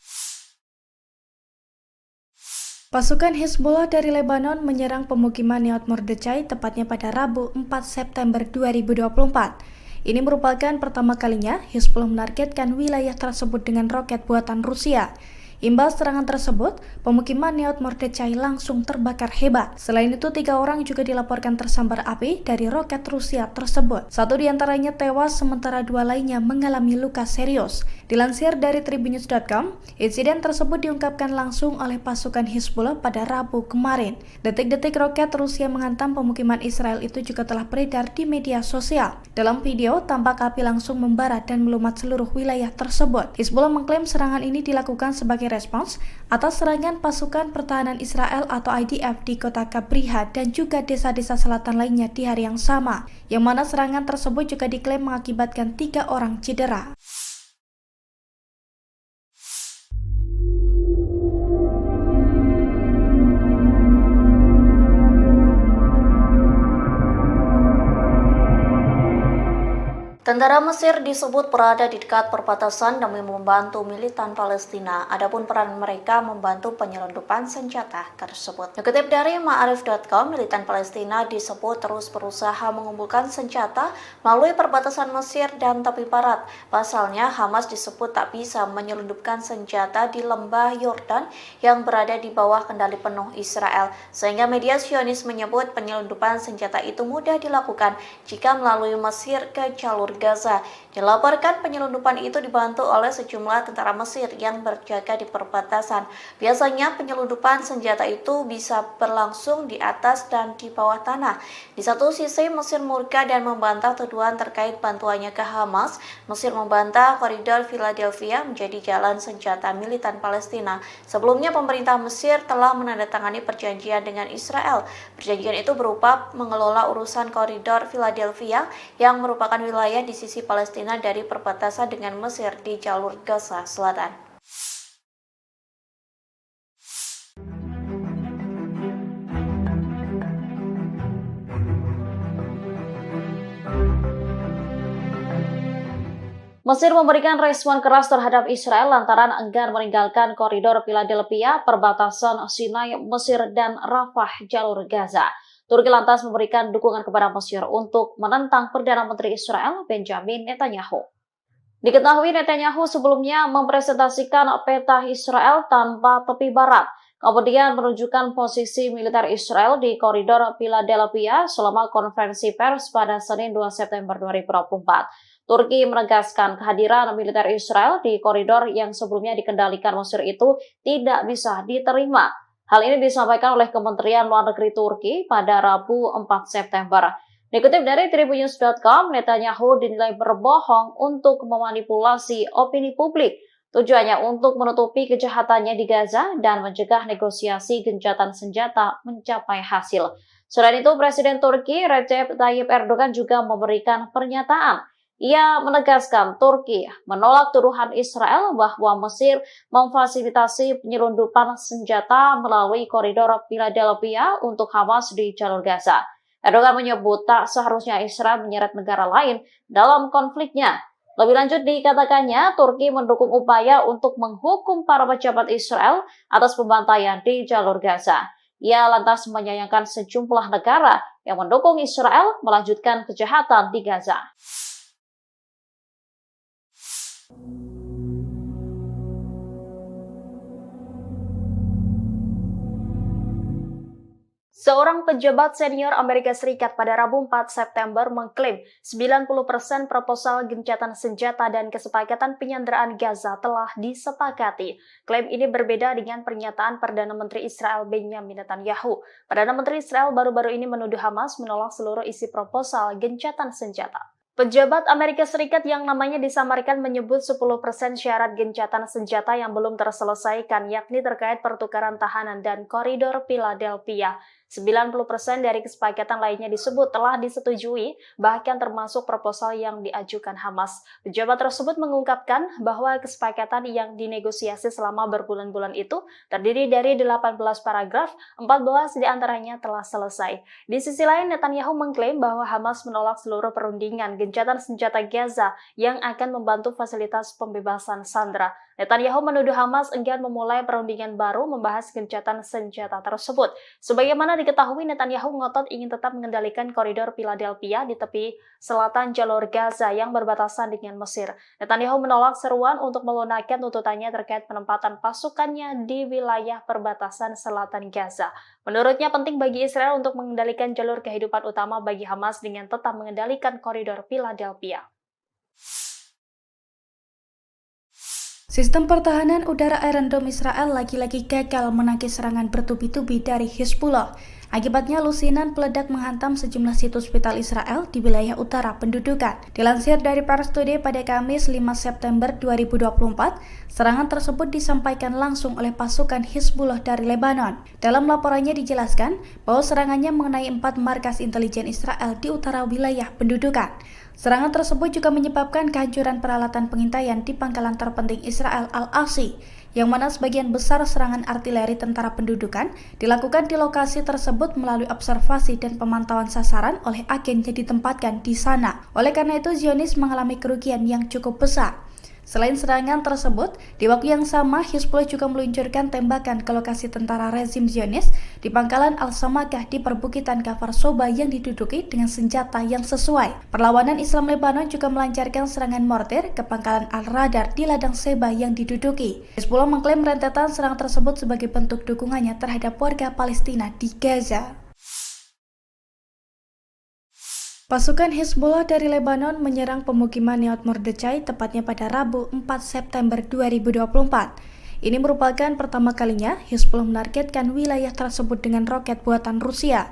Pasukan Hezbollah dari Lebanon menyerang pemukiman Nahal Mordechai tepatnya pada Rabu 4 September 2024. Ini merupakan pertama kalinya Hezbollah menargetkan wilayah tersebut dengan roket buatan Rusia. Imbas serangan tersebut, pemukiman Nahal Mordechai langsung terbakar hebat. Selain itu, 3 orang juga dilaporkan tersambar api dari roket Rusia tersebut. 1 diantaranya tewas, sementara 2 lainnya mengalami luka serius. Dilansir dari tribunnews.com, insiden tersebut diungkapkan langsung oleh pasukan Hizbullah pada Rabu kemarin. Detik-detik roket Rusia menghantam pemukiman Israel itu juga telah beredar di media sosial. Dalam video, tampak api langsung membara dan melumat seluruh wilayah tersebut. Hizbullah mengklaim serangan ini dilakukan sebagai respons atas serangan pasukan pertahanan Israel atau IDF di kota Kabriha dan juga desa-desa selatan lainnya di hari yang sama, yang mana serangan tersebut juga diklaim mengakibatkan 3 orang cedera. Tentara Mesir disebut berada di dekat perbatasan demi membantu militan Palestina. Adapun peran mereka membantu penyelundupan senjata tersebut. Dikutip dari Ma'arif.com, militan Palestina disebut terus berusaha mengumpulkan senjata melalui perbatasan Mesir dan tepi barat. Pasalnya, Hamas disebut tak bisa menyelundupkan senjata di lembah Yordan yang berada di bawah kendali penuh Israel. Sehingga media Zionis menyebut penyelundupan senjata itu mudah dilakukan jika melalui Mesir ke jalur Gaza. Dilaporkan penyelundupan itu dibantu oleh sejumlah tentara Mesir yang berjaga di perbatasan. Biasanya penyelundupan senjata itu bisa berlangsung di atas dan di bawah tanah. Di satu sisi Mesir murka dan membantah tuduhan terkait bantuannya ke Hamas. Mesir membantah koridor Philadelphia menjadi jalan senjata militan Palestina. Sebelumnya pemerintah Mesir telah menandatangani perjanjian dengan Israel. Perjanjian itu berupa mengelola urusan koridor Philadelphia yang merupakan wilayah di sisi Palestina dari perbatasan dengan Mesir di jalur Gaza Selatan. Mesir memberikan respon keras terhadap Israel lantaran enggan meninggalkan koridor Philadelphia, perbatasan Sinai, Mesir, dan Rafah, jalur Gaza. Turki lantas memberikan dukungan kepada Mesir untuk menentang Perdana Menteri Israel Benjamin Netanyahu. Diketahui Netanyahu sebelumnya mempresentasikan peta Israel tanpa tepi barat, kemudian menunjukkan posisi militer Israel di koridor Philadelphia selama konferensi pers pada Senin 2 September 2024. Turki menegaskan kehadiran militer Israel di koridor yang sebelumnya dikendalikan Mesir itu tidak bisa diterima. Hal ini disampaikan oleh Kementerian Luar Negeri Turki pada Rabu 4 September. Dikutip dari tribunnews.com, Netanyahu dinilai berbohong untuk memanipulasi opini publik. Tujuannya untuk menutupi kejahatannya di Gaza dan mencegah negosiasi gencatan senjata mencapai hasil. Selain itu, Presiden Turki Recep Tayyip Erdogan juga memberikan pernyataan. Ia menegaskan Turki menolak tuduhan Israel bahwa Mesir memfasilitasi penyelundupan senjata melalui koridor Philadelphia untuk Hamas di jalur Gaza. Erdogan menyebut tak seharusnya Israel menyeret negara lain dalam konfliknya. Lebih lanjut dikatakannya, Turki mendukung upaya untuk menghukum para pejabat Israel atas pembantaian di jalur Gaza. Ia lantas menyayangkan sejumlah negara yang mendukung Israel melanjutkan kejahatan di Gaza. Seorang pejabat senior Amerika Serikat pada Rabu 4 September mengklaim 90% proposal gencatan senjata dan kesepakatan penyanderaan Gaza telah disepakati. Klaim ini berbeda dengan pernyataan Perdana Menteri Israel Benjamin Netanyahu. Perdana Menteri Israel baru-baru ini menuduh Hamas menolak seluruh isi proposal gencatan senjata. Pejabat Amerika Serikat yang namanya disamarkan menyebut 10% syarat gencatan senjata yang belum terselesaikan, yakni terkait pertukaran tahanan dan koridor Philadelphia. 90% dari kesepakatan lainnya disebut telah disetujui, bahkan termasuk proposal yang diajukan Hamas. Pejabat tersebut mengungkapkan bahwa kesepakatan yang dinegosiasi selama berbulan-bulan itu terdiri dari 18 paragraf, 14 diantaranya telah selesai. Di sisi lain, Netanyahu mengklaim bahwa Hamas menolak seluruh perundingan gencatan senjata Gaza yang akan membantu fasilitas pembebasan sandera. Netanyahu menuduh Hamas enggan memulai perundingan baru membahas gencatan senjata tersebut. Sebagaimana diketahui, Netanyahu ngotot ingin tetap mengendalikan koridor Philadelphia di tepi selatan jalur Gaza yang berbatasan dengan Mesir. Netanyahu menolak seruan untuk melunakkan tuntutannya terkait penempatan pasukannya di wilayah perbatasan selatan Gaza. Menurutnya penting bagi Israel untuk mengendalikan jalur kehidupan utama bagi Hamas dengan tetap mengendalikan koridor Philadelphia. Sistem pertahanan udara Iron Dome Israel lagi-lagi gagal menangkis serangan bertubi-tubi dari Hizbullah. Akibatnya lusinan peledak menghantam sejumlah situs vital Israel di wilayah utara pendudukan. Dilansir dari Pars Today pada Kamis 5 September 2024, serangan tersebut disampaikan langsung oleh pasukan Hizbullah dari Lebanon. Dalam laporannya dijelaskan bahwa serangannya mengenai 4 markas intelijen Israel di utara wilayah pendudukan. Serangan tersebut juga menyebabkan kehancuran peralatan pengintaian di pangkalan terpenting Israel Al-Asi, yang mana sebagian besar serangan artileri tentara pendudukan dilakukan di lokasi tersebut melalui observasi dan pemantauan sasaran oleh agen yang ditempatkan di sana. Oleh karena itu, Zionis mengalami kerugian yang cukup besar. Selain serangan tersebut, di waktu yang sama Hizbullah juga meluncurkan tembakan ke lokasi tentara rezim Zionis di pangkalan Al-Samakah di perbukitan Kfar Soba yang diduduki dengan senjata yang sesuai. Perlawanan Islam Lebanon juga melancarkan serangan mortir ke pangkalan Al-Radar di ladang Seba yang diduduki. Hizbullah mengklaim rentetan serangan tersebut sebagai bentuk dukungannya terhadap warga Palestina di Gaza. Pasukan Hizbullah dari Lebanon menyerang pemukiman Neot Mordechai tepatnya pada Rabu 4 September 2024. Ini merupakan pertama kalinya Hizbullah menargetkan wilayah tersebut dengan roket buatan Rusia.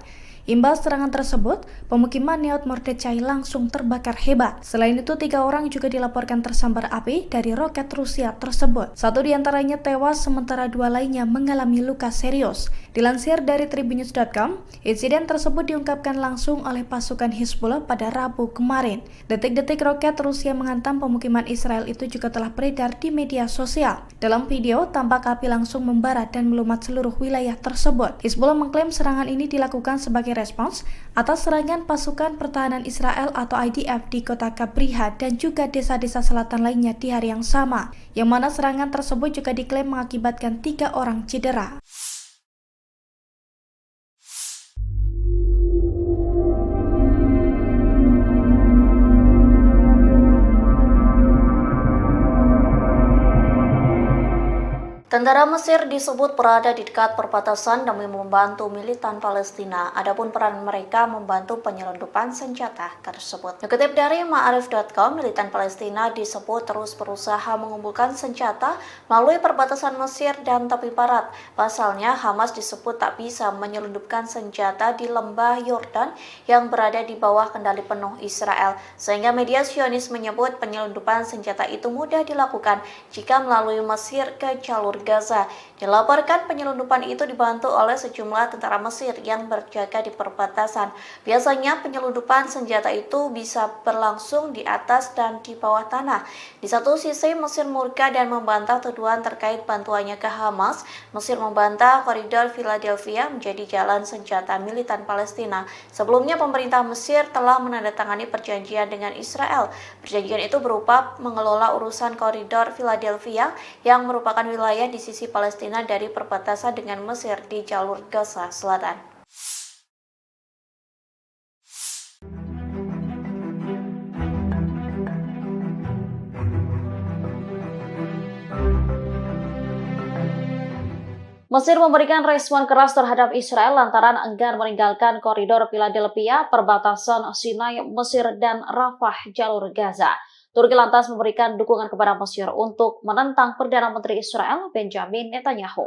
Imbas serangan tersebut, pemukiman Neot Mordechai langsung terbakar hebat. Selain itu, 3 orang juga dilaporkan tersambar api dari roket Rusia tersebut. 1 diantaranya tewas, sementara 2 lainnya mengalami luka serius. Dilansir dari Tribunnews.com, insiden tersebut diungkapkan langsung oleh pasukan Hizbullah pada Rabu kemarin. Detik-detik roket Rusia menghantam pemukiman Israel itu juga telah beredar di media sosial. Dalam video, tampak api langsung membara dan melumat seluruh wilayah tersebut. Hizbullah mengklaim serangan ini dilakukan sebagai respons atas serangan pasukan pertahanan Israel atau IDF di kota Kabriha dan juga desa-desa selatan lainnya di hari yang sama, yang mana serangan tersebut juga diklaim mengakibatkan 3 orang cedera. Tentara Mesir disebut berada di dekat perbatasan demi membantu militan Palestina. Adapun peran mereka membantu penyelundupan senjata tersebut. Dikutip dari Ma'arif.com, militan Palestina disebut terus berusaha mengumpulkan senjata melalui perbatasan Mesir dan tepi barat. Pasalnya, Hamas disebut tak bisa menyelundupkan senjata di lembah Yordan yang berada di bawah kendali penuh Israel. Sehingga media Zionis menyebut penyelundupan senjata itu mudah dilakukan jika melalui Mesir ke jalur Gaza. Dilaporkan penyelundupan itu dibantu oleh sejumlah tentara Mesir yang berjaga di perbatasan. Biasanya penyelundupan senjata itu bisa berlangsung di atas dan di bawah tanah. Di satu sisi Mesir murka dan membantah tuduhan terkait bantuannya ke Hamas. Mesir membantah koridor Philadelphia menjadi jalan senjata militan Palestina. Sebelumnya pemerintah Mesir telah menandatangani perjanjian dengan Israel. Perjanjian itu berupa mengelola urusan koridor Philadelphia yang merupakan wilayah di sisi Palestina dari perbatasan dengan Mesir di jalur Gaza Selatan. Mesir memberikan respon keras terhadap Israel lantaran enggan meninggalkan koridor Philadelphia, perbatasan Sinai, Mesir, dan Rafah, jalur Gaza. Turki lantas memberikan dukungan kepada Mesir untuk menentang Perdana Menteri Israel Benjamin Netanyahu.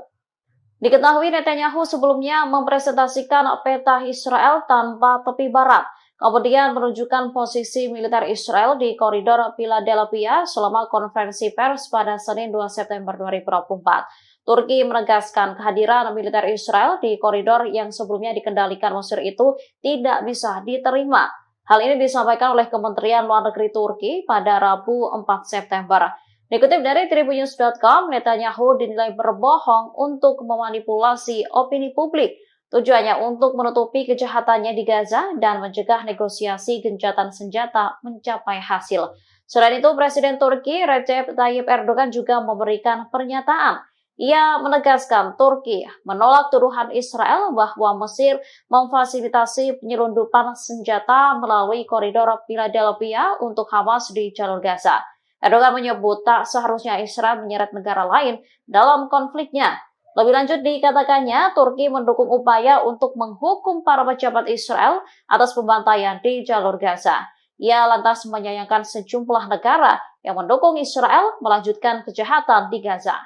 Diketahui Netanyahu sebelumnya mempresentasikan peta Israel tanpa tepi barat, kemudian menunjukkan posisi militer Israel di koridor Philadelphia selama konferensi pers pada Senin 2 September 2024. Turki menegaskan kehadiran militer Israel di koridor yang sebelumnya dikendalikan Mesir itu tidak bisa diterima. Hal ini disampaikan oleh Kementerian Luar Negeri Turki pada Rabu 4 September. Dikutip dari Tribunnews.com, Netanyahu dinilai berbohong untuk memanipulasi opini publik. Tujuannya untuk menutupi kejahatannya di Gaza dan mencegah negosiasi gencatan senjata mencapai hasil. Selain itu, Presiden Turki Recep Tayyip Erdogan juga memberikan pernyataan. Ia menegaskan Turki menolak tuduhan Israel bahwa Mesir memfasilitasi penyelundupan senjata melalui koridor Philadelphia untuk Hamas di jalur Gaza. Erdogan menyebut tak seharusnya Israel menyeret negara lain dalam konfliknya. Lebih lanjut dikatakannya, Turki mendukung upaya untuk menghukum para pejabat Israel atas pembantaian di jalur Gaza. Ia lantas menyayangkan sejumlah negara yang mendukung Israel melanjutkan kejahatan di Gaza.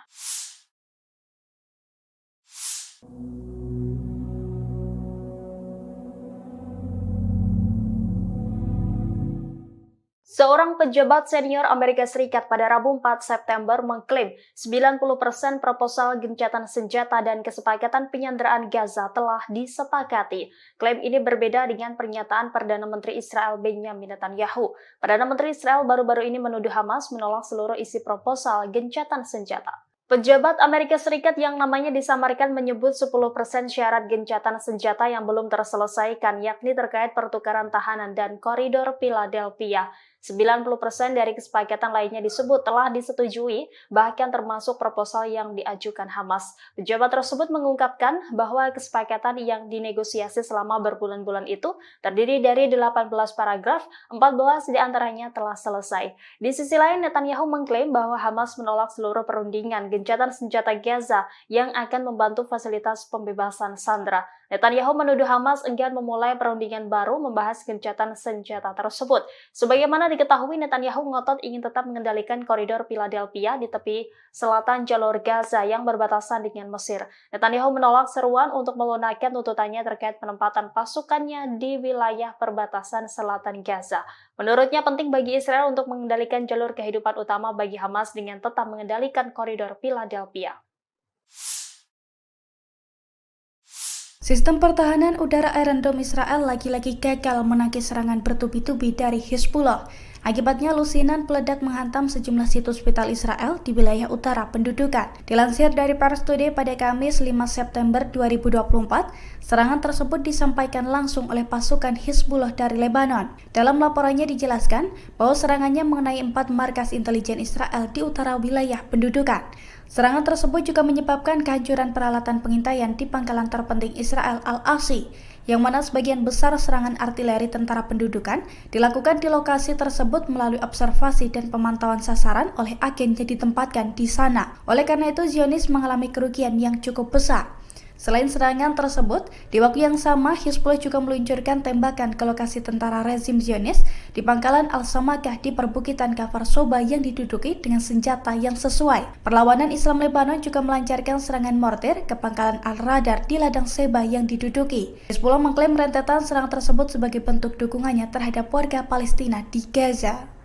Seorang pejabat senior Amerika Serikat pada Rabu 4 September mengklaim 90% proposal gencatan senjata dan kesepakatan penyanderaan Gaza telah disepakati. Klaim ini berbeda dengan pernyataan Perdana Menteri Israel Benjamin Netanyahu. Perdana Menteri Israel baru-baru ini menuduh Hamas menolak seluruh isi proposal gencatan senjata. Pejabat Amerika Serikat yang namanya disamarkan menyebut 10% syarat gencatan senjata yang belum terselesaikan, yakni terkait pertukaran tahanan dan koridor Philadelphia. 90% dari kesepakatan lainnya disebut telah disetujui, bahkan termasuk proposal yang diajukan Hamas. Pejabat tersebut mengungkapkan bahwa kesepakatan yang dinegosiasi selama berbulan-bulan itu terdiri dari 18 paragraf, 14 diantaranya telah selesai. Di sisi lain, Netanyahu mengklaim bahwa Hamas menolak seluruh perundingan gencatan senjata Gaza yang akan membantu fasilitas pembebasan sandera. Netanyahu menuduh Hamas enggan memulai perundingan baru membahas gencatan senjata tersebut. Sebagaimana diketahui, Netanyahu ngotot ingin tetap mengendalikan koridor Philadelphia di tepi selatan jalur Gaza yang berbatasan dengan Mesir. Netanyahu menolak seruan untuk melunakkan tuntutannya terkait penempatan pasukannya di wilayah perbatasan selatan Gaza. Menurutnya penting bagi Israel untuk mengendalikan jalur kehidupan utama bagi Hamas dengan tetap mengendalikan koridor Philadelphia. Sistem pertahanan udara Iron Dome Israel lagi-lagi gagal menangkis serangan bertubi-tubi dari Hizbullah. Akibatnya lusinan peledak menghantam sejumlah situs vital Israel di wilayah utara pendudukan. Dilansir dari Pars Today pada Kamis 5 September 2024, serangan tersebut disampaikan langsung oleh pasukan Hizbullah dari Lebanon. Dalam laporannya dijelaskan bahwa serangannya mengenai 4 markas intelijen Israel di utara wilayah pendudukan. Serangan tersebut juga menyebabkan kehancuran peralatan pengintaian di pangkalan terpenting Israel Al-Asi, yang mana sebagian besar serangan artileri tentara pendudukan dilakukan di lokasi tersebut melalui observasi dan pemantauan sasaran oleh agen yang ditempatkan di sana. Oleh karena itu, Zionis mengalami kerugian yang cukup besar. Selain serangan tersebut, di waktu yang sama Hizbullah juga meluncurkan tembakan ke lokasi tentara rezim Zionis di pangkalan Al-Samakah di perbukitan Kafar Soba yang diduduki dengan senjata yang sesuai. Perlawanan Islam Lebanon juga melancarkan serangan mortir ke pangkalan Al-Radar di ladang Seba yang diduduki. Hizbullah mengklaim rentetan serangan tersebut sebagai bentuk dukungannya terhadap warga Palestina di Gaza.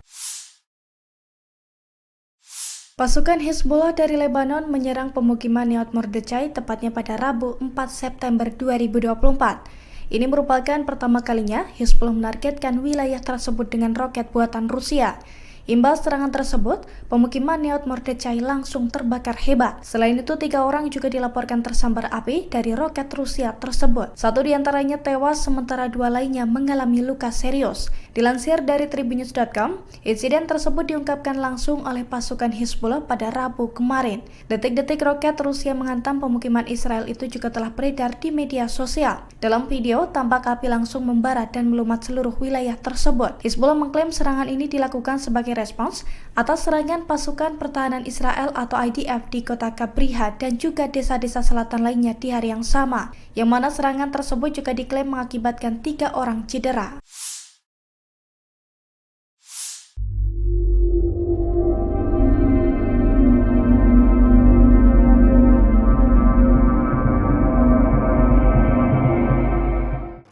Pasukan Hizbullah dari Lebanon menyerang pemukiman Neot Mordechai tepatnya pada Rabu 4 September 2024. Ini merupakan pertama kalinya Hizbullah menargetkan wilayah tersebut dengan roket buatan Rusia. Imbas serangan tersebut, pemukiman Neot Mordechai langsung terbakar hebat. Selain itu, 3 orang juga dilaporkan tersambar api dari roket Rusia tersebut. 1 diantaranya tewas, sementara 2 lainnya mengalami luka serius. Dilansir dari Tribunnews.com, insiden tersebut diungkapkan langsung oleh pasukan Hizbullah pada Rabu kemarin. Detik-detik roket Rusia menghantam pemukiman Israel itu juga telah beredar di media sosial. Dalam video, tampak api langsung membara dan melumat seluruh wilayah tersebut. Hizbullah mengklaim serangan ini dilakukan sebagai respons atas serangan pasukan pertahanan Israel atau IDF di kota Kabriha dan juga desa-desa selatan lainnya di hari yang sama, yang mana serangan tersebut juga diklaim mengakibatkan 3 orang cedera.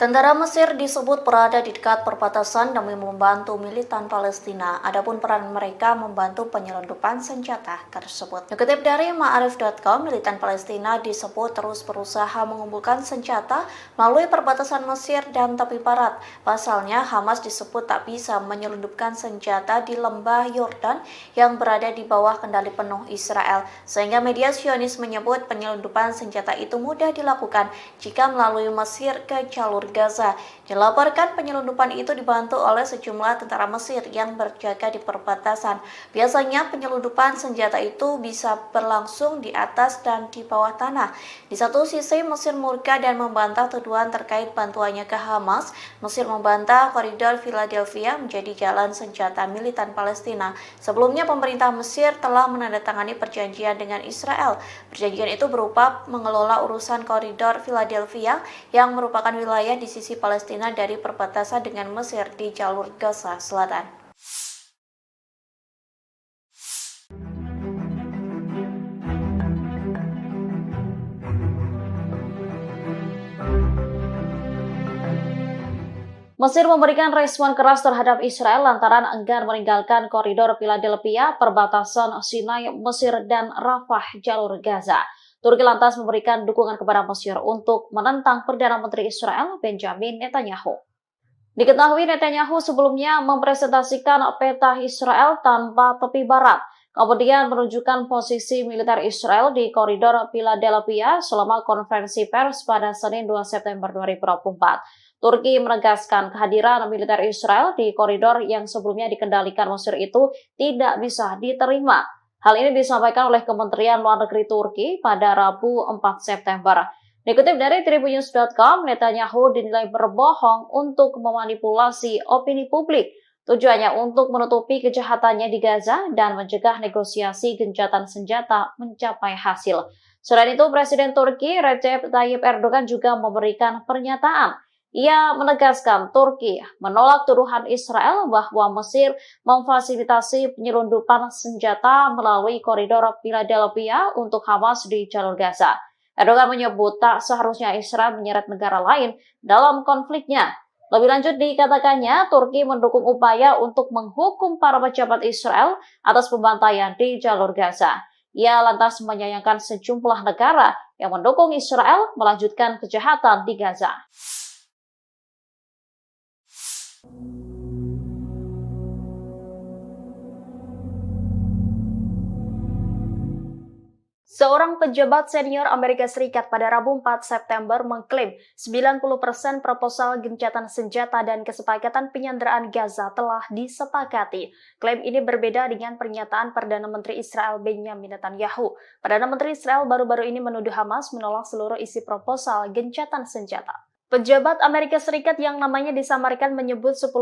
Tentara Mesir disebut berada di dekat perbatasan demi membantu militan Palestina. Adapun peran mereka membantu penyelundupan senjata tersebut. Dikutip dari Ma'arif.com, militan Palestina disebut terus berusaha mengumpulkan senjata melalui perbatasan Mesir dan tepi barat. Pasalnya, Hamas disebut tak bisa menyelundupkan senjata di lembah Yordan yang berada di bawah kendali penuh Israel. Sehingga media Zionis menyebut penyelundupan senjata itu mudah dilakukan jika melalui Mesir ke jalur Gaza. Dilaporkan penyelundupan itu dibantu oleh sejumlah tentara Mesir yang berjaga di perbatasan. Biasanya penyelundupan senjata itu bisa berlangsung di atas dan di bawah tanah. Di satu sisi Mesir murka dan membantah tuduhan terkait bantuannya ke Hamas. Mesir membantah koridor Philadelphia menjadi jalan senjata militan Palestina. Sebelumnya pemerintah Mesir telah menandatangani perjanjian dengan Israel. Perjanjian itu berupa mengelola urusan koridor Philadelphia yang merupakan wilayah di sisi Palestina dari perbatasan dengan Mesir di jalur Gaza Selatan. Mesir memberikan respon keras terhadap Israel lantaran enggan meninggalkan koridor Philadelphia, perbatasan Sinai, Mesir, dan Rafah, jalur Gaza. Turki lantas memberikan dukungan kepada Mesir untuk menentang Perdana Menteri Israel, Benjamin Netanyahu. Diketahui Netanyahu sebelumnya mempresentasikan peta Israel tanpa tepi barat, kemudian menunjukkan posisi militer Israel di koridor Philadelphia selama konferensi pers pada Senin 2 September 2024. Turki menegaskan kehadiran militer Israel di koridor yang sebelumnya dikendalikan Mesir itu tidak bisa diterima. Hal ini disampaikan oleh Kementerian Luar Negeri Turki pada Rabu 4 September. Dikutip dari Tribunnews.com, Netanyahu dinilai berbohong untuk memanipulasi opini publik. Tujuannya untuk menutupi kejahatannya di Gaza dan mencegah negosiasi gencatan senjata mencapai hasil. Selain itu, Presiden Turki Recep Tayyip Erdogan juga memberikan pernyataan. Ia menegaskan Turki menolak tuduhan Israel bahwa Mesir memfasilitasi penyelundupan senjata melalui koridor Philadelphia untuk Hamas di jalur Gaza. Erdogan menyebut tak seharusnya Israel menyeret negara lain dalam konfliknya. Lebih lanjut dikatakannya, Turki mendukung upaya untuk menghukum para pejabat Israel atas pembantaian di jalur Gaza. Ia lantas menyayangkan sejumlah negara yang mendukung Israel melanjutkan kejahatan di Gaza. Seorang pejabat senior Amerika Serikat pada Rabu 4 September mengklaim 90% proposal gencatan senjata dan kesepakatan penyanderaan Gaza telah disepakati. Klaim ini berbeda dengan pernyataan Perdana Menteri Israel Benjamin Netanyahu. Perdana Menteri Israel baru-baru ini menuduh Hamas menolak seluruh isi proposal gencatan senjata. Pejabat Amerika Serikat yang namanya disamarkan menyebut 10%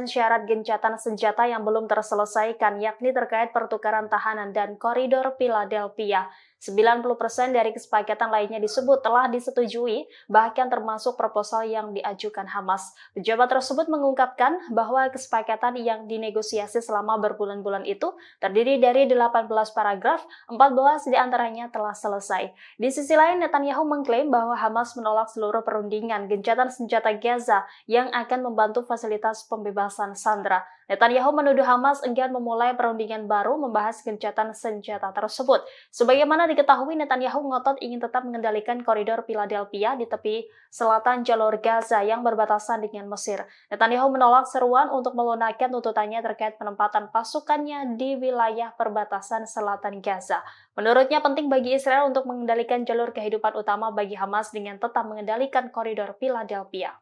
syarat gencatan senjata yang belum terselesaikan, yakni terkait pertukaran tahanan dan koridor Philadelphia. 90% dari kesepakatan lainnya disebut telah disetujui, bahkan termasuk proposal yang diajukan Hamas. Pejabat tersebut mengungkapkan bahwa kesepakatan yang dinegosiasi selama berbulan-bulan itu terdiri dari 18 paragraf, 14 diantaranya telah selesai. Di sisi lain, Netanyahu mengklaim bahwa Hamas menolak seluruh perundingan gencatan senjata Gaza yang akan membantu fasilitas pembebasan sandera. Netanyahu menuduh Hamas enggan memulai perundingan baru membahas gencatan senjata tersebut. Sebagaimana diketahui, Netanyahu ngotot ingin tetap mengendalikan koridor Philadelphia di tepi selatan jalur Gaza yang berbatasan dengan Mesir. Netanyahu menolak seruan untuk melunakkan tuntutannya terkait penempatan pasukannya di wilayah perbatasan selatan Gaza. Menurutnya penting bagi Israel untuk mengendalikan jalur kehidupan utama bagi Hamas dengan tetap mengendalikan koridor Philadelphia.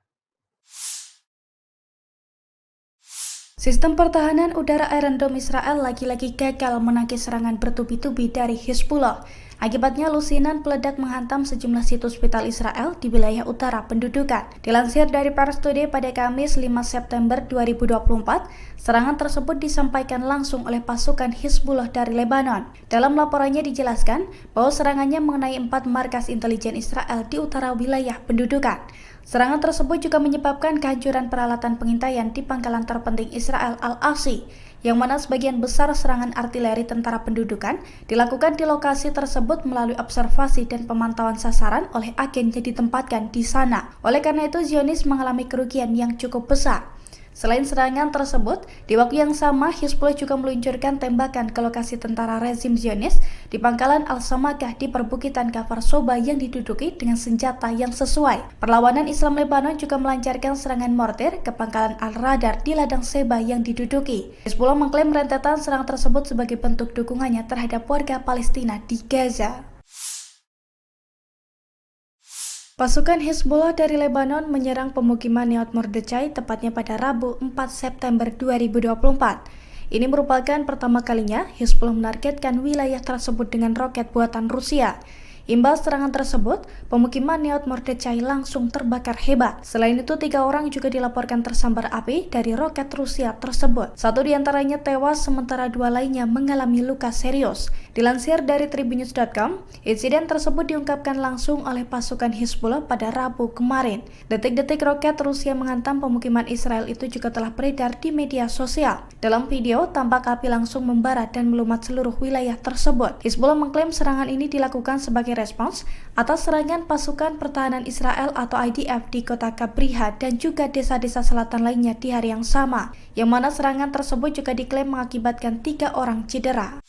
Sistem pertahanan udara Iron Dome Israel lagi-lagi gagal menangkis serangan bertubi-tubi dari Hizbullah. Akibatnya lusinan peledak menghantam sejumlah situs vital Israel di wilayah utara pendudukan. Dilansir dari Pars Today pada Kamis 5 September 2024, serangan tersebut disampaikan langsung oleh pasukan Hizbullah dari Lebanon. Dalam laporannya dijelaskan bahwa serangannya mengenai 4 markas intelijen Israel di utara wilayah pendudukan. Serangan tersebut juga menyebabkan kehancuran peralatan pengintaian di pangkalan terpenting Israel Al-Asi, yang mana sebagian besar serangan artileri tentara pendudukan dilakukan di lokasi tersebut melalui observasi dan pemantauan sasaran oleh agen yang ditempatkan di sana. Oleh karena itu, Zionis mengalami kerugian yang cukup besar. Selain serangan tersebut, di waktu yang sama Hizbullah juga meluncurkan tembakan ke lokasi tentara rezim Zionis di pangkalan Al-Samakah di perbukitan Kafar Soba yang diduduki dengan senjata yang sesuai. Perlawanan Islam Lebanon juga melancarkan serangan mortir ke pangkalan Al-Radar di ladang Seba yang diduduki. Hizbullah mengklaim rentetan serangan tersebut sebagai bentuk dukungannya terhadap warga Palestina di Gaza. Pasukan Hizbullah dari Lebanon menyerang pemukiman Neot Mordechai tepatnya pada Rabu 4 September 2024. Ini merupakan pertama kalinya Hizbullah menargetkan wilayah tersebut dengan roket buatan Rusia. Imbas serangan tersebut, pemukiman Neot Mordechai langsung terbakar hebat. Selain itu, 3 orang juga dilaporkan tersambar api dari roket Rusia tersebut. 1 diantaranya tewas, sementara 2 lainnya mengalami luka serius. Dilansir dari tribunnews.com, insiden tersebut diungkapkan langsung oleh pasukan Hizbullah pada Rabu kemarin. Detik-detik roket Rusia menghantam pemukiman Israel itu juga telah beredar di media sosial. Dalam video, tampak api langsung membara dan melumat seluruh wilayah tersebut. Hizbullah mengklaim serangan ini dilakukan sebagai respons atas serangan pasukan pertahanan Israel atau IDF di kota Kabriha dan juga desa-desa selatan lainnya di hari yang sama, yang mana serangan tersebut juga diklaim mengakibatkan 3 orang cedera.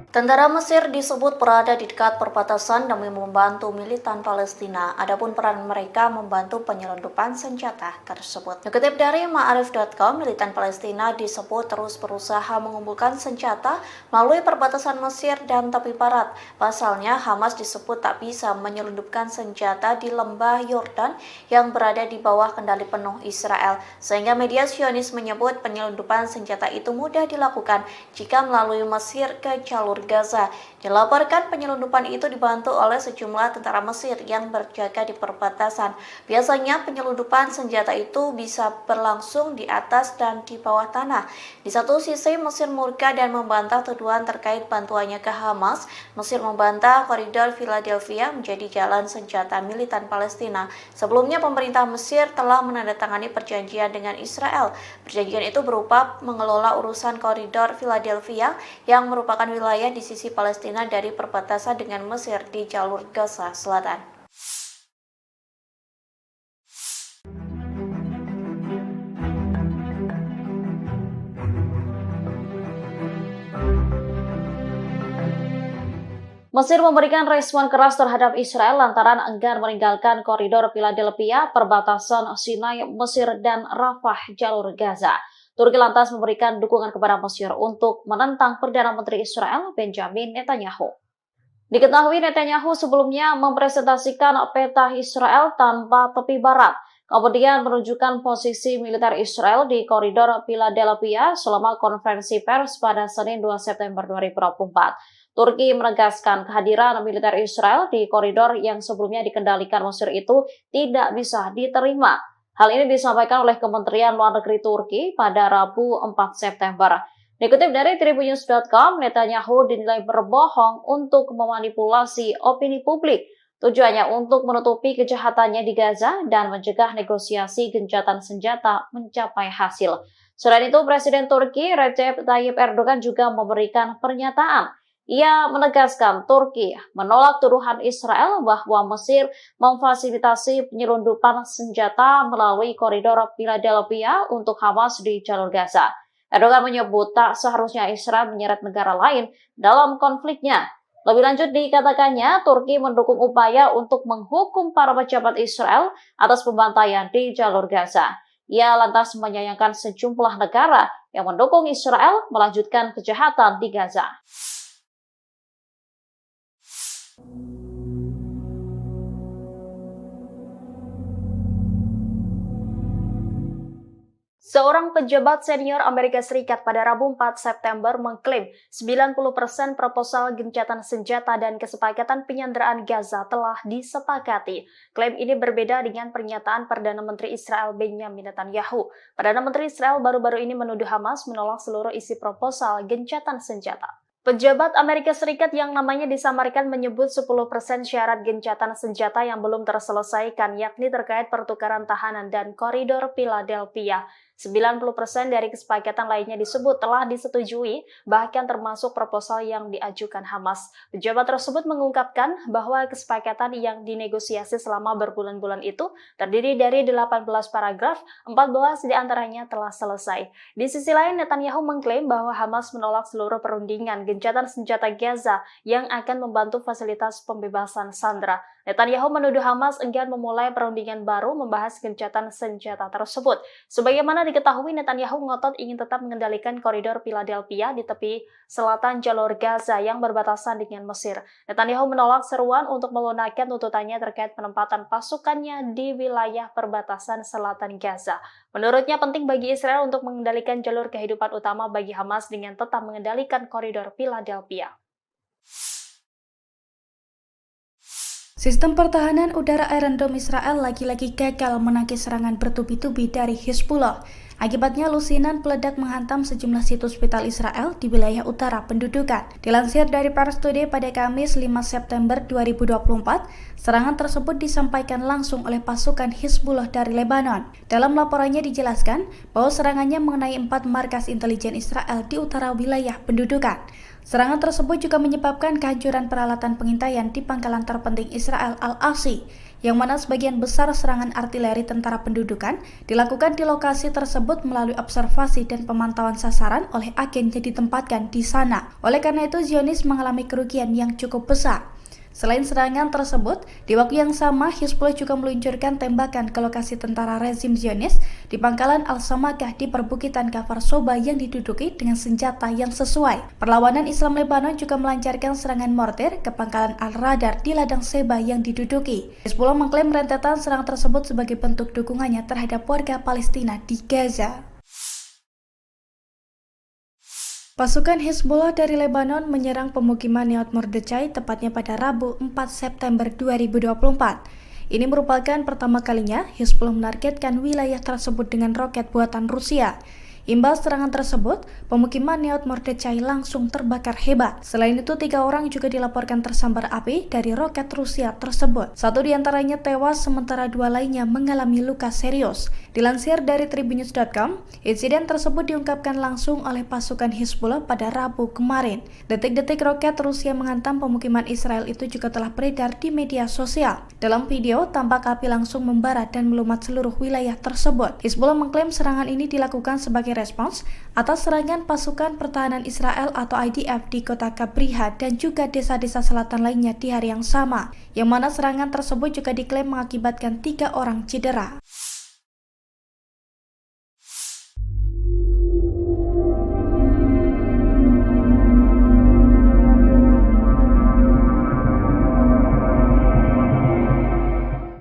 Tentara Mesir disebut berada di dekat perbatasan demi membantu militan Palestina. Adapun peran mereka membantu penyelundupan senjata tersebut. Dikutip dari Ma'arif.com, militan Palestina disebut terus berusaha mengumpulkan senjata melalui perbatasan Mesir dan tepi barat. Pasalnya, Hamas disebut tak bisa menyelundupkan senjata di lembah Yordan yang berada di bawah kendali penuh Israel. Sehingga media Zionis menyebut penyelundupan senjata itu mudah dilakukan jika melalui Mesir ke jalur Gaza. Dilaporkan penyelundupan itu dibantu oleh sejumlah tentara Mesir yang berjaga di perbatasan. Biasanya penyelundupan senjata itu bisa berlangsung di atas dan di bawah tanah. Di satu sisi Mesir murka dan membantah tuduhan terkait bantuannya ke Hamas. Mesir membantah koridor Philadelphia menjadi jalan senjata militan Palestina. Sebelumnya pemerintah Mesir telah menandatangani perjanjian dengan Israel. Perjanjian itu berupa mengelola urusan koridor Philadelphia yang merupakan wilayah di sisi Palestina dari perbatasan dengan Mesir di jalur Gaza Selatan. Mesir memberikan respon keras terhadap Israel lantaran enggan meninggalkan koridor Philadelphia, perbatasan Sinai, Mesir, dan Rafah, jalur Gaza. Turki lantas memberikan dukungan kepada Mesir untuk menentang Perdana Menteri Israel Benjamin Netanyahu. Diketahui Netanyahu sebelumnya mempresentasikan peta Israel tanpa tepi barat, kemudian menunjukkan posisi militer Israel di koridor Philadelphia selama konferensi pers pada Senin 2 September 2024. Turki menegaskan kehadiran militer Israel di koridor yang sebelumnya dikendalikan Mesir itu tidak bisa diterima. Hal ini disampaikan oleh Kementerian Luar Negeri Turki pada Rabu 4 September. Dikutip dari tribunnews.com, Netanyahu dinilai berbohong untuk memanipulasi opini publik. Tujuannya untuk menutupi kejahatannya di Gaza dan mencegah negosiasi gencatan senjata mencapai hasil. Selain itu, Presiden Turki Recep Tayyip Erdogan juga memberikan pernyataan. Ia menegaskan Turki menolak tuduhan Israel bahwa Mesir memfasilitasi penyelundupan senjata melalui koridor Philadelphia untuk Hamas di jalur Gaza. Erdogan menyebut tak seharusnya Israel menyeret negara lain dalam konfliknya. Lebih lanjut dikatakannya, Turki mendukung upaya untuk menghukum para pejabat Israel atas pembantaian di jalur Gaza. Ia lantas menyayangkan sejumlah negara yang mendukung Israel melanjutkan kejahatan di Gaza. Seorang pejabat senior Amerika Serikat pada Rabu 4 September mengklaim 90% proposal gencatan senjata dan kesepakatan penyanderaan Gaza telah disepakati. Klaim ini berbeda dengan pernyataan Perdana Menteri Israel Benjamin Netanyahu. Perdana Menteri Israel baru-baru ini menuduh Hamas menolak seluruh isi proposal gencatan senjata. Pejabat Amerika Serikat yang namanya disamarkan menyebut 10% syarat gencatan senjata yang belum terselesaikan, yakni terkait pertukaran tahanan dan koridor Philadelphia. 90% dari kesepakatan lainnya disebut telah disetujui, bahkan termasuk proposal yang diajukan Hamas. Pejabat tersebut mengungkapkan bahwa kesepakatan yang dinegosiasi selama berbulan-bulan itu terdiri dari 18 paragraf, 14 diantaranya telah selesai. Di sisi lain, Netanyahu mengklaim bahwa Hamas menolak seluruh perundingan gencatan senjata Gaza yang akan membantu fasilitas pembebasan sandera. Netanyahu menuduh Hamas enggan memulai perundingan baru membahas gencatan senjata tersebut. Sebagaimana diketahui, Netanyahu ngotot ingin tetap mengendalikan koridor Philadelphia di tepi selatan jalur Gaza yang berbatasan dengan Mesir. Netanyahu menolak seruan untuk melunakkan tuntutannya terkait penempatan pasukannya di wilayah perbatasan selatan Gaza. Menurutnya penting bagi Israel untuk mengendalikan jalur kehidupan utama bagi Hamas dengan tetap mengendalikan koridor Philadelphia. Sistem pertahanan udara Iron Dome Israel lagi-lagi gagal menangkis serangan bertubi-tubi dari Hizbullah. Akibatnya lusinan peledak menghantam sejumlah situs vital Israel di wilayah utara pendudukan. Dilansir dari Pars Today pada Kamis 5 September 2024, serangan tersebut disampaikan langsung oleh pasukan Hizbullah dari Lebanon. Dalam laporannya dijelaskan bahwa serangannya mengenai 4 markas intelijen Israel di utara wilayah pendudukan. Serangan tersebut juga menyebabkan kehancuran peralatan pengintaian di pangkalan terpenting Israel Al-Asi, yang mana sebagian besar serangan artileri tentara pendudukan dilakukan di lokasi tersebut melalui observasi dan pemantauan sasaran oleh agen yang ditempatkan di sana. Oleh karena itu, Zionis mengalami kerugian yang cukup besar. Selain serangan tersebut, di waktu yang sama Hizbullah juga meluncurkan tembakan ke lokasi tentara rezim Zionis di pangkalan Al-Samakah di perbukitan Kafar Soba yang diduduki dengan senjata yang sesuai. Perlawanan Islam Lebanon juga melancarkan serangan mortir ke pangkalan Al-Radar di ladang Seba yang diduduki. Hizbullah mengklaim rentetan serangan tersebut sebagai bentuk dukungannya terhadap warga Palestina di Gaza. Pasukan Hizbullah dari Lebanon menyerang pemukiman Nahal Mordechai tepatnya pada Rabu 4 September 2024. Ini merupakan pertama kalinya Hizbullah menargetkan wilayah tersebut dengan roket buatan Rusia. Imbas serangan tersebut, pemukiman Nahal Mordechai langsung terbakar hebat. Selain itu, 3 orang juga dilaporkan tersambar api dari roket Rusia tersebut. 1 diantaranya tewas, sementara 2 lainnya mengalami luka serius. Dilansir dari Tribunnews.com, insiden tersebut diungkapkan langsung oleh pasukan Hizbullah pada Rabu kemarin. Detik-detik roket Rusia menghantam pemukiman Israel itu juga telah beredar di media sosial. Dalam video, tampak api langsung membara dan melumat seluruh wilayah tersebut. Hizbullah mengklaim serangan ini dilakukan sebagai respons atas serangan pasukan pertahanan Israel atau IDF di kota Kabriha dan juga desa-desa selatan lainnya di hari yang sama, yang mana serangan tersebut juga diklaim mengakibatkan 3 orang cedera.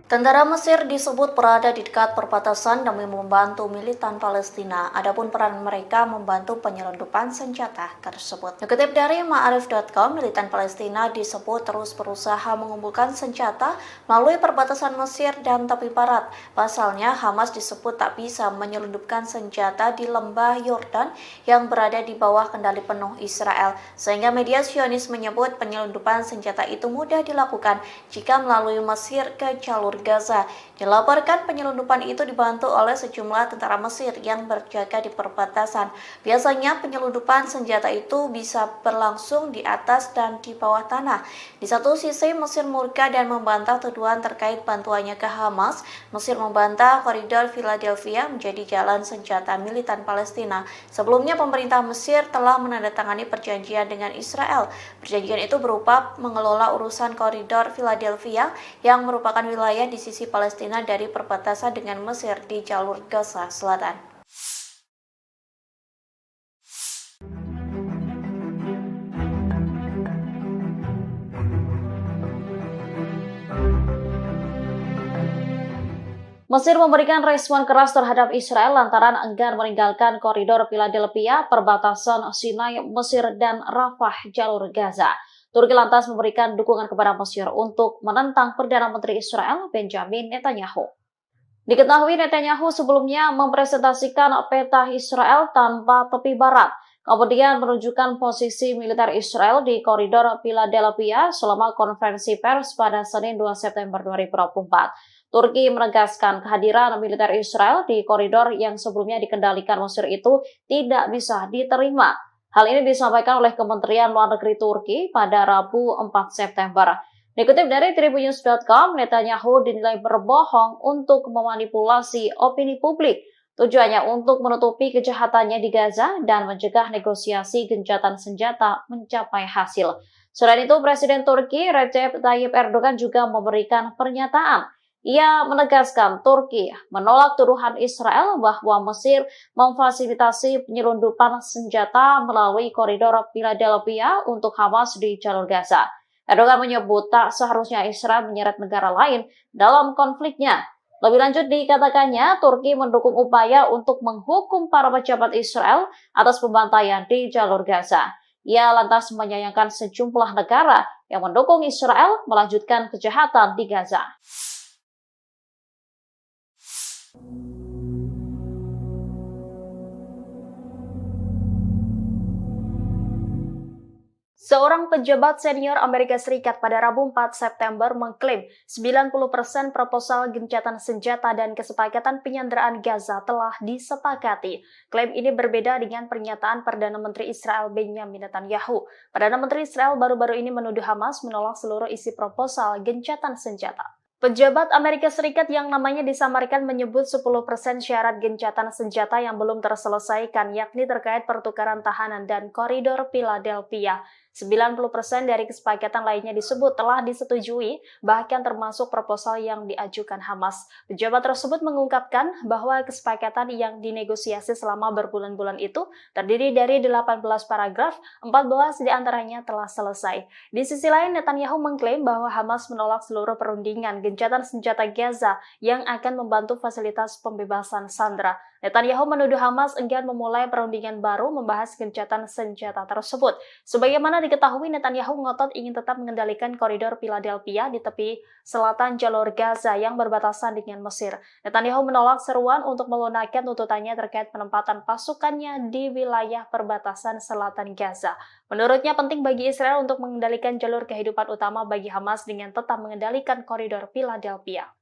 Tentara Mesir disebut berada di dekat perbatasan demi membantu militan Palestina. Adapun peran mereka membantu penyelundupan senjata tersebut. Dikutip dari Ma'arif.com, militan Palestina disebut terus berusaha mengumpulkan senjata melalui perbatasan Mesir dan tepi barat. Pasalnya, Hamas disebut tak bisa menyelundupkan senjata di lembah Yordan yang berada di bawah kendali penuh Israel. Sehingga media Zionis menyebut penyelundupan senjata itu mudah dilakukan jika melalui Mesir ke jalur Gaza. Dilaporkan penyelundupan itu dibantu oleh sejumlah tentara Mesir yang berjaga di perbatasan. Biasanya penyelundupan senjata itu bisa berlangsung di atas dan di bawah tanah. Di satu sisi Mesir murka dan membantah tuduhan terkait bantuannya ke Hamas. Mesir membantah koridor Philadelphia menjadi jalan senjata militan Palestina. Sebelumnya pemerintah Mesir telah menandatangani perjanjian dengan Israel. Perjanjian itu berupa mengelola urusan koridor Philadelphia yang merupakan wilayah di sisi Palestina dari perbatasan dengan Mesir di jalur Gaza Selatan. Mesir memberikan respon keras terhadap Israel lantaran enggan meninggalkan koridor Philadelphia, perbatasan Sinai, Mesir, dan Rafah, jalur Gaza. Turki lantas memberikan dukungan kepada Mesir untuk menentang Perdana Menteri Israel Benjamin Netanyahu. Diketahui Netanyahu sebelumnya mempresentasikan peta Israel tanpa tepi barat, kemudian menunjukkan posisi militer Israel di koridor Philadelphia selama konferensi pers pada Senin 2 September 2024. Turki menegaskan kehadiran militer Israel di koridor yang sebelumnya dikendalikan Mesir itu tidak bisa diterima. Hal ini disampaikan oleh Kementerian Luar Negeri Turki pada Rabu 4 September. Dikutip dari Tribunnews.com, Netanyahu dinilai berbohong untuk memanipulasi opini publik. Tujuannya untuk menutupi kejahatannya di Gaza dan mencegah negosiasi gencatan senjata mencapai hasil. Selain itu, Presiden Turki Recep Tayyip Erdogan juga memberikan pernyataan. Ia menegaskan Turki menolak tuduhan Israel bahwa Mesir memfasilitasi penyelundupan senjata melalui koridor Philadelphia untuk Hamas di jalur Gaza. Erdogan menyebut tak seharusnya Israel menyeret negara lain dalam konfliknya. Lebih lanjut dikatakannya, Turki mendukung upaya untuk menghukum para pejabat Israel atas pembantaian di jalur Gaza. Ia lantas menyayangkan sejumlah negara yang mendukung Israel melanjutkan kejahatan di Gaza. Seorang pejabat senior Amerika Serikat pada Rabu 4 September mengklaim 90% proposal gencatan senjata dan kesepakatan penyanderaan Gaza telah disepakati. Klaim ini berbeda dengan pernyataan Perdana Menteri Israel Benjamin Netanyahu. Perdana Menteri Israel baru-baru ini menuduh Hamas menolak seluruh isi proposal gencatan senjata. Pejabat Amerika Serikat yang namanya disamarkan menyebut 10% syarat gencatan senjata yang belum terselesaikan, yakni terkait pertukaran tahanan dan koridor Philadelphia. 90% dari kesepakatan lainnya disebut telah disetujui, bahkan termasuk proposal yang diajukan Hamas. Pejabat tersebut mengungkapkan bahwa kesepakatan yang dinegosiasi selama berbulan-bulan itu terdiri dari 18 paragraf, 14 diantaranya telah selesai. Di sisi lain, Netanyahu mengklaim bahwa Hamas menolak seluruh perundingan gencatan senjata Gaza yang akan membantu fasilitas pembebasan sandera. Netanyahu menuduh Hamas enggan memulai perundingan baru membahas gencatan senjata tersebut. Sebagaimana diketahui, Netanyahu ngotot ingin tetap mengendalikan koridor Philadelphia di tepi selatan jalur Gaza yang berbatasan dengan Mesir. Netanyahu menolak seruan untuk melunakkan tuntutannya terkait penempatan pasukannya di wilayah perbatasan selatan Gaza. Menurutnya penting bagi Israel untuk mengendalikan jalur kehidupan utama bagi Hamas dengan tetap mengendalikan koridor Philadelphia.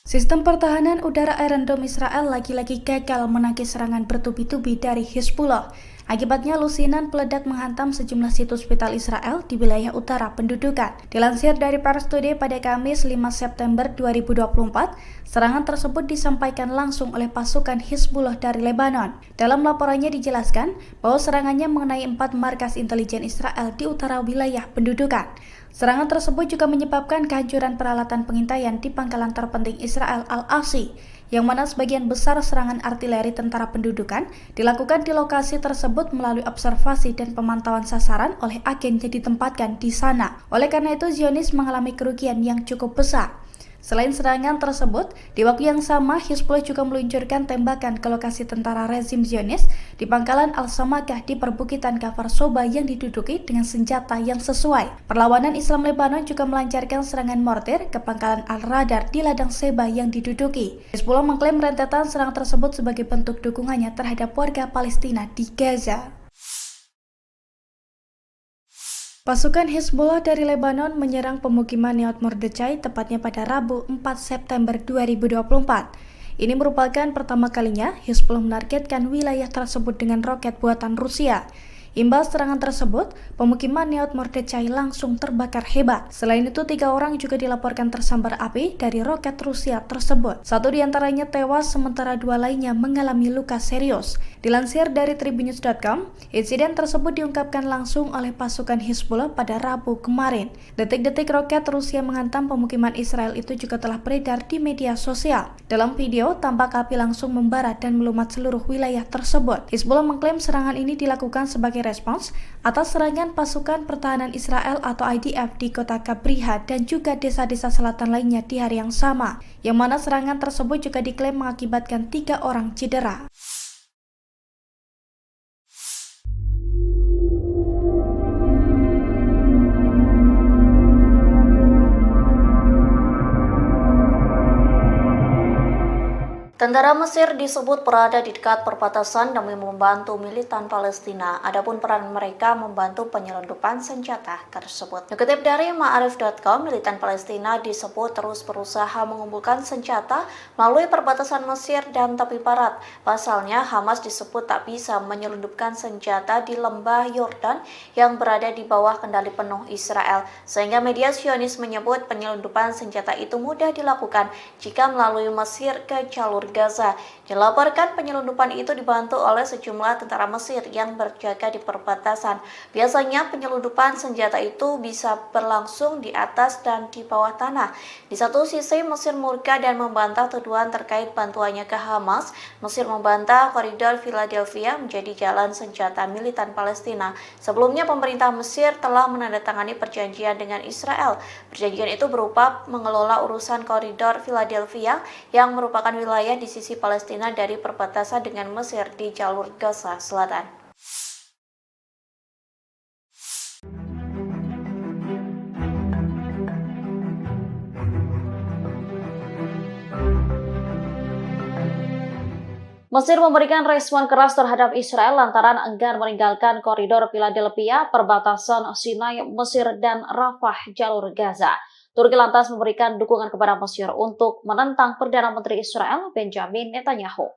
Sistem pertahanan udara Iron Dome Israel lagi-lagi gagal menangkis serangan bertubi-tubi dari Hizbullah. Akibatnya lusinan peledak menghantam sejumlah situs vital Israel di wilayah utara pendudukan. Dilansir dari Pars Today pada Kamis 5 September 2024, serangan tersebut disampaikan langsung oleh pasukan Hizbullah dari Lebanon. Dalam laporannya dijelaskan bahwa serangannya mengenai 4 markas intelijen Israel di utara wilayah pendudukan. Serangan tersebut juga menyebabkan kehancuran peralatan pengintaian di pangkalan terpenting Israel Al-Asi, yang mana sebagian besar serangan artileri tentara pendudukan dilakukan di lokasi tersebut melalui observasi dan pemantauan sasaran oleh agen yang ditempatkan di sana. Oleh karena itu, Zionis mengalami kerugian yang cukup besar. Selain serangan tersebut, di waktu yang sama Hizbullah juga meluncurkan tembakan ke lokasi tentara rezim Zionis di pangkalan Al-Samakah di perbukitan Kafar Soba yang diduduki dengan senjata yang sesuai. Perlawanan Islam Lebanon juga melancarkan serangan mortir ke pangkalan Al-Radar di ladang Seba yang diduduki. Hizbullah mengklaim rentetan serangan tersebut sebagai bentuk dukungannya terhadap warga Palestina di Gaza. Pasukan Hizbullah dari Lebanon menyerang pemukiman Neot Mordechai tepatnya pada Rabu 4 September 2024. Ini merupakan pertama kalinya Hizbullah menargetkan wilayah tersebut dengan roket buatan Rusia. Imbas serangan tersebut, pemukiman Neot Mordechai langsung terbakar hebat. Selain itu, 3 orang juga dilaporkan tersambar api dari roket Rusia tersebut. 1 diantaranya tewas, sementara 2 lainnya mengalami luka serius. Dilansir dari Tribunnews.com, insiden tersebut diungkapkan langsung oleh pasukan Hizbullah pada Rabu kemarin. Detik-detik roket Rusia menghantam pemukiman Israel itu juga telah beredar di media sosial. Dalam video, tampak api langsung membara dan melumat seluruh wilayah tersebut. Hizbullah mengklaim serangan ini dilakukan sebagai respons atas serangan pasukan pertahanan Israel atau IDF di kota Kabriha dan juga desa-desa selatan lainnya di hari yang sama, yang mana serangan tersebut juga diklaim mengakibatkan 3 orang cedera. Tentara Mesir disebut berada di dekat perbatasan demi membantu militan Palestina. Adapun peran mereka membantu penyelundupan senjata tersebut. Dikutip dari Ma'arif.com, militan Palestina disebut terus berusaha mengumpulkan senjata melalui perbatasan Mesir dan tepi barat. Pasalnya, Hamas disebut tak bisa menyelundupkan senjata di lembah Yordan yang berada di bawah kendali penuh Israel. Sehingga media Zionis menyebut penyelundupan senjata itu mudah dilakukan jika melalui Mesir ke jalur Gaza. Dilaporkan penyelundupan itu dibantu oleh sejumlah tentara Mesir yang berjaga di perbatasan. Biasanya penyelundupan senjata itu bisa berlangsung di atas dan di bawah tanah. Di satu sisi Mesir murka dan membantah tuduhan terkait bantuannya ke Hamas. Mesir membantah koridor Philadelphia menjadi jalan senjata militan Palestina. Sebelumnya pemerintah Mesir telah menandatangani perjanjian dengan Israel. Perjanjian itu berupa mengelola urusan koridor Philadelphia yang merupakan wilayah di sisi Palestina dari perbatasan dengan Mesir di jalur Gaza Selatan. Mesir memberikan respon keras terhadap Israel lantaran enggan meninggalkan koridor Philadelphia, perbatasan Sinai, Mesir, dan Rafah, jalur Gaza. Turki lantas memberikan dukungan kepada Mesir untuk menentang Perdana Menteri Israel, Benjamin Netanyahu.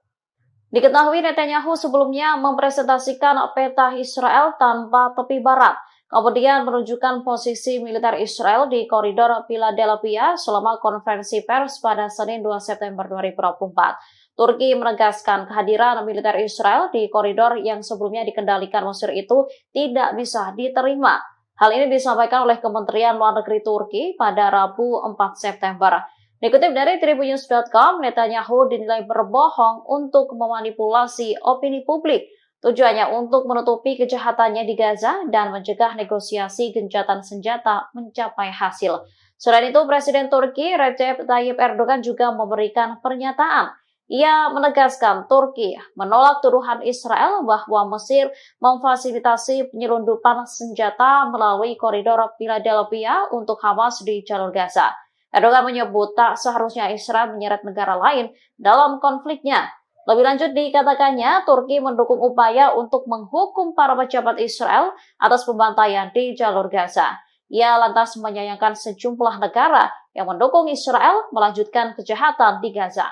Diketahui Netanyahu sebelumnya mempresentasikan peta Israel tanpa tepi barat, kemudian menunjukkan posisi militer Israel di koridor Philadelphia selama konferensi pers pada Senin 2 September 2024. Turki menegaskan kehadiran militer Israel di koridor yang sebelumnya dikendalikan Mesir itu tidak bisa diterima. Hal ini disampaikan oleh Kementerian Luar Negeri Turki pada Rabu 4 September. Dikutip dari Tribunnews.com, Netanyahu dinilai berbohong untuk memanipulasi opini publik. Tujuannya untuk menutupi kejahatannya di Gaza dan mencegah negosiasi gencatan senjata mencapai hasil. Selain itu, Presiden Turki Recep Tayyip Erdogan juga memberikan pernyataan. Ia menegaskan Turki menolak tuduhan Israel bahwa Mesir memfasilitasi penyelundupan senjata melalui koridor Philadelphia untuk Hamas di jalur Gaza. Erdogan menyebut tak seharusnya Israel menyeret negara lain dalam konfliknya. Lebih lanjut dikatakannya, Turki mendukung upaya untuk menghukum para pejabat Israel atas pembantaian di jalur Gaza. Ia lantas menyayangkan sejumlah negara yang mendukung Israel melanjutkan kejahatan di Gaza.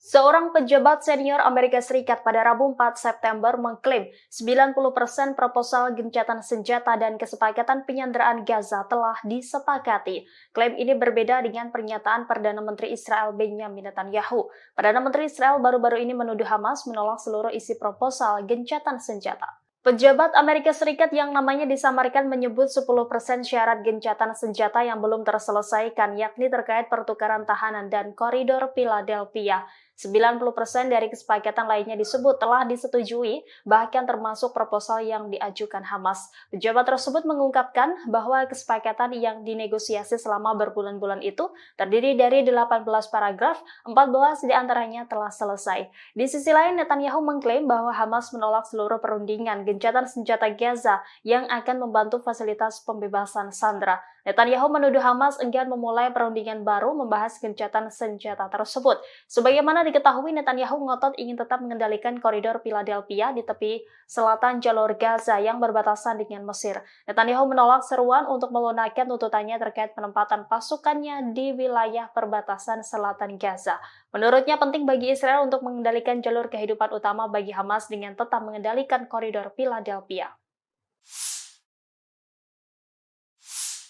Seorang pejabat senior Amerika Serikat pada Rabu 4 September mengklaim 90% proposal gencatan senjata dan kesepakatan penyanderaan Gaza telah disepakati. Klaim ini berbeda dengan pernyataan Perdana Menteri Israel Benjamin Netanyahu. Perdana Menteri Israel baru-baru ini menuduh Hamas menolak seluruh isi proposal gencatan senjata. Pejabat Amerika Serikat yang namanya disamarkan menyebut 10% syarat gencatan senjata yang belum terselesaikan, yakni terkait pertukaran tahanan dan koridor Philadelphia. 90% dari kesepakatan lainnya disebut telah disetujui, bahkan termasuk proposal yang diajukan Hamas. Pejabat tersebut mengungkapkan bahwa kesepakatan yang dinegosiasi selama berbulan-bulan itu terdiri dari 18 paragraf, 14 diantaranya telah selesai. Di sisi lain, Netanyahu mengklaim bahwa Hamas menolak seluruh perundingan gencatan senjata Gaza yang akan membantu fasilitas pembebasan sandera. Netanyahu menuduh Hamas enggan memulai perundingan baru membahas gencatan senjata tersebut. Sebagaimana diketahui, Netanyahu ngotot ingin tetap mengendalikan koridor Philadelphia di tepi selatan jalur Gaza yang berbatasan dengan Mesir. Netanyahu menolak seruan untuk melunakkan tuntutannya terkait penempatan pasukannya di wilayah perbatasan selatan Gaza. Menurutnya penting bagi Israel untuk mengendalikan jalur kehidupan utama bagi Hamas dengan tetap mengendalikan koridor Philadelphia.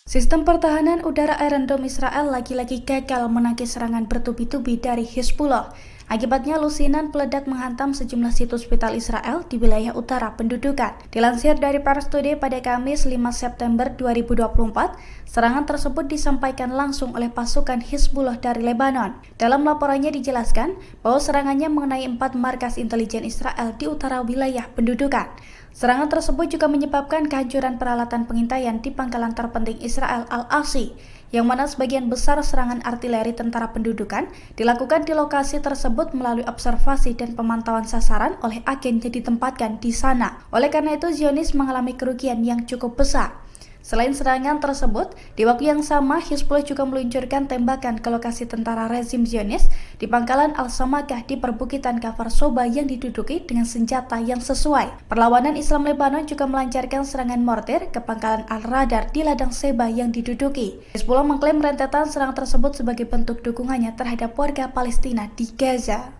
Sistem pertahanan udara Iron Dome Israel lagi-lagi gagal menangkis serangan bertubi-tubi dari Hizbullah. Akibatnya lusinan peledak menghantam sejumlah situs vital Israel di wilayah utara pendudukan. Dilansir dari Pars Today pada Kamis 5 September 2024, serangan tersebut disampaikan langsung oleh pasukan Hizbullah dari Lebanon. Dalam laporannya dijelaskan bahwa serangannya mengenai 4 markas intelijen Israel di utara wilayah pendudukan. Serangan tersebut juga menyebabkan kehancuran peralatan pengintaian di pangkalan terpenting Israel Al-Asi, yang mana sebagian besar serangan artileri tentara pendudukan dilakukan di lokasi tersebut melalui observasi dan pemantauan sasaran oleh agen yang ditempatkan di sana. Oleh karena itu, Zionis mengalami kerugian yang cukup besar. Selain serangan tersebut, di waktu yang sama Hizbullah juga meluncurkan tembakan ke lokasi tentara rezim Zionis di pangkalan Al-Samakah di perbukitan Kafar Soba yang diduduki dengan senjata yang sesuai. Perlawanan Islam Lebanon juga melancarkan serangan mortir ke pangkalan Al-Radar di ladang Seba yang diduduki. Hizbullah mengklaim rentetan serangan tersebut sebagai bentuk dukungannya terhadap warga Palestina di Gaza.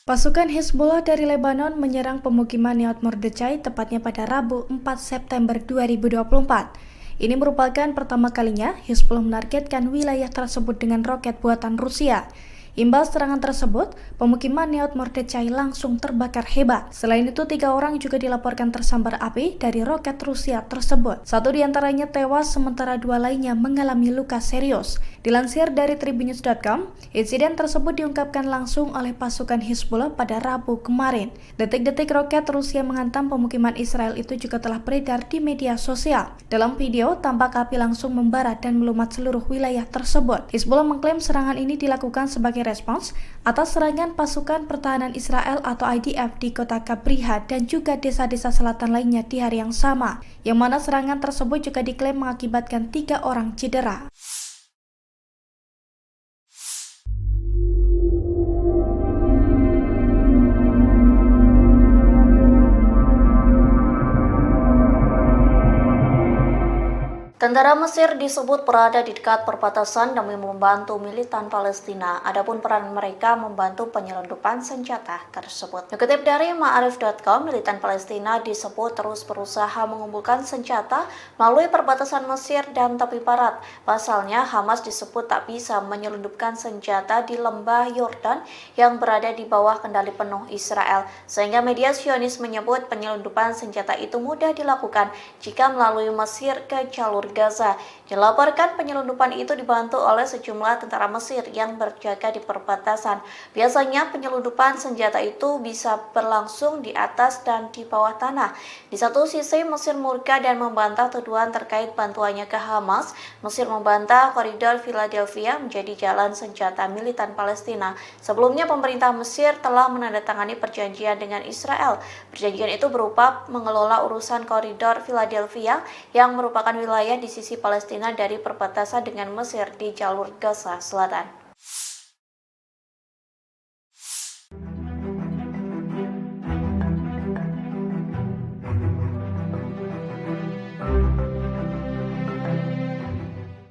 Pasukan Hizbullah dari Lebanon menyerang pemukiman Nahot Mordechai tepatnya pada Rabu 4 September 2024. Ini merupakan pertama kalinya Hizbullah menargetkan wilayah tersebut dengan roket buatan Rusia. Imbas serangan tersebut, pemukiman Nahot Mordechai langsung terbakar hebat. Selain itu, 3 orang juga dilaporkan tersambar api dari roket Rusia tersebut. 1 diantaranya tewas, sementara 2 lainnya mengalami luka serius. Dilansir dari tribunnews.com, insiden tersebut diungkapkan langsung oleh pasukan Hizbullah pada Rabu kemarin. Detik-detik roket Rusia menghantam pemukiman Israel itu juga telah beredar di media sosial. Dalam video, tampak api langsung membara dan melumat seluruh wilayah tersebut. Hizbullah mengklaim serangan ini dilakukan sebagai respons atas serangan pasukan pertahanan Israel atau IDF di kota Kabriha dan juga desa-desa selatan lainnya di hari yang sama, yang mana serangan tersebut juga diklaim mengakibatkan 3 orang cedera. Tentara Mesir disebut berada di dekat perbatasan demi membantu militan Palestina. Adapun peran mereka membantu penyelundupan senjata tersebut. Dikutip dari Ma'arif.com, militan Palestina disebut terus berusaha mengumpulkan senjata melalui perbatasan Mesir dan tepi barat. Pasalnya, Hamas disebut tak bisa menyelundupkan senjata di lembah Yordan yang berada di bawah kendali penuh Israel. Sehingga media Zionis menyebut penyelundupan senjata itu mudah dilakukan jika melalui Mesir ke jalur Gaza. Dilaporkan penyelundupan itu dibantu oleh sejumlah tentara Mesir yang berjaga di perbatasan. Biasanya penyelundupan senjata itu bisa berlangsung di atas dan di bawah tanah. Di satu sisi Mesir murka dan membantah tuduhan terkait bantuannya ke Hamas. Mesir membantah koridor Philadelphia menjadi jalan senjata militan Palestina. Sebelumnya pemerintah Mesir telah menandatangani perjanjian dengan Israel. Perjanjian itu berupa mengelola urusan koridor Philadelphia yang merupakan wilayah di sisi Palestina dari perbatasan dengan Mesir di jalur Gaza Selatan.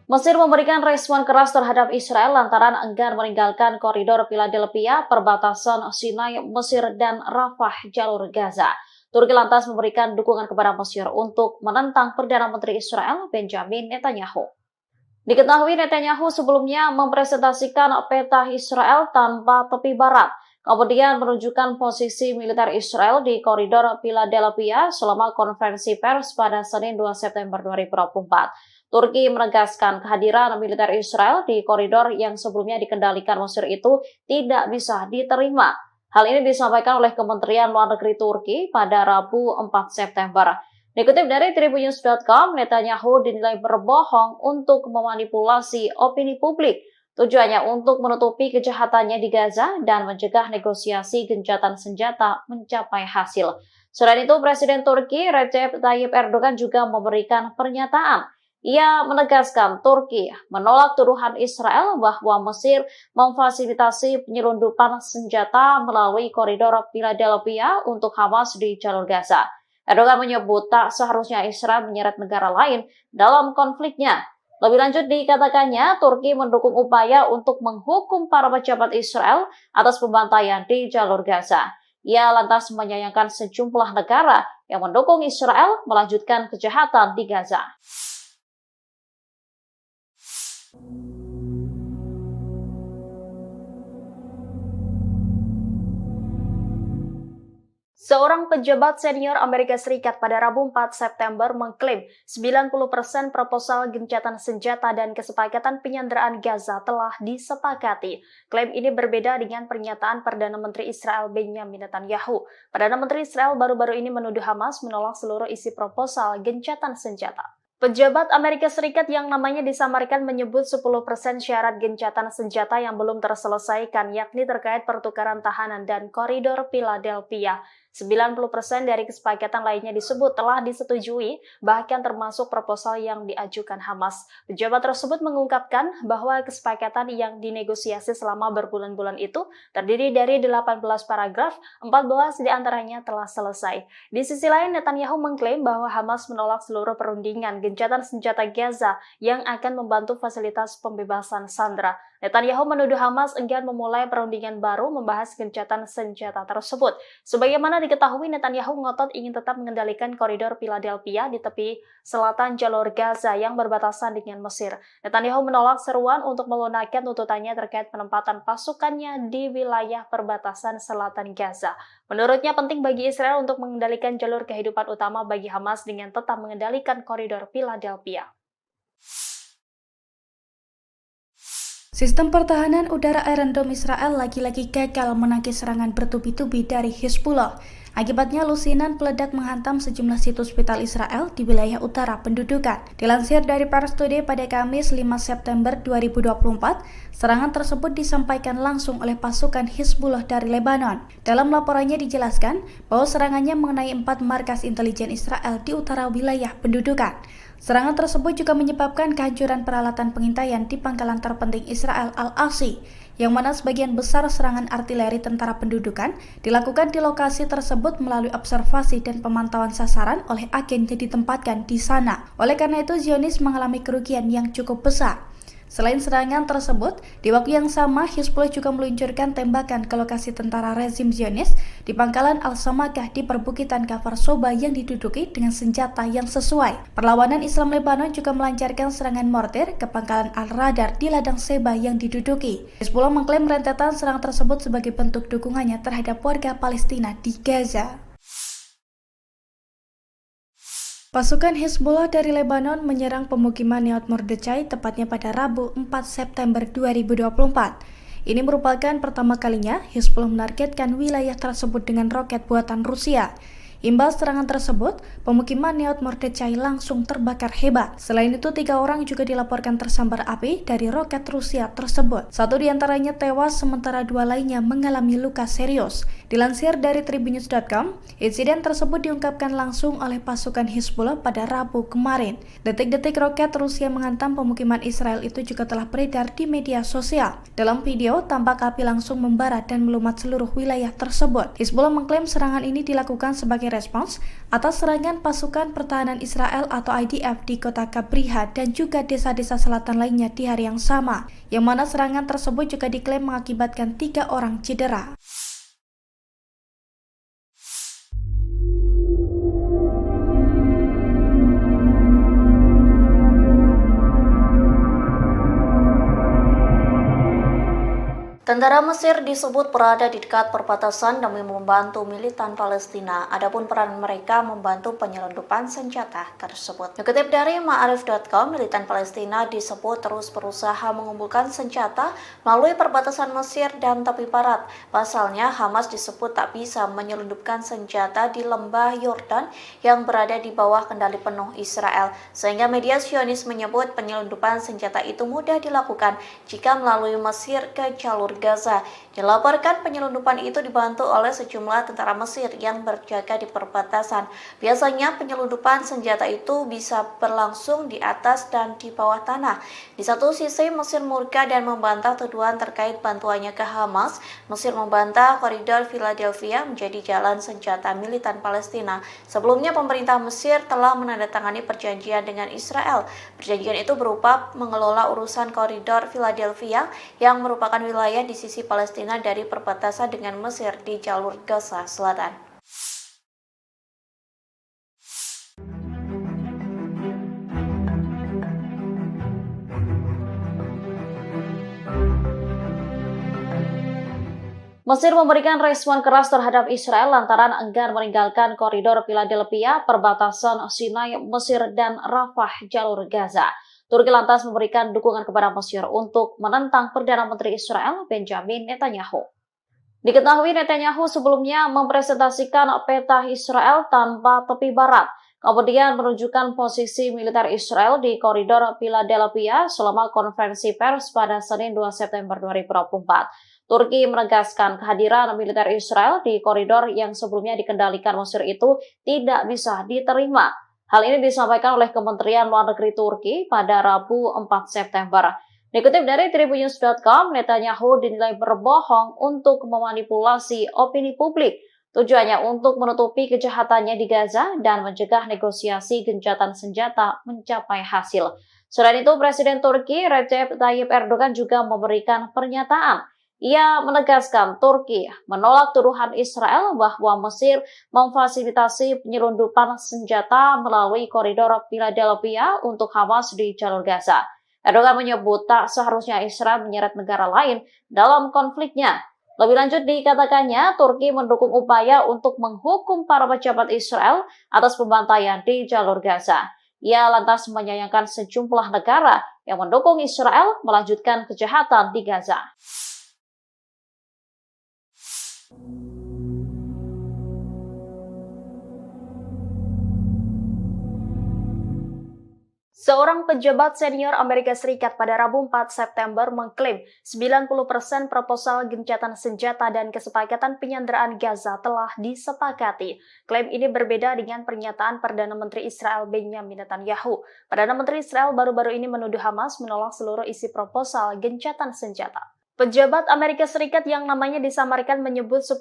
Mesir memberikan respon keras terhadap Israel lantaran enggan meninggalkan koridor Philadelphia, perbatasan Sinai, Mesir, dan Rafah, jalur Gaza. Turki lantas memberikan dukungan kepada Mesir untuk menentang Perdana Menteri Israel Benjamin Netanyahu. Diketahui Netanyahu sebelumnya mempresentasikan peta Israel tanpa tepi barat, kemudian menunjukkan posisi militer Israel di koridor Philadelphia selama konferensi pers pada Senin 2 September 2024. Turki menegaskan kehadiran militer Israel di koridor yang sebelumnya dikendalikan Mesir itu tidak bisa diterima. Hal ini disampaikan oleh Kementerian Luar Negeri Turki pada Rabu 4 September. Dikutip dari tribunnews.com, Netanyahu dinilai berbohong untuk memanipulasi opini publik. Tujuannya untuk menutupi kejahatannya di Gaza dan mencegah negosiasi gencatan senjata mencapai hasil. Selain itu, Presiden Turki Recep Tayyip Erdogan juga memberikan pernyataan. Ia menegaskan Turki menolak tuduhan Israel bahwa Mesir memfasilitasi penyelundupan senjata melalui koridor Philadelphia untuk Hamas di jalur Gaza. Erdogan menyebut tak seharusnya Israel menyeret negara lain dalam konfliknya. Lebih lanjut dikatakannya, Turki mendukung upaya untuk menghukum para pejabat Israel atas pembantaian di jalur Gaza. Ia lantas menyayangkan sejumlah negara yang mendukung Israel melanjutkan kejahatan di Gaza. Seorang pejabat senior Amerika Serikat pada Rabu 4 September mengklaim 90% proposal gencatan senjata dan kesepakatan penyanderaan Gaza telah disepakati. Klaim ini berbeda dengan pernyataan Perdana Menteri Israel Benjamin Netanyahu. Perdana Menteri Israel baru-baru ini menuduh Hamas menolak seluruh isi proposal gencatan senjata. Pejabat Amerika Serikat yang namanya disamarkan menyebut 10% syarat gencatan senjata yang belum terselesaikan, yakni terkait pertukaran tahanan dan koridor Philadelphia. 90% dari kesepakatan lainnya disebut telah disetujui, bahkan termasuk proposal yang diajukan Hamas. Pejabat tersebut mengungkapkan bahwa kesepakatan yang dinegosiasi selama berbulan-bulan itu terdiri dari 18 paragraf, 14 diantaranya telah selesai. Di sisi lain, Netanyahu mengklaim bahwa Hamas menolak seluruh perundingan gencatan senjata Gaza yang akan membantu fasilitas pembebasan sandera. Netanyahu menuduh Hamas enggan memulai perundingan baru membahas gencatan senjata tersebut. Sebagaimana diketahui, Netanyahu ngotot ingin tetap mengendalikan koridor Philadelphia di tepi selatan jalur Gaza yang berbatasan dengan Mesir. Netanyahu menolak seruan untuk melunakkan tuntutannya terkait penempatan pasukannya di wilayah perbatasan selatan Gaza. Menurutnya penting bagi Israel untuk mengendalikan jalur kehidupan utama bagi Hamas dengan tetap mengendalikan koridor Philadelphia. Sistem pertahanan udara Iron Dome Israel lagi-lagi gagal menangkis serangan bertubi-tubi dari Hizbullah. Akibatnya lusinan peledak menghantam sejumlah situs vital Israel di wilayah utara pendudukan. Dilansir dari Pars Today pada Kamis 5 September 2024, serangan tersebut disampaikan langsung oleh pasukan Hizbullah dari Lebanon. Dalam laporannya dijelaskan bahwa serangannya mengenai 4 markas intelijen Israel di utara wilayah pendudukan. Serangan tersebut juga menyebabkan kehancuran peralatan pengintaian di pangkalan terpenting Israel Al-Asi, yang mana sebagian besar serangan artileri tentara pendudukan dilakukan di lokasi tersebut melalui observasi dan pemantauan sasaran oleh agen yang ditempatkan di sana. Oleh karena itu, Zionis mengalami kerugian yang cukup besar. Selain serangan tersebut, di waktu yang sama Hizbullah juga meluncurkan tembakan ke lokasi tentara rezim Zionis di pangkalan Al-Samakah di perbukitan Kafar Soba yang diduduki dengan senjata yang sesuai. Perlawanan Islam Lebanon juga melancarkan serangan mortir ke pangkalan Al-Radar di ladang Seba yang diduduki. Hizbullah mengklaim rentetan serangan tersebut sebagai bentuk dukungannya terhadap warga Palestina di Gaza. Pasukan Hizbullah dari Lebanon menyerang pemukiman Nahal Mordechai tepatnya pada Rabu 4 September 2024. Ini merupakan pertama kalinya Hizbullah menargetkan wilayah tersebut dengan roket buatan Rusia. Imbas serangan tersebut, pemukiman Nahal Mordechai langsung terbakar hebat. Selain itu, 3 orang juga dilaporkan tersambar api dari roket Rusia tersebut. 1 diantaranya tewas, sementara 2 lainnya mengalami luka serius. Dilansir dari Tribunnews.com, insiden tersebut diungkapkan langsung oleh pasukan Hizbullah pada Rabu kemarin. Detik-detik roket Rusia menghantam pemukiman Israel itu juga telah beredar di media sosial. Dalam video, tampak api langsung membara dan melumat seluruh wilayah tersebut. Hizbullah mengklaim serangan ini dilakukan sebagai respons atas serangan pasukan pertahanan Israel atau IDF di kota Kabriha dan juga desa-desa selatan lainnya di hari yang sama, yang mana serangan tersebut juga diklaim mengakibatkan 3 orang cedera. Tentara Mesir disebut berada di dekat perbatasan demi membantu militan Palestina. Adapun peran mereka membantu penyelundupan senjata tersebut. Dikutip dari Ma'arif.com, militan Palestina disebut terus berusaha mengumpulkan senjata melalui perbatasan Mesir dan tepi barat. Pasalnya, Hamas disebut tak bisa menyelundupkan senjata di lembah Yordan yang berada di bawah kendali penuh Israel. Sehingga media Zionis menyebut penyelundupan senjata itu mudah dilakukan jika melalui Mesir ke jalur Gaza. Dilaporkan penyelundupan itu dibantu oleh sejumlah tentara Mesir yang berjaga di perbatasan. Biasanya penyelundupan senjata itu bisa berlangsung di atas dan di bawah tanah. Di satu sisi Mesir murka dan membantah tuduhan terkait bantuannya ke Hamas. Mesir membantah koridor Philadelphia menjadi jalan senjata militan Palestina. Sebelumnya pemerintah Mesir telah menandatangani perjanjian dengan Israel. Perjanjian itu berupa mengelola urusan koridor Philadelphia yang merupakan wilayah di sisi Palestina dari perbatasan dengan Mesir di jalur Gaza Selatan. Mesir memberikan respon keras terhadap Israel lantaran enggan meninggalkan koridor Philadelphia, perbatasan Sinai, Mesir, dan Rafah, jalur Gaza. Turki lantas memberikan dukungan kepada Mesir untuk menentang Perdana Menteri Israel Benjamin Netanyahu. Diketahui Netanyahu sebelumnya mempresentasikan peta Israel tanpa tepi barat, kemudian menunjukkan posisi militer Israel di koridor Philadelphia selama konferensi pers pada Senin 2 September 2024. Turki menegaskan kehadiran militer Israel di koridor yang sebelumnya dikendalikan Mesir itu tidak bisa diterima. Hal ini disampaikan oleh Kementerian Luar Negeri Turki pada Rabu 4 September. Dikutip dari Tribunnews.com, Netanyahu dinilai berbohong untuk memanipulasi opini publik. Tujuannya untuk menutupi kejahatannya di Gaza dan mencegah negosiasi gencatan senjata mencapai hasil. Selain itu, Presiden Turki Recep Tayyip Erdogan juga memberikan pernyataan. Ia menegaskan Turki menolak tuduhan Israel bahwa Mesir memfasilitasi penyelundupan senjata melalui koridor Philadelphia untuk Hamas di jalur Gaza. Erdogan menyebut tak seharusnya Israel menyeret negara lain dalam konfliknya. Lebih lanjut dikatakannya, Turki mendukung upaya untuk menghukum para pejabat Israel atas pembantaian di jalur Gaza. Ia lantas menyayangkan sejumlah negara yang mendukung Israel melanjutkan kejahatan di Gaza. Seorang pejabat senior Amerika Serikat pada Rabu 4 September mengklaim 90% proposal gencatan senjata dan kesepakatan penyanderaan Gaza telah disepakati. Klaim ini berbeda dengan pernyataan Perdana Menteri Israel Benjamin Netanyahu. Perdana Menteri Israel baru-baru ini menuduh Hamas menolak seluruh isi proposal gencatan senjata. Pejabat Amerika Serikat yang namanya disamarkan menyebut 10%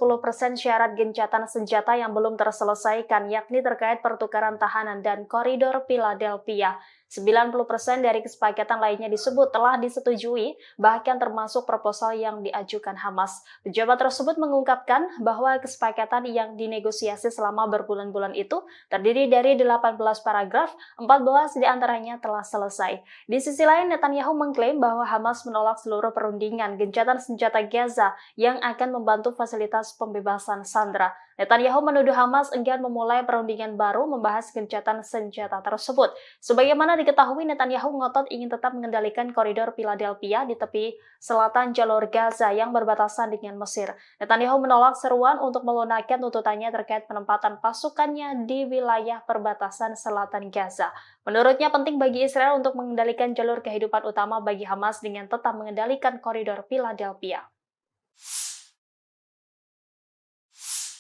syarat gencatan senjata yang belum terselesaikan, yakni terkait pertukaran tahanan dan koridor Philadelphia. 90% dari kesepakatan lainnya disebut telah disetujui, bahkan termasuk proposal yang diajukan Hamas. Pejabat tersebut mengungkapkan bahwa kesepakatan yang dinegosiasi selama berbulan-bulan itu terdiri dari 18 paragraf, 14 diantaranya telah selesai. Di sisi lain, Netanyahu mengklaim bahwa Hamas menolak seluruh perundingan gencatan senjata Gaza yang akan membantu fasilitas pembebasan sandera. Netanyahu menuduh Hamas enggan memulai perundingan baru membahas gencatan senjata tersebut. Sebagaimana diketahui, Netanyahu ngotot ingin tetap mengendalikan koridor Philadelphia di tepi selatan jalur Gaza yang berbatasan dengan Mesir. Netanyahu menolak seruan untuk melunakkan tuntutannya terkait penempatan pasukannya di wilayah perbatasan selatan Gaza. Menurutnya penting bagi Israel untuk mengendalikan jalur kehidupan utama bagi Hamas dengan tetap mengendalikan koridor Philadelphia.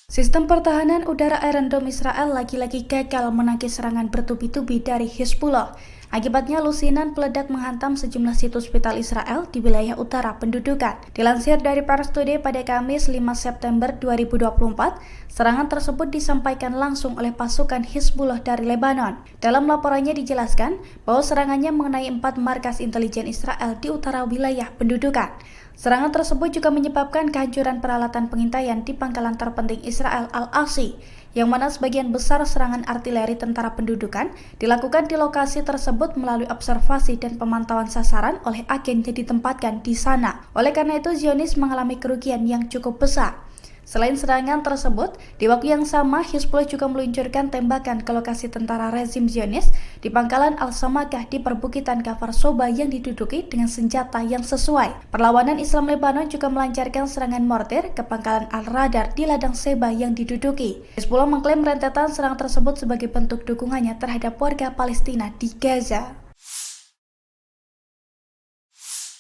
Sistem pertahanan udara Iron Dome Israel lagi-lagi gagal menangkis serangan bertubi-tubi dari Hezbollah. Akibatnya lusinan peledak menghantam sejumlah situs vital Israel di wilayah utara pendudukan. Dilansir dari Pars Today pada Kamis 5 September 2024, serangan tersebut disampaikan langsung oleh pasukan Hezbollah dari Lebanon. Dalam laporannya dijelaskan bahwa serangannya mengenai 4 markas intelijen Israel di utara wilayah pendudukan. Serangan tersebut juga menyebabkan kehancuran peralatan pengintaian di pangkalan terpenting Israel Al-Asi, yang mana sebagian besar serangan artileri tentara pendudukan dilakukan di lokasi tersebut melalui observasi dan pemantauan sasaran oleh agen yang ditempatkan di sana. Oleh karena itu, Zionis mengalami kerugian yang cukup besar. Selain serangan tersebut, di waktu yang sama Hezbollah juga meluncurkan tembakan ke lokasi tentara rezim Zionis di pangkalan Al-Samakah di perbukitan Kafar Soba yang diduduki dengan senjata yang sesuai. Perlawanan Islam Lebanon juga melancarkan serangan mortir ke pangkalan Al-Radar di ladang Seba yang diduduki. Hezbollah mengklaim rentetan serangan tersebut sebagai bentuk dukungannya terhadap warga Palestina di Gaza.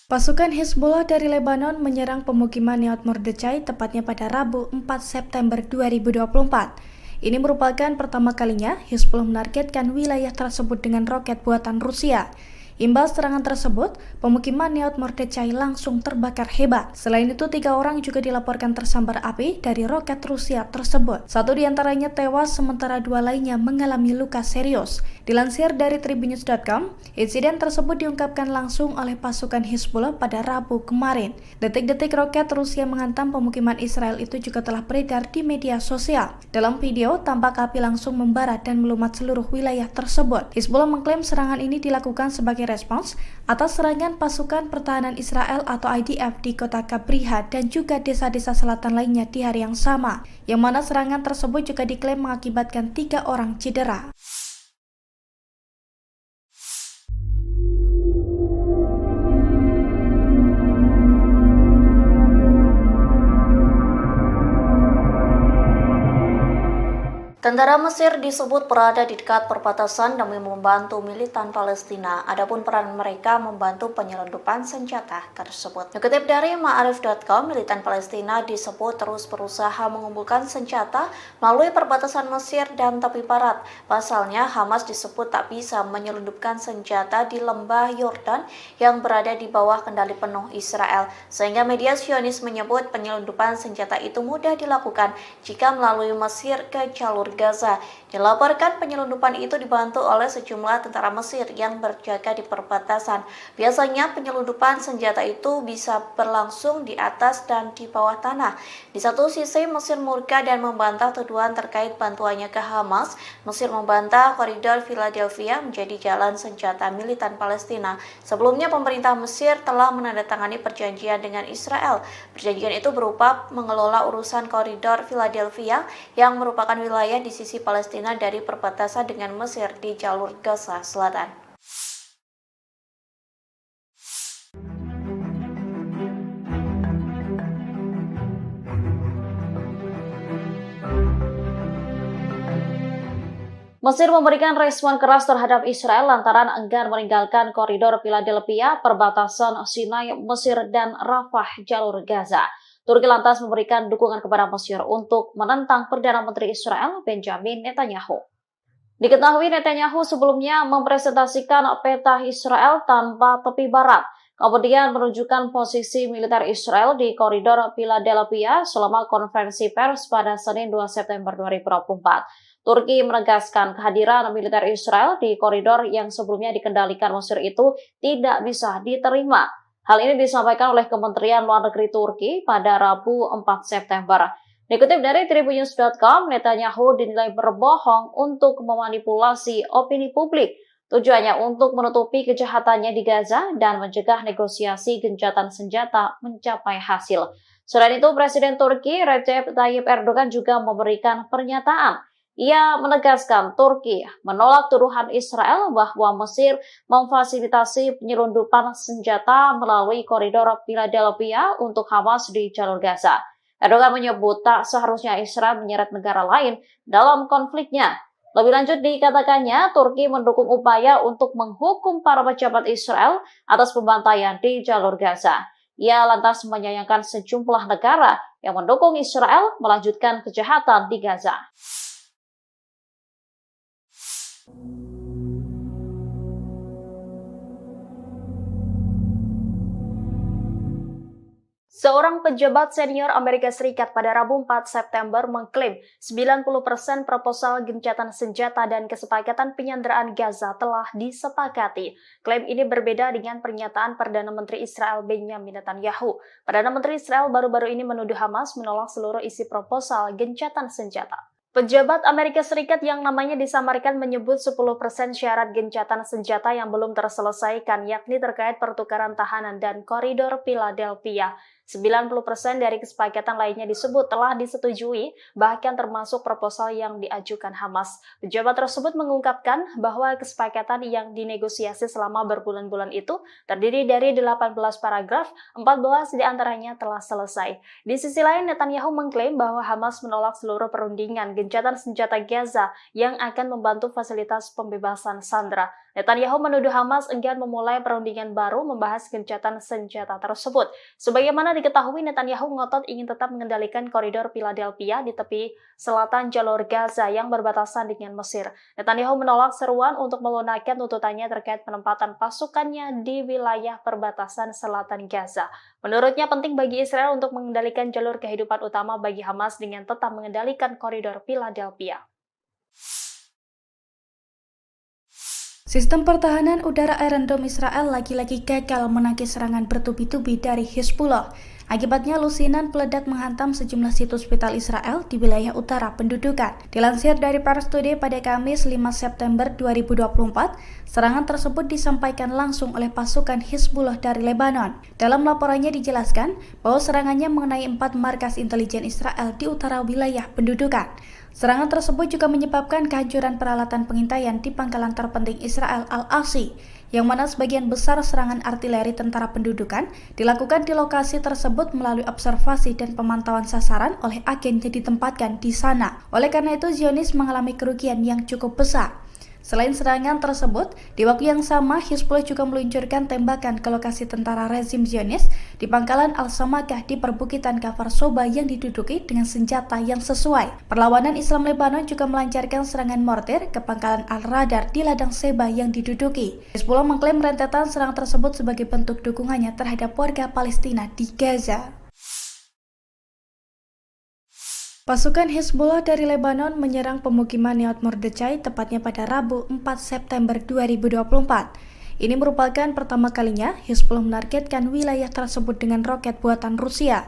Pasukan Hezbollah dari Lebanon menyerang pemukiman Nahal Mordechai tepatnya pada Rabu 4 September 2024. Ini merupakan pertama kalinya Hezbollah menargetkan wilayah tersebut dengan roket buatan Rusia. Imbas serangan tersebut, pemukiman Nahal Mordechai langsung terbakar hebat. Selain itu, 3 orang juga dilaporkan tersambar api dari roket Rusia tersebut. 1 diantaranya tewas, sementara 2 lainnya mengalami luka serius. Dilansir dari Tribunnews.com, insiden tersebut diungkapkan langsung oleh pasukan Hezbollah pada Rabu kemarin. Detik-detik roket Rusia menghantam pemukiman Israel itu juga telah beredar di media sosial. Dalam video, tampak api langsung membara dan melumat seluruh wilayah tersebut. Hezbollah mengklaim serangan ini dilakukan sebagai respons atas serangan pasukan pertahanan Israel atau IDF di kota Kabriha dan juga desa-desa selatan lainnya di hari yang sama, yang mana serangan tersebut juga diklaim mengakibatkan 3 orang cedera. Tentara Mesir disebut berada di dekat perbatasan demi membantu militan Palestina. Adapun peran mereka membantu penyelundupan senjata tersebut. Dikutip dari Ma'arif.com, militan Palestina disebut terus berusaha mengumpulkan senjata melalui perbatasan Mesir dan tepi barat. Pasalnya, Hamas disebut tak bisa menyelundupkan senjata di lembah Yordan yang berada di bawah kendali penuh Israel. Sehingga media Zionis menyebut penyelundupan senjata itu mudah dilakukan jika melalui Mesir ke jalur Gaza. Dilaporkan penyelundupan itu dibantu oleh sejumlah tentara Mesir yang berjaga di perbatasan. Biasanya penyelundupan senjata itu bisa berlangsung di atas dan di bawah tanah. Di satu sisi, Mesir murka dan membantah tuduhan terkait bantuannya ke Hamas. Mesir membantah koridor Philadelphia menjadi jalan senjata militan Palestina. Sebelumnya, pemerintah Mesir telah menandatangani perjanjian dengan Israel. Perjanjian itu berupa mengelola urusan koridor Philadelphia yang merupakan wilayah wilayah di sisi Palestina dari perbatasan dengan Mesir di jalur Gaza Selatan. Mesir memberikan respon keras terhadap Israel lantaran enggan meninggalkan koridor Philadelphia, perbatasan Sinai, Mesir, dan Rafah, jalur Gaza. Turki lantas memberikan dukungan kepada Mesir untuk menentang Perdana Menteri Israel, Benjamin Netanyahu. Diketahui Netanyahu sebelumnya mempresentasikan peta Israel tanpa tepi barat, kemudian menunjukkan posisi militer Israel di koridor Philadelphia selama konferensi pers pada Senin 2 September 2024. Turki menegaskan kehadiran militer Israel di koridor yang sebelumnya dikendalikan Mesir itu tidak bisa diterima. Hal ini disampaikan oleh Kementerian Luar Negeri Turki pada Rabu 4 September. Dikutip dari Tribunnews.com, Netanyahu dinilai berbohong untuk memanipulasi opini publik. Tujuannya untuk menutupi kejahatannya di Gaza dan mencegah negosiasi gencatan senjata mencapai hasil. Selain itu, Presiden Turki Recep Tayyip Erdogan juga memberikan pernyataan. Ia menegaskan Turki menolak tuduhan Israel bahwa Mesir memfasilitasi penyelundupan senjata melalui koridor Philadelphia untuk Hamas di jalur Gaza. Erdogan menyebut tak seharusnya Israel menyeret negara lain dalam konfliknya. Lebih lanjut dikatakannya, Turki mendukung upaya untuk menghukum para pejabat Israel atas pembantaian di jalur Gaza. Ia lantas menyayangkan sejumlah negara yang mendukung Israel melanjutkan kejahatan di Gaza. Seorang pejabat senior Amerika Serikat pada Rabu 4 September mengklaim 90% proposal gencatan senjata dan kesepakatan penyanderaan Gaza telah disepakati. Klaim ini berbeda dengan pernyataan Perdana Menteri Israel Benjamin Netanyahu. Perdana Menteri Israel baru-baru ini menuduh Hamas menolak seluruh isi proposal gencatan senjata. Pejabat Amerika Serikat yang namanya disamarkan menyebut 10% syarat gencatan senjata yang belum terselesaikan, yakni terkait pertukaran tahanan dan koridor Philadelphia. 90% dari kesepakatan lainnya disebut telah disetujui, bahkan termasuk proposal yang diajukan Hamas. Pejabat tersebut mengungkapkan bahwa kesepakatan yang dinegosiasi selama berbulan-bulan itu terdiri dari 18 paragraf, 14 diantaranya telah selesai. Di sisi lain, Netanyahu mengklaim bahwa Hamas menolak seluruh perundingan gencatan senjata Gaza yang akan membantu fasilitas pembebasan sandera. Netanyahu menuduh Hamas enggan memulai perundingan baru membahas gencatan senjata tersebut. Sebagaimana diketahui, Netanyahu ngotot ingin tetap mengendalikan koridor Philadelphia di tepi selatan jalur Gaza yang berbatasan dengan Mesir. Netanyahu menolak seruan untuk melunakkan tuntutannya terkait penempatan pasukannya di wilayah perbatasan selatan Gaza. Menurutnya penting bagi Israel untuk mengendalikan jalur kehidupan utama bagi Hamas dengan tetap mengendalikan koridor Philadelphia. Sistem pertahanan udara Iron Dome Israel lagi-lagi gagal menangkis serangan bertubi-tubi dari Hezbollah. Akibatnya, lusinan peledak menghantam sejumlah situs vital Israel di wilayah utara pendudukan. Dilansir dari Pars Today pada Kamis 5 September 2024, serangan tersebut disampaikan langsung oleh pasukan Hezbollah dari Lebanon. Dalam laporannya dijelaskan bahwa serangannya mengenai 4 markas intelijen Israel di utara wilayah pendudukan. Serangan tersebut juga menyebabkan kehancuran peralatan pengintaian di pangkalan terpenting Israel Al-Asi, yang mana sebagian besar serangan artileri tentara pendudukan dilakukan di lokasi tersebut melalui observasi dan pemantauan sasaran oleh agen yang ditempatkan di sana. Oleh karena itu, Zionis mengalami kerugian yang cukup besar. Selain serangan tersebut, di waktu yang sama Hezbollah juga meluncurkan tembakan ke lokasi tentara rezim Zionis di pangkalan Al-Samakah di perbukitan Kfar Soba yang diduduki dengan senjata yang sesuai. Perlawanan Islam Lebanon juga melancarkan serangan mortir ke pangkalan Al-Radar di ladang Seba yang diduduki. Hezbollah mengklaim rentetan serangan tersebut sebagai bentuk dukungannya terhadap warga Palestina di Gaza. Pasukan Hezbollah dari Lebanon menyerang pemukiman Nahal Mordechai tepatnya pada Rabu 4 September 2024. Ini merupakan pertama kalinya Hezbollah menargetkan wilayah tersebut dengan roket buatan Rusia.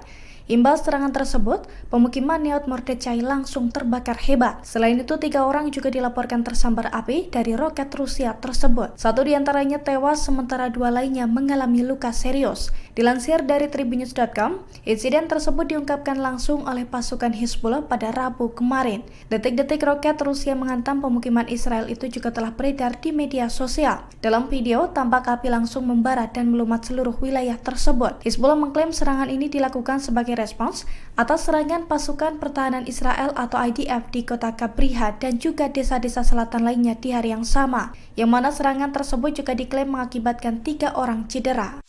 Imbas serangan tersebut, pemukiman Nahal Mordechai langsung terbakar hebat. Selain itu, 3 orang juga dilaporkan tersambar api dari roket Rusia tersebut. 1 diantaranya tewas, sementara 2 lainnya mengalami luka serius. Dilansir dari tribunnews.com, insiden tersebut diungkapkan langsung oleh pasukan Hizbullah pada Rabu kemarin. Detik-detik roket Rusia menghantam pemukiman Israel itu juga telah beredar di media sosial. Dalam video, tampak api langsung membara dan melumat seluruh wilayah tersebut. Hizbullah mengklaim serangan ini dilakukan sebagai respons atas serangan pasukan pertahanan Israel atau IDF di kota Kabriha dan juga desa-desa selatan lainnya di hari yang sama, yang mana serangan tersebut juga diklaim mengakibatkan 3 orang cedera.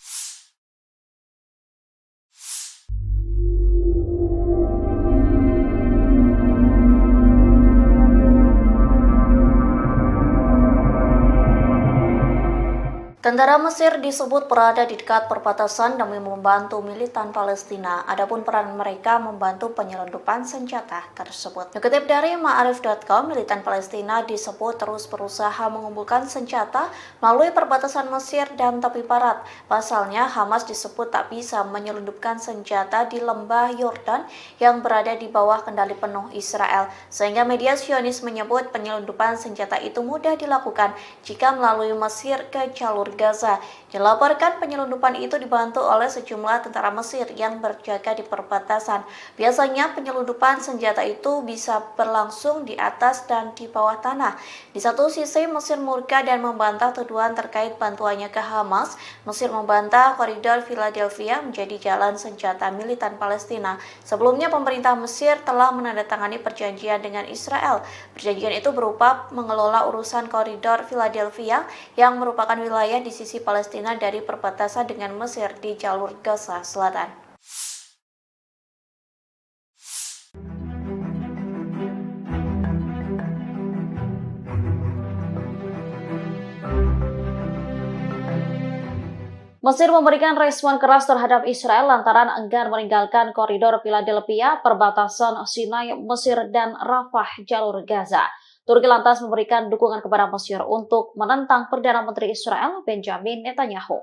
Tentara Mesir disebut berada di dekat perbatasan demi membantu militan Palestina. Adapun peran mereka membantu penyelundupan senjata tersebut. Dikutip dari Ma'arif.com, militan Palestina disebut terus berusaha mengumpulkan senjata melalui perbatasan Mesir dan tepi barat. Pasalnya, Hamas disebut tak bisa menyelundupkan senjata di lembah Yordan yang berada di bawah kendali penuh Israel. Sehingga media Zionis menyebut penyelundupan senjata itu mudah dilakukan jika melalui Mesir ke jalur Gaza. Dilaporkan penyelundupan itu dibantu oleh sejumlah tentara Mesir yang berjaga di perbatasan. Biasanya penyelundupan senjata itu bisa berlangsung di atas dan di bawah tanah. Di satu sisi Mesir murka dan membantah tuduhan terkait bantuannya ke Hamas. Mesir membantah koridor Philadelphia menjadi jalan senjata militan Palestina. Sebelumnya pemerintah Mesir telah menandatangani perjanjian dengan Israel. Perjanjian itu berupa mengelola urusan koridor Philadelphia yang merupakan wilayah di sisi Palestina dari perbatasan dengan Mesir di jalur Gaza Selatan. Mesir memberikan respon keras terhadap Israel lantaran enggan meninggalkan koridor Philadelphia, perbatasan Sinai, Mesir, dan Rafah, jalur Gaza. Turki lantas memberikan dukungan kepada Mesir untuk menentang Perdana Menteri Israel Benjamin Netanyahu.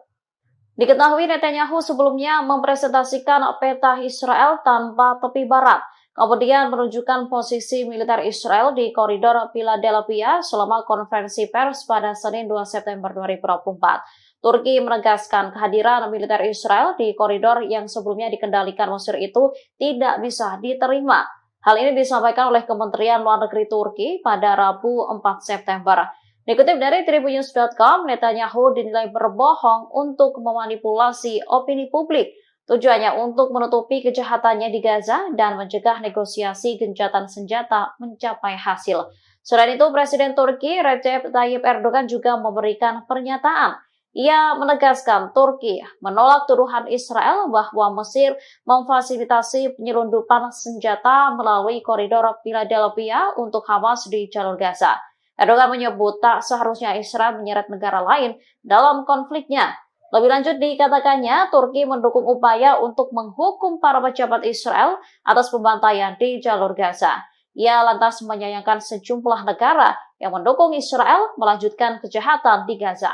Diketahui Netanyahu sebelumnya mempresentasikan peta Israel tanpa tepi barat, kemudian menunjukkan posisi militer Israel di koridor Philadelphia selama konferensi pers pada Senin 2 September 2024. Turki menegaskan kehadiran militer Israel di koridor yang sebelumnya dikendalikan Mesir itu tidak bisa diterima. Hal ini disampaikan oleh Kementerian Luar Negeri Turki pada Rabu 4 September. Dikutip dari tribunnews.com, Netanyahu dinilai berbohong untuk memanipulasi opini publik. Tujuannya untuk menutupi kejahatannya di Gaza dan mencegah negosiasi gencatan senjata mencapai hasil. Selain itu, Presiden Turki Recep Tayyip Erdogan juga memberikan pernyataan. Ia menegaskan Turki menolak tuduhan Israel bahwa Mesir memfasilitasi penyelundupan senjata melalui koridor Philadelphia untuk Hamas di jalur Gaza. Erdogan menyebut tak seharusnya Israel menyeret negara lain dalam konfliknya. Lebih lanjut dikatakannya, Turki mendukung upaya untuk menghukum para pejabat Israel atas pembantaian di jalur Gaza. Ia lantas menyayangkan sejumlah negara yang mendukung Israel melanjutkan kejahatan di Gaza.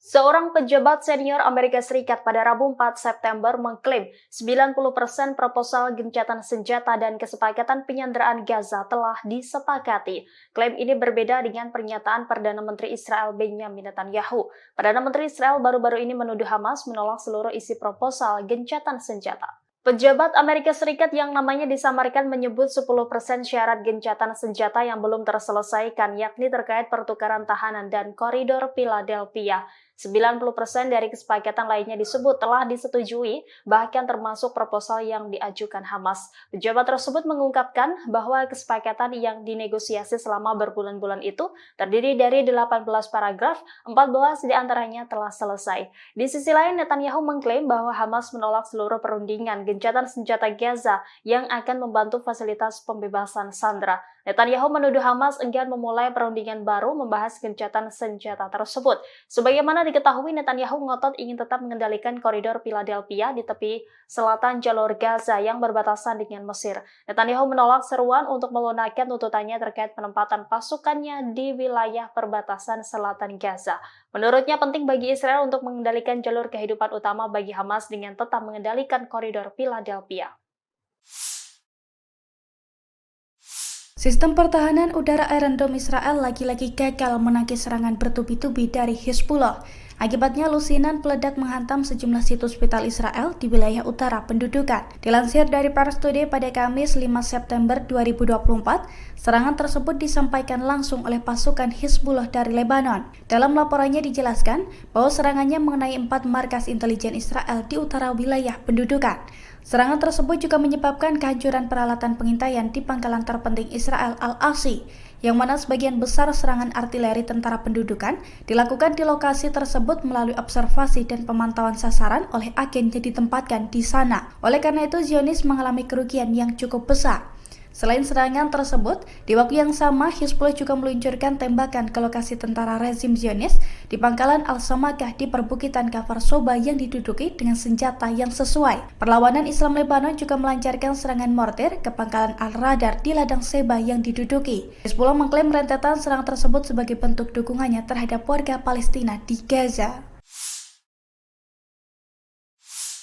Seorang pejabat senior Amerika Serikat pada Rabu 4 September mengklaim 90% proposal gencatan senjata dan kesepakatan penyanderaan Gaza telah disepakati. Klaim ini berbeda dengan pernyataan Perdana Menteri Israel Benjamin Netanyahu. Perdana Menteri Israel baru-baru ini menuduh Hamas menolak seluruh isi proposal gencatan senjata. Pejabat Amerika Serikat yang namanya disamarkan menyebut 10% syarat gencatan senjata yang belum terselesaikan, yakni terkait pertukaran tahanan dan koridor Philadelphia. 90% dari kesepakatan lainnya disebut telah disetujui, bahkan termasuk proposal yang diajukan Hamas. Pejabat tersebut mengungkapkan bahwa kesepakatan yang dinegosiasi selama berbulan-bulan itu terdiri dari 18 paragraf, 14 diantaranya telah selesai. Di sisi lain, Netanyahu mengklaim bahwa Hamas menolak seluruh perundingan gencatan senjata Gaza yang akan membantu fasilitas pembebasan sandera. Netanyahu menuduh Hamas enggan memulai perundingan baru membahas gencatan senjata tersebut. Sebagaimana diketahui, Netanyahu ngotot ingin tetap mengendalikan koridor Philadelphia di tepi selatan jalur Gaza yang berbatasan dengan Mesir. Netanyahu menolak seruan untuk melunakkan tuntutannya terkait penempatan pasukannya di wilayah perbatasan selatan Gaza. Menurutnya penting bagi Israel untuk mengendalikan jalur kehidupan utama bagi Hamas dengan tetap mengendalikan koridor Philadelphia. Sistem pertahanan udara Iron Dome Israel lagi-lagi gagal menangkis serangan bertubi-tubi dari Hizbullah. Akibatnya lusinan peledak menghantam sejumlah situs vital Israel di wilayah utara pendudukan. Dilansir dari Pars Today pada Kamis 5 September 2024, serangan tersebut disampaikan langsung oleh pasukan Hizbullah dari Lebanon. Dalam laporannya dijelaskan bahwa serangannya mengenai 4 markas intelijen Israel di utara wilayah pendudukan. Serangan tersebut juga menyebabkan kehancuran peralatan pengintaian di pangkalan terpenting Israel Al-Asi, yang mana sebagian besar serangan artileri tentara pendudukan dilakukan di lokasi tersebut melalui observasi dan pemantauan sasaran oleh agen yang ditempatkan di sana. Oleh karena itu, Zionis mengalami kerugian yang cukup besar. Selain serangan tersebut, di waktu yang sama Hizbullah juga meluncurkan tembakan ke lokasi tentara rezim Zionis di pangkalan Al-Samakah di perbukitan Kafar Soba yang diduduki dengan senjata yang sesuai. Perlawanan Islam Lebanon juga melancarkan serangan mortir ke pangkalan Al-Radar di ladang Seba yang diduduki. Hizbullah mengklaim rentetan serangan tersebut sebagai bentuk dukungannya terhadap warga Palestina di Gaza.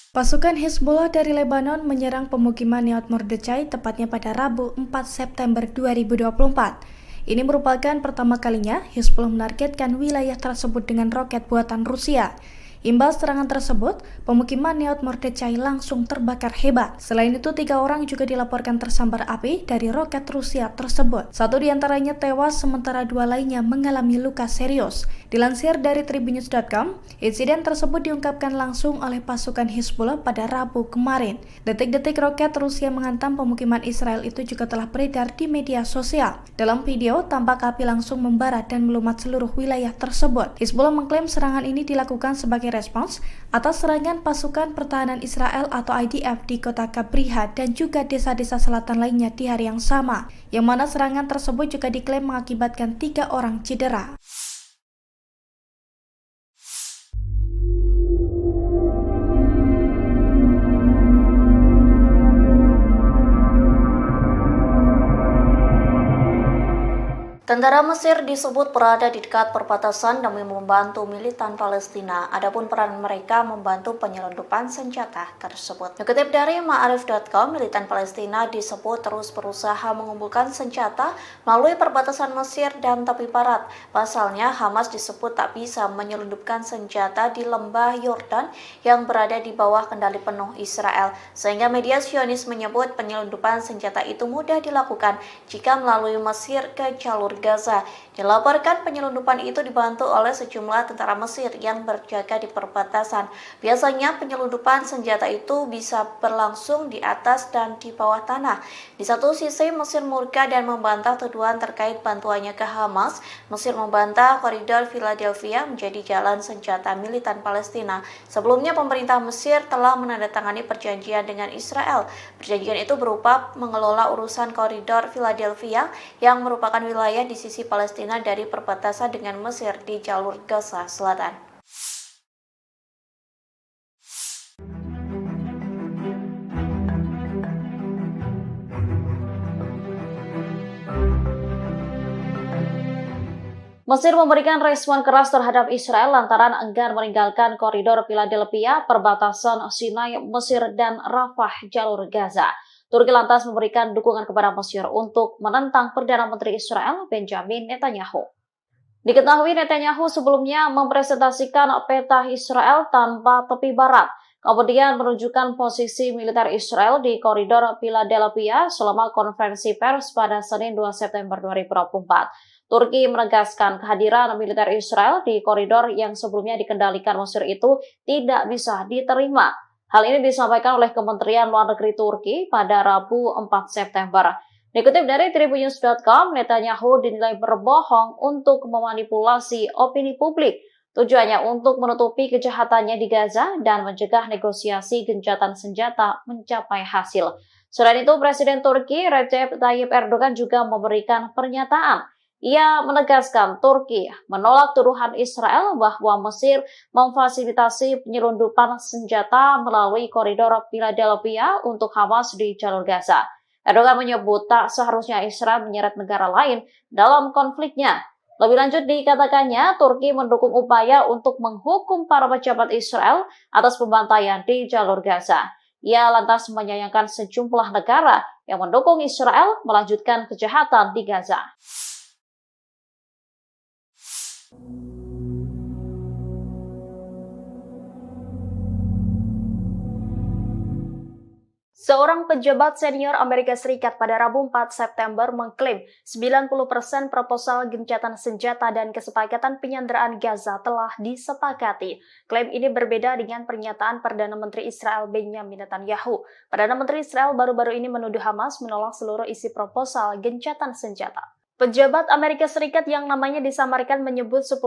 Pasukan Hizbullah dari Lebanon menyerang pemukiman Neot Mordechai tepatnya pada Rabu 4 September 2024. Ini merupakan pertama kalinya Hizbullah menargetkan wilayah tersebut dengan roket buatan Rusia. Imbas serangan tersebut, pemukiman Neot Mordechai langsung terbakar hebat. Selain itu, 3 orang juga dilaporkan tersambar api dari roket Rusia tersebut. 1 diantaranya tewas, sementara 2 lainnya mengalami luka serius. Dilansir dari Tribunnews.com, insiden tersebut diungkapkan langsung oleh pasukan Hizbullah pada Rabu kemarin. Detik-detik roket Rusia menghantam pemukiman Israel itu juga telah beredar di media sosial. Dalam video, tampak api langsung membara dan melumat seluruh wilayah tersebut. Hizbullah mengklaim serangan ini dilakukan sebagai respons atas serangan pasukan pertahanan Israel atau IDF di kota Kabriha dan juga desa-desa selatan lainnya di hari yang sama, yang mana serangan tersebut juga diklaim mengakibatkan 3 orang cedera. Tentara Mesir disebut berada di dekat perbatasan demi membantu militan Palestina. Adapun peran mereka membantu penyelundupan senjata tersebut. Dikutip dari Ma'arif.com, militan Palestina disebut terus berusaha mengumpulkan senjata melalui perbatasan Mesir dan tepi barat. Pasalnya, Hamas disebut tak bisa menyelundupkan senjata di lembah Yordan yang berada di bawah kendali penuh Israel. Sehingga media Zionis menyebut penyelundupan senjata itu mudah dilakukan jika melalui Mesir ke jalur Gaza. Dilaporkan penyelundupan itu dibantu oleh sejumlah tentara Mesir yang berjaga di perbatasan. Biasanya penyelundupan senjata itu bisa berlangsung di atas dan di bawah tanah. Di satu sisi Mesir murka dan membantah tuduhan terkait bantuannya ke Hamas. Mesir membantah koridor Philadelphia menjadi jalan senjata militan Palestina. Sebelumnya pemerintah Mesir telah menandatangani perjanjian dengan Israel. Perjanjian itu berupa mengelola urusan koridor Philadelphia yang merupakan wilayah di sisi Palestina dari perbatasan dengan Mesir di jalur Gaza Selatan. Mesir memberikan respon keras terhadap Israel lantaran enggan meninggalkan koridor Philadelphia, perbatasan Sinai, Mesir, dan Rafah, jalur Gaza. Turki lantas memberikan dukungan kepada Mesir untuk menentang Perdana Menteri Israel Benjamin Netanyahu. Diketahui Netanyahu sebelumnya mempresentasikan peta Israel tanpa tepi barat, kemudian menunjukkan posisi militer Israel di koridor Philadelphia selama konferensi pers pada Senin 2 September 2024. Turki menegaskan kehadiran militer Israel di koridor yang sebelumnya dikendalikan Mesir itu tidak bisa diterima. Hal ini disampaikan oleh Kementerian Luar Negeri Turki pada Rabu 4 September. Dikutip dari Tribunnews.com, Netanyahu dinilai berbohong untuk memanipulasi opini publik. Tujuannya untuk menutupi kejahatannya di Gaza dan mencegah negosiasi gencatan senjata mencapai hasil. Selain itu, Presiden Turki Recep Tayyip Erdogan juga memberikan pernyataan. Ia menegaskan Turki menolak tuduhan Israel bahwa Mesir memfasilitasi penyelundupan senjata melalui koridor Philadelphia untuk Hamas di jalur Gaza. Erdogan menyebut tak seharusnya Israel menyeret negara lain dalam konfliknya. Lebih lanjut dikatakannya, Turki mendukung upaya untuk menghukum para pejabat Israel atas pembantaian di jalur Gaza. Ia lantas menyayangkan sejumlah negara yang mendukung Israel melanjutkan kejahatan di Gaza. Seorang pejabat senior Amerika Serikat pada Rabu 4 September mengklaim 90% proposal gencatan senjata dan kesepakatan penyanderaan Gaza telah disepakati. Klaim ini berbeda dengan pernyataan Perdana Menteri Israel Benjamin Netanyahu. Perdana Menteri Israel baru-baru ini menuduh Hamas menolak seluruh isi proposal gencatan senjata. Pejabat Amerika Serikat yang namanya disamarkan menyebut 10%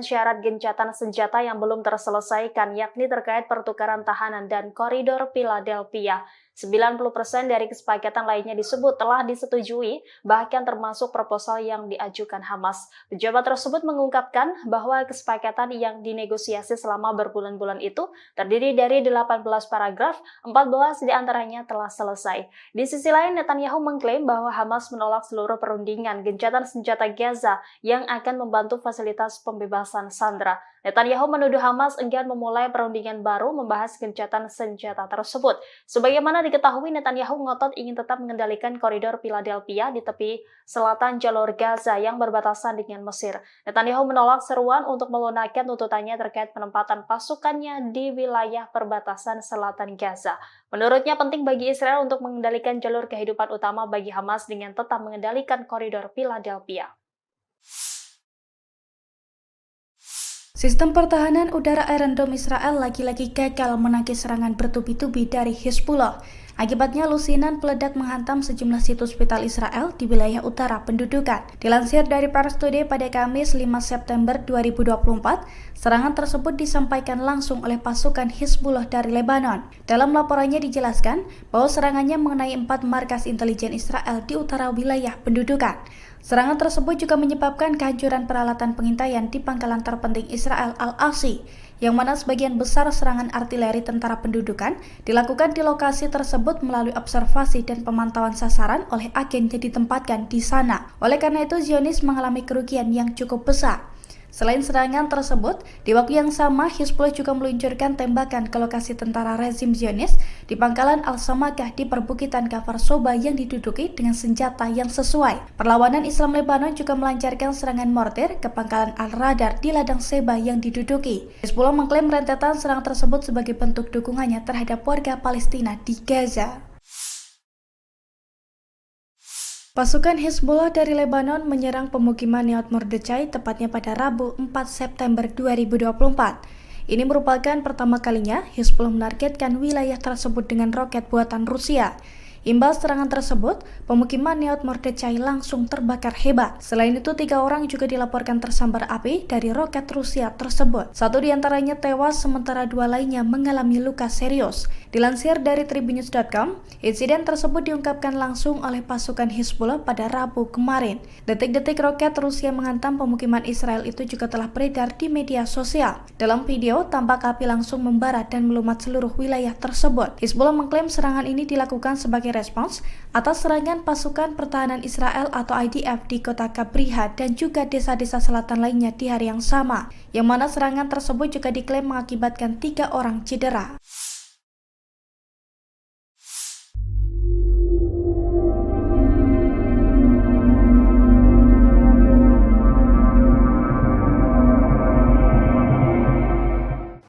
syarat gencatan senjata yang belum terselesaikan, yakni terkait pertukaran tahanan dan koridor Philadelphia. 90% dari kesepakatan lainnya disebut telah disetujui, bahkan termasuk proposal yang diajukan Hamas. Pejabat tersebut mengungkapkan bahwa kesepakatan yang dinegosiasi selama berbulan-bulan itu terdiri dari 18 paragraf, 14 diantaranya telah selesai. Di sisi lain, Netanyahu mengklaim bahwa Hamas menolak seluruh perundingan gencatan senjata Gaza yang akan membantu fasilitas pembebasan sandera. Netanyahu menuduh Hamas enggan memulai perundingan baru membahas gencatan senjata tersebut. Sebagaimana diketahui, Netanyahu ngotot ingin tetap mengendalikan koridor Philadelphia di tepi selatan jalur Gaza yang berbatasan dengan Mesir. Netanyahu menolak seruan untuk melunakkan tuntutannya terkait penempatan pasukannya di wilayah perbatasan selatan Gaza. Menurutnya penting bagi Israel untuk mengendalikan jalur kehidupan utama bagi Hamas dengan tetap mengendalikan koridor Philadelphia. Sistem pertahanan udara Iron Dome Israel lagi-lagi gagal menangkis serangan bertubi-tubi dari Hizbullah. Akibatnya lusinan peledak menghantam sejumlah situs vital Israel di wilayah utara pendudukan. Dilansir dari Pars Today pada Kamis 5 September 2024, serangan tersebut disampaikan langsung oleh pasukan Hizbullah dari Lebanon. Dalam laporannya dijelaskan bahwa serangannya mengenai 4 markas intelijen Israel di utara wilayah pendudukan. Serangan tersebut juga menyebabkan kehancuran peralatan pengintaian di pangkalan terpenting Israel Al-Asi, yang mana sebagian besar serangan artileri tentara pendudukan dilakukan di lokasi tersebut melalui observasi dan pemantauan sasaran oleh agen yang ditempatkan di sana. Oleh karena itu, Zionis mengalami kerugian yang cukup besar. Selain serangan tersebut, di waktu yang sama Hizbullah juga meluncurkan tembakan ke lokasi tentara rezim Zionis di pangkalan Al-Samakah di perbukitan Kafar Soba yang diduduki dengan senjata yang sesuai. Perlawanan Islam Lebanon juga melancarkan serangan mortir ke pangkalan Al-Radar di ladang Seba yang diduduki. Hizbullah mengklaim rentetan serangan tersebut sebagai bentuk dukungannya terhadap warga Palestina di Gaza. Pasukan Hizbullah dari Lebanon menyerang pemukiman Nahal Mordechai tepatnya pada Rabu 4 September 2024. Ini merupakan pertama kalinya Hizbullah menargetkan wilayah tersebut dengan roket buatan Rusia. Imbas serangan tersebut, pemukiman Nahal Mordechai langsung terbakar hebat. Selain itu, 3 orang juga dilaporkan tersambar api dari roket Rusia tersebut. 1 diantaranya tewas, sementara 2 lainnya mengalami luka serius. Dilansir dari Tribunnews.com, insiden tersebut diungkapkan langsung oleh pasukan Hizbullah pada Rabu kemarin. Detik-detik roket Rusia menghantam pemukiman Israel itu juga telah beredar di media sosial. Dalam video, tampak api langsung membara dan melumat seluruh wilayah tersebut. Hizbullah mengklaim serangan ini dilakukan sebagai respons atas serangan pasukan pertahanan Israel atau IDF di kota Kabriha dan juga desa-desa selatan lainnya di hari yang sama, yang mana serangan tersebut juga diklaim mengakibatkan 3 orang cedera.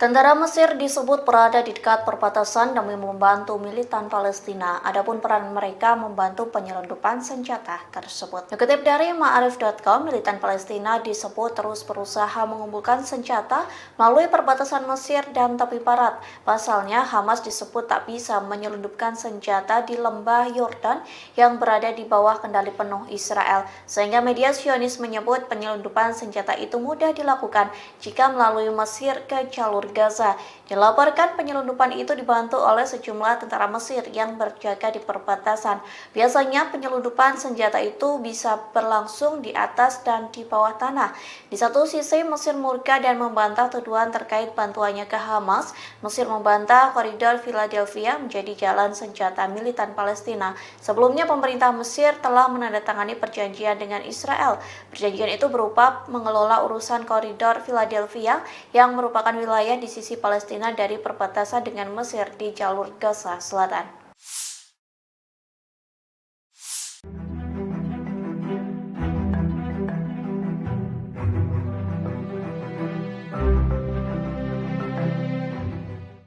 Tentara Mesir disebut berada di dekat perbatasan demi membantu militan Palestina. Adapun peran mereka membantu penyelundupan senjata tersebut. Dikutip dari Ma'arif.com, militan Palestina disebut terus berusaha mengumpulkan senjata melalui perbatasan Mesir dan tepi barat. Pasalnya, Hamas disebut tak bisa menyelundupkan senjata di lembah Yordan yang berada di bawah kendali penuh Israel. Sehingga media Zionis menyebut penyelundupan senjata itu mudah dilakukan jika melalui Mesir ke jalur Gaza. Dilaporkan penyelundupan itu dibantu oleh sejumlah tentara Mesir yang berjaga di perbatasan. Biasanya penyelundupan senjata itu bisa berlangsung di atas dan di bawah tanah. Di satu sisi Mesir murka dan membantah tuduhan terkait bantuannya ke Hamas. Mesir membantah koridor Philadelphia menjadi jalan senjata militan Palestina. Sebelumnya pemerintah Mesir telah menandatangani perjanjian dengan Israel. Perjanjian itu berupa mengelola urusan koridor Philadelphia yang merupakan wilayah di sisi Palestina dari perbatasan dengan Mesir di jalur Gaza Selatan.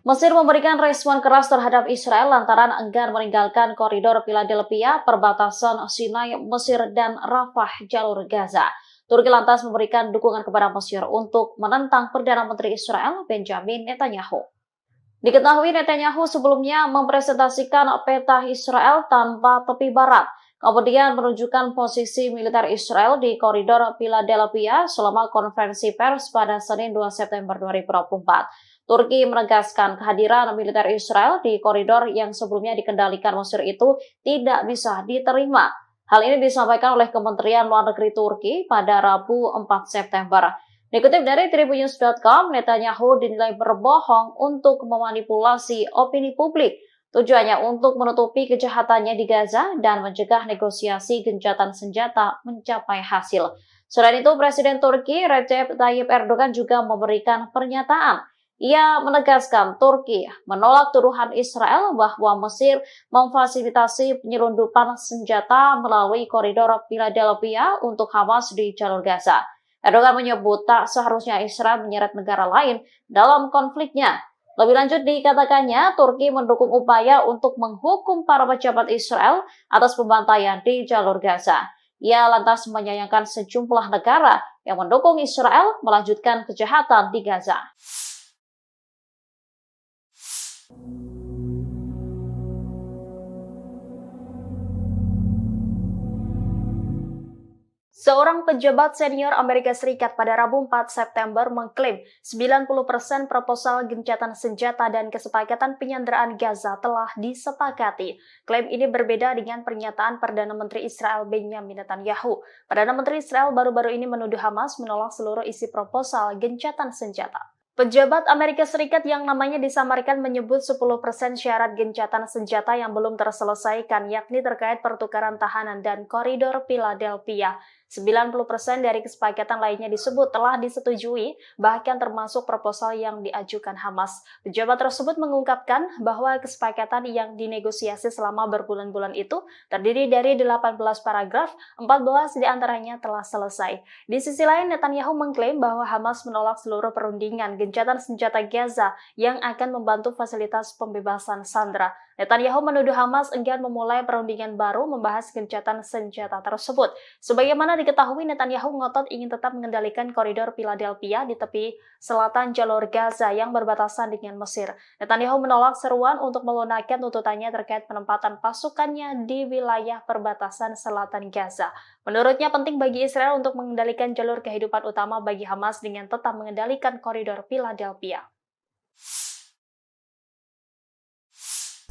Mesir memberikan respon keras terhadap Israel lantaran enggan meninggalkan koridor Philadelphia, perbatasan Sinai, Mesir, dan Rafah, jalur Gaza. Turki lantas memberikan dukungan kepada Mesir untuk menentang Perdana Menteri Israel, Benjamin Netanyahu. Diketahui Netanyahu sebelumnya mempresentasikan peta Israel tanpa tepi barat, kemudian menunjukkan posisi militer Israel di koridor Philadelphia selama konferensi pers pada Senin 2 September 2024. Turki menegaskan kehadiran militer Israel di koridor yang sebelumnya dikendalikan Mesir itu tidak bisa diterima. Hal ini disampaikan oleh Kementerian Luar Negeri Turki pada Rabu 4 September. Dikutip dari Tribunnews.com, Netanyahu dinilai berbohong untuk memanipulasi opini publik. Tujuannya untuk menutupi kejahatannya di Gaza dan mencegah negosiasi gencatan senjata mencapai hasil. Selain itu, Presiden Turki Recep Tayyip Erdogan juga memberikan pernyataan. Ia menegaskan Turki menolak tuduhan Israel bahwa Mesir memfasilitasi penyelundupan senjata melalui koridor Philadelphia untuk Hamas di jalur Gaza. Erdogan menyebut tak seharusnya Israel menyeret negara lain dalam konfliknya. Lebih lanjut dikatakannya, Turki mendukung upaya untuk menghukum para pejabat Israel atas pembantaian di jalur Gaza. Ia lantas menyayangkan sejumlah negara yang mendukung Israel melanjutkan kejahatan di Gaza. Seorang pejabat senior Amerika Serikat pada Rabu 4 September mengklaim 90% proposal gencatan senjata dan kesepakatan penyanderaan Gaza telah disepakati. Klaim ini berbeda dengan pernyataan Perdana Menteri Israel Benjamin Netanyahu. Perdana Menteri Israel baru-baru ini menuduh Hamas menolak seluruh isi proposal gencatan senjata. Pejabat Amerika Serikat yang namanya disamarkan menyebut 10% syarat gencatan senjata yang belum terselesaikan, yakni terkait pertukaran tahanan dan koridor Philadelphia. 90% dari kesepakatan lainnya disebut telah disetujui, bahkan termasuk proposal yang diajukan Hamas. Pejabat tersebut mengungkapkan bahwa kesepakatan yang dinegosiasi selama berbulan-bulan itu terdiri dari 18 paragraf, 14 diantaranya telah selesai. Di sisi lain, Netanyahu mengklaim bahwa Hamas menolak seluruh perundingan gencatan senjata Gaza yang akan membantu fasilitas pembebasan sandera. Netanyahu menuduh Hamas enggan memulai perundingan baru membahas gencatan senjata tersebut. Sebagaimana diketahui, Netanyahu ngotot ingin tetap mengendalikan koridor Philadelphia di tepi selatan jalur Gaza yang berbatasan dengan Mesir. Netanyahu menolak seruan untuk melunakkan tuntutannya terkait penempatan pasukannya di wilayah perbatasan selatan Gaza. Menurutnya penting bagi Israel untuk mengendalikan jalur kehidupan utama bagi Hamas dengan tetap mengendalikan koridor Philadelphia.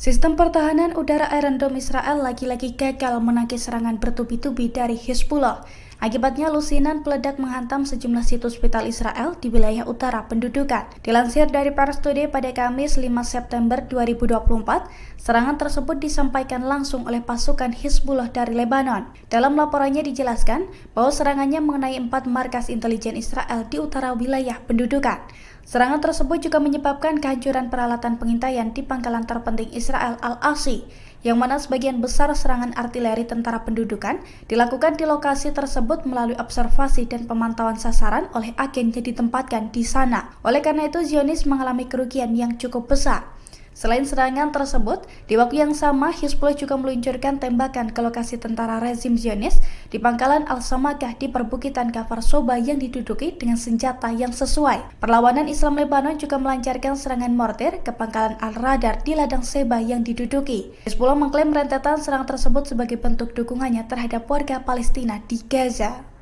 Sistem pertahanan udara Iron Dome Israel lagi-lagi gagal menangkis serangan bertubi-tubi dari Hezbollah. Akibatnya lusinan peledak menghantam sejumlah situs vital Israel di wilayah utara pendudukan. Dilansir dari Pars Today pada Kamis 5 September 2024, serangan tersebut disampaikan langsung oleh pasukan Hezbollah dari Lebanon. Dalam laporannya dijelaskan bahwa serangannya mengenai 4 markas intelijen Israel di utara wilayah pendudukan. Serangan tersebut juga menyebabkan kehancuran peralatan pengintaian di pangkalan terpenting Israel Al-Asi, yang mana sebagian besar serangan artileri tentara pendudukan dilakukan di lokasi tersebut melalui observasi dan pemantauan sasaran oleh agen yang ditempatkan di sana. Oleh karena itu, Zionis mengalami kerugian yang cukup besar. Selain serangan tersebut, di waktu yang sama Hezbollah juga meluncurkan tembakan ke lokasi tentara rezim Zionis di pangkalan Al-Samakah di perbukitan Kafar Soba yang diduduki dengan senjata yang sesuai. Perlawanan Islam Lebanon juga melancarkan serangan mortir ke pangkalan Al-Radar di ladang Seba yang diduduki. Hezbollah mengklaim rentetan serangan tersebut sebagai bentuk dukungannya terhadap warga Palestina di Gaza.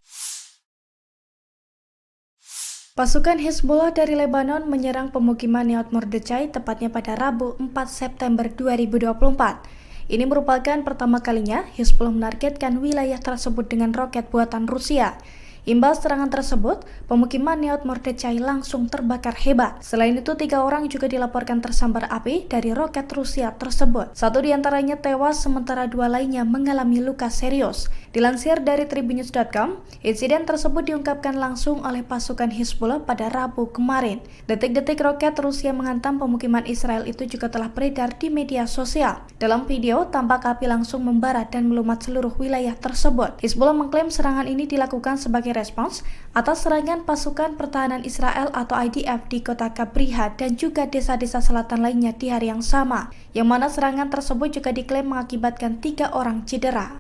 Pasukan Hezbollah dari Lebanon menyerang pemukiman Neot Mordechai tepatnya pada Rabu 4 September 2024. Ini merupakan pertama kalinya Hezbollah menargetkan wilayah tersebut dengan roket buatan Rusia. Imbas serangan tersebut, pemukiman Neot Mordechai langsung terbakar hebat. Selain itu, 3 orang juga dilaporkan tersambar api dari roket Rusia tersebut. 1 diantaranya tewas, sementara 2 lainnya mengalami luka serius. Dilansir dari tribunnews.com, insiden tersebut diungkapkan langsung oleh pasukan Hizbullah pada Rabu kemarin. Detik-detik roket Rusia menghantam pemukiman Israel itu juga telah beredar di media sosial. Dalam video, tampak api langsung membara dan melumat seluruh wilayah tersebut. Hizbullah mengklaim serangan ini dilakukan sebagai respons atas serangan pasukan pertahanan Israel atau IDF di kota Kabriha dan juga desa-desa selatan lainnya di hari yang sama, yang mana serangan tersebut juga diklaim mengakibatkan 3 orang cedera.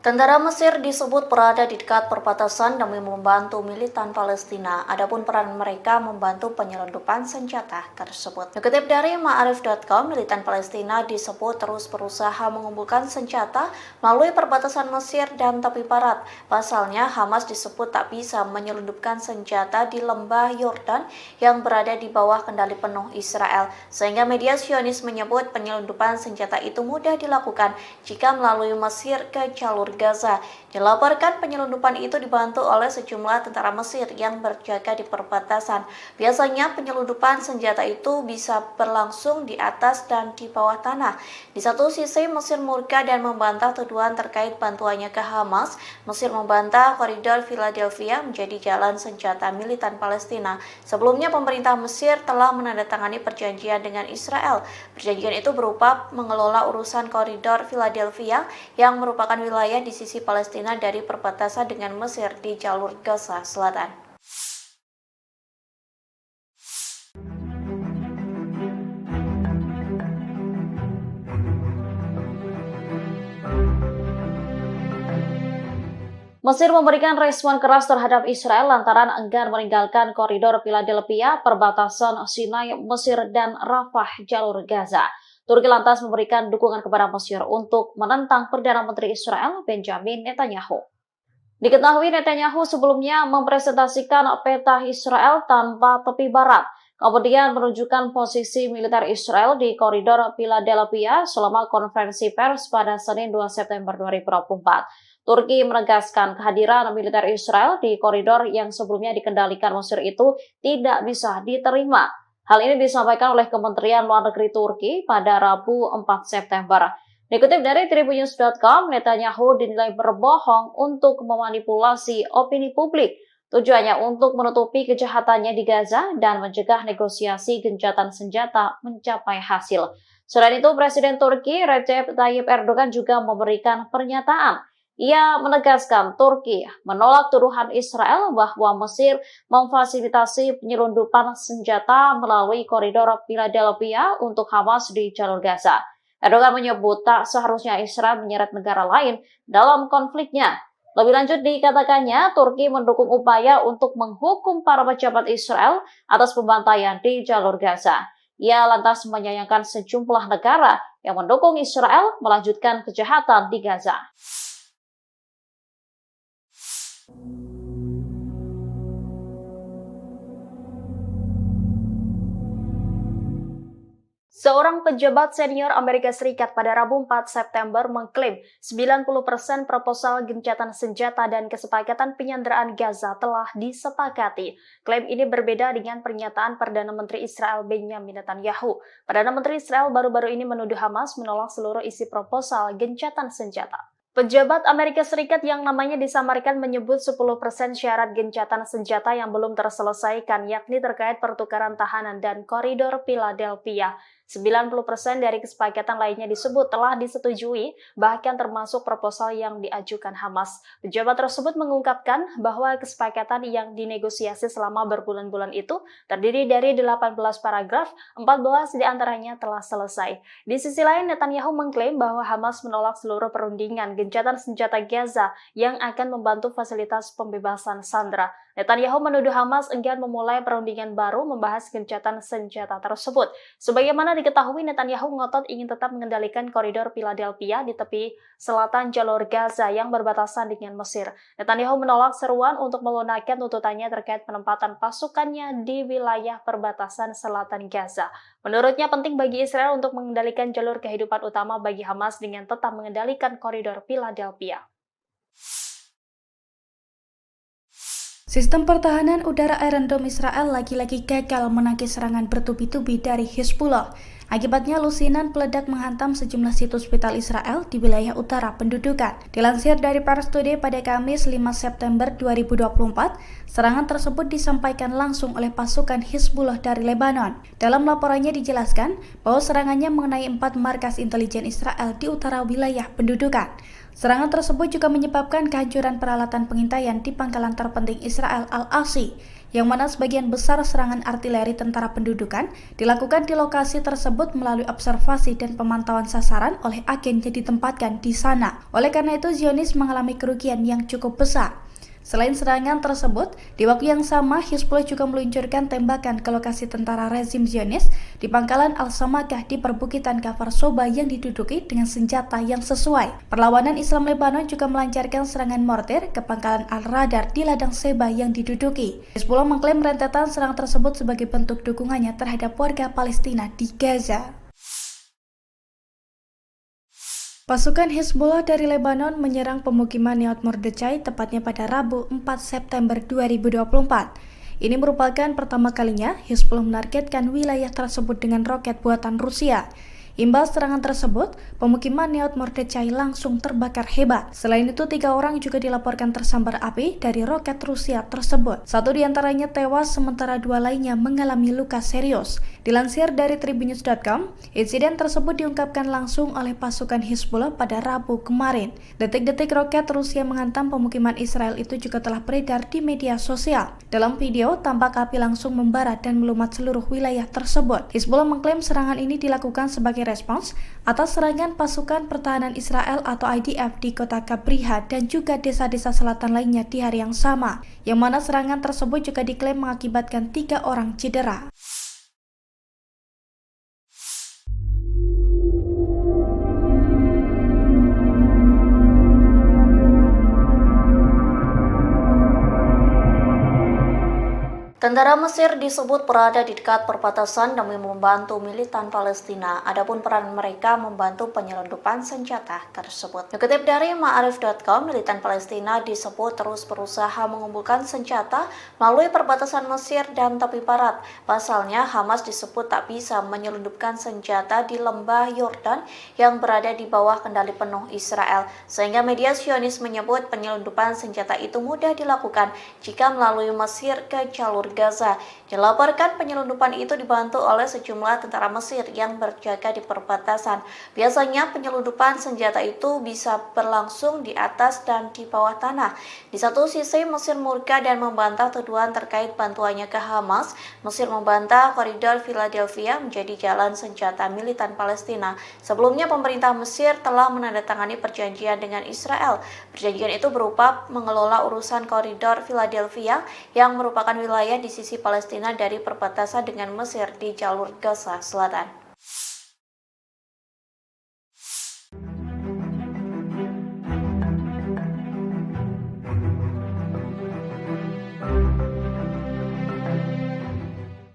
Tentara Mesir disebut berada di dekat perbatasan demi membantu militan Palestina. Adapun peran mereka membantu penyelundupan senjata tersebut. Dikutip dari Ma'arif.com, militan Palestina disebut terus berusaha mengumpulkan senjata melalui perbatasan Mesir dan tepi barat. Pasalnya, Hamas disebut tak bisa menyelundupkan senjata di lembah Yordan yang berada di bawah kendali penuh Israel. Sehingga media Zionis menyebut penyelundupan senjata itu mudah dilakukan jika melalui Mesir ke jalur Gaza. Dilaporkan penyelundupan itu dibantu oleh sejumlah tentara Mesir yang berjaga di perbatasan. Biasanya penyelundupan senjata itu bisa berlangsung di atas dan di bawah tanah. Di satu sisi Mesir murka dan membantah tuduhan terkait bantuannya ke Hamas. Mesir membantah koridor Philadelphia menjadi jalan senjata militan Palestina. Sebelumnya pemerintah Mesir telah menandatangani perjanjian dengan Israel. Perjanjian itu berupa mengelola urusan koridor Philadelphia yang merupakan wilayah di sisi Palestina dari perbatasan dengan Mesir di jalur Gaza Selatan. Mesir memberikan respon keras terhadap Israel lantaran enggan meninggalkan koridor Philadelphia, perbatasan Sinai, Mesir, dan Rafah, jalur Gaza. Turki lantas memberikan dukungan kepada Mesir untuk menentang Perdana Menteri Israel Benjamin Netanyahu. Diketahui Netanyahu sebelumnya mempresentasikan peta Israel tanpa tepi barat, kemudian menunjukkan posisi militer Israel di koridor Philadelphia selama konferensi pers pada Senin 2 September 2024. Turki menegaskan kehadiran militer Israel di koridor yang sebelumnya dikendalikan Mesir itu tidak bisa diterima. Hal ini disampaikan oleh Kementerian Luar Negeri Turki pada Rabu 4 September. Dikutip dari tribunnews.com, Netanyahu dinilai berbohong untuk memanipulasi opini publik. Tujuannya untuk menutupi kejahatannya di Gaza dan mencegah negosiasi gencatan senjata mencapai hasil. Selain itu, Presiden Turki Recep Tayyip Erdogan juga memberikan pernyataan. Ia menegaskan Turki menolak tuduhan Israel bahwa Mesir memfasilitasi penyelundupan senjata melalui koridor Philadelphia untuk Hamas di jalur Gaza. Erdogan menyebut tak seharusnya Israel menyeret negara lain dalam konfliknya. Lebih lanjut dikatakannya, Turki mendukung upaya untuk menghukum para pejabat Israel atas pembantaian di jalur Gaza. Ia lantas menyayangkan sejumlah negara yang mendukung Israel melanjutkan kejahatan di Gaza. Seorang pejabat senior Amerika Serikat pada Rabu 4 September mengklaim 90% proposal gencatan senjata dan kesepakatan penyanderaan Gaza telah disepakati. Klaim ini berbeda dengan pernyataan Perdana Menteri Israel Benjamin Netanyahu. Perdana Menteri Israel baru-baru ini menuduh Hamas menolak seluruh isi proposal gencatan senjata. Pejabat Amerika Serikat yang namanya disamarkan menyebut 10% syarat gencatan senjata yang belum terselesaikan, yakni terkait pertukaran tahanan dan koridor Philadelphia. 90% dari kesepakatan lainnya disebut telah disetujui, bahkan termasuk proposal yang diajukan Hamas. Pejabat tersebut mengungkapkan bahwa kesepakatan yang dinegosiasi selama berbulan-bulan itu terdiri dari 18 paragraf, 14 diantaranya telah selesai. Di sisi lain, Netanyahu mengklaim bahwa Hamas menolak seluruh perundingan gencatan senjata Gaza yang akan membantu fasilitas pembebasan sandera. Netanyahu menuduh Hamas enggan memulai perundingan baru membahas gencatan senjata tersebut. Sebagaimana diketahui Netanyahu ngotot ingin tetap mengendalikan koridor Philadelphia di tepi selatan jalur Gaza yang berbatasan dengan Mesir. Netanyahu menolak seruan untuk melunakkan tuntutannya terkait penempatan pasukannya di wilayah perbatasan selatan Gaza. Menurutnya penting bagi Israel untuk mengendalikan jalur kehidupan utama bagi Hamas dengan tetap mengendalikan koridor Philadelphia. Sistem pertahanan udara Iron Dome Israel lagi-lagi gagal menangkis serangan bertubi-tubi dari Hizbullah. Akibatnya lusinan peledak menghantam sejumlah situs vital Israel di wilayah utara pendudukan. Dilansir dari Pars Today pada Kamis 5 September 2024, serangan tersebut disampaikan langsung oleh pasukan Hizbullah dari Lebanon. Dalam laporannya dijelaskan bahwa serangannya mengenai 4 markas intelijen Israel di utara wilayah pendudukan. Serangan tersebut juga menyebabkan kehancuran peralatan pengintaian di pangkalan terpenting Israel Al-Asi, yang mana sebagian besar serangan artileri tentara pendudukan dilakukan di lokasi tersebut melalui observasi dan pemantauan sasaran oleh agen yang ditempatkan di sana. Oleh karena itu, Zionis mengalami kerugian yang cukup besar. Selain serangan tersebut, di waktu yang sama Hizbullah juga meluncurkan tembakan ke lokasi tentara rezim Zionis di pangkalan Al-Samakah di perbukitan Kafar Soba yang diduduki dengan senjata yang sesuai. Perlawanan Islam Lebanon juga melancarkan serangan mortir ke pangkalan Al-Radar di ladang Seba yang diduduki. Hizbullah mengklaim rentetan serangan tersebut sebagai bentuk dukungannya terhadap warga Palestina di Gaza. Pasukan Hizbullah dari Lebanon menyerang pemukiman Nahal Mordechai tepatnya pada Rabu 4 September 2024. Ini merupakan pertama kalinya Hizbullah menargetkan wilayah tersebut dengan roket buatan Rusia. Imbas serangan tersebut, pemukiman Nahal Mordechai langsung terbakar hebat. Selain itu, 3 orang juga dilaporkan tersambar api dari roket Rusia tersebut. 1 diantaranya tewas, sementara 2 lainnya mengalami luka serius. Dilansir dari tribunnews.com, insiden tersebut diungkapkan langsung oleh pasukan Hizbullah pada Rabu kemarin. Detik-detik roket Rusia menghantam pemukiman Israel itu juga telah beredar di media sosial. Dalam video, tampak api langsung membara dan melumat seluruh wilayah tersebut. Hizbullah mengklaim serangan ini dilakukan sebagai respons atas serangan pasukan pertahanan Israel atau IDF di kota Kabriha dan juga desa-desa selatan lainnya di hari yang sama, yang mana serangan tersebut juga diklaim mengakibatkan 3 orang cedera. Tentara Mesir disebut berada di dekat perbatasan demi membantu militan Palestina. Adapun peran mereka membantu penyelundupan senjata tersebut. Dikutip dari Ma'arif.com, militan Palestina disebut terus berusaha mengumpulkan senjata melalui perbatasan Mesir dan tepi barat. Pasalnya, Hamas disebut tak bisa menyelundupkan senjata di lembah Yordan yang berada di bawah kendali penuh Israel. Sehingga media Zionis menyebut penyelundupan senjata itu mudah dilakukan jika melalui Mesir ke jalur Gaza. Dilaporkan penyelundupan itu dibantu oleh sejumlah tentara Mesir yang berjaga di perbatasan. Biasanya penyelundupan senjata itu bisa berlangsung di atas dan di bawah tanah. Di satu sisi Mesir murka dan membantah tuduhan terkait bantuannya ke Hamas. Mesir membantah koridor Philadelphia menjadi jalan senjata militan Palestina. Sebelumnya pemerintah Mesir telah menandatangani perjanjian dengan Israel. Perjanjian itu berupa mengelola urusan koridor Philadelphia yang merupakan wilayah di sisi Palestina dari perbatasan dengan Mesir di jalur Gaza Selatan.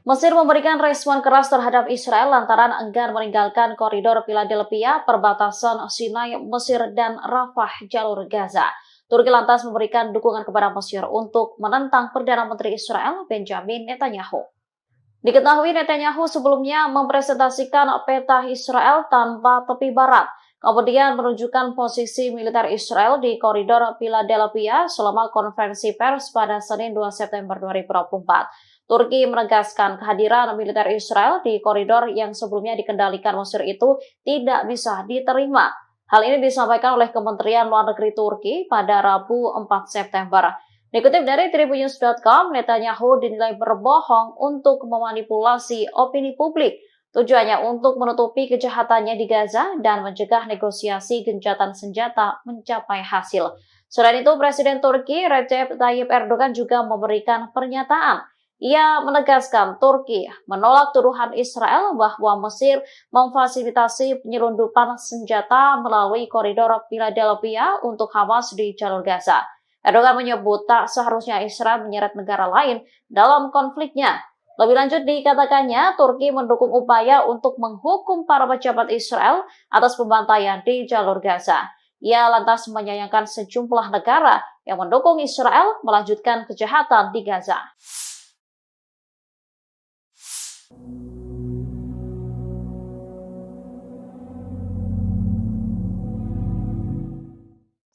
Mesir memberikan respon keras terhadap Israel lantaran enggan meninggalkan koridor Philadelphia, perbatasan Sinai, Mesir, dan Rafah, jalur Gaza. Turki lantas memberikan dukungan kepada Mesir untuk menentang Perdana Menteri Israel Benjamin Netanyahu. Diketahui Netanyahu sebelumnya mempresentasikan peta Israel tanpa tepi barat, kemudian menunjukkan posisi militer Israel di koridor Philadelphia selama konferensi pers pada Senin 2 September 2024. Turki menegaskan kehadiran militer Israel di koridor yang sebelumnya dikendalikan Mesir itu tidak bisa diterima. Hal ini disampaikan oleh Kementerian Luar Negeri Turki pada Rabu 4 September. Dikutip dari tribunnews.com, Netanyahu dinilai berbohong untuk memanipulasi opini publik. Tujuannya untuk menutupi kejahatannya di Gaza dan mencegah negosiasi gencatan senjata mencapai hasil. Selain itu, Presiden Turki Recep Tayyip Erdogan juga memberikan pernyataan. Ia menegaskan Turki menolak tuduhan Israel bahwa Mesir memfasilitasi penyelundupan senjata melalui koridor Philadelphia untuk Hamas di jalur Gaza. Erdogan menyebut tak seharusnya Israel menyeret negara lain dalam konfliknya. Lebih lanjut dikatakannya, Turki mendukung upaya untuk menghukum para pejabat Israel atas pembantaian di jalur Gaza. Ia lantas menyayangkan sejumlah negara yang mendukung Israel melanjutkan kejahatan di Gaza.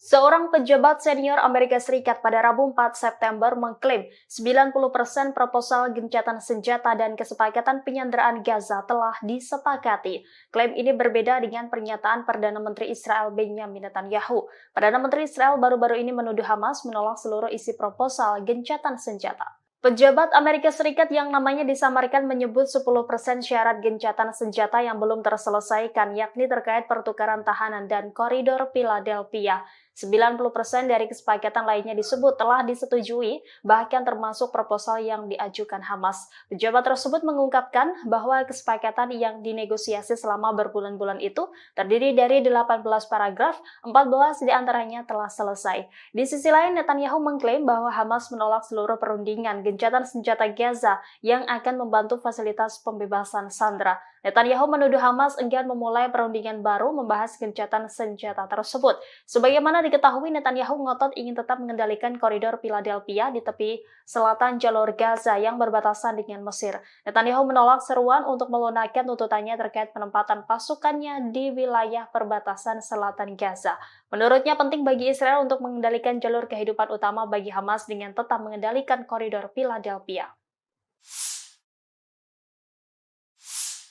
Seorang pejabat senior Amerika Serikat pada Rabu 4 September mengklaim 90% proposal gencatan senjata dan kesepakatan penyanderaan Gaza telah disepakati. Klaim ini berbeda dengan pernyataan Perdana Menteri Israel Benjamin Netanyahu. Perdana Menteri Israel baru-baru ini menuduh Hamas menolak seluruh isi proposal gencatan senjata. Pejabat Amerika Serikat yang namanya disamarkan menyebut 10% syarat gencatan senjata yang belum terselesaikan, yakni terkait pertukaran tahanan dan koridor Philadelphia. 90% dari kesepakatan lainnya disebut telah disetujui, bahkan termasuk proposal yang diajukan Hamas. Pejabat tersebut mengungkapkan bahwa kesepakatan yang dinegosiasi selama berbulan-bulan itu terdiri dari 18 paragraf, 14 diantaranya telah selesai. Di sisi lain, Netanyahu mengklaim bahwa Hamas menolak seluruh perundingan gencatan senjata Gaza yang akan membantu fasilitas pembebasan sandera. Netanyahu menuduh Hamas enggan memulai perundingan baru membahas gencatan senjata tersebut. Sebagaimana diketahui, Netanyahu ngotot ingin tetap mengendalikan koridor Philadelphia di tepi selatan jalur Gaza yang berbatasan dengan Mesir. Netanyahu menolak seruan untuk melunakkan tuntutannya terkait penempatan pasukannya di wilayah perbatasan selatan Gaza. Menurutnya penting bagi Israel untuk mengendalikan jalur kehidupan utama bagi Hamas dengan tetap mengendalikan koridor Philadelphia.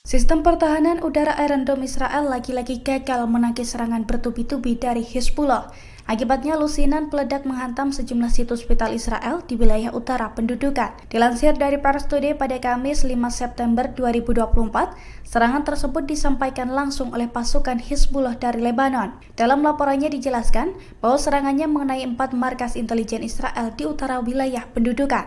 Sistem pertahanan udara Iron Dome Israel lagi-lagi gagal menangkis serangan bertubi-tubi dari Hezbollah. Akibatnya lusinan peledak menghantam sejumlah situs vital Israel di wilayah utara pendudukan. Dilansir dari Pars Today pada Kamis 5 September 2024, serangan tersebut disampaikan langsung oleh pasukan Hezbollah dari Lebanon. Dalam laporannya dijelaskan bahwa serangannya mengenai 4 markas intelijen Israel di utara wilayah pendudukan.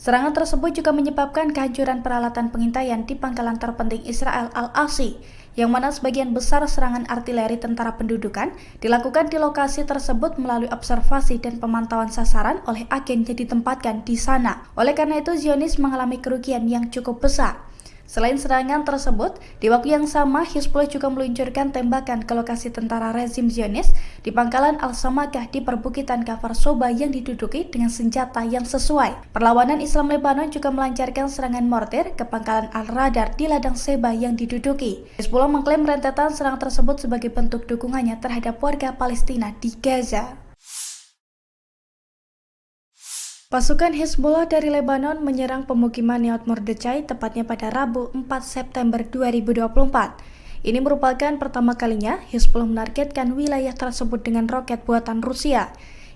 Serangan tersebut juga menyebabkan kehancuran peralatan pengintaian di pangkalan terpenting Israel Al-Asi, yang mana sebagian besar serangan artileri tentara pendudukan dilakukan di lokasi tersebut melalui observasi dan pemantauan sasaran oleh agen yang ditempatkan di sana. Oleh karena itu, Zionis mengalami kerugian yang cukup besar. Selain serangan tersebut, di waktu yang sama Hezbollah juga meluncurkan tembakan ke lokasi tentara rezim Zionis di pangkalan Al-Samakah di perbukitan Kfar Soba yang diduduki dengan senjata yang sesuai. Perlawanan Islam Lebanon juga melancarkan serangan mortir ke pangkalan Al-Radar di ladang Seba yang diduduki. Hezbollah mengklaim rentetan serangan tersebut sebagai bentuk dukungannya terhadap warga Palestina di Gaza. Pasukan Hezbollah dari Lebanon menyerang pemukiman Nahal Mordechai tepatnya pada Rabu 4 September 2024. Ini merupakan pertama kalinya Hezbollah menargetkan wilayah tersebut dengan roket buatan Rusia.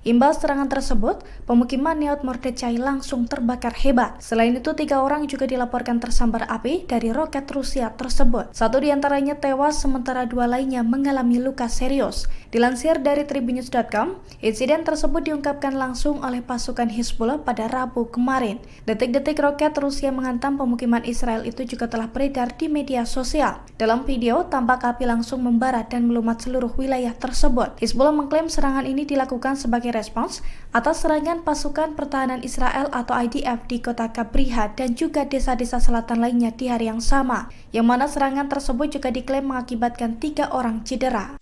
Imbas serangan tersebut, pemukiman Nahal Mordechai langsung terbakar hebat. Selain itu, 3 orang juga dilaporkan tersambar api dari roket Rusia tersebut. 1 diantaranya tewas, sementara 2 lainnya mengalami luka serius. Dilansir dari Tribunnews.com, insiden tersebut diungkapkan langsung oleh pasukan Hezbollah pada Rabu kemarin. Detik-detik roket Rusia menghantam pemukiman Israel itu juga telah beredar di media sosial. Dalam video, tampak api langsung membara dan melumat seluruh wilayah tersebut. Hezbollah mengklaim serangan ini dilakukan sebagai respons atas serangan pasukan pertahanan Israel atau IDF di kota Kabriha dan juga desa-desa selatan lainnya di hari yang sama, yang mana serangan tersebut juga diklaim mengakibatkan 3 orang cedera.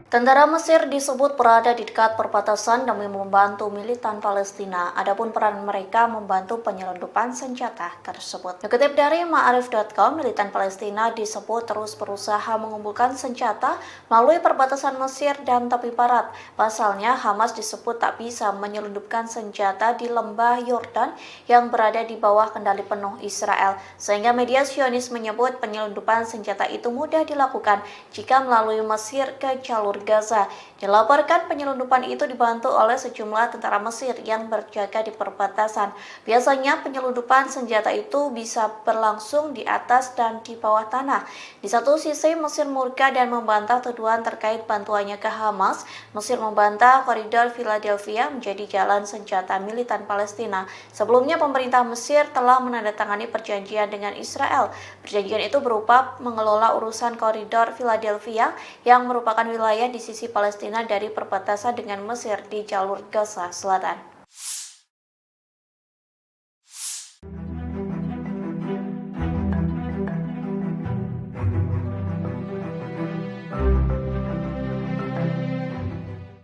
Tentara Mesir disebut berada di dekat perbatasan demi membantu militan Palestina. Adapun peran mereka membantu penyelundupan senjata tersebut. Dikutip dari Ma'arif.com, militan Palestina disebut terus berusaha mengumpulkan senjata melalui perbatasan Mesir dan tepi barat. Pasalnya, Hamas disebut tak bisa menyelundupkan senjata di lembah Yordan yang berada di bawah kendali penuh Israel. Sehingga media Zionis menyebut penyelundupan senjata itu mudah dilakukan jika melalui Mesir ke jalur Gaza. Dilaporkan penyelundupan itu dibantu oleh sejumlah tentara Mesir yang berjaga di perbatasan. Biasanya penyelundupan senjata itu bisa berlangsung di atas dan di bawah tanah. Di satu sisi Mesir murka dan membantah tuduhan terkait bantuannya ke Hamas. Mesir membantah koridor Philadelphia menjadi jalan senjata militan Palestina. Sebelumnya pemerintah Mesir telah menandatangani perjanjian dengan Israel. Perjanjian itu berupa mengelola urusan koridor Philadelphia yang merupakan wilayah di sisi Palestina dari perbatasan dengan Mesir di jalur Gaza Selatan.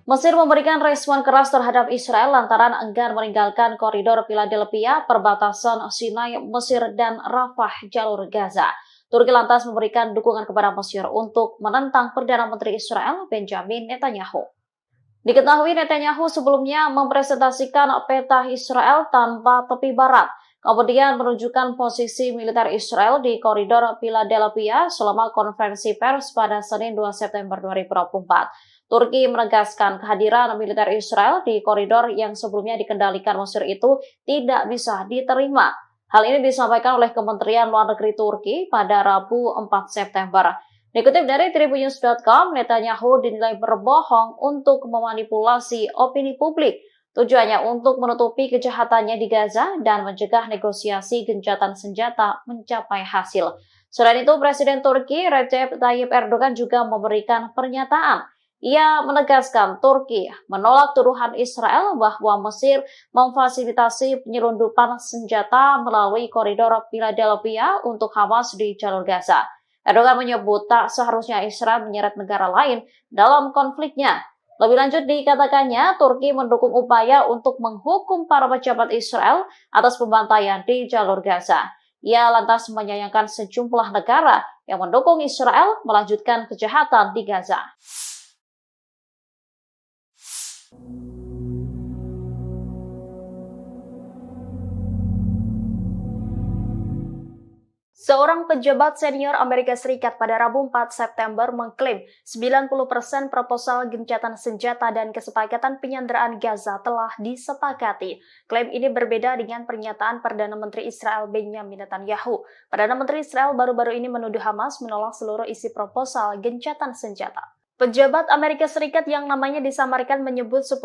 Mesir memberikan respon keras terhadap Israel lantaran enggan meninggalkan koridor Philadelphia, perbatasan Sinai, Mesir, dan Rafah, jalur Gaza. Turki lantas memberikan dukungan kepada Mesir untuk menentang Perdana Menteri Israel, Benjamin Netanyahu. Diketahui Netanyahu sebelumnya mempresentasikan peta Israel tanpa tepi barat, kemudian menunjukkan posisi militer Israel di koridor Philadelphia selama konferensi pers pada Senin 2 September 2024. Turki menegaskan kehadiran militer Israel di koridor yang sebelumnya dikendalikan Mesir itu tidak bisa diterima. Hal ini disampaikan oleh Kementerian Luar Negeri Turki pada Rabu 4 September. Dikutip dari Tribunnews.com, Netanyahu dinilai berbohong untuk memanipulasi opini publik. Tujuannya untuk menutupi kejahatannya di Gaza dan mencegah negosiasi gencatan senjata mencapai hasil. Selain itu, Presiden Turki Recep Tayyip Erdogan juga memberikan pernyataan. Ia menegaskan Turki menolak tuduhan Israel bahwa Mesir memfasilitasi penyelundupan senjata melalui koridor Philadelphia untuk Hamas di jalur Gaza. Erdogan menyebut tak seharusnya Israel menyeret negara lain dalam konfliknya. Lebih lanjut dikatakannya, Turki mendukung upaya untuk menghukum para pejabat Israel atas pembantaian di jalur Gaza. Ia lantas menyayangkan sejumlah negara yang mendukung Israel melanjutkan kejahatan di Gaza. Seorang pejabat senior Amerika Serikat pada Rabu 4 September mengklaim 90% proposal gencatan senjata dan kesepakatan penyanderaan Gaza telah disepakati. Klaim ini berbeda dengan pernyataan Perdana Menteri Israel Benjamin Netanyahu. Perdana Menteri Israel baru-baru ini menuduh Hamas menolak seluruh isi proposal gencatan senjata. Pejabat Amerika Serikat yang namanya disamarkan menyebut 10%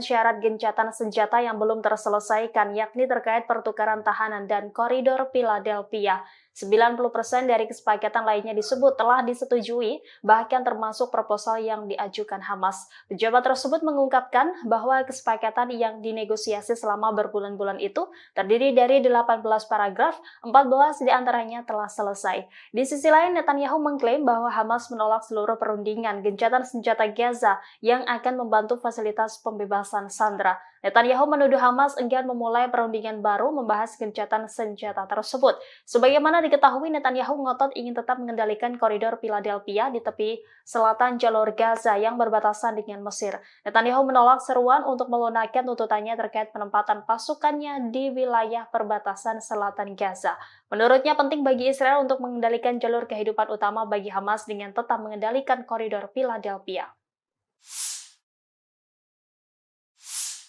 syarat gencatan senjata yang belum terselesaikan, yakni terkait pertukaran tahanan dan koridor Philadelphia. 90% dari kesepakatan lainnya disebut telah disetujui, bahkan termasuk proposal yang diajukan Hamas. Pejabat tersebut mengungkapkan bahwa kesepakatan yang dinegosiasi selama berbulan-bulan itu terdiri dari 18 paragraf, 14 diantaranya telah selesai. Di sisi lain, Netanyahu mengklaim bahwa Hamas menolak seluruh perundingan gencatan senjata Gaza yang akan membantu fasilitas pembebasan sandera. Netanyahu menuduh Hamas enggan memulai perundingan baru membahas gencatan senjata tersebut. Sebagaimana diketahui, Netanyahu ngotot ingin tetap mengendalikan koridor Philadelphia di tepi selatan jalur Gaza yang berbatasan dengan Mesir. Netanyahu menolak seruan untuk melunakkan tuntutannya terkait penempatan pasukannya di wilayah perbatasan selatan Gaza. Menurutnya penting bagi Israel untuk mengendalikan jalur kehidupan utama bagi Hamas dengan tetap mengendalikan koridor Philadelphia.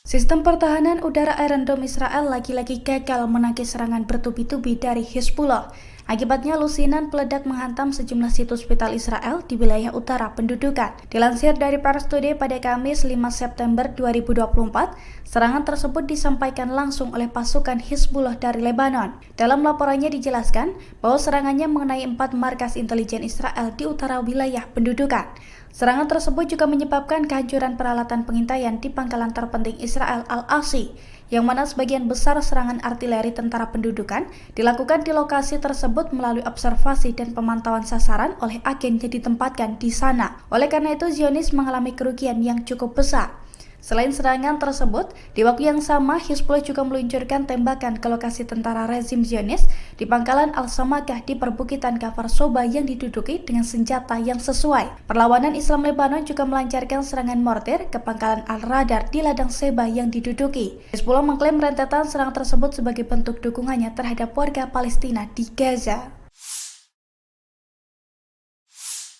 Sistem pertahanan udara Iron Dome Israel lagi-lagi gagal menangkis serangan bertubi-tubi dari Hezbollah. Akibatnya lusinan peledak menghantam sejumlah situs vital Israel di wilayah utara pendudukan. Dilansir dari Pars Today pada Kamis 5 September 2024, serangan tersebut disampaikan langsung oleh pasukan Hezbollah dari Lebanon. Dalam laporannya dijelaskan bahwa serangannya mengenai 4 markas intelijen Israel di utara wilayah pendudukan. Serangan tersebut juga menyebabkan kehancuran peralatan pengintaian di pangkalan terpenting Israel Al-Asi, yang mana sebagian besar serangan artileri tentara pendudukan dilakukan di lokasi tersebut melalui observasi dan pemantauan sasaran oleh agen yang ditempatkan di sana. Oleh karena itu, Zionis mengalami kerugian yang cukup besar. Selain serangan tersebut, di waktu yang sama Hezbollah juga meluncurkan tembakan ke lokasi tentara rezim Zionis di pangkalan Al-Samakah di perbukitan Kafar Soba yang diduduki dengan senjata yang sesuai. Perlawanan Islam Lebanon juga melancarkan serangan mortir ke pangkalan Al-Radar di ladang Seba yang diduduki. Hezbollah mengklaim rentetan serangan tersebut sebagai bentuk dukungannya terhadap warga Palestina di Gaza.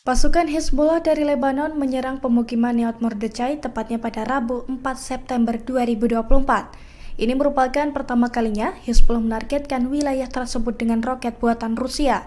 Pasukan Hezbollah dari Lebanon menyerang pemukiman Neot Mordechai tepatnya pada Rabu 4 September 2024. Ini merupakan pertama kalinya Hezbollah menargetkan wilayah tersebut dengan roket buatan Rusia.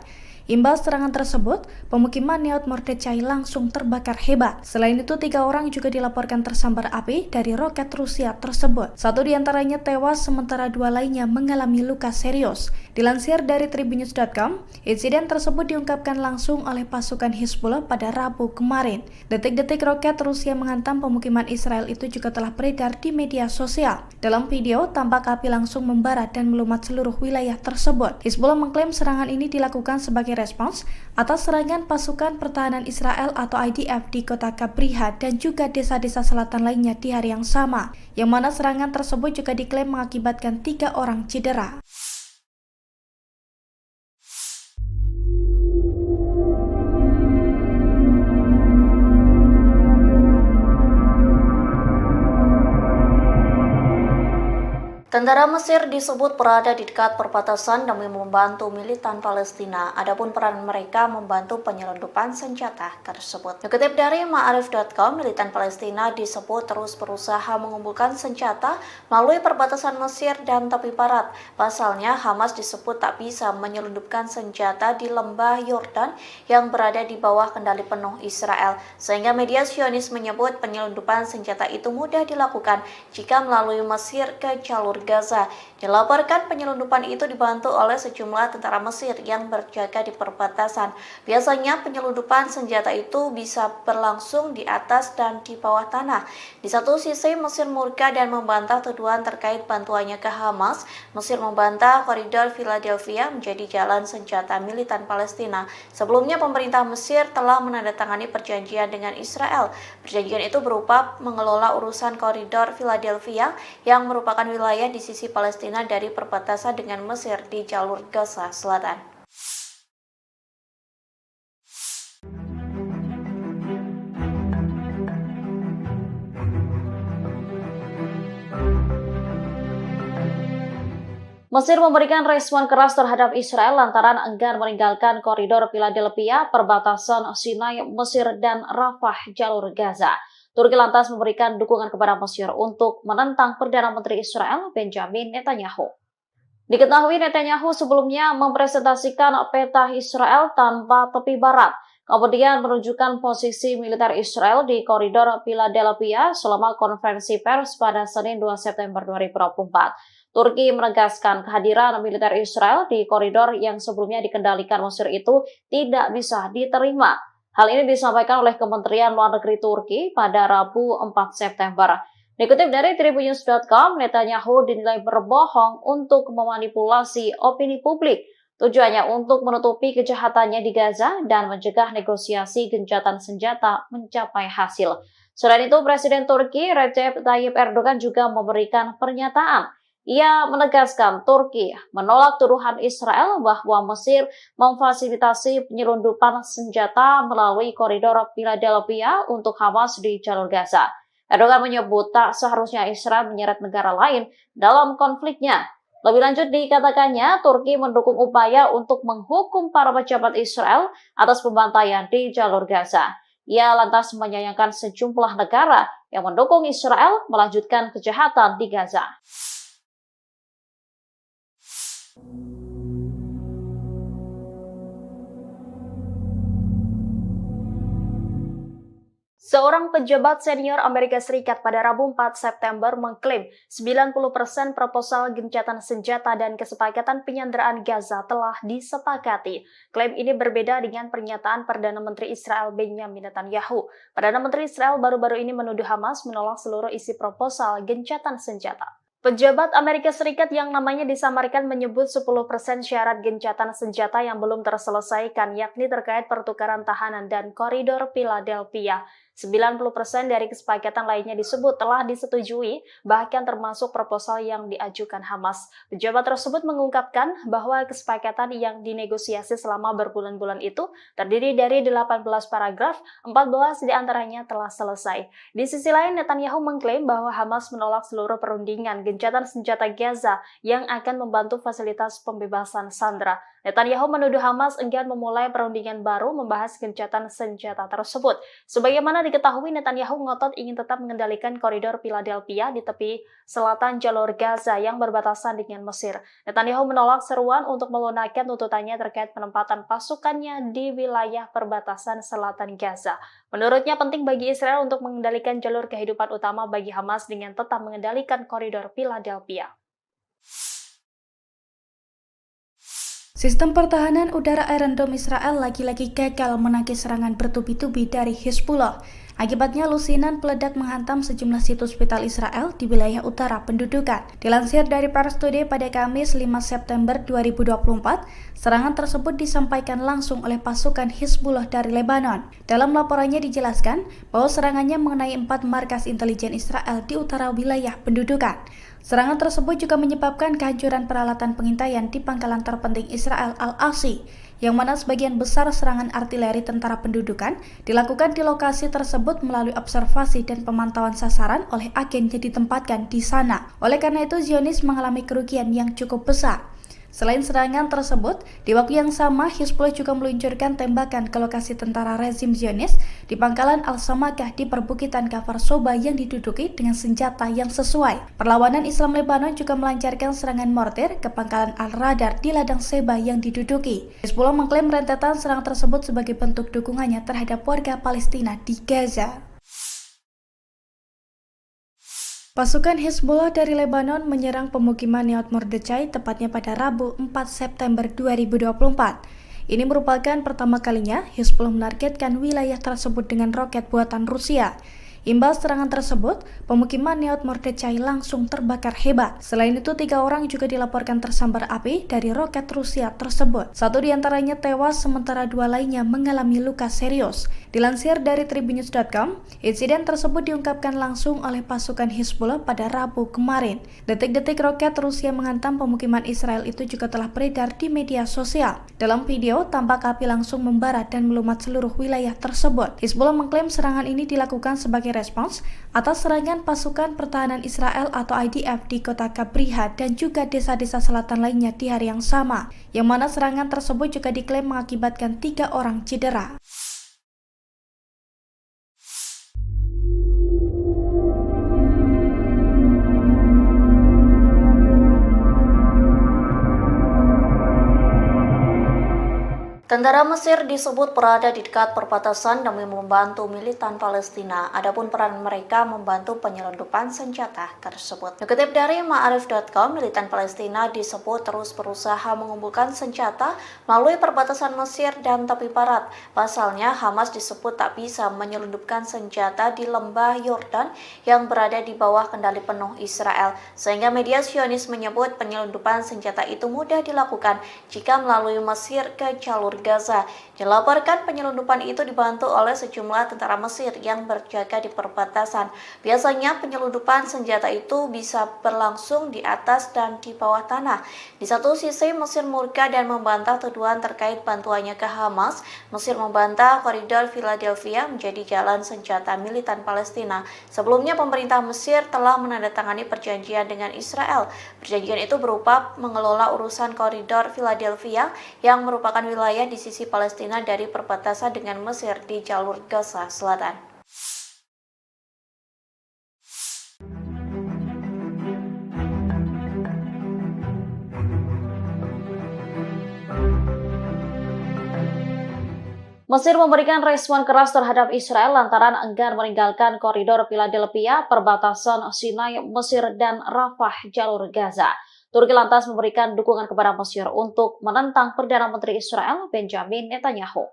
Imbas serangan tersebut, pemukiman Neot Mordechai langsung terbakar hebat. Selain itu, 3 orang juga dilaporkan tersambar api dari roket Rusia tersebut. 1 diantaranya tewas, sementara 2 lainnya mengalami luka serius. Dilansir dari Tribunnews.com, insiden tersebut diungkapkan langsung oleh pasukan Hezbollah pada Rabu kemarin. Detik-detik roket Rusia menghantam pemukiman Israel itu juga telah beredar di media sosial. Dalam video, tampak api langsung membara dan melumat seluruh wilayah tersebut. Hezbollah mengklaim serangan ini dilakukan sebagai respons atas serangan pasukan pertahanan Israel atau IDF di kota Kabriha dan juga desa-desa selatan lainnya di hari yang sama, yang mana serangan tersebut juga diklaim mengakibatkan 3 orang cedera. Tentara Mesir disebut berada di dekat perbatasan demi membantu militan Palestina. Adapun peran mereka membantu penyelundupan senjata tersebut. Dikutip dari Ma'arif.com, militan Palestina disebut terus berusaha mengumpulkan senjata melalui perbatasan Mesir dan tepi barat. Pasalnya, Hamas disebut tak bisa menyelundupkan senjata di lembah Yordan yang berada di bawah kendali penuh Israel. Sehingga media Zionis menyebut penyelundupan senjata itu mudah dilakukan jika melalui Mesir ke jalur Gaza. Dilaporkan penyelundupan itu dibantu oleh sejumlah tentara Mesir yang berjaga di perbatasan. Biasanya penyelundupan senjata itu bisa berlangsung di atas dan di bawah tanah. Di satu sisi Mesir murka dan membantah tuduhan terkait bantuannya ke Hamas. Mesir membantah koridor Philadelphia menjadi jalan senjata militan Palestina. Sebelumnya pemerintah Mesir telah menandatangani perjanjian dengan Israel. Perjanjian itu berupa mengelola urusan koridor Philadelphia yang merupakan wilayah di sisi Palestina dari perbatasan dengan Mesir di jalur Gaza Selatan. Mesir memberikan respon keras terhadap Israel lantaran enggan meninggalkan koridor Philadelphia, perbatasan Sinai, Mesir, dan Rafah, jalur Gaza. Turki lantas memberikan dukungan kepada Mesir untuk menentang Perdana Menteri Israel Benjamin Netanyahu. Diketahui Netanyahu sebelumnya mempresentasikan peta Israel tanpa tepi barat, kemudian menunjukkan posisi militer Israel di koridor Philadelphia selama konferensi pers pada Senin 2 September 2024. Turki menegaskan kehadiran militer Israel di koridor yang sebelumnya dikendalikan Mesir itu tidak bisa diterima. Hal ini disampaikan oleh Kementerian Luar Negeri Turki pada Rabu 4 September. Dikutip dari Tribunnews.com, Netanyahu dinilai berbohong untuk memanipulasi opini publik. Tujuannya untuk menutupi kejahatannya di Gaza dan mencegah negosiasi gencatan senjata mencapai hasil. Selain itu, Presiden Turki Recep Tayyip Erdogan juga memberikan pernyataan. Ia menegaskan Turki menolak tuduhan Israel bahwa Mesir memfasilitasi penyelundupan senjata melalui koridor Philadelphia untuk Hamas di jalur Gaza. Erdogan menyebut tak seharusnya Israel menyeret negara lain dalam konfliknya. Lebih lanjut dikatakannya, Turki mendukung upaya untuk menghukum para pejabat Israel atas pembantaian di jalur Gaza. Ia lantas menyayangkan sejumlah negara yang mendukung Israel melanjutkan kejahatan di Gaza. Seorang pejabat senior Amerika Serikat pada Rabu 4 September mengklaim 90% proposal gencatan senjata dan kesepakatan penyanderaan Gaza telah disepakati. Klaim ini berbeda dengan pernyataan Perdana Menteri Israel Benjamin Netanyahu. Perdana Menteri Israel baru-baru ini menuduh Hamas menolak seluruh isi proposal gencatan senjata. Pejabat Amerika Serikat yang namanya disamarkan menyebut 10% syarat gencatan senjata yang belum terselesaikan, yakni terkait pertukaran tahanan dan koridor Philadelphia. 90% dari kesepakatan lainnya disebut telah disetujui, bahkan termasuk proposal yang diajukan Hamas. Pejabat tersebut mengungkapkan bahwa kesepakatan yang dinegosiasi selama berbulan-bulan itu terdiri dari 18 paragraf, 14 diantaranya telah selesai. Di sisi lain, Netanyahu mengklaim bahwa Hamas menolak seluruh perundingan gencatan senjata Gaza yang akan membantu fasilitas pembebasan sandera. Netanyahu menuduh Hamas enggan memulai perundingan baru membahas gencatan senjata tersebut. Sebagaimana diketahui, Netanyahu ngotot ingin tetap mengendalikan koridor Philadelphia di tepi selatan jalur Gaza yang berbatasan dengan Mesir. Netanyahu menolak seruan untuk melunakkan tuntutannya terkait penempatan pasukannya di wilayah perbatasan selatan Gaza. Menurutnya penting bagi Israel untuk mengendalikan jalur kehidupan utama bagi Hamas dengan tetap mengendalikan koridor Philadelphia. Sistem pertahanan udara Iron Dome Israel lagi-lagi gagal menangkis serangan bertubi-tubi dari Hizbullah. Akibatnya lusinan peledak menghantam sejumlah situs vital Israel di wilayah utara pendudukan. Dilansir dari Pars Today pada Kamis 5 September 2024, serangan tersebut disampaikan langsung oleh pasukan Hizbullah dari Lebanon. Dalam laporannya dijelaskan bahwa serangannya mengenai 4 markas intelijen Israel di utara wilayah pendudukan. Serangan tersebut juga menyebabkan kehancuran peralatan pengintaian di pangkalan terpenting Israel Al-Asi, yang mana sebagian besar serangan artileri tentara pendudukan dilakukan di lokasi tersebut melalui observasi dan pemantauan sasaran oleh agen yang ditempatkan di sana. Oleh karena itu, Zionis mengalami kerugian yang cukup besar. Selain serangan tersebut, di waktu yang sama Hizbullah juga meluncurkan tembakan ke lokasi tentara rezim Zionis di pangkalan Al-Samakah di perbukitan Kafar Soba yang diduduki dengan senjata yang sesuai. Perlawanan Islam Lebanon juga melancarkan serangan mortir ke pangkalan Al-Radar di ladang Seba yang diduduki. Hizbullah mengklaim rentetan serangan tersebut sebagai bentuk dukungannya terhadap warga Palestina di Gaza. Pasukan Hizbullah dari Lebanon menyerang pemukiman Nahal Mordechai tepatnya pada Rabu 4 September 2024. Ini merupakan pertama kalinya Hizbullah menargetkan wilayah tersebut dengan roket buatan Rusia. Imbas serangan tersebut, pemukiman Nahal Mordechai langsung terbakar hebat. Selain itu, 3 orang juga dilaporkan tersambar api dari roket Rusia tersebut. 1 diantaranya tewas, sementara 2 lainnya mengalami luka serius. Dilansir dari Tribunnews.com, insiden tersebut diungkapkan langsung oleh pasukan Hizbullah pada Rabu kemarin. Detik-detik roket Rusia menghantam pemukiman Israel itu juga telah beredar di media sosial. Dalam video, tampak api langsung membara dan melumat seluruh wilayah tersebut. Hizbullah mengklaim serangan ini dilakukan sebagai respons atas serangan pasukan pertahanan Israel atau IDF di kota Kabriha dan juga desa-desa selatan lainnya di hari yang sama, yang mana serangan tersebut juga diklaim mengakibatkan 3 orang cedera. Tentara Mesir disebut berada di dekat perbatasan demi membantu militan Palestina. Adapun peran mereka membantu penyelundupan senjata tersebut. Dikutip dari Ma'arif.com, militan Palestina disebut terus berusaha mengumpulkan senjata melalui perbatasan Mesir dan tepi barat. Pasalnya, Hamas disebut tak bisa menyelundupkan senjata di lembah Yordan yang berada di bawah kendali penuh Israel. Sehingga media Zionis menyebut penyelundupan senjata itu mudah dilakukan jika melalui Mesir ke jalur Gaza. Dilaporkan penyelundupan itu dibantu oleh sejumlah tentara Mesir yang berjaga di perbatasan. Biasanya penyelundupan senjata itu bisa berlangsung di atas dan di bawah tanah. Di satu sisi Mesir murka dan membantah tuduhan terkait bantuannya ke Hamas. Mesir membantah koridor Philadelphia menjadi jalan senjata militan Palestina. Sebelumnya pemerintah Mesir telah menandatangani perjanjian dengan Israel. Perjanjian itu berupa mengelola urusan koridor Philadelphia yang merupakan wilayah di sisi Palestina dari perbatasan dengan Mesir di jalur Gaza Selatan. Mesir memberikan respon keras terhadap Israel lantaran enggan meninggalkan koridor Philadelphia, perbatasan Sinai, Mesir, dan Rafah, jalur Gaza. Turki lantas memberikan dukungan kepada Mesir untuk menentang Perdana Menteri Israel Benjamin Netanyahu.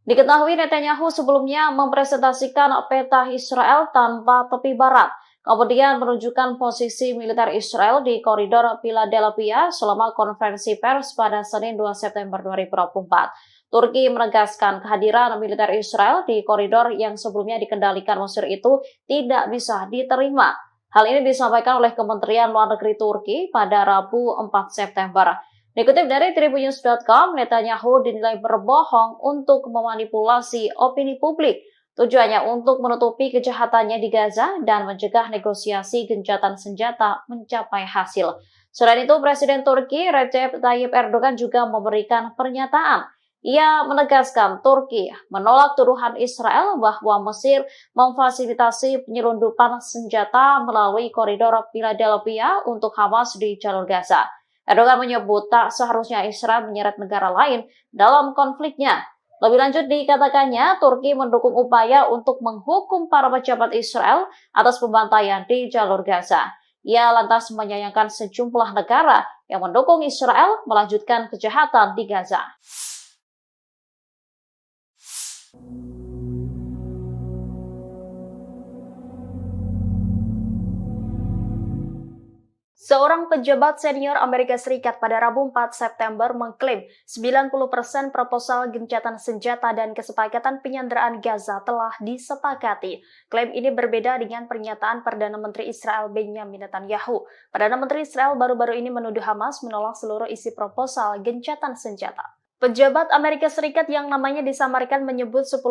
Diketahui Netanyahu sebelumnya mempresentasikan peta Israel tanpa tepi barat, kemudian menunjukkan posisi militer Israel di koridor Philadelphia selama konferensi pers pada Senin 2 September 2024. Turki menegaskan kehadiran militer Israel di koridor yang sebelumnya dikendalikan Mesir itu tidak bisa diterima. Hal ini disampaikan oleh Kementerian Luar Negeri Turki pada Rabu 4 September. Dikutip dari Tribunnews.com, Netanyahu dinilai berbohong untuk memanipulasi opini publik. Tujuannya untuk menutupi kejahatannya di Gaza dan mencegah negosiasi gencatan senjata mencapai hasil. Selain itu, Presiden Turki Recep Tayyip Erdogan juga memberikan pernyataan. Ia menegaskan Turki menolak tuduhan Israel bahwa Mesir memfasilitasi penyelundupan senjata melalui koridor Philadelphia untuk Hamas di jalur Gaza. Erdogan menyebut tak seharusnya Israel menyeret negara lain dalam konfliknya. Lebih lanjut dikatakannya, Turki mendukung upaya untuk menghukum para pejabat Israel atas pembantaian di jalur Gaza. Ia lantas menyayangkan sejumlah negara yang mendukung Israel melanjutkan kejahatan di Gaza. Seorang pejabat senior Amerika Serikat pada Rabu 4 September mengklaim 90% proposal gencatan senjata dan kesepakatan penyanderaan Gaza telah disepakati. Klaim ini berbeda dengan pernyataan Perdana Menteri Israel Benjamin Netanyahu. Perdana Menteri Israel baru-baru ini menuduh Hamas menolak seluruh isi proposal gencatan senjata. Pejabat Amerika Serikat yang namanya disamarkan menyebut 10%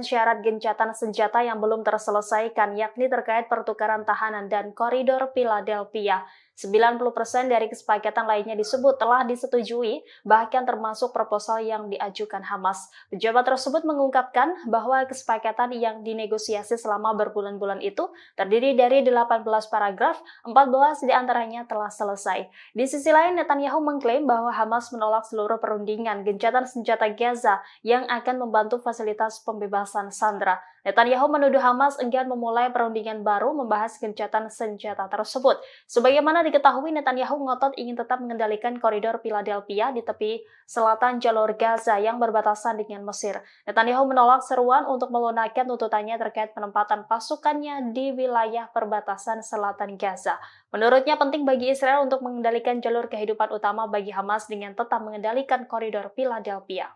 syarat gencatan senjata yang belum terselesaikan, yakni terkait pertukaran tahanan dan koridor Philadelphia. 90% dari kesepakatan lainnya disebut telah disetujui, bahkan termasuk proposal yang diajukan Hamas. Pejabat tersebut mengungkapkan bahwa kesepakatan yang dinegosiasi selama berbulan-bulan itu terdiri dari 18 paragraf, 14 diantaranya telah selesai. Di sisi lain, Netanyahu mengklaim bahwa Hamas menolak seluruh perundingan gencatan senjata Gaza yang akan membantu fasilitas pembebasan sandera. Netanyahu menuduh Hamas enggan memulai perundingan baru membahas gencatan senjata tersebut. Sebagaimana diketahui, Netanyahu ngotot ingin tetap mengendalikan koridor Philadelphia di tepi selatan jalur Gaza yang berbatasan dengan Mesir. Netanyahu menolak seruan untuk melunakkan tuntutannya terkait penempatan pasukannya di wilayah perbatasan selatan Gaza. Menurutnya penting bagi Israel untuk mengendalikan jalur kehidupan utama bagi Hamas dengan tetap mengendalikan koridor Philadelphia.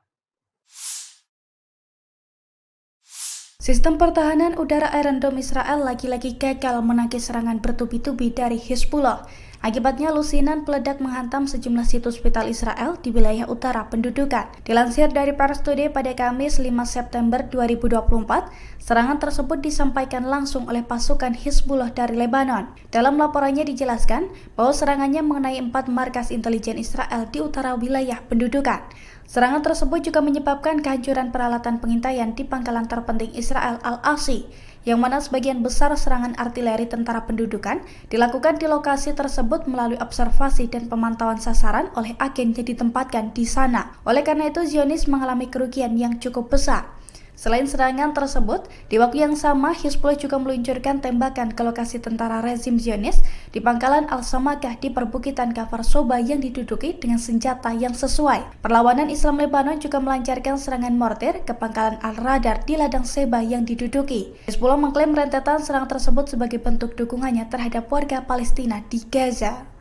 Sistem pertahanan udara Iron Dome Israel lagi-lagi gagal menangkis serangan bertubi-tubi dari Hezbollah. Akibatnya lusinan peledak menghantam sejumlah situs vital Israel di wilayah utara pendudukan. Dilansir dari Pars Today pada Kamis 5 September 2024, serangan tersebut disampaikan langsung oleh pasukan Hezbollah dari Lebanon. Dalam laporannya dijelaskan bahwa serangannya mengenai 4 markas intelijen Israel di utara wilayah pendudukan. Serangan tersebut juga menyebabkan kehancuran peralatan pengintaian di pangkalan terpenting Israel Al-Asi, yang mana sebagian besar serangan artileri tentara pendudukan dilakukan di lokasi tersebut melalui observasi dan pemantauan sasaran oleh agen yang ditempatkan di sana. Oleh karena itu, Zionis mengalami kerugian yang cukup besar. Selain serangan tersebut, di waktu yang sama Hezbollah juga meluncurkan tembakan ke lokasi tentara rezim Zionis di pangkalan Al-Samakah di perbukitan Kafar Soba yang diduduki dengan senjata yang sesuai. Perlawanan Islam Lebanon juga melancarkan serangan mortir ke pangkalan Al-Radar di ladang Seba yang diduduki. Hezbollah mengklaim rentetan serangan tersebut sebagai bentuk dukungannya terhadap warga Palestina di Gaza.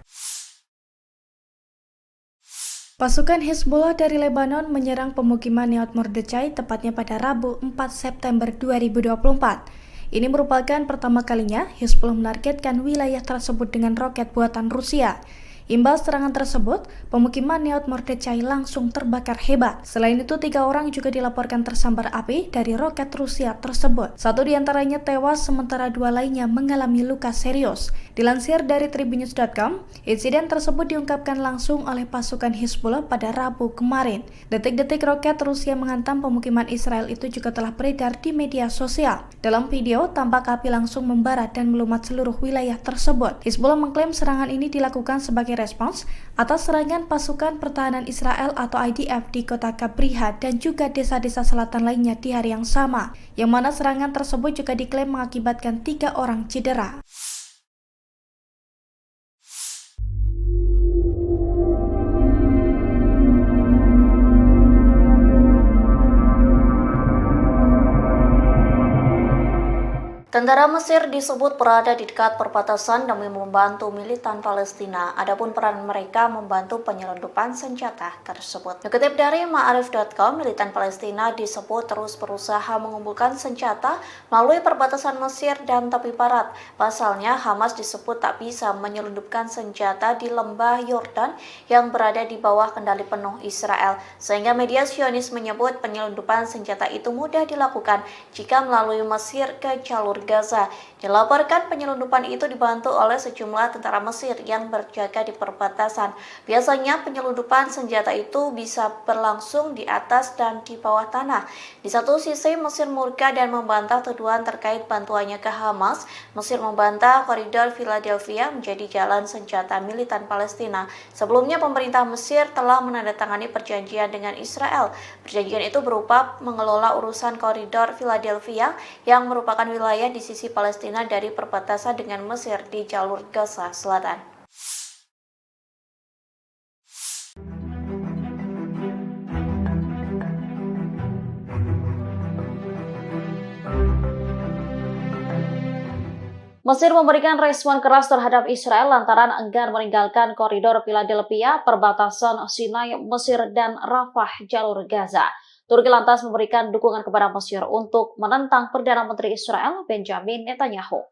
Pasukan Hezbollah dari Lebanon menyerang pemukiman Nahal Mordechai tepatnya pada Rabu 4 September 2024. Ini merupakan pertama kalinya Hezbollah menargetkan wilayah tersebut dengan roket buatan Rusia. Imbas serangan tersebut, pemukiman Nahal Mordechai langsung terbakar hebat. Selain itu, 3 orang juga dilaporkan tersambar api dari roket Rusia tersebut. 1 diantaranya tewas, sementara 2 lainnya mengalami luka serius. Dilansir dari Tribunnews.com, insiden tersebut diungkapkan langsung oleh pasukan Hezbollah pada Rabu kemarin. Detik-detik roket Rusia menghantam pemukiman Israel itu juga telah beredar di media sosial. Dalam video, tampak api langsung membara dan melumat seluruh wilayah tersebut. Hezbollah mengklaim serangan ini dilakukan sebagai respons atas serangan pasukan pertahanan Israel atau IDF di kota Kabriha dan juga desa-desa selatan lainnya di hari yang sama, yang mana serangan tersebut juga diklaim mengakibatkan 3 orang cedera. Tentara Mesir disebut berada di dekat perbatasan demi membantu militan Palestina. Adapun peran mereka membantu penyelundupan senjata tersebut. Dikutip dari Ma'arif.com, militan Palestina disebut terus berusaha mengumpulkan senjata melalui perbatasan Mesir dan tepi barat. Pasalnya, Hamas disebut tak bisa menyelundupkan senjata di lembah Yordan yang berada di bawah kendali penuh Israel. Sehingga media Zionis menyebut penyelundupan senjata itu mudah dilakukan jika melalui Mesir ke jalur Gaza. Dilaporkan penyelundupan itu dibantu oleh sejumlah tentara Mesir yang berjaga di perbatasan. Biasanya penyelundupan senjata itu bisa berlangsung di atas dan di bawah tanah. Di satu sisi Mesir murka dan membantah tuduhan terkait bantuannya ke Hamas. Mesir membantah koridor Philadelphia menjadi jalan senjata militan Palestina. Sebelumnya pemerintah Mesir telah menandatangani perjanjian dengan Israel. Perjanjian itu berupa mengelola urusan koridor Philadelphia yang merupakan wilayah di sisi Palestina dari perbatasan dengan Mesir di jalur Gaza Selatan. Mesir memberikan respon keras terhadap Israel lantaran enggan meninggalkan koridor Philadelphia, perbatasan Sinai, Mesir, dan Rafah, jalur Gaza. Turki lantas memberikan dukungan kepada Mesir untuk menentang Perdana Menteri Israel Benjamin Netanyahu.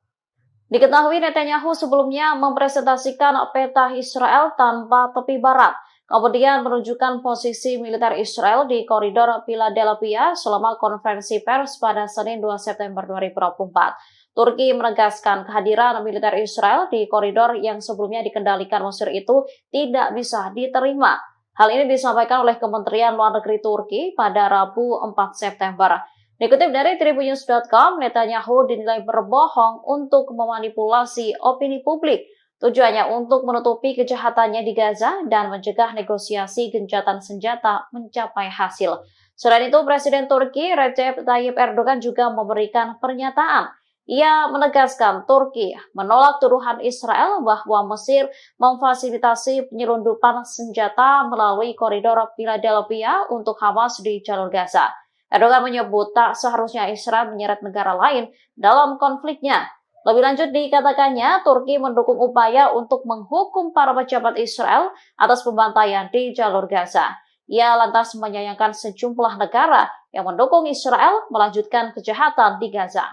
Diketahui Netanyahu sebelumnya mempresentasikan peta Israel tanpa tepi barat, kemudian menunjukkan posisi militer Israel di koridor Philadelphia selama konferensi pers pada Senin 2 September 2024. Turki menegaskan kehadiran militer Israel di koridor yang sebelumnya dikendalikan Mesir itu tidak bisa diterima. Hal ini disampaikan oleh Kementerian Luar Negeri Turki pada Rabu 4 September. Dikutip dari Tribunnews.com, Netanyahu dinilai berbohong untuk memanipulasi opini publik. Tujuannya untuk menutupi kejahatannya di Gaza dan mencegah negosiasi gencatan senjata mencapai hasil. Selain itu, Presiden Turki Recep Tayyip Erdogan juga memberikan pernyataan. Ia menegaskan Turki menolak tuduhan Israel bahwa Mesir memfasilitasi penyelundupan senjata melalui koridor Philadelphia untuk Hamas di jalur Gaza. Erdogan menyebut tak seharusnya Israel menyeret negara lain dalam konfliknya. Lebih lanjut dikatakannya, Turki mendukung upaya untuk menghukum para pejabat Israel atas pembantaian di jalur Gaza. Ia lantas menyayangkan sejumlah negara yang mendukung Israel melanjutkan kejahatan di Gaza.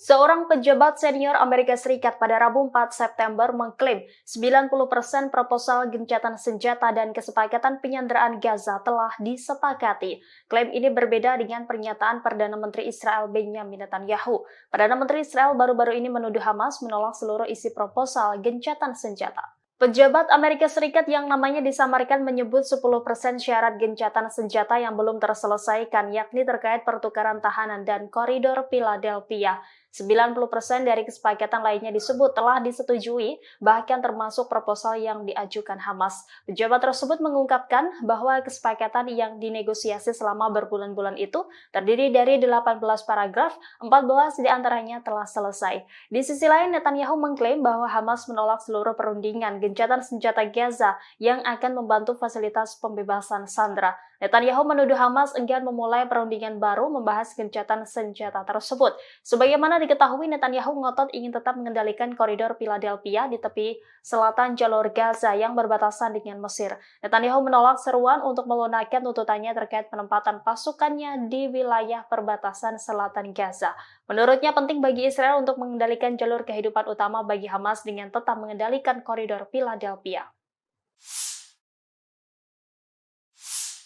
Seorang pejabat senior Amerika Serikat pada Rabu 4 September mengklaim 90% proposal gencatan senjata dan kesepakatan penyanderaan Gaza telah disepakati. Klaim ini berbeda dengan pernyataan Perdana Menteri Israel Benjamin Netanyahu. Perdana Menteri Israel baru-baru ini menuduh Hamas menolak seluruh isi proposal gencatan senjata. Pejabat Amerika Serikat yang namanya disamarkan menyebut 10% syarat gencatan senjata yang belum terselesaikan, yakni terkait pertukaran tahanan dan koridor Philadelphia. 90% dari kesepakatan lainnya disebut telah disetujui, bahkan termasuk proposal yang diajukan Hamas. Pejabat tersebut mengungkapkan bahwa kesepakatan yang dinegosiasi selama berbulan-bulan itu terdiri dari 18 paragraf, 14 diantaranya telah selesai. Di sisi lain, Netanyahu mengklaim bahwa Hamas menolak seluruh perundingan gencatan senjata Gaza yang akan membantu fasilitas pembebasan sandera. Netanyahu menuduh Hamas enggan memulai perundingan baru membahas gencatan senjata tersebut. Sebagaimana diketahui, Netanyahu ngotot ingin tetap mengendalikan koridor Philadelphia di tepi selatan jalur Gaza yang berbatasan dengan Mesir. Netanyahu menolak seruan untuk melunakkan tuntutannya terkait penempatan pasukannya di wilayah perbatasan selatan Gaza. Menurutnya penting bagi Israel untuk mengendalikan jalur kehidupan utama bagi Hamas dengan tetap mengendalikan koridor Philadelphia.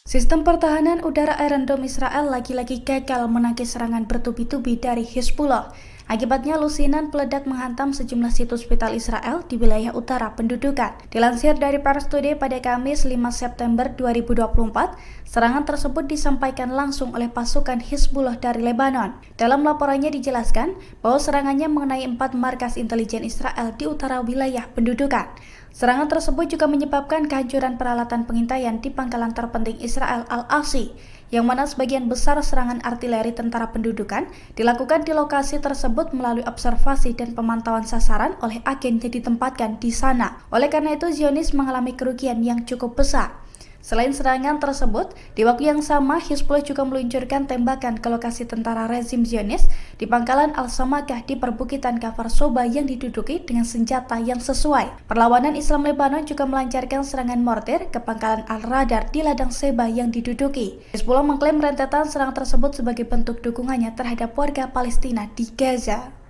Sistem pertahanan udara Iron Dome Israel lagi-lagi gagal menangkis serangan bertubi-tubi dari Hezbollah. Akibatnya lusinan peledak menghantam sejumlah situs vital Israel di wilayah utara pendudukan. Dilansir dari Pars Today pada Kamis 5 September 2024, serangan tersebut disampaikan langsung oleh pasukan Hezbollah dari Lebanon. Dalam laporannya dijelaskan bahwa serangannya mengenai 4 markas intelijen Israel di utara wilayah pendudukan. Serangan tersebut juga menyebabkan kehancuran peralatan pengintaian di pangkalan terpenting Israel Al-Aqsi yang mana sebagian besar serangan artileri tentara pendudukan dilakukan di lokasi tersebut melalui observasi dan pemantauan sasaran oleh agen yang ditempatkan di sana. Oleh karena itu, Zionis mengalami kerugian yang cukup besar. Selain serangan tersebut, di waktu yang sama Hizbullah juga meluncurkan tembakan ke lokasi tentara rezim Zionis di pangkalan Al-Samakah di perbukitan Kafar Soba yang diduduki dengan senjata yang sesuai. Perlawanan Islam Lebanon juga melancarkan serangan mortir ke pangkalan Al-Radar di ladang Seba yang diduduki. Hizbullah mengklaim rentetan serangan tersebut sebagai bentuk dukungannya terhadap warga Palestina di Gaza.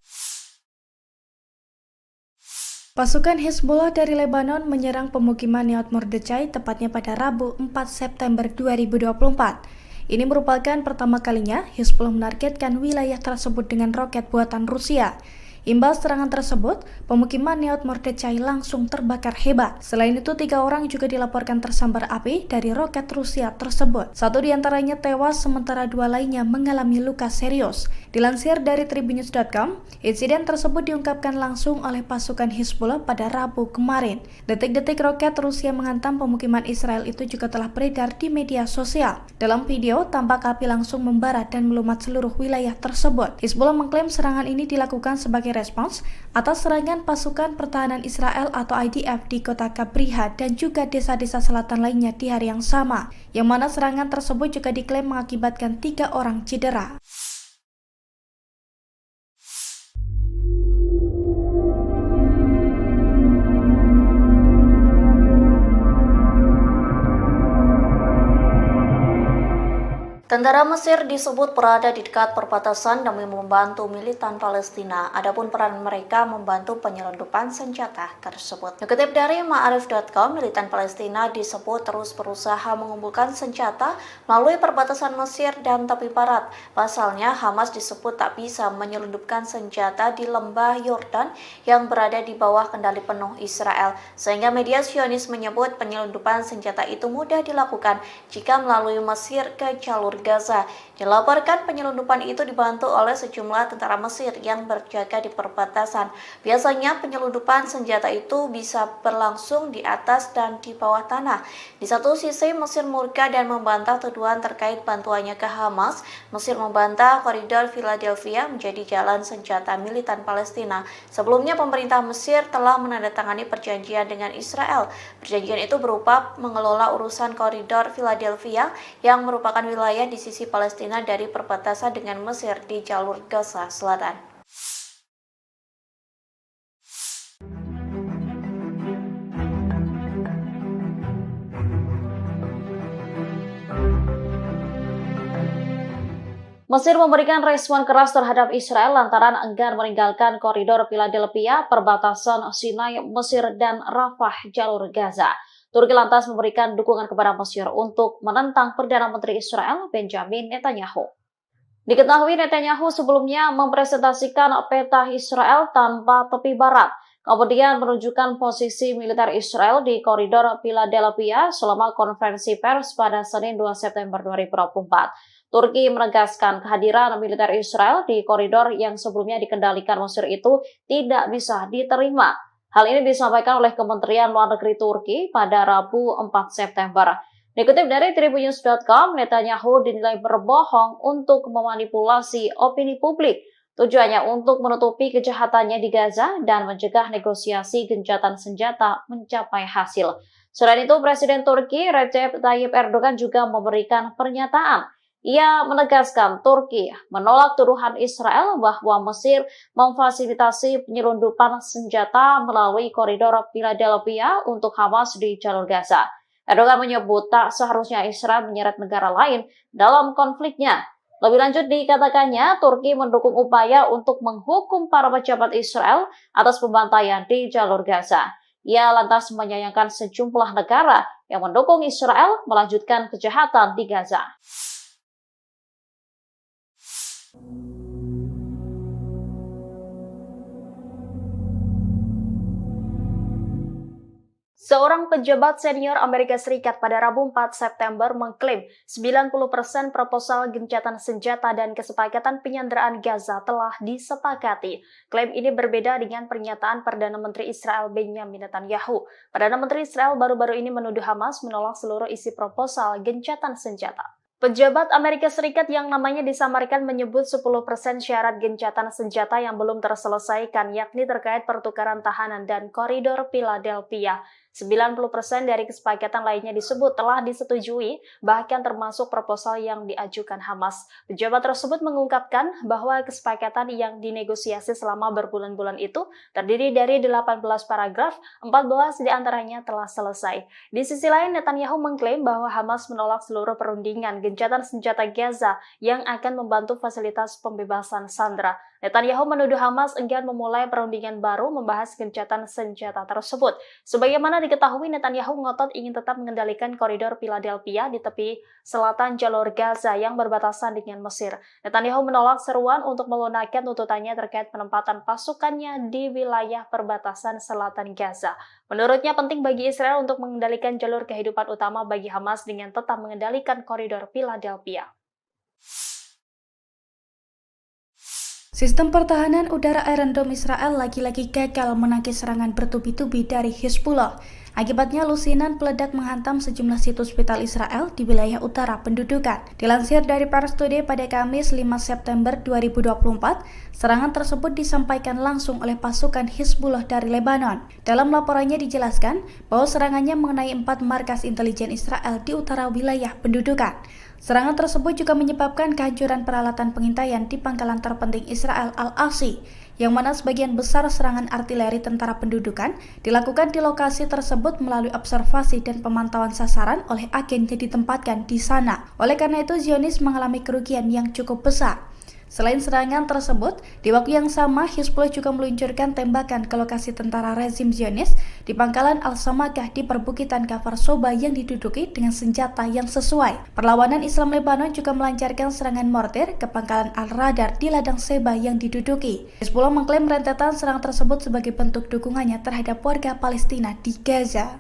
Pasukan Hizbullah dari Lebanon menyerang pemukiman Nahal Mordechai tepatnya pada Rabu 4 September 2024. Ini merupakan pertama kalinya Hizbullah menargetkan wilayah tersebut dengan roket buatan Rusia. Imbas serangan tersebut, pemukiman Nahal Mordechai langsung terbakar hebat. Selain itu, 3 orang juga dilaporkan tersambar api dari roket Rusia tersebut. 1 diantaranya tewas, sementara 2 lainnya mengalami luka serius. Dilansir dari tribunnews.com, insiden tersebut diungkapkan langsung oleh pasukan Hizbullah pada Rabu kemarin. Detik-detik roket Rusia menghantam pemukiman Israel itu juga telah beredar di media sosial. Dalam video, tampak api langsung membara dan melumat seluruh wilayah tersebut. Hizbullah mengklaim serangan ini dilakukan sebagai respons atas serangan pasukan pertahanan Israel atau IDF di kota Kabriha dan juga desa-desa selatan lainnya di hari yang sama, yang mana serangan tersebut juga diklaim mengakibatkan 3 orang cedera. Tentara Mesir disebut berada di dekat perbatasan demi membantu militan Palestina. Adapun peran mereka membantu penyelundupan senjata tersebut. Dikutip dari Ma'arif.com, militan Palestina disebut terus berusaha mengumpulkan senjata melalui perbatasan Mesir dan tepi barat. Pasalnya, Hamas disebut tak bisa menyelundupkan senjata di lembah Yordan yang berada di bawah kendali penuh Israel. Sehingga media Zionis menyebut penyelundupan senjata itu mudah dilakukan jika melalui Mesir ke jalur Gaza. Dilaporkan penyelundupan itu dibantu oleh sejumlah tentara Mesir yang berjaga di perbatasan. Biasanya penyelundupan senjata itu bisa berlangsung di atas dan di bawah tanah. Di satu sisi Mesir murka dan membantah tuduhan terkait bantuannya ke Hamas. Mesir membantah koridor Philadelphia menjadi jalan senjata militan Palestina. Sebelumnya pemerintah Mesir telah menandatangani perjanjian dengan Israel. Perjanjian itu berupa mengelola urusan koridor Philadelphia yang merupakan wilayah di sisi Palestina dari perbatasan dengan Mesir di jalur Gaza Selatan. Mesir memberikan respon keras terhadap Israel lantaran enggan meninggalkan koridor Philadelphia, perbatasan Sinai, Mesir, dan Rafah, jalur Gaza. Turki lantas memberikan dukungan kepada Mesir untuk menentang Perdana Menteri Israel Benjamin Netanyahu. Diketahui Netanyahu sebelumnya mempresentasikan peta Israel tanpa tepi barat, kemudian menunjukkan posisi militer Israel di koridor Philadelphia selama konferensi pers pada Senin 2 September 2024. Turki menegaskan kehadiran militer Israel di koridor yang sebelumnya dikendalikan Mesir itu tidak bisa diterima. Hal ini disampaikan oleh Kementerian Luar Negeri Turki pada Rabu 4 September. Dikutip dari tribunnews.com, Netanyahu dinilai berbohong untuk memanipulasi opini publik. Tujuannya untuk menutupi kejahatannya di Gaza dan mencegah negosiasi gencatan senjata mencapai hasil. Selain itu, Presiden Turki Recep Tayyip Erdogan juga memberikan pernyataan. Ia menegaskan Turki menolak tuduhan Israel bahwa Mesir memfasilitasi penyelundupan senjata melalui koridor Philadelphia untuk Hamas di jalur Gaza. Erdogan menyebut tak seharusnya Israel menyeret negara lain dalam konfliknya. Lebih lanjut dikatakannya, Turki mendukung upaya untuk menghukum para pejabat Israel atas pembantaian di jalur Gaza. Ia lantas menyayangkan sejumlah negara yang mendukung Israel melanjutkan kejahatan di Gaza. Seorang pejabat senior Amerika Serikat pada Rabu 4 September mengklaim 90% proposal gencatan senjata dan kesepakatan penyanderaan Gaza telah disepakati. Klaim ini berbeda dengan pernyataan Perdana Menteri Israel Benjamin Netanyahu. Perdana Menteri Israel baru-baru ini menuduh Hamas menolak seluruh isi proposal gencatan senjata. Pejabat Amerika Serikat yang namanya disamarkan menyebut 10% syarat gencatan senjata yang belum terselesaikan, yakni terkait pertukaran tahanan dan koridor Philadelphia. 90% dari kesepakatan lainnya disebut telah disetujui, bahkan termasuk proposal yang diajukan Hamas. Pejabat tersebut mengungkapkan bahwa kesepakatan yang dinegosiasi selama berbulan-bulan itu terdiri dari 18 paragraf, 14 diantaranya telah selesai. Di sisi lain, Netanyahu mengklaim bahwa Hamas menolak seluruh perundingan gencatan senjata Gaza yang akan membantu fasilitas pembebasan sandera. Netanyahu menuduh Hamas enggan memulai perundingan baru membahas gencatan senjata tersebut. Sebagaimana diketahui, Netanyahu ngotot ingin tetap mengendalikan koridor Philadelphia di tepi selatan jalur Gaza yang berbatasan dengan Mesir. Netanyahu menolak seruan untuk melunakkan tuntutannya terkait penempatan pasukannya di wilayah perbatasan selatan Gaza. Menurutnya penting bagi Israel untuk mengendalikan jalur kehidupan utama bagi Hamas dengan tetap mengendalikan koridor Philadelphia. Sistem pertahanan udara Iron Dome Israel lagi-lagi gagal menangkis serangan bertubi-tubi dari Hizbullah. Akibatnya lusinan peledak menghantam sejumlah situs vital Israel di wilayah utara pendudukan. Dilansir dari Pars Today pada Kamis 5 September 2024, serangan tersebut disampaikan langsung oleh pasukan Hizbullah dari Lebanon. Dalam laporannya dijelaskan bahwa serangannya mengenai 4 markas intelijen Israel di utara wilayah pendudukan. Serangan tersebut juga menyebabkan kehancuran peralatan pengintaian di pangkalan terpenting Israel Al-Asi, yang mana sebagian besar serangan artileri tentara pendudukan dilakukan di lokasi tersebut melalui observasi dan pemantauan sasaran oleh agen yang ditempatkan di sana. Oleh karena itu, Zionis mengalami kerugian yang cukup besar. Selain serangan tersebut, di waktu yang sama Hizbullah juga meluncurkan tembakan ke lokasi tentara rezim Zionis di pangkalan Al-Samakah di perbukitan Kafar Soba yang diduduki dengan senjata yang sesuai. Perlawanan Islam Lebanon juga melancarkan serangan mortir ke pangkalan Al-Radar di ladang Seba yang diduduki. Hizbullah mengklaim rentetan serangan tersebut sebagai bentuk dukungannya terhadap warga Palestina di Gaza.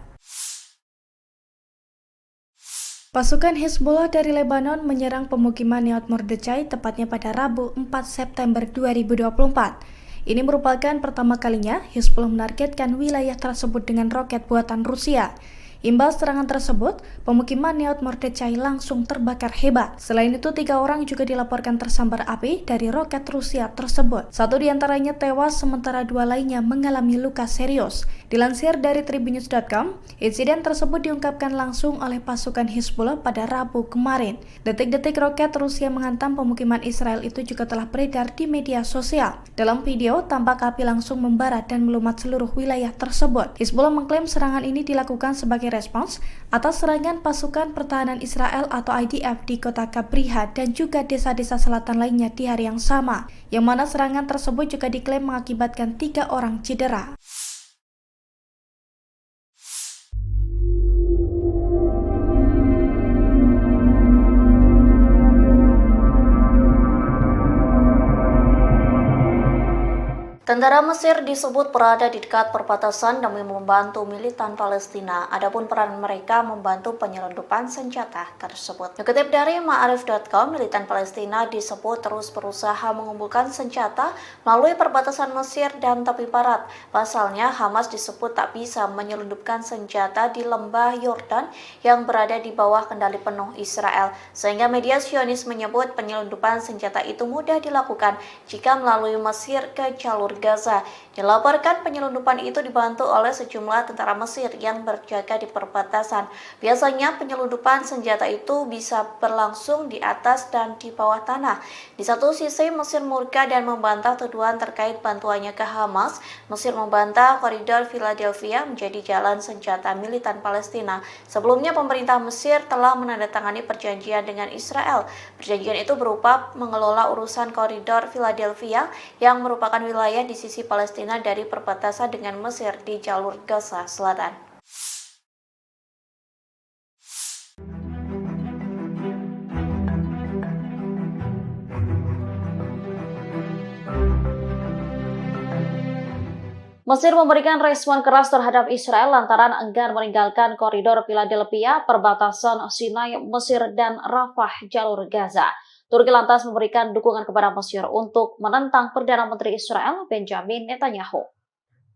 Pasukan Hizbullah dari Lebanon menyerang pemukiman Neot Mordechai tepatnya pada Rabu 4 September 2024. Ini merupakan pertama kalinya Hizbullah menargetkan wilayah tersebut dengan roket buatan Rusia. Imbas serangan tersebut, pemukiman Neot Mordechai langsung terbakar hebat. Selain itu, 3 orang juga dilaporkan tersambar api dari roket Rusia tersebut. 1 diantaranya tewas, sementara 2 lainnya mengalami luka serius. Dilansir dari Tribunnews.com, insiden tersebut diungkapkan langsung oleh pasukan Hizbullah pada Rabu kemarin. Detik-detik roket Rusia menghantam pemukiman Israel itu juga telah beredar di media sosial. Dalam video, tampak api langsung membara dan melumat seluruh wilayah tersebut. Hizbullah mengklaim serangan ini dilakukan sebagai respons atas serangan pasukan pertahanan Israel atau IDF di kota Kabriha dan juga desa-desa selatan lainnya di hari yang sama, yang mana serangan tersebut juga diklaim mengakibatkan 3 orang cedera. Tentara Mesir disebut berada di dekat perbatasan demi membantu militan Palestina. Adapun peran mereka membantu penyelundupan senjata tersebut. Dikutip dari Ma'arif.com, militan Palestina disebut terus berusaha mengumpulkan senjata melalui perbatasan Mesir dan tepi barat. Pasalnya, Hamas disebut tak bisa menyelundupkan senjata di lembah Yordan yang berada di bawah kendali penuh Israel. Sehingga media Zionis menyebut penyelundupan senjata itu mudah dilakukan jika melalui Mesir ke jalur Gaza. Dilaporkan penyelundupan itu dibantu oleh sejumlah tentara Mesir yang berjaga di perbatasan. Biasanya penyelundupan senjata itu bisa berlangsung di atas dan di bawah tanah. Di satu sisi Mesir murka dan membantah tuduhan terkait bantuannya ke Hamas. Mesir membantah koridor Philadelphia menjadi jalan senjata militan Palestina. Sebelumnya pemerintah Mesir telah menandatangani perjanjian dengan Israel. Perjanjian itu berupa mengelola urusan koridor Philadelphia yang merupakan wilayah di sisi Palestina dari perbatasan dengan Mesir di jalur Gaza Selatan. Mesir memberikan respon keras terhadap Israel lantaran enggan meninggalkan koridor Philadelphia, perbatasan Sinai, Mesir, dan Rafah, jalur Gaza. Turki lantas memberikan dukungan kepada Mesir untuk menentang Perdana Menteri Israel Benjamin Netanyahu.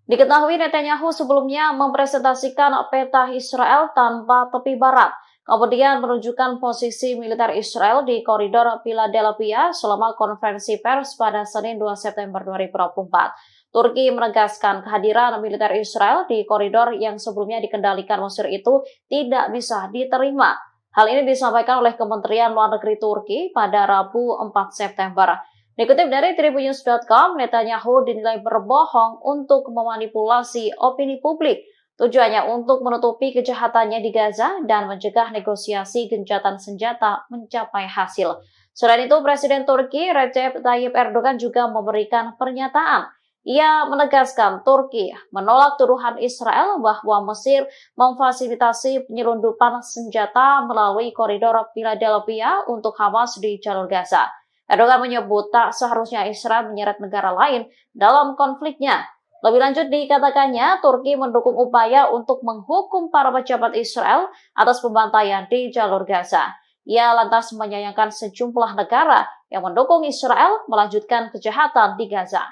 Diketahui Netanyahu sebelumnya mempresentasikan peta Israel tanpa tepi barat. kemudian menunjukkan posisi militer Israel di koridor Philadelphia selama konferensi pers pada Senin 2 September 2024. Turki menegaskan kehadiran militer Israel di koridor yang sebelumnya dikendalikan Mesir itu tidak bisa diterima. Hal ini disampaikan oleh Kementerian Luar Negeri Turki pada Rabu 4 September. Dikutip dari Tribunnews.com, Netanyahu dinilai berbohong untuk memanipulasi opini publik. Tujuannya untuk menutupi kejahatannya di Gaza dan mencegah negosiasi gencatan senjata mencapai hasil. Selain itu, Presiden Turki Recep Tayyip Erdogan juga memberikan pernyataan. Ia menegaskan Turki menolak tuduhan Israel bahwa Mesir memfasilitasi penyelundupan senjata melalui koridor Philadelphia untuk Hamas di jalur Gaza. Erdogan menyebut tak seharusnya Israel menyeret negara lain dalam konfliknya. Lebih lanjut dikatakannya, Turki mendukung upaya untuk menghukum para pejabat Israel atas pembantaian di jalur Gaza. Ia lantas menyayangkan sejumlah negara yang mendukung Israel melanjutkan kejahatan di Gaza.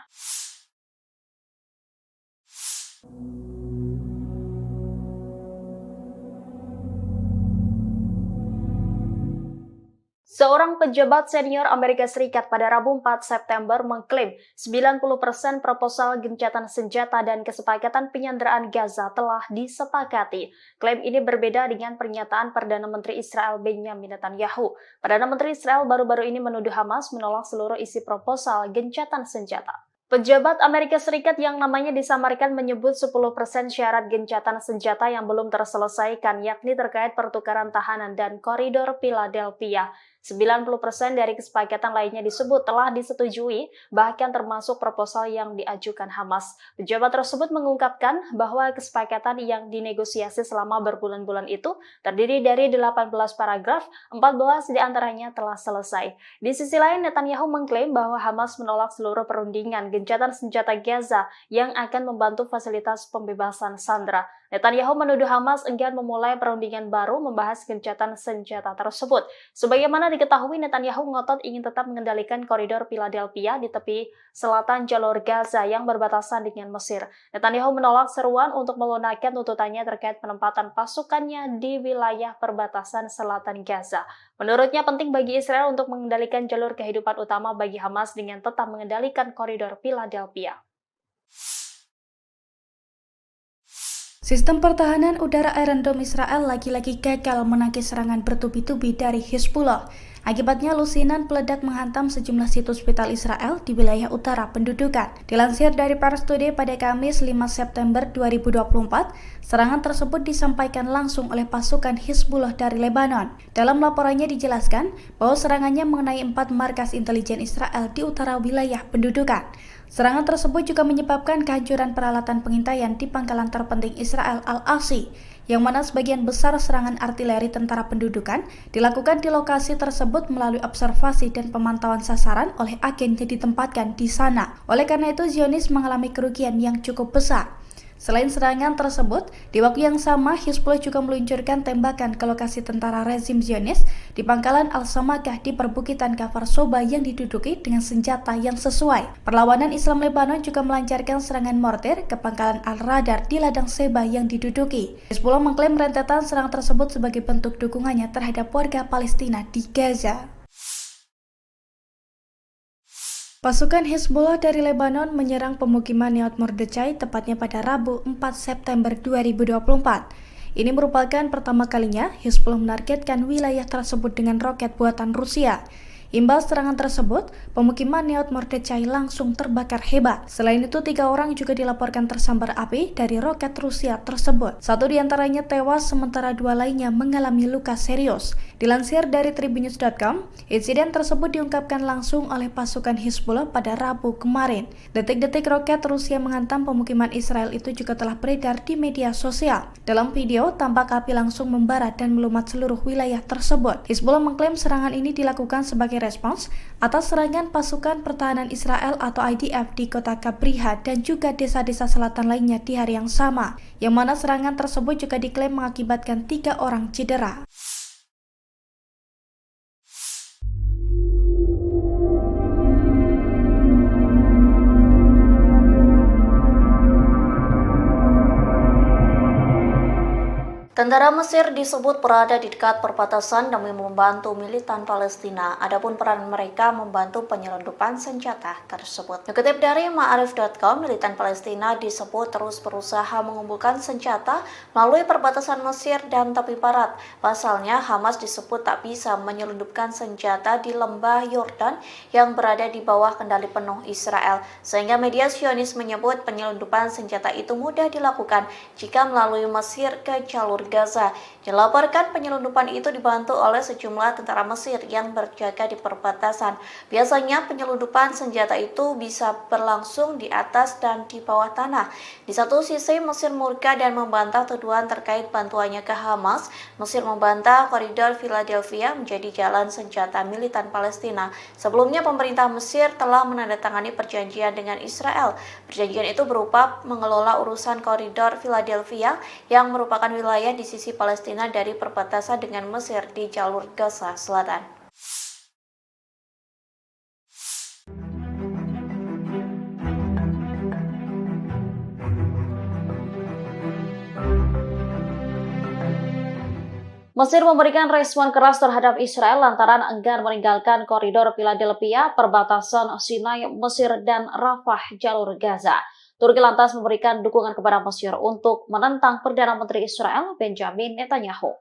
Seorang pejabat senior Amerika Serikat pada Rabu 4 September mengklaim 90% proposal gencatan senjata dan kesepakatan penyanderaan Gaza telah disepakati. Klaim ini berbeda dengan pernyataan Perdana Menteri Israel Benjamin Netanyahu. Perdana Menteri Israel baru-baru ini menuduh Hamas menolak seluruh isi proposal gencatan senjata. Pejabat Amerika Serikat yang namanya disamarkan menyebut 10% syarat gencatan senjata yang belum terselesaikan, yakni terkait pertukaran tahanan dan koridor Philadelphia. 90% dari kesepakatan lainnya disebut telah disetujui, bahkan termasuk proposal yang diajukan Hamas. Pejabat tersebut mengungkapkan bahwa kesepakatan yang dinegosiasi selama berbulan-bulan itu terdiri dari 18 paragraf, 14 diantaranya telah selesai. Di sisi lain, Netanyahu mengklaim bahwa Hamas menolak seluruh perundingan gencatan senjata Gaza yang akan membantu fasilitas pembebasan sandera. Netanyahu menuduh Hamas enggan memulai perundingan baru membahas gencatan senjata tersebut. Sebagaimana diketahui, Netanyahu ngotot ingin tetap mengendalikan koridor Philadelphia di tepi selatan jalur Gaza yang berbatasan dengan Mesir. Netanyahu menolak seruan untuk melunakkan tuntutannya terkait penempatan pasukannya di wilayah perbatasan selatan Gaza. Menurutnya penting bagi Israel untuk mengendalikan jalur kehidupan utama bagi Hamas dengan tetap mengendalikan koridor Philadelphia. Sistem pertahanan udara Iron Dome Israel lagi-lagi gagal menangkis serangan bertubi-tubi dari Hezbollah. Akibatnya lusinan peledak menghantam sejumlah situs vital Israel di wilayah utara pendudukan. Dilansir dari Pars Today pada Kamis 5 September 2024, serangan tersebut disampaikan langsung oleh pasukan Hezbollah dari Lebanon. Dalam laporannya dijelaskan bahwa serangannya mengenai 4 markas intelijen Israel di utara wilayah pendudukan. Serangan tersebut juga menyebabkan kehancuran peralatan pengintaian di pangkalan terpenting Israel Al-Asi, yang mana sebagian besar serangan artileri tentara pendudukan dilakukan di lokasi tersebut melalui observasi dan pemantauan sasaran oleh agen yang ditempatkan di sana. Oleh karena itu, Zionis mengalami kerugian yang cukup besar. Selain serangan tersebut, di waktu yang sama Hezbollah juga meluncurkan tembakan ke lokasi tentara rezim Zionis di pangkalan Al-Samakah di perbukitan Kafar Soba yang diduduki dengan senjata yang sesuai. Perlawanan Islam Lebanon juga melancarkan serangan mortir ke pangkalan Al-Radar di ladang Seba yang diduduki. Hezbollah mengklaim rentetan serangan tersebut sebagai bentuk dukungannya terhadap warga Palestina di Gaza. Pasukan Hezbollah dari Lebanon menyerang pemukiman Neot Mordechai tepatnya pada Rabu 4 September 2024. Ini merupakan pertama kalinya Hezbollah menargetkan wilayah tersebut dengan roket buatan Rusia. Imbas serangan tersebut, pemukiman Neot Mordechai langsung terbakar hebat. Selain itu, 3 orang juga dilaporkan tersambar api dari roket Rusia tersebut. 1 diantaranya tewas, sementara 2 lainnya mengalami luka serius. Dilansir dari Tribunnews.com, insiden tersebut diungkapkan langsung oleh pasukan Hezbollah pada Rabu kemarin. Detik-detik roket Rusia menghantam pemukiman Israel itu juga telah beredar di media sosial. Dalam video, tampak api langsung membara dan melumat seluruh wilayah tersebut. Hezbollah mengklaim serangan ini dilakukan sebagai respons atas serangan pasukan pertahanan Israel atau IDF di kota Kabriha dan juga desa-desa selatan lainnya di hari yang sama, yang mana serangan tersebut juga diklaim mengakibatkan 3 orang cedera. Tentara Mesir disebut berada di dekat perbatasan demi membantu militan Palestina. Adapun peran mereka membantu penyelundupan senjata tersebut. Dikutip dari Ma'arif.com, militan Palestina disebut terus berusaha mengumpulkan senjata melalui perbatasan Mesir dan tepi barat. Pasalnya, Hamas disebut tak bisa menyelundupkan senjata di lembah Yordan yang berada di bawah kendali penuh Israel. Sehingga media Zionis menyebut penyelundupan senjata itu mudah dilakukan jika melalui Mesir ke jalur Gaza. Dilaporkan penyelundupan itu dibantu oleh sejumlah tentara Mesir yang berjaga di perbatasan. Biasanya penyelundupan senjata itu bisa berlangsung di atas dan di bawah tanah. Di satu sisi Mesir murka dan membantah tuduhan terkait bantuannya ke Hamas. Mesir membantah koridor Philadelphia menjadi jalan senjata militan Palestina. Sebelumnya pemerintah Mesir telah menandatangani perjanjian dengan Israel. Perjanjian itu berupa mengelola urusan koridor Philadelphia yang merupakan wilayah di sisi Palestina dari perbatasan dengan Mesir di jalur Gaza Selatan. Mesir memberikan respon keras terhadap Israel lantaran enggan meninggalkan koridor Philadelphia, perbatasan Sinai, Mesir, dan Rafah, jalur Gaza. Turki lantas memberikan dukungan kepada Mesir untuk menentang Perdana Menteri Israel Benjamin Netanyahu.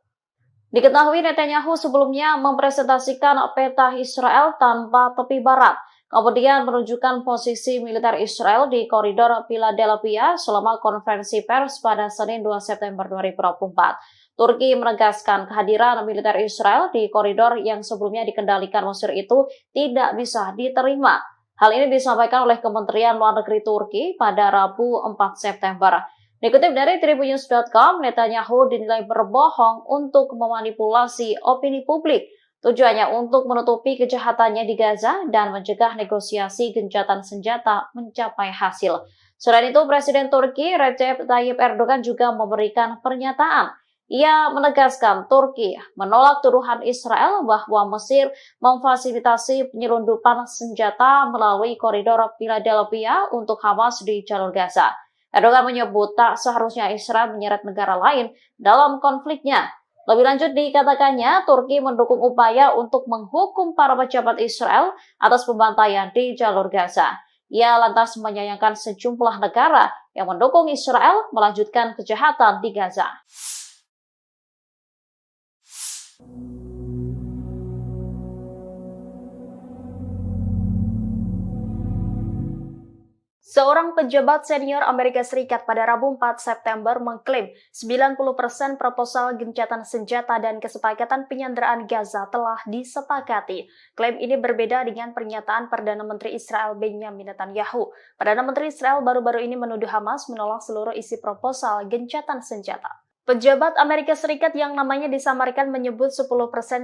Diketahui Netanyahu sebelumnya mempresentasikan peta Israel tanpa tepi barat, kemudian menunjukkan posisi militer Israel di koridor Philadelphia selama konferensi pers pada Senin 2 September 2024. Turki menegaskan kehadiran militer Israel di koridor yang sebelumnya dikendalikan Mesir itu tidak bisa diterima. Hal ini disampaikan oleh Kementerian Luar Negeri Turki pada Rabu 4 September. Dikutip dari Tribunnews.com, Netanyahu dinilai berbohong untuk memanipulasi opini publik. Tujuannya untuk menutupi kejahatannya di Gaza dan mencegah negosiasi gencatan senjata mencapai hasil. Selain itu, Presiden Turki Recep Tayyip Erdogan juga memberikan pernyataan. Ia menegaskan Turki menolak tuduhan Israel bahwa Mesir memfasilitasi penyelundupan senjata melalui koridor Philadelphia untuk Hamas di jalur Gaza. Erdogan menyebut tak seharusnya Israel menyeret negara lain dalam konfliknya. Lebih lanjut dikatakannya, Turki mendukung upaya untuk menghukum para pejabat Israel atas pembantaian di jalur Gaza. Ia lantas menyayangkan sejumlah negara yang mendukung Israel melanjutkan kejahatan di Gaza. Seorang pejabat senior Amerika Serikat pada Rabu 4 September mengklaim 90% proposal gencatan senjata dan kesepakatan penyanderaan Gaza telah disepakati. Klaim ini berbeda dengan pernyataan Perdana Menteri Israel Benjamin Netanyahu. Perdana Menteri Israel baru-baru ini menuduh Hamas menolak seluruh isi proposal gencatan senjata. Pejabat Amerika Serikat yang namanya disamarkan menyebut 10%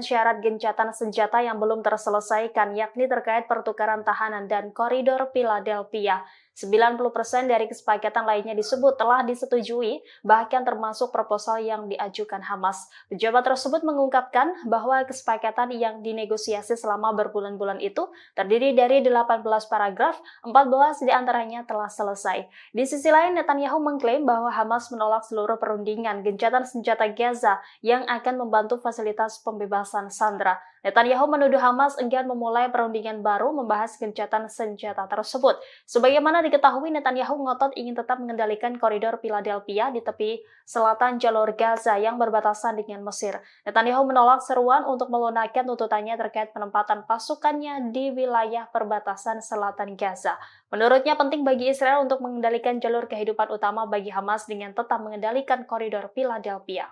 syarat gencatan senjata yang belum terselesaikan, yakni terkait pertukaran tahanan dan koridor Philadelphia. 90% dari kesepakatan lainnya disebut telah disetujui, bahkan termasuk proposal yang diajukan Hamas. Pejabat tersebut mengungkapkan bahwa kesepakatan yang dinegosiasi selama berbulan-bulan itu terdiri dari 18 paragraf, 14 diantaranya telah selesai. Di sisi lain, Netanyahu mengklaim bahwa Hamas menolak seluruh perundingan gencatan senjata Gaza yang akan membantu fasilitas pembebasan sandera. Netanyahu menuduh Hamas enggan memulai perundingan baru membahas gencatan senjata tersebut. Sebagaimana diketahui, Netanyahu ngotot ingin tetap mengendalikan koridor Philadelphia di tepi selatan jalur Gaza yang berbatasan dengan Mesir. Netanyahu menolak seruan untuk melunakkan tuntutannya terkait penempatan pasukannya di wilayah perbatasan selatan Gaza. Menurutnya penting bagi Israel untuk mengendalikan jalur kehidupan utama bagi Hamas dengan tetap mengendalikan koridor Philadelphia.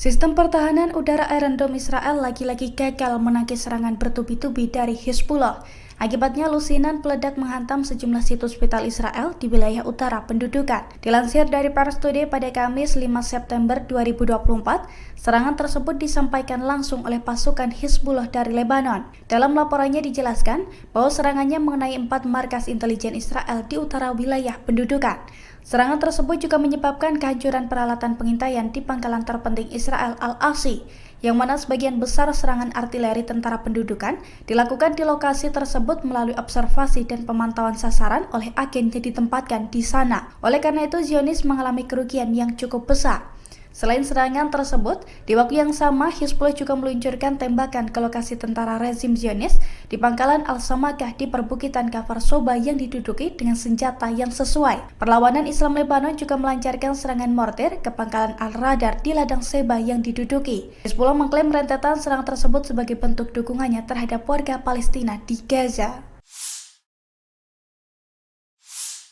Sistem pertahanan udara Iron Dome Israel lagi-lagi gagal menangkis serangan bertubi-tubi dari Hizbullah. Akibatnya lusinan peledak menghantam sejumlah situs vital Israel di wilayah utara pendudukan. Dilansir dari Pars Today pada Kamis 5 September 2024, serangan tersebut disampaikan langsung oleh pasukan Hizbullah dari Lebanon. Dalam laporannya dijelaskan bahwa serangannya mengenai 4 markas intelijen Israel di utara wilayah pendudukan. Serangan tersebut juga menyebabkan kehancuran peralatan pengintaian di pangkalan terpenting Israel Al-Asi yang mana sebagian besar serangan artileri tentara pendudukan dilakukan di lokasi tersebut melalui observasi dan pemantauan sasaran oleh agen yang ditempatkan di sana. Oleh karena itu, Zionis mengalami kerugian yang cukup besar. Selain serangan tersebut, di waktu yang sama Hizbullah juga meluncurkan tembakan ke lokasi tentara rezim Zionis di pangkalan Al-Samakah di perbukitan Kafar Soba yang diduduki dengan senjata yang sesuai. Perlawanan Islam Lebanon juga melancarkan serangan mortir ke pangkalan Al-Radar di ladang Seba yang diduduki. Hizbullah mengklaim rentetan serangan tersebut sebagai bentuk dukungannya terhadap warga Palestina di Gaza.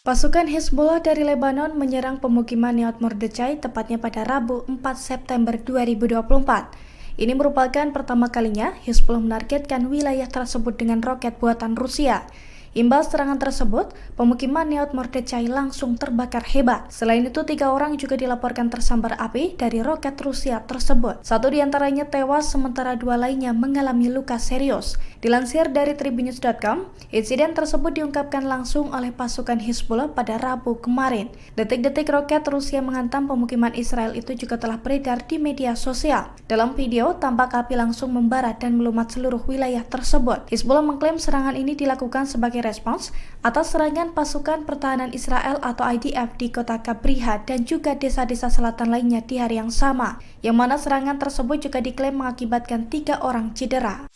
Pasukan Hizbullah dari Lebanon menyerang pemukiman Nahal Mordechai tepatnya pada Rabu 4 September 2024. Ini merupakan pertama kalinya Hizbullah menargetkan wilayah tersebut dengan roket buatan Rusia. Imbas serangan tersebut, pemukiman Nahal Mordechai langsung terbakar hebat. Selain itu, 3 orang juga dilaporkan tersambar api dari roket Rusia tersebut. 1 diantaranya tewas, sementara 2 lainnya mengalami luka serius. Dilansir dari Tribunnews.com, insiden tersebut diungkapkan langsung oleh pasukan Hizbullah pada Rabu kemarin. Detik-detik roket Rusia menghantam pemukiman Israel itu juga telah beredar di media sosial. Dalam video, tampak api langsung membara dan melumat seluruh wilayah tersebut. Hizbullah mengklaim serangan ini dilakukan sebagai respons atas serangan pasukan pertahanan Israel atau IDF di kota Kabriha dan juga desa-desa selatan lainnya di hari yang sama, yang mana serangan tersebut juga diklaim mengakibatkan 3 orang cedera.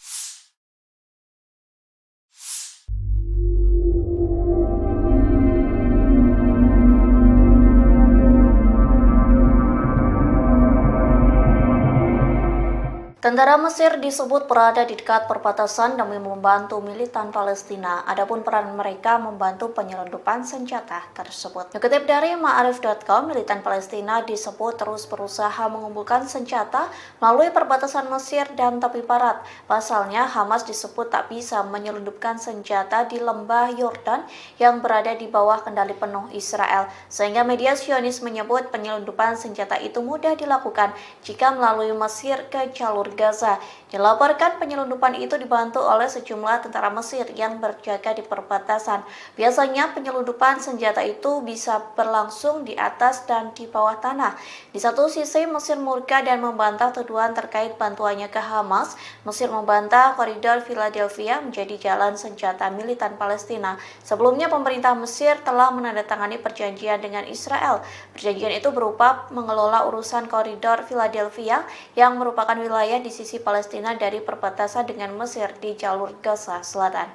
Tentara Mesir disebut berada di dekat perbatasan demi membantu militan Palestina. Adapun peran mereka membantu penyelundupan senjata tersebut. Dikutip dari Ma'arif.com, militan Palestina disebut terus berusaha mengumpulkan senjata melalui perbatasan Mesir dan tepi barat. Pasalnya, Hamas disebut tak bisa menyelundupkan senjata di lembah Yordan yang berada di bawah kendali penuh Israel. Sehingga media Zionis menyebut penyelundupan senjata itu mudah dilakukan jika melalui Mesir ke jalur Gaza. Dilaporkan penyelundupan itu dibantu oleh sejumlah tentara Mesir yang berjaga di perbatasan. Biasanya penyelundupan senjata itu bisa berlangsung di atas dan di bawah tanah. Di satu sisi Mesir murka dan membantah tuduhan terkait bantuannya ke Hamas. Mesir membantah koridor Philadelphia menjadi jalan senjata militan Palestina. Sebelumnya pemerintah Mesir telah menandatangani perjanjian dengan Israel. Perjanjian itu berupa mengelola urusan koridor Philadelphia yang merupakan wilayah di sisi Palestina dari perbatasan dengan Mesir di jalur Gaza Selatan.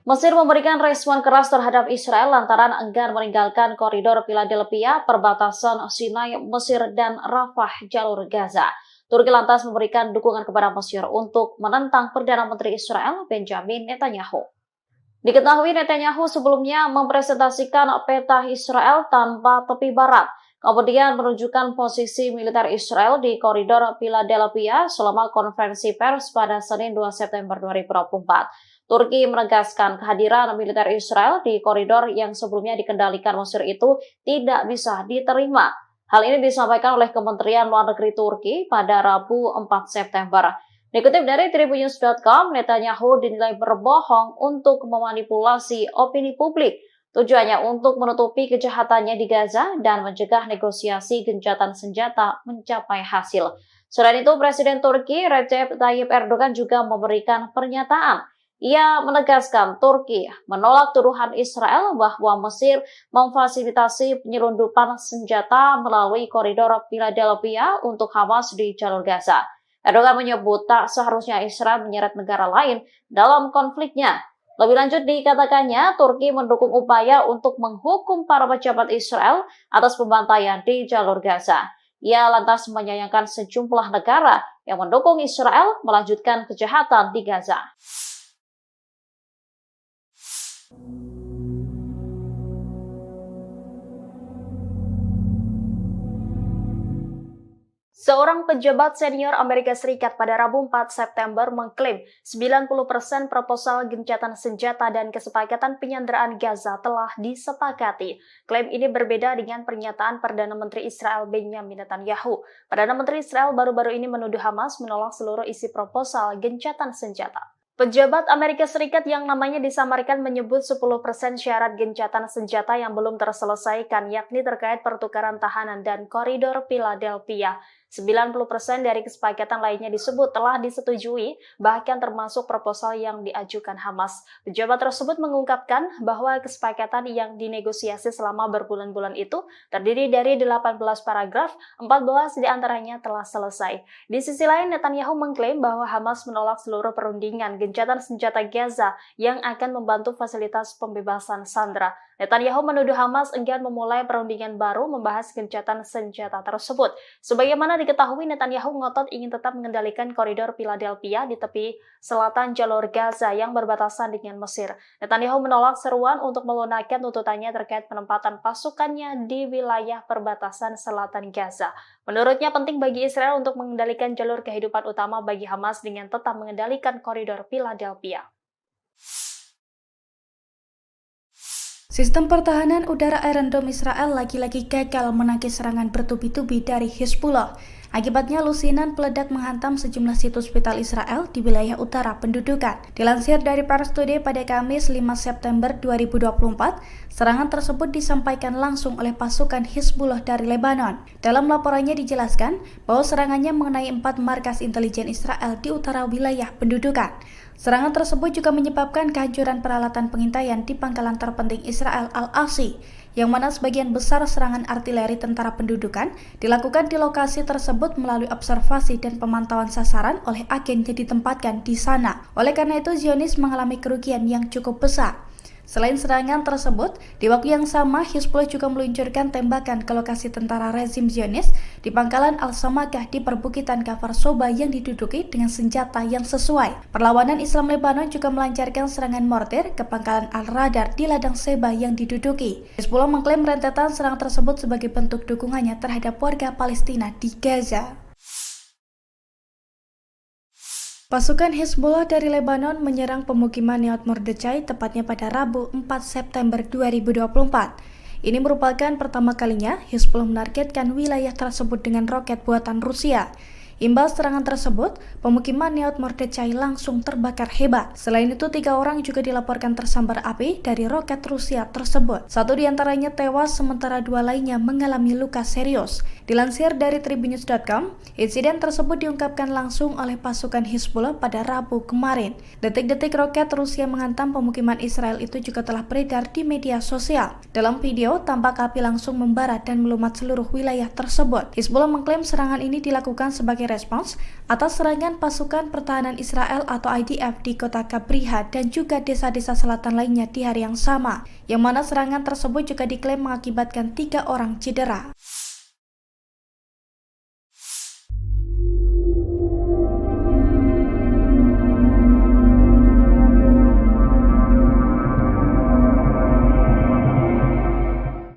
Mesir memberikan respon keras terhadap Israel lantaran enggan meninggalkan koridor Philadelphia, perbatasan Sinai, Mesir, dan Rafah, jalur Gaza. Turki lantas memberikan dukungan kepada Mesir untuk menentang Perdana Menteri Israel Benjamin Netanyahu. Diketahui Netanyahu sebelumnya mempresentasikan peta Israel tanpa tepi barat, kemudian menunjukkan posisi militer Israel di koridor Philadelphia selama konferensi pers pada Senin 2 September 2024. Turki menegaskan kehadiran militer Israel di koridor yang sebelumnya dikendalikan Mesir itu tidak bisa diterima. Hal ini disampaikan oleh Kementerian Luar Negeri Turki pada Rabu 4 September. Dikutip dari Tribunnews.com, Netanyahu dinilai berbohong untuk memanipulasi opini publik. Tujuannya untuk menutupi kejahatannya di Gaza dan mencegah negosiasi gencatan senjata mencapai hasil. Selain itu, Presiden Turki Recep Tayyip Erdogan juga memberikan pernyataan. Ia menegaskan Turki menolak tuduhan Israel bahwa Mesir memfasilitasi penyelundupan senjata melalui koridor Philadelphia untuk Hamas di jalur Gaza. Erdogan menyebut tak seharusnya Israel menyeret negara lain dalam konfliknya. Lebih lanjut dikatakannya, Turki mendukung upaya untuk menghukum para pejabat Israel atas pembantaian di jalur Gaza. Ia lantas menyayangkan sejumlah negara yang mendukung Israel melanjutkan kejahatan di Gaza. Seorang pejabat senior Amerika Serikat pada Rabu 4 September mengklaim 90% proposal gencatan senjata dan kesepakatan penyanderaan Gaza telah disepakati. Klaim ini berbeda dengan pernyataan Perdana Menteri Israel Benjamin Netanyahu. Perdana Menteri Israel baru-baru ini menuduh Hamas menolak seluruh isi proposal gencatan senjata. Pejabat Amerika Serikat yang namanya disamarkan menyebut 10% syarat gencatan senjata yang belum terselesaikan, yakni terkait pertukaran tahanan dan koridor Philadelphia. 90% dari kesepakatan lainnya disebut telah disetujui, bahkan termasuk proposal yang diajukan Hamas. Pejabat tersebut mengungkapkan bahwa kesepakatan yang dinegosiasi selama berbulan-bulan itu terdiri dari 18 paragraf, 14 diantaranya telah selesai. Di sisi lain, Netanyahu mengklaim bahwa Hamas menolak seluruh perundingan gencatan senjata Gaza yang akan membantu fasilitas pembebasan sandera. Netanyahu menuduh Hamas enggan memulai perundingan baru membahas gencatan senjata tersebut. Sebagaimana diketahui, Netanyahu ngotot ingin tetap mengendalikan koridor Philadelphia di tepi selatan jalur Gaza yang berbatasan dengan Mesir. Netanyahu menolak seruan untuk melunakkan tuntutannya terkait penempatan pasukannya di wilayah perbatasan selatan Gaza. Menurutnya penting bagi Israel untuk mengendalikan jalur kehidupan utama bagi Hamas dengan tetap mengendalikan koridor Philadelphia. Sistem pertahanan udara Iron Dome Israel lagi-lagi gagal menangkis serangan bertubi-tubi dari Hezbollah. Akibatnya lusinan peledak menghantam sejumlah situs vital Israel di wilayah utara pendudukan. Dilansir dari Pars Today pada Kamis 5 September 2024, serangan tersebut disampaikan langsung oleh pasukan Hezbollah dari Lebanon. Dalam laporannya dijelaskan bahwa serangannya mengenai 4 markas intelijen Israel di utara wilayah pendudukan. Serangan tersebut juga menyebabkan kehancuran peralatan pengintaian di pangkalan terpenting Israel Al-Asi, yang mana sebagian besar serangan artileri tentara pendudukan dilakukan di lokasi tersebut melalui observasi dan pemantauan sasaran oleh agen yang ditempatkan di sana. Oleh karena itu, Zionis mengalami kerugian yang cukup besar. Selain serangan tersebut, di waktu yang sama Hezbollah juga meluncurkan tembakan ke lokasi tentara rezim Zionis di pangkalan Al-Samakah di perbukitan Kafar Soba yang diduduki dengan senjata yang sesuai. Perlawanan Islam Lebanon juga melancarkan serangan mortir ke pangkalan Al-Radar di ladang Seba yang diduduki. Hezbollah mengklaim rentetan serangan tersebut sebagai bentuk dukungannya terhadap warga Palestina di Gaza. Pasukan Hezbollah dari Lebanon menyerang pemukiman Nahal Mordechai tepatnya pada Rabu 4 September 2024. Ini merupakan pertama kalinya Hezbollah menargetkan wilayah tersebut dengan roket buatan Rusia. Imbas serangan tersebut, pemukiman Nahal Mordechai langsung terbakar hebat. Selain itu, 3 orang juga dilaporkan tersambar api dari roket Rusia tersebut. 1 diantaranya tewas, sementara 2 lainnya mengalami luka serius. Dilansir dari Tribunnews.com, insiden tersebut diungkapkan langsung oleh pasukan Hezbollah pada Rabu kemarin. Detik-detik roket Rusia menghantam pemukiman Israel itu juga telah beredar di media sosial. Dalam video, tampak api langsung membara dan melumat seluruh wilayah tersebut. Hezbollah mengklaim serangan ini dilakukan sebagai respons atas serangan pasukan pertahanan Israel atau IDF di kota Kabriha dan juga desa-desa selatan lainnya di hari yang sama, yang mana serangan tersebut juga diklaim mengakibatkan 3 orang cedera.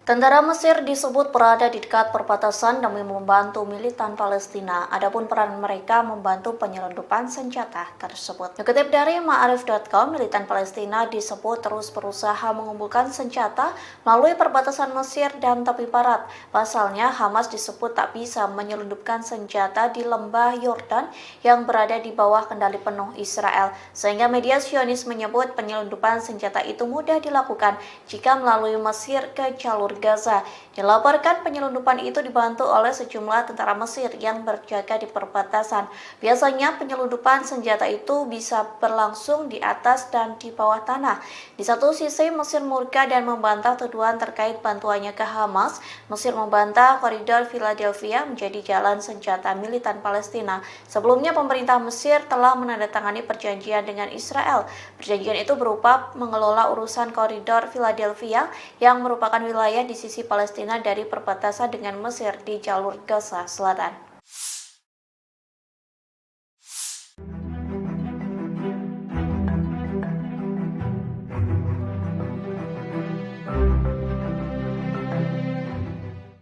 Tentara Mesir disebut berada di dekat perbatasan demi membantu militan Palestina. Adapun peran mereka membantu penyelundupan senjata tersebut. Dikutip dari Ma'arif.com, militan Palestina disebut terus berusaha mengumpulkan senjata melalui perbatasan Mesir dan tepi barat. Pasalnya, Hamas disebut tak bisa menyelundupkan senjata di lembah Yordan yang berada di bawah kendali penuh Israel. Sehingga media Zionis menyebut penyelundupan senjata itu mudah dilakukan jika melalui Mesir ke jalur Gaza. Dilaporkan penyelundupan itu dibantu oleh sejumlah tentara Mesir yang berjaga di perbatasan. Biasanya penyelundupan senjata itu bisa berlangsung di atas dan di bawah tanah. Di satu sisi Mesir murka dan membantah tuduhan terkait bantuannya ke Hamas. Mesir membantah koridor Philadelphia menjadi jalan senjata militan Palestina. Sebelumnya pemerintah Mesir telah menandatangani perjanjian dengan Israel. Perjanjian itu berupa mengelola urusan koridor Philadelphia yang merupakan wilayah di sisi Palestina dari perbatasan dengan Mesir di jalur Gaza Selatan.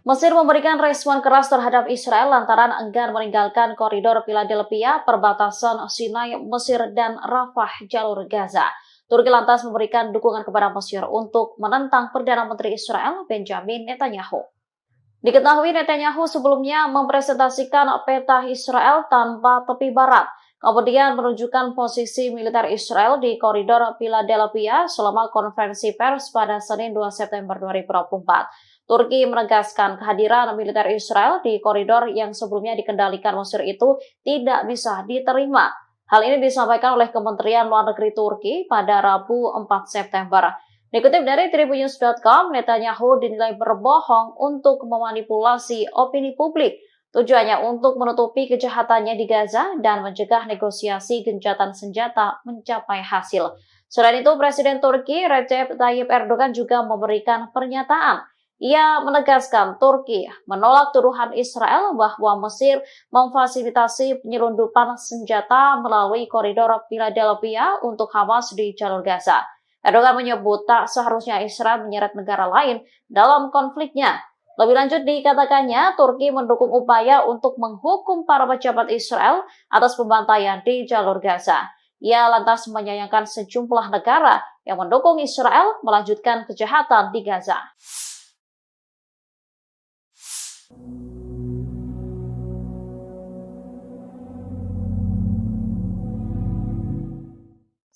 Mesir memberikan respon keras terhadap Israel lantaran enggan meninggalkan koridor Philadelphia, perbatasan Sinai, Mesir, dan Rafah, jalur Gaza. Turki lantas memberikan dukungan kepada Mesir untuk menentang Perdana Menteri Israel Benjamin Netanyahu. Diketahui Netanyahu sebelumnya mempresentasikan peta Israel tanpa tepi barat. kemudian menunjukkan posisi militer Israel di koridor Philadelphia selama konferensi pers pada Senin 2 September 2024. Turki menegaskan kehadiran militer Israel di koridor yang sebelumnya dikendalikan Mesir itu tidak bisa diterima. Hal ini disampaikan oleh Kementerian Luar Negeri Turki pada Rabu 4 September. Dikutip dari Tribunnews.com, Netanyahu dinilai berbohong untuk memanipulasi opini publik. Tujuannya untuk menutupi kejahatannya di Gaza dan mencegah negosiasi gencatan senjata mencapai hasil. Selain itu, Presiden Turki Recep Tayyip Erdogan juga memberikan pernyataan. Ia menegaskan Turki menolak tuduhan Israel bahwa Mesir memfasilitasi penyelundupan senjata melalui koridor Philadelphia untuk Hamas di jalur Gaza. Erdogan menyebut tak seharusnya Israel menyeret negara lain dalam konfliknya. Lebih lanjut dikatakannya, Turki mendukung upaya untuk menghukum para pejabat Israel atas pembantaian di jalur Gaza. Ia lantas menyayangkan sejumlah negara yang mendukung Israel melanjutkan kejahatan di Gaza.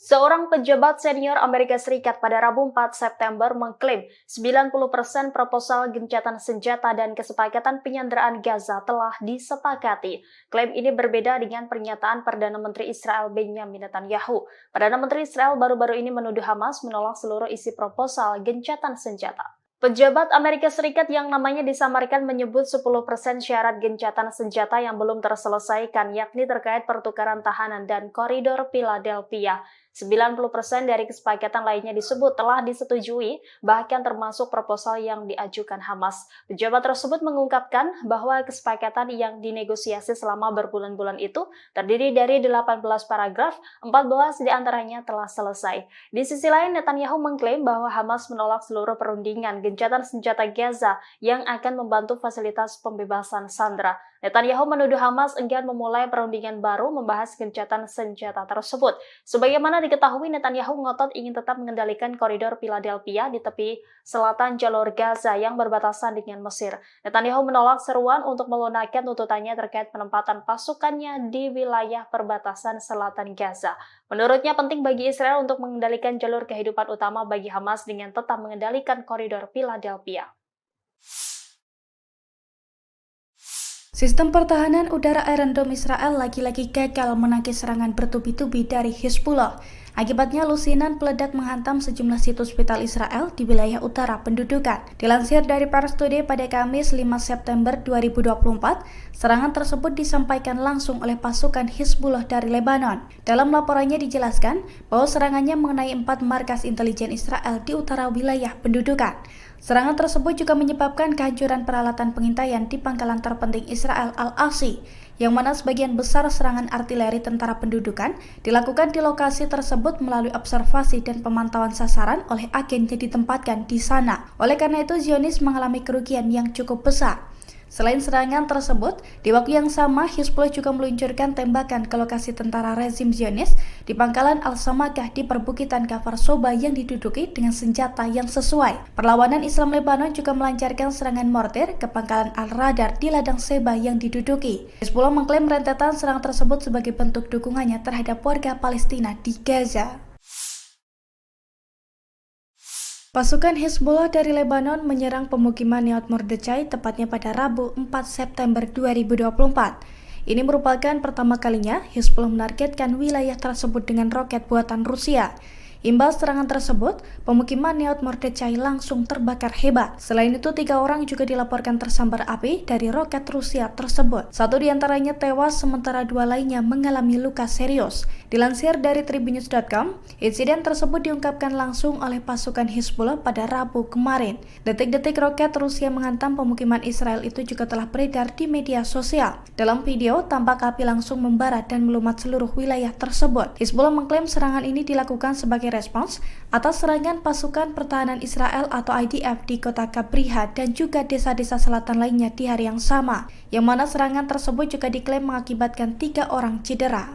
Seorang pejabat senior Amerika Serikat pada Rabu 4 September mengklaim 90% proposal gencatan senjata dan kesepakatan penyanderaan Gaza telah disepakati. Klaim ini berbeda dengan pernyataan Perdana Menteri Israel Benjamin Netanyahu. Perdana Menteri Israel baru-baru ini menuduh Hamas menolak seluruh isi proposal gencatan senjata. Pejabat Amerika Serikat yang namanya disamarkan menyebut 10% syarat gencatan senjata yang belum terselesaikan, yakni terkait pertukaran tahanan dan koridor Philadelphia. 90% dari kesepakatan lainnya disebut telah disetujui, bahkan termasuk proposal yang diajukan Hamas. Pejabat tersebut mengungkapkan bahwa kesepakatan yang dinegosiasi selama berbulan-bulan itu terdiri dari 18 paragraf, 14 diantaranya telah selesai. Di sisi lain, Netanyahu mengklaim bahwa Hamas menolak seluruh perundingan gencatan senjata Gaza yang akan membantu fasilitas pembebasan sandera. Netanyahu menuduh Hamas enggan memulai perundingan baru membahas gencatan senjata tersebut. Sebagaimana diketahui, Netanyahu ngotot ingin tetap mengendalikan koridor Philadelphia di tepi selatan jalur Gaza yang berbatasan dengan Mesir. Netanyahu menolak seruan untuk melunakkan tuntutannya terkait penempatan pasukannya di wilayah perbatasan selatan Gaza. Menurutnya penting bagi Israel untuk mengendalikan jalur kehidupan utama bagi Hamas dengan tetap mengendalikan koridor Philadelphia. Sistem pertahanan udara Iron Dome Israel lagi-lagi gagal menangkis serangan bertubi-tubi dari Hizbullah. Akibatnya lusinan peledak menghantam sejumlah situs vital Israel di wilayah utara pendudukan. Dilansir dari Pars Today pada Kamis 5 September 2024, serangan tersebut disampaikan langsung oleh pasukan Hizbullah dari Lebanon. Dalam laporannya dijelaskan bahwa serangannya mengenai 4 markas intelijen Israel di utara wilayah pendudukan. Serangan tersebut juga menyebabkan kehancuran peralatan pengintaian di pangkalan terpenting Israel Al-Asi, yang mana sebagian besar serangan artileri tentara pendudukan dilakukan di lokasi tersebut melalui observasi dan pemantauan sasaran oleh agen yang ditempatkan di sana. Oleh karena itu, Zionis mengalami kerugian yang cukup besar. Selain serangan tersebut, di waktu yang sama Hizbullah juga meluncurkan tembakan ke lokasi tentara rezim Zionis di pangkalan Al-Samakah di perbukitan Kafar Soba yang diduduki dengan senjata yang sesuai. Perlawanan Islam Lebanon juga melancarkan serangan mortir ke pangkalan Al-Radar di ladang Seba yang diduduki. Hizbullah mengklaim rentetan serangan tersebut sebagai bentuk dukungannya terhadap warga Palestina di Gaza. Pasukan Hizbullah dari Lebanon menyerang pemukiman Nahal Mordechai tepatnya pada Rabu 4 September 2024. Ini merupakan pertama kalinya Hizbullah menargetkan wilayah tersebut dengan roket buatan Rusia. Imbas serangan tersebut, pemukiman Nahal Mordechai langsung terbakar hebat. Selain itu, 3 orang juga dilaporkan tersambar api dari roket Rusia tersebut. 1 diantaranya tewas, sementara 2 lainnya mengalami luka serius. Dilansir dari Tribunnews.com, insiden tersebut diungkapkan langsung oleh pasukan Hizbullah pada Rabu kemarin. Detik-detik roket Rusia menghantam pemukiman Israel itu juga telah beredar di media sosial. Dalam video, tampak api langsung membara dan melumat seluruh wilayah tersebut. Hizbullah mengklaim serangan ini dilakukan sebagai respons atas serangan pasukan pertahanan Israel atau IDF di kota Kabriha dan juga desa-desa selatan lainnya di hari yang sama, yang mana serangan tersebut juga diklaim mengakibatkan 3 orang cedera.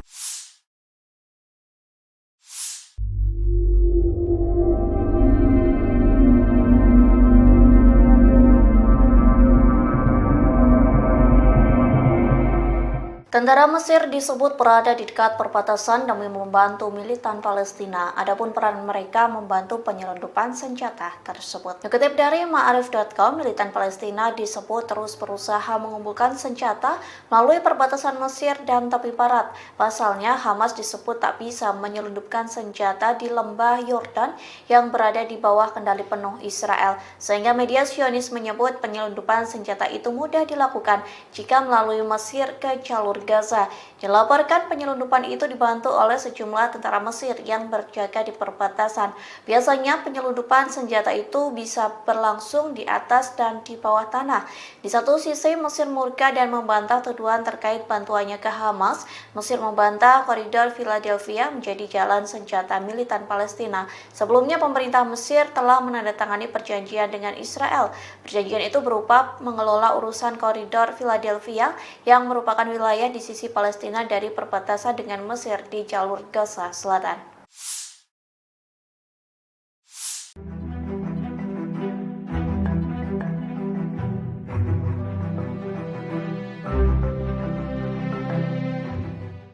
Tentara Mesir disebut berada di dekat perbatasan demi membantu militan Palestina. Adapun peran mereka membantu penyelundupan senjata tersebut. Dikutip dari Ma'arif.com, militan Palestina disebut terus berusaha mengumpulkan senjata melalui perbatasan Mesir dan tepi barat. Pasalnya, Hamas disebut tak bisa menyelundupkan senjata di lembah Yordan yang berada di bawah kendali penuh Israel. Sehingga media Zionis menyebut penyelundupan senjata itu mudah dilakukan jika melalui Mesir ke jalur Gaza. Dilaporkan penyelundupan itu dibantu oleh sejumlah tentara Mesir yang berjaga di perbatasan. Biasanya penyelundupan senjata itu bisa berlangsung di atas dan di bawah tanah. Di satu sisi Mesir murka dan membantah tuduhan terkait bantuannya ke Hamas. Mesir membantah koridor Philadelphia menjadi jalan senjata militan Palestina. Sebelumnya pemerintah Mesir telah menandatangani perjanjian dengan Israel. Perjanjian itu berupa mengelola urusan koridor Philadelphia yang merupakan wilayah di sisi Palestina dari perbatasan dengan Mesir di jalur Gaza Selatan.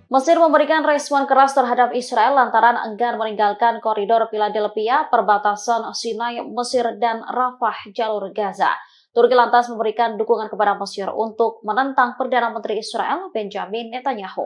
Mesir memberikan respon keras terhadap Israel lantaran enggan meninggalkan koridor Philadelphia, perbatasan Sinai, Mesir, dan Rafah, jalur Gaza. Turki lantas memberikan dukungan kepada Mesir untuk menentang Perdana Menteri Israel Benjamin Netanyahu.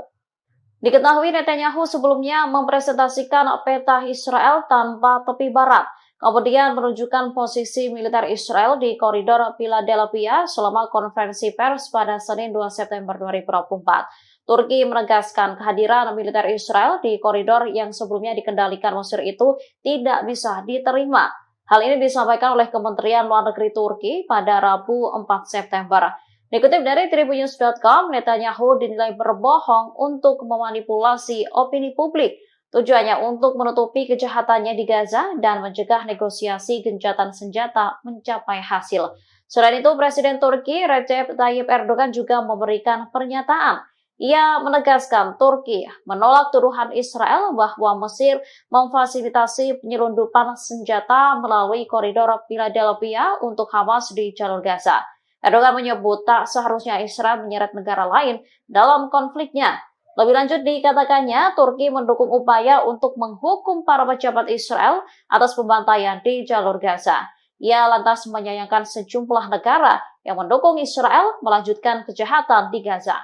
Diketahui Netanyahu sebelumnya mempresentasikan peta Israel tanpa tepi barat, kemudian menunjukkan posisi militer Israel di koridor Philadelphia selama konferensi pers pada Senin 2 September 2024. Turki menegaskan kehadiran militer Israel di koridor yang sebelumnya dikendalikan Mesir itu tidak bisa diterima. Hal ini disampaikan oleh Kementerian Luar Negeri Turki pada Rabu 4 September. Dikutip dari Tribunnews.com, Netanyahu dinilai berbohong untuk memanipulasi opini publik. Tujuannya untuk menutupi kejahatannya di Gaza dan mencegah negosiasi gencatan senjata mencapai hasil. Selain itu, Presiden Turki Recep Tayyip Erdogan juga memberikan pernyataan. Ia menegaskan Turki menolak tuduhan Israel bahwa Mesir memfasilitasi penyelundupan senjata melalui koridor Philadelphia untuk Hamas di jalur Gaza. Erdogan menyebut tak seharusnya Israel menyeret negara lain dalam konfliknya. Lebih lanjut dikatakannya, Turki mendukung upaya untuk menghukum para pejabat Israel atas pembantaian di jalur Gaza. Ia lantas menyayangkan sejumlah negara yang mendukung Israel melanjutkan kejahatan di Gaza.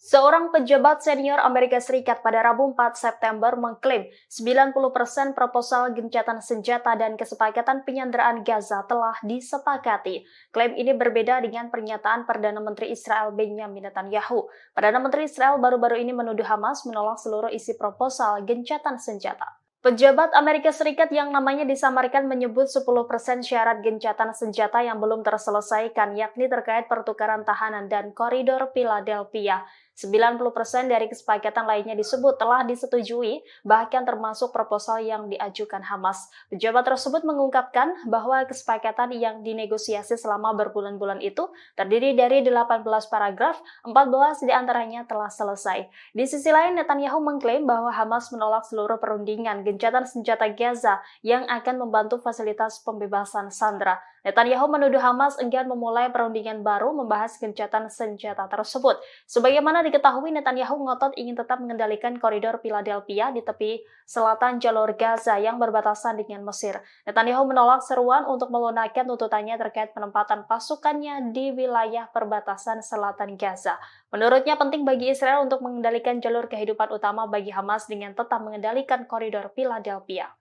Seorang pejabat senior Amerika Serikat pada Rabu 4 September mengklaim 90% proposal gencatan senjata dan kesepakatan penyanderaan Gaza telah disepakati. Klaim ini berbeda dengan pernyataan Perdana Menteri Israel Benjamin Netanyahu. Perdana Menteri Israel baru-baru ini menuduh Hamas menolak seluruh isi proposal gencatan senjata. Pejabat Amerika Serikat yang namanya disamarkan menyebut 10% syarat gencatan senjata yang belum terselesaikan, yakni terkait pertukaran tahanan dan koridor Philadelphia. 90% dari kesepakatan lainnya disebut telah disetujui, bahkan termasuk proposal yang diajukan Hamas. Pejabat tersebut mengungkapkan bahwa kesepakatan yang dinegosiasi selama berbulan-bulan itu terdiri dari 18 paragraf, 14 diantaranya telah selesai. Di sisi lain, Netanyahu mengklaim bahwa Hamas menolak seluruh perundingan gencatan senjata Gaza yang akan membantu fasilitas pembebasan sandera. Netanyahu menuduh Hamas enggan memulai perundingan baru membahas gencatan senjata tersebut. Sebagaimana diketahui, Netanyahu ngotot ingin tetap mengendalikan koridor Philadelphia di tepi selatan jalur Gaza yang berbatasan dengan Mesir. Netanyahu menolak seruan untuk melunakkan tuntutannya terkait penempatan pasukannya di wilayah perbatasan selatan Gaza. Menurutnya penting bagi Israel untuk mengendalikan jalur kehidupan utama bagi Hamas dengan tetap mengendalikan koridor Philadelphia.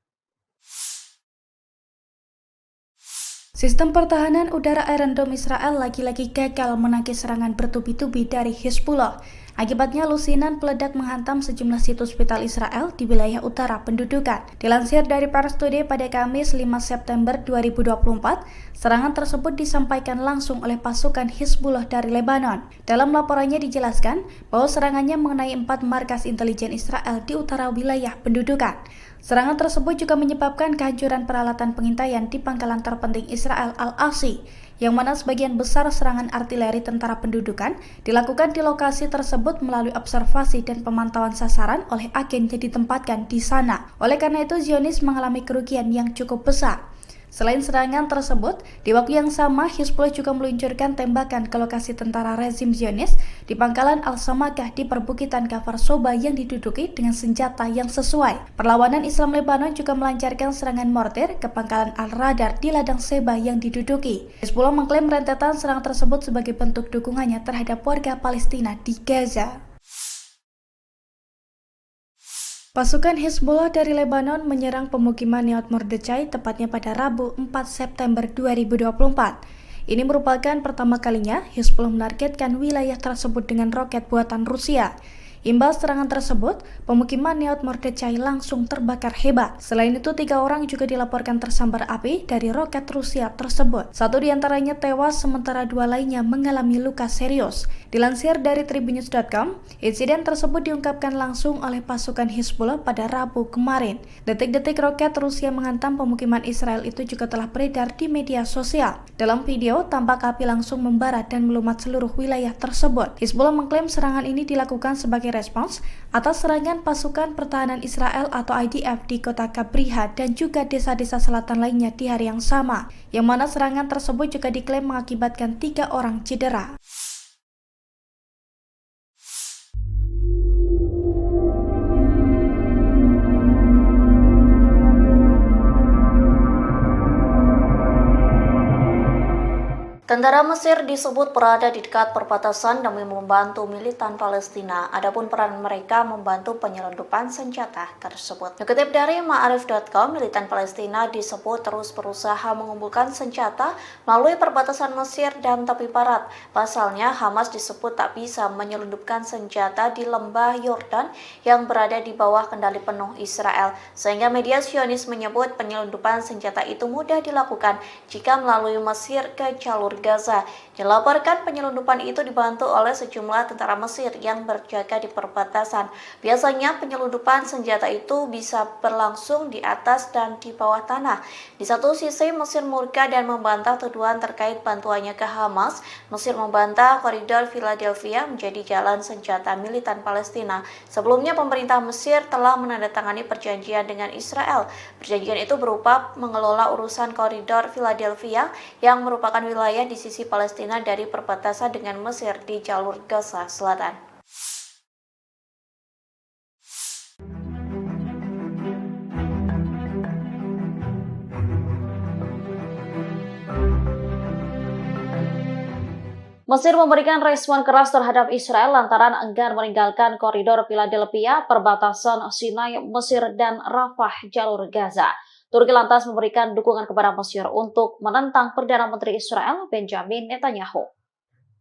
Sistem pertahanan udara Iron Dome Israel lagi-lagi gagal menangkis serangan bertubi-tubi dari Hezbollah. Akibatnya lusinan peledak menghantam sejumlah situs vital Israel di wilayah utara pendudukan. Dilansir dari Pars Today pada Kamis 5 September 2024, serangan tersebut disampaikan langsung oleh pasukan Hezbollah dari Lebanon. Dalam laporannya dijelaskan bahwa serangannya mengenai 4 markas intelijen Israel di utara wilayah pendudukan. Serangan tersebut juga menyebabkan kehancuran peralatan pengintaian di pangkalan terpenting Israel Al-Asi yang mana sebagian besar serangan artileri tentara pendudukan dilakukan di lokasi tersebut melalui observasi dan pemantauan sasaran oleh agen yang ditempatkan di sana. Oleh karena itu, Zionis mengalami kerugian yang cukup besar. Selain serangan tersebut, di waktu yang sama Hizbullah juga meluncurkan tembakan ke lokasi tentara rezim Zionis di pangkalan Al-Samakah di perbukitan Kafar Soba yang diduduki dengan senjata yang sesuai. Perlawanan Islam Lebanon juga melancarkan serangan mortir ke pangkalan Al-Radar di ladang Seba yang diduduki. Hizbullah mengklaim rentetan serangan tersebut sebagai bentuk dukungannya terhadap warga Palestina di Gaza. Pasukan Hizbullah dari Lebanon menyerang pemukiman Neot Mordechai tepatnya pada Rabu 4 September 2024. Ini merupakan pertama kalinya Hizbullah menargetkan wilayah tersebut dengan roket buatan Rusia. Imbas serangan tersebut, pemukiman Neot Mordechai langsung terbakar hebat. Selain itu, 3 orang juga dilaporkan tersambar api dari roket Rusia tersebut. 1 diantaranya tewas, sementara 2 lainnya mengalami luka serius. Dilansir dari Tribunnews.com, insiden tersebut diungkapkan langsung oleh pasukan Hizbullah pada Rabu kemarin. Detik-detik roket Rusia menghantam pemukiman Israel itu juga telah beredar di media sosial. Dalam video, tampak api langsung membara dan melumat seluruh wilayah tersebut. Hizbullah mengklaim serangan ini dilakukan sebagai respons atas serangan pasukan pertahanan Israel atau IDF di kota Kabriha dan juga desa-desa selatan lainnya di hari yang sama, yang mana serangan tersebut juga diklaim mengakibatkan 3 orang cedera. Tentara Mesir disebut berada di dekat perbatasan demi membantu militan Palestina. Adapun peran mereka membantu penyelundupan senjata tersebut. Dikutip dari Ma'arif.com, militan Palestina disebut terus berusaha mengumpulkan senjata melalui perbatasan Mesir dan tepi barat. Pasalnya, Hamas disebut tak bisa menyelundupkan senjata di lembah Yordan yang berada di bawah kendali penuh Israel. Sehingga media Zionis menyebut penyelundupan senjata itu mudah dilakukan jika melalui Mesir ke jalur Gaza. Dilaporkan penyelundupan itu dibantu oleh sejumlah tentara Mesir yang berjaga di perbatasan. Biasanya penyelundupan senjata itu bisa berlangsung di atas dan di bawah tanah. Di satu sisi Mesir murka dan membantah tuduhan terkait bantuannya ke Hamas. Mesir membantah koridor Philadelphia menjadi jalan senjata militan Palestina. Sebelumnya pemerintah Mesir telah menandatangani perjanjian dengan Israel. Perjanjian itu berupa mengelola urusan koridor Philadelphia yang merupakan wilayah di sisi Palestina dari perbatasan dengan Mesir di jalur Gaza Selatan. Mesir memberikan respon keras terhadap Israel lantaran enggan meninggalkan koridor Philadelphia, perbatasan Sinai, Mesir, dan Rafah, jalur Gaza. Turki lantas memberikan dukungan kepada Mesir untuk menentang Perdana Menteri Israel Benjamin Netanyahu.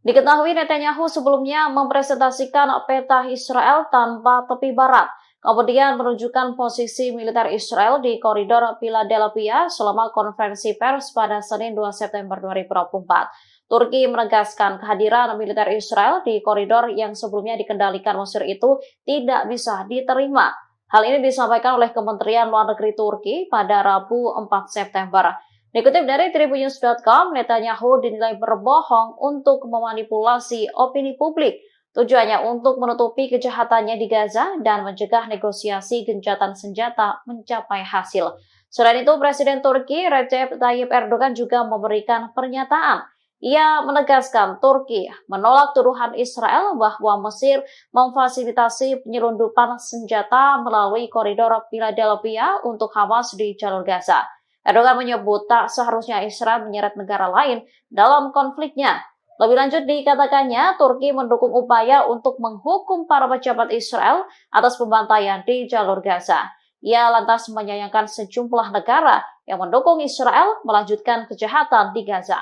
Diketahui Netanyahu sebelumnya mempresentasikan peta Israel tanpa tepi barat, kemudian menunjukkan posisi militer Israel di koridor Philadelphia selama konferensi pers pada Senin 2 September 2024. Turki menegaskan kehadiran militer Israel di koridor yang sebelumnya dikendalikan Mesir itu tidak bisa diterima. Hal ini disampaikan oleh Kementerian Luar Negeri Turki pada Rabu 4 September. Dikutip dari Tribunnews.com, Netanyahu dinilai berbohong untuk memanipulasi opini publik. Tujuannya untuk menutupi kejahatannya di Gaza dan mencegah negosiasi gencatan senjata mencapai hasil. Selain itu, Presiden Turki Recep Tayyip Erdogan juga memberikan pernyataan. Ia menegaskan Turki menolak tuduhan Israel bahwa Mesir memfasilitasi penyelundupan senjata melalui koridor Philadelphia untuk Hamas di jalur Gaza. Erdogan menyebut tak seharusnya Israel menyeret negara lain dalam konfliknya. Lebih lanjut dikatakannya, Turki mendukung upaya untuk menghukum para pejabat Israel atas pembantaian di jalur Gaza. Ia lantas menyayangkan sejumlah negara yang mendukung Israel melanjutkan kejahatan di Gaza.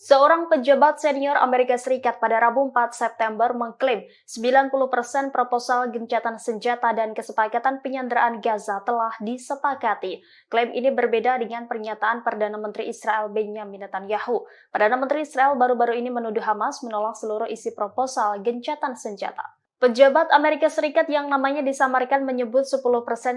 Seorang pejabat senior Amerika Serikat pada Rabu 4 September mengklaim 90% proposal gencatan senjata dan kesepakatan penyanderaan Gaza telah disepakati. Klaim ini berbeda dengan pernyataan Perdana Menteri Israel Benjamin Netanyahu. Perdana Menteri Israel baru-baru ini menuduh Hamas menolak seluruh isi proposal gencatan senjata. Pejabat Amerika Serikat yang namanya disamarkan menyebut 10%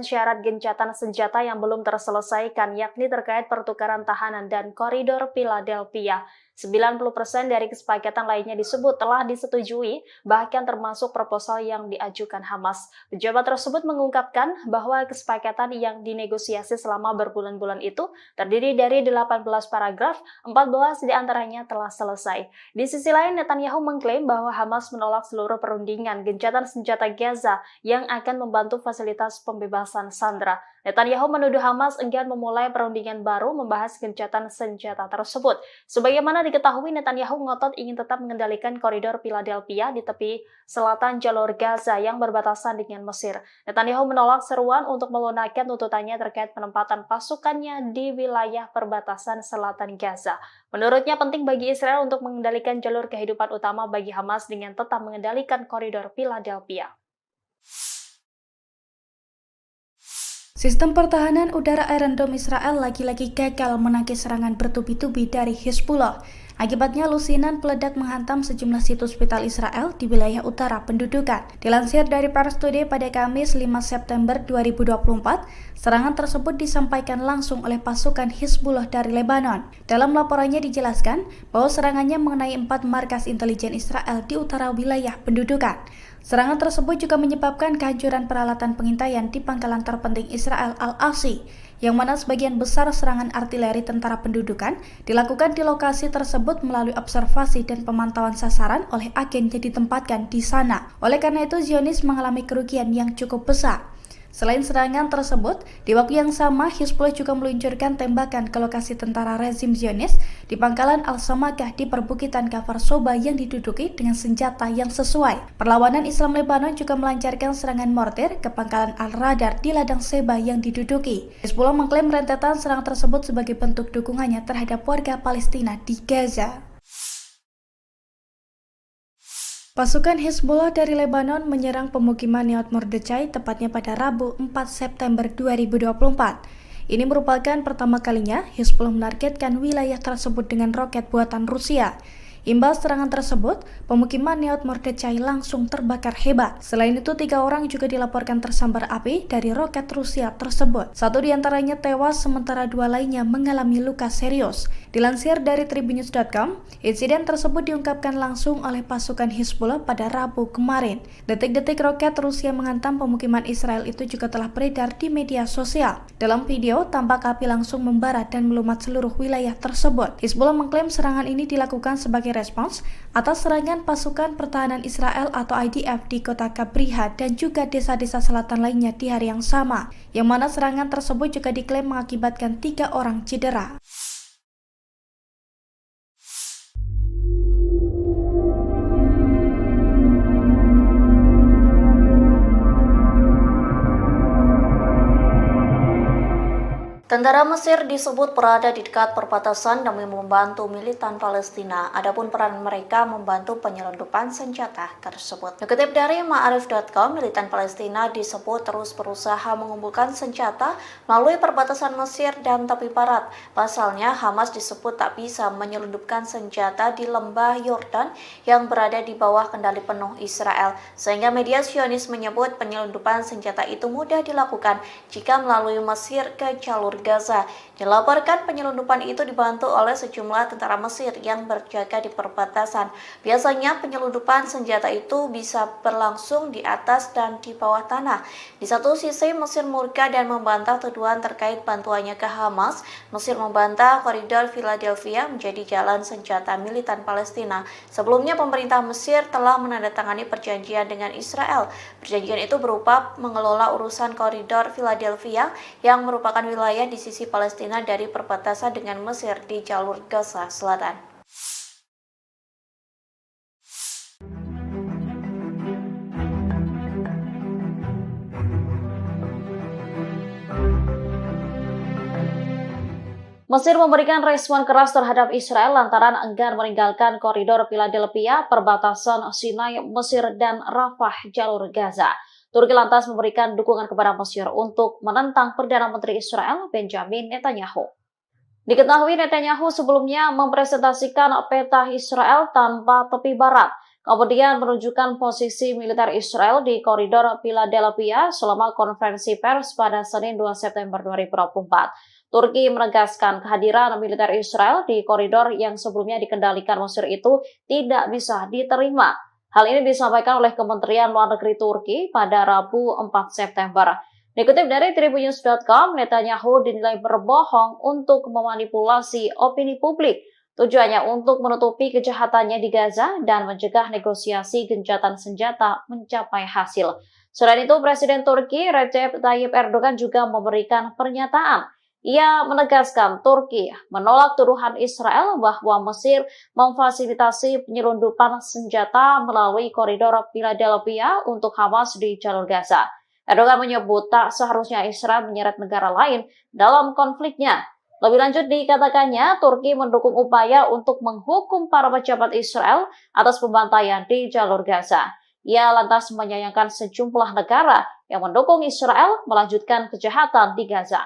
syarat gencatan senjata yang belum terselesaikan, yakni terkait pertukaran tahanan dan koridor Philadelphia. 90% dari kesepakatan lainnya disebut telah disetujui, bahkan termasuk proposal yang diajukan Hamas. Pejabat tersebut mengungkapkan bahwa kesepakatan yang dinegosiasi selama berbulan-bulan itu terdiri dari 18 paragraf, 14 diantaranya telah selesai. Di sisi lain, Netanyahu mengklaim bahwa Hamas menolak seluruh perundingan gencatan senjata Gaza yang akan membantu fasilitas pembebasan sandera. Netanyahu menuduh Hamas enggan memulai perundingan baru membahas gencatan senjata tersebut. Sebagaimana diketahui, Netanyahu ngotot ingin tetap mengendalikan koridor Philadelphia di tepi selatan jalur Gaza yang berbatasan dengan Mesir. Netanyahu menolak seruan untuk melunakkan tuntutannya terkait penempatan pasukannya di wilayah perbatasan selatan Gaza. Menurutnya penting bagi Israel untuk mengendalikan jalur kehidupan utama bagi Hamas dengan tetap mengendalikan koridor Philadelphia. Sistem pertahanan udara Iron Dome Israel lagi-lagi gagal menangkis serangan bertubi-tubi dari Hizbullah. Akibatnya lusinan peledak menghantam sejumlah situs vital Israel di wilayah utara pendudukan. Dilansir dari Pars Today pada Kamis 5 September 2024, serangan tersebut disampaikan langsung oleh pasukan Hizbullah dari Lebanon. Dalam laporannya dijelaskan bahwa serangannya mengenai 4 markas intelijen Israel di utara wilayah pendudukan. Serangan tersebut juga menyebabkan kehancuran peralatan pengintaian di pangkalan terpenting Israel Al-Asi, yang mana sebagian besar serangan artileri tentara pendudukan dilakukan di lokasi tersebut melalui observasi dan pemantauan sasaran oleh agen yang ditempatkan di sana. Oleh karena itu, Zionis mengalami kerugian yang cukup besar. Selain serangan tersebut, di waktu yang sama Hizbullah juga meluncurkan tembakan ke lokasi tentara rezim Zionis di pangkalan Al-Samakah di perbukitan Kafar Soba yang diduduki dengan senjata yang sesuai. Perlawanan Islam Lebanon juga melancarkan serangan mortir ke pangkalan Al-Radar di ladang Seba yang diduduki. Hizbullah mengklaim rentetan serangan tersebut sebagai bentuk dukungannya terhadap warga Palestina di Gaza. Pasukan Hizbullah dari Lebanon menyerang pemukiman Nahal Mordechai tepatnya pada Rabu 4 September 2024. Ini merupakan pertama kalinya Hizbullah menargetkan wilayah tersebut dengan roket buatan Rusia. Imbas serangan tersebut, pemukiman Nahal Mordechai langsung terbakar hebat. Selain itu, 3 orang juga dilaporkan tersambar api dari roket Rusia tersebut. 1 diantaranya tewas, sementara 2 lainnya mengalami luka serius. Dilansir dari Tribunnews.com, insiden tersebut diungkapkan langsung oleh pasukan Hizbullah pada Rabu kemarin. Detik-detik roket Rusia menghantam pemukiman Israel itu juga telah beredar di media sosial. Dalam video, tampak api langsung membara dan melumat seluruh wilayah tersebut. Hizbullah mengklaim serangan ini dilakukan sebagai respons atas serangan pasukan pertahanan Israel atau IDF di kota Kabriha dan juga desa-desa selatan lainnya di hari yang sama, yang mana serangan tersebut juga diklaim mengakibatkan 3 orang cedera. Tentara Mesir disebut berada di dekat perbatasan demi membantu militan Palestina. Adapun peran mereka membantu penyelundupan senjata tersebut. Dikutip dari Ma'arif.com, militan Palestina disebut terus berusaha mengumpulkan senjata melalui perbatasan Mesir dan tepi barat. Pasalnya, Hamas disebut tak bisa menyelundupkan senjata di lembah Yordan yang berada di bawah kendali penuh Israel. Sehingga media Zionis menyebut penyelundupan senjata itu mudah dilakukan jika melalui Mesir ke jalur Gaza. Dilaporkan penyelundupan itu dibantu oleh sejumlah tentara Mesir yang berjaga di perbatasan. Biasanya penyelundupan senjata itu bisa berlangsung di atas dan di bawah tanah. Di satu sisi Mesir murka dan membantah tuduhan terkait bantuannya ke Hamas. Mesir membantah koridor Philadelphia menjadi jalan senjata militan Palestina. Sebelumnya pemerintah Mesir telah menandatangani perjanjian dengan Israel. Perjanjian itu berupa mengelola urusan koridor Philadelphia yang merupakan wilayah di sisi Palestina dari perbatasan dengan Mesir di jalur Gaza Selatan. Mesir memberikan respon keras terhadap Israel lantaran enggan meninggalkan koridor Philadelphia, perbatasan Sinai, Mesir, dan Rafah, jalur Gaza. Turki lantas memberikan dukungan kepada Mesir untuk menentang Perdana Menteri Israel Benjamin Netanyahu. Diketahui Netanyahu sebelumnya mempresentasikan peta Israel tanpa tepi barat. kemudian menunjukkan posisi militer Israel di koridor Philadelphia selama konferensi pers pada Senin 2 September 2024. Turki menegaskan kehadiran militer Israel di koridor yang sebelumnya dikendalikan Mesir itu tidak bisa diterima. Hal ini disampaikan oleh Kementerian Luar Negeri Turki pada Rabu 4 September. Dikutip dari Tribunnews.com, Netanyahu dinilai berbohong untuk memanipulasi opini publik. Tujuannya untuk menutupi kejahatannya di Gaza dan mencegah negosiasi gencatan senjata mencapai hasil. Selain itu, Presiden Turki Recep Tayyip Erdogan juga memberikan pernyataan. Ia menegaskan Turki menolak tuduhan Israel bahwa Mesir memfasilitasi penyelundupan senjata melalui koridor Philadelphia untuk Hamas di jalur Gaza. Erdogan menyebut tak seharusnya Israel menyeret negara lain dalam konfliknya. Lebih lanjut dikatakannya, Turki mendukung upaya untuk menghukum para pejabat Israel atas pembantaian di jalur Gaza. Ia lantas menyayangkan sejumlah negara yang mendukung Israel melanjutkan kejahatan di Gaza.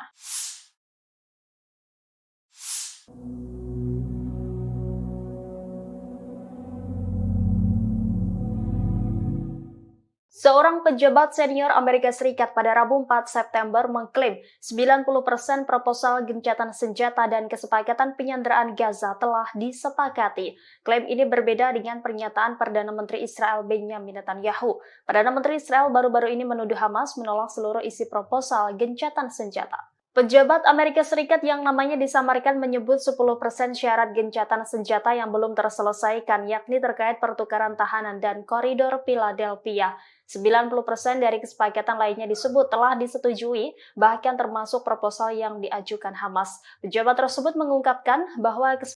Seorang pejabat senior Amerika Serikat pada Rabu 4 September mengklaim 90% proposal gencatan senjata dan kesepakatan penyanderaan Gaza telah disepakati. Klaim ini berbeda dengan pernyataan Perdana Menteri Israel Benjamin Netanyahu. Perdana Menteri Israel baru-baru ini menuduh Hamas menolak seluruh isi proposal gencatan senjata. Pejabat Amerika Serikat yang namanya disamarkan menyebut 10% syarat gencatan senjata yang belum terselesaikan, yakni terkait pertukaran tahanan dan koridor Philadelphia. 90% dari kesepakatan lainnya disebut telah disetujui, bahkan termasuk proposal yang diajukan Hamas. Pejabat tersebut mengungkapkan bahwa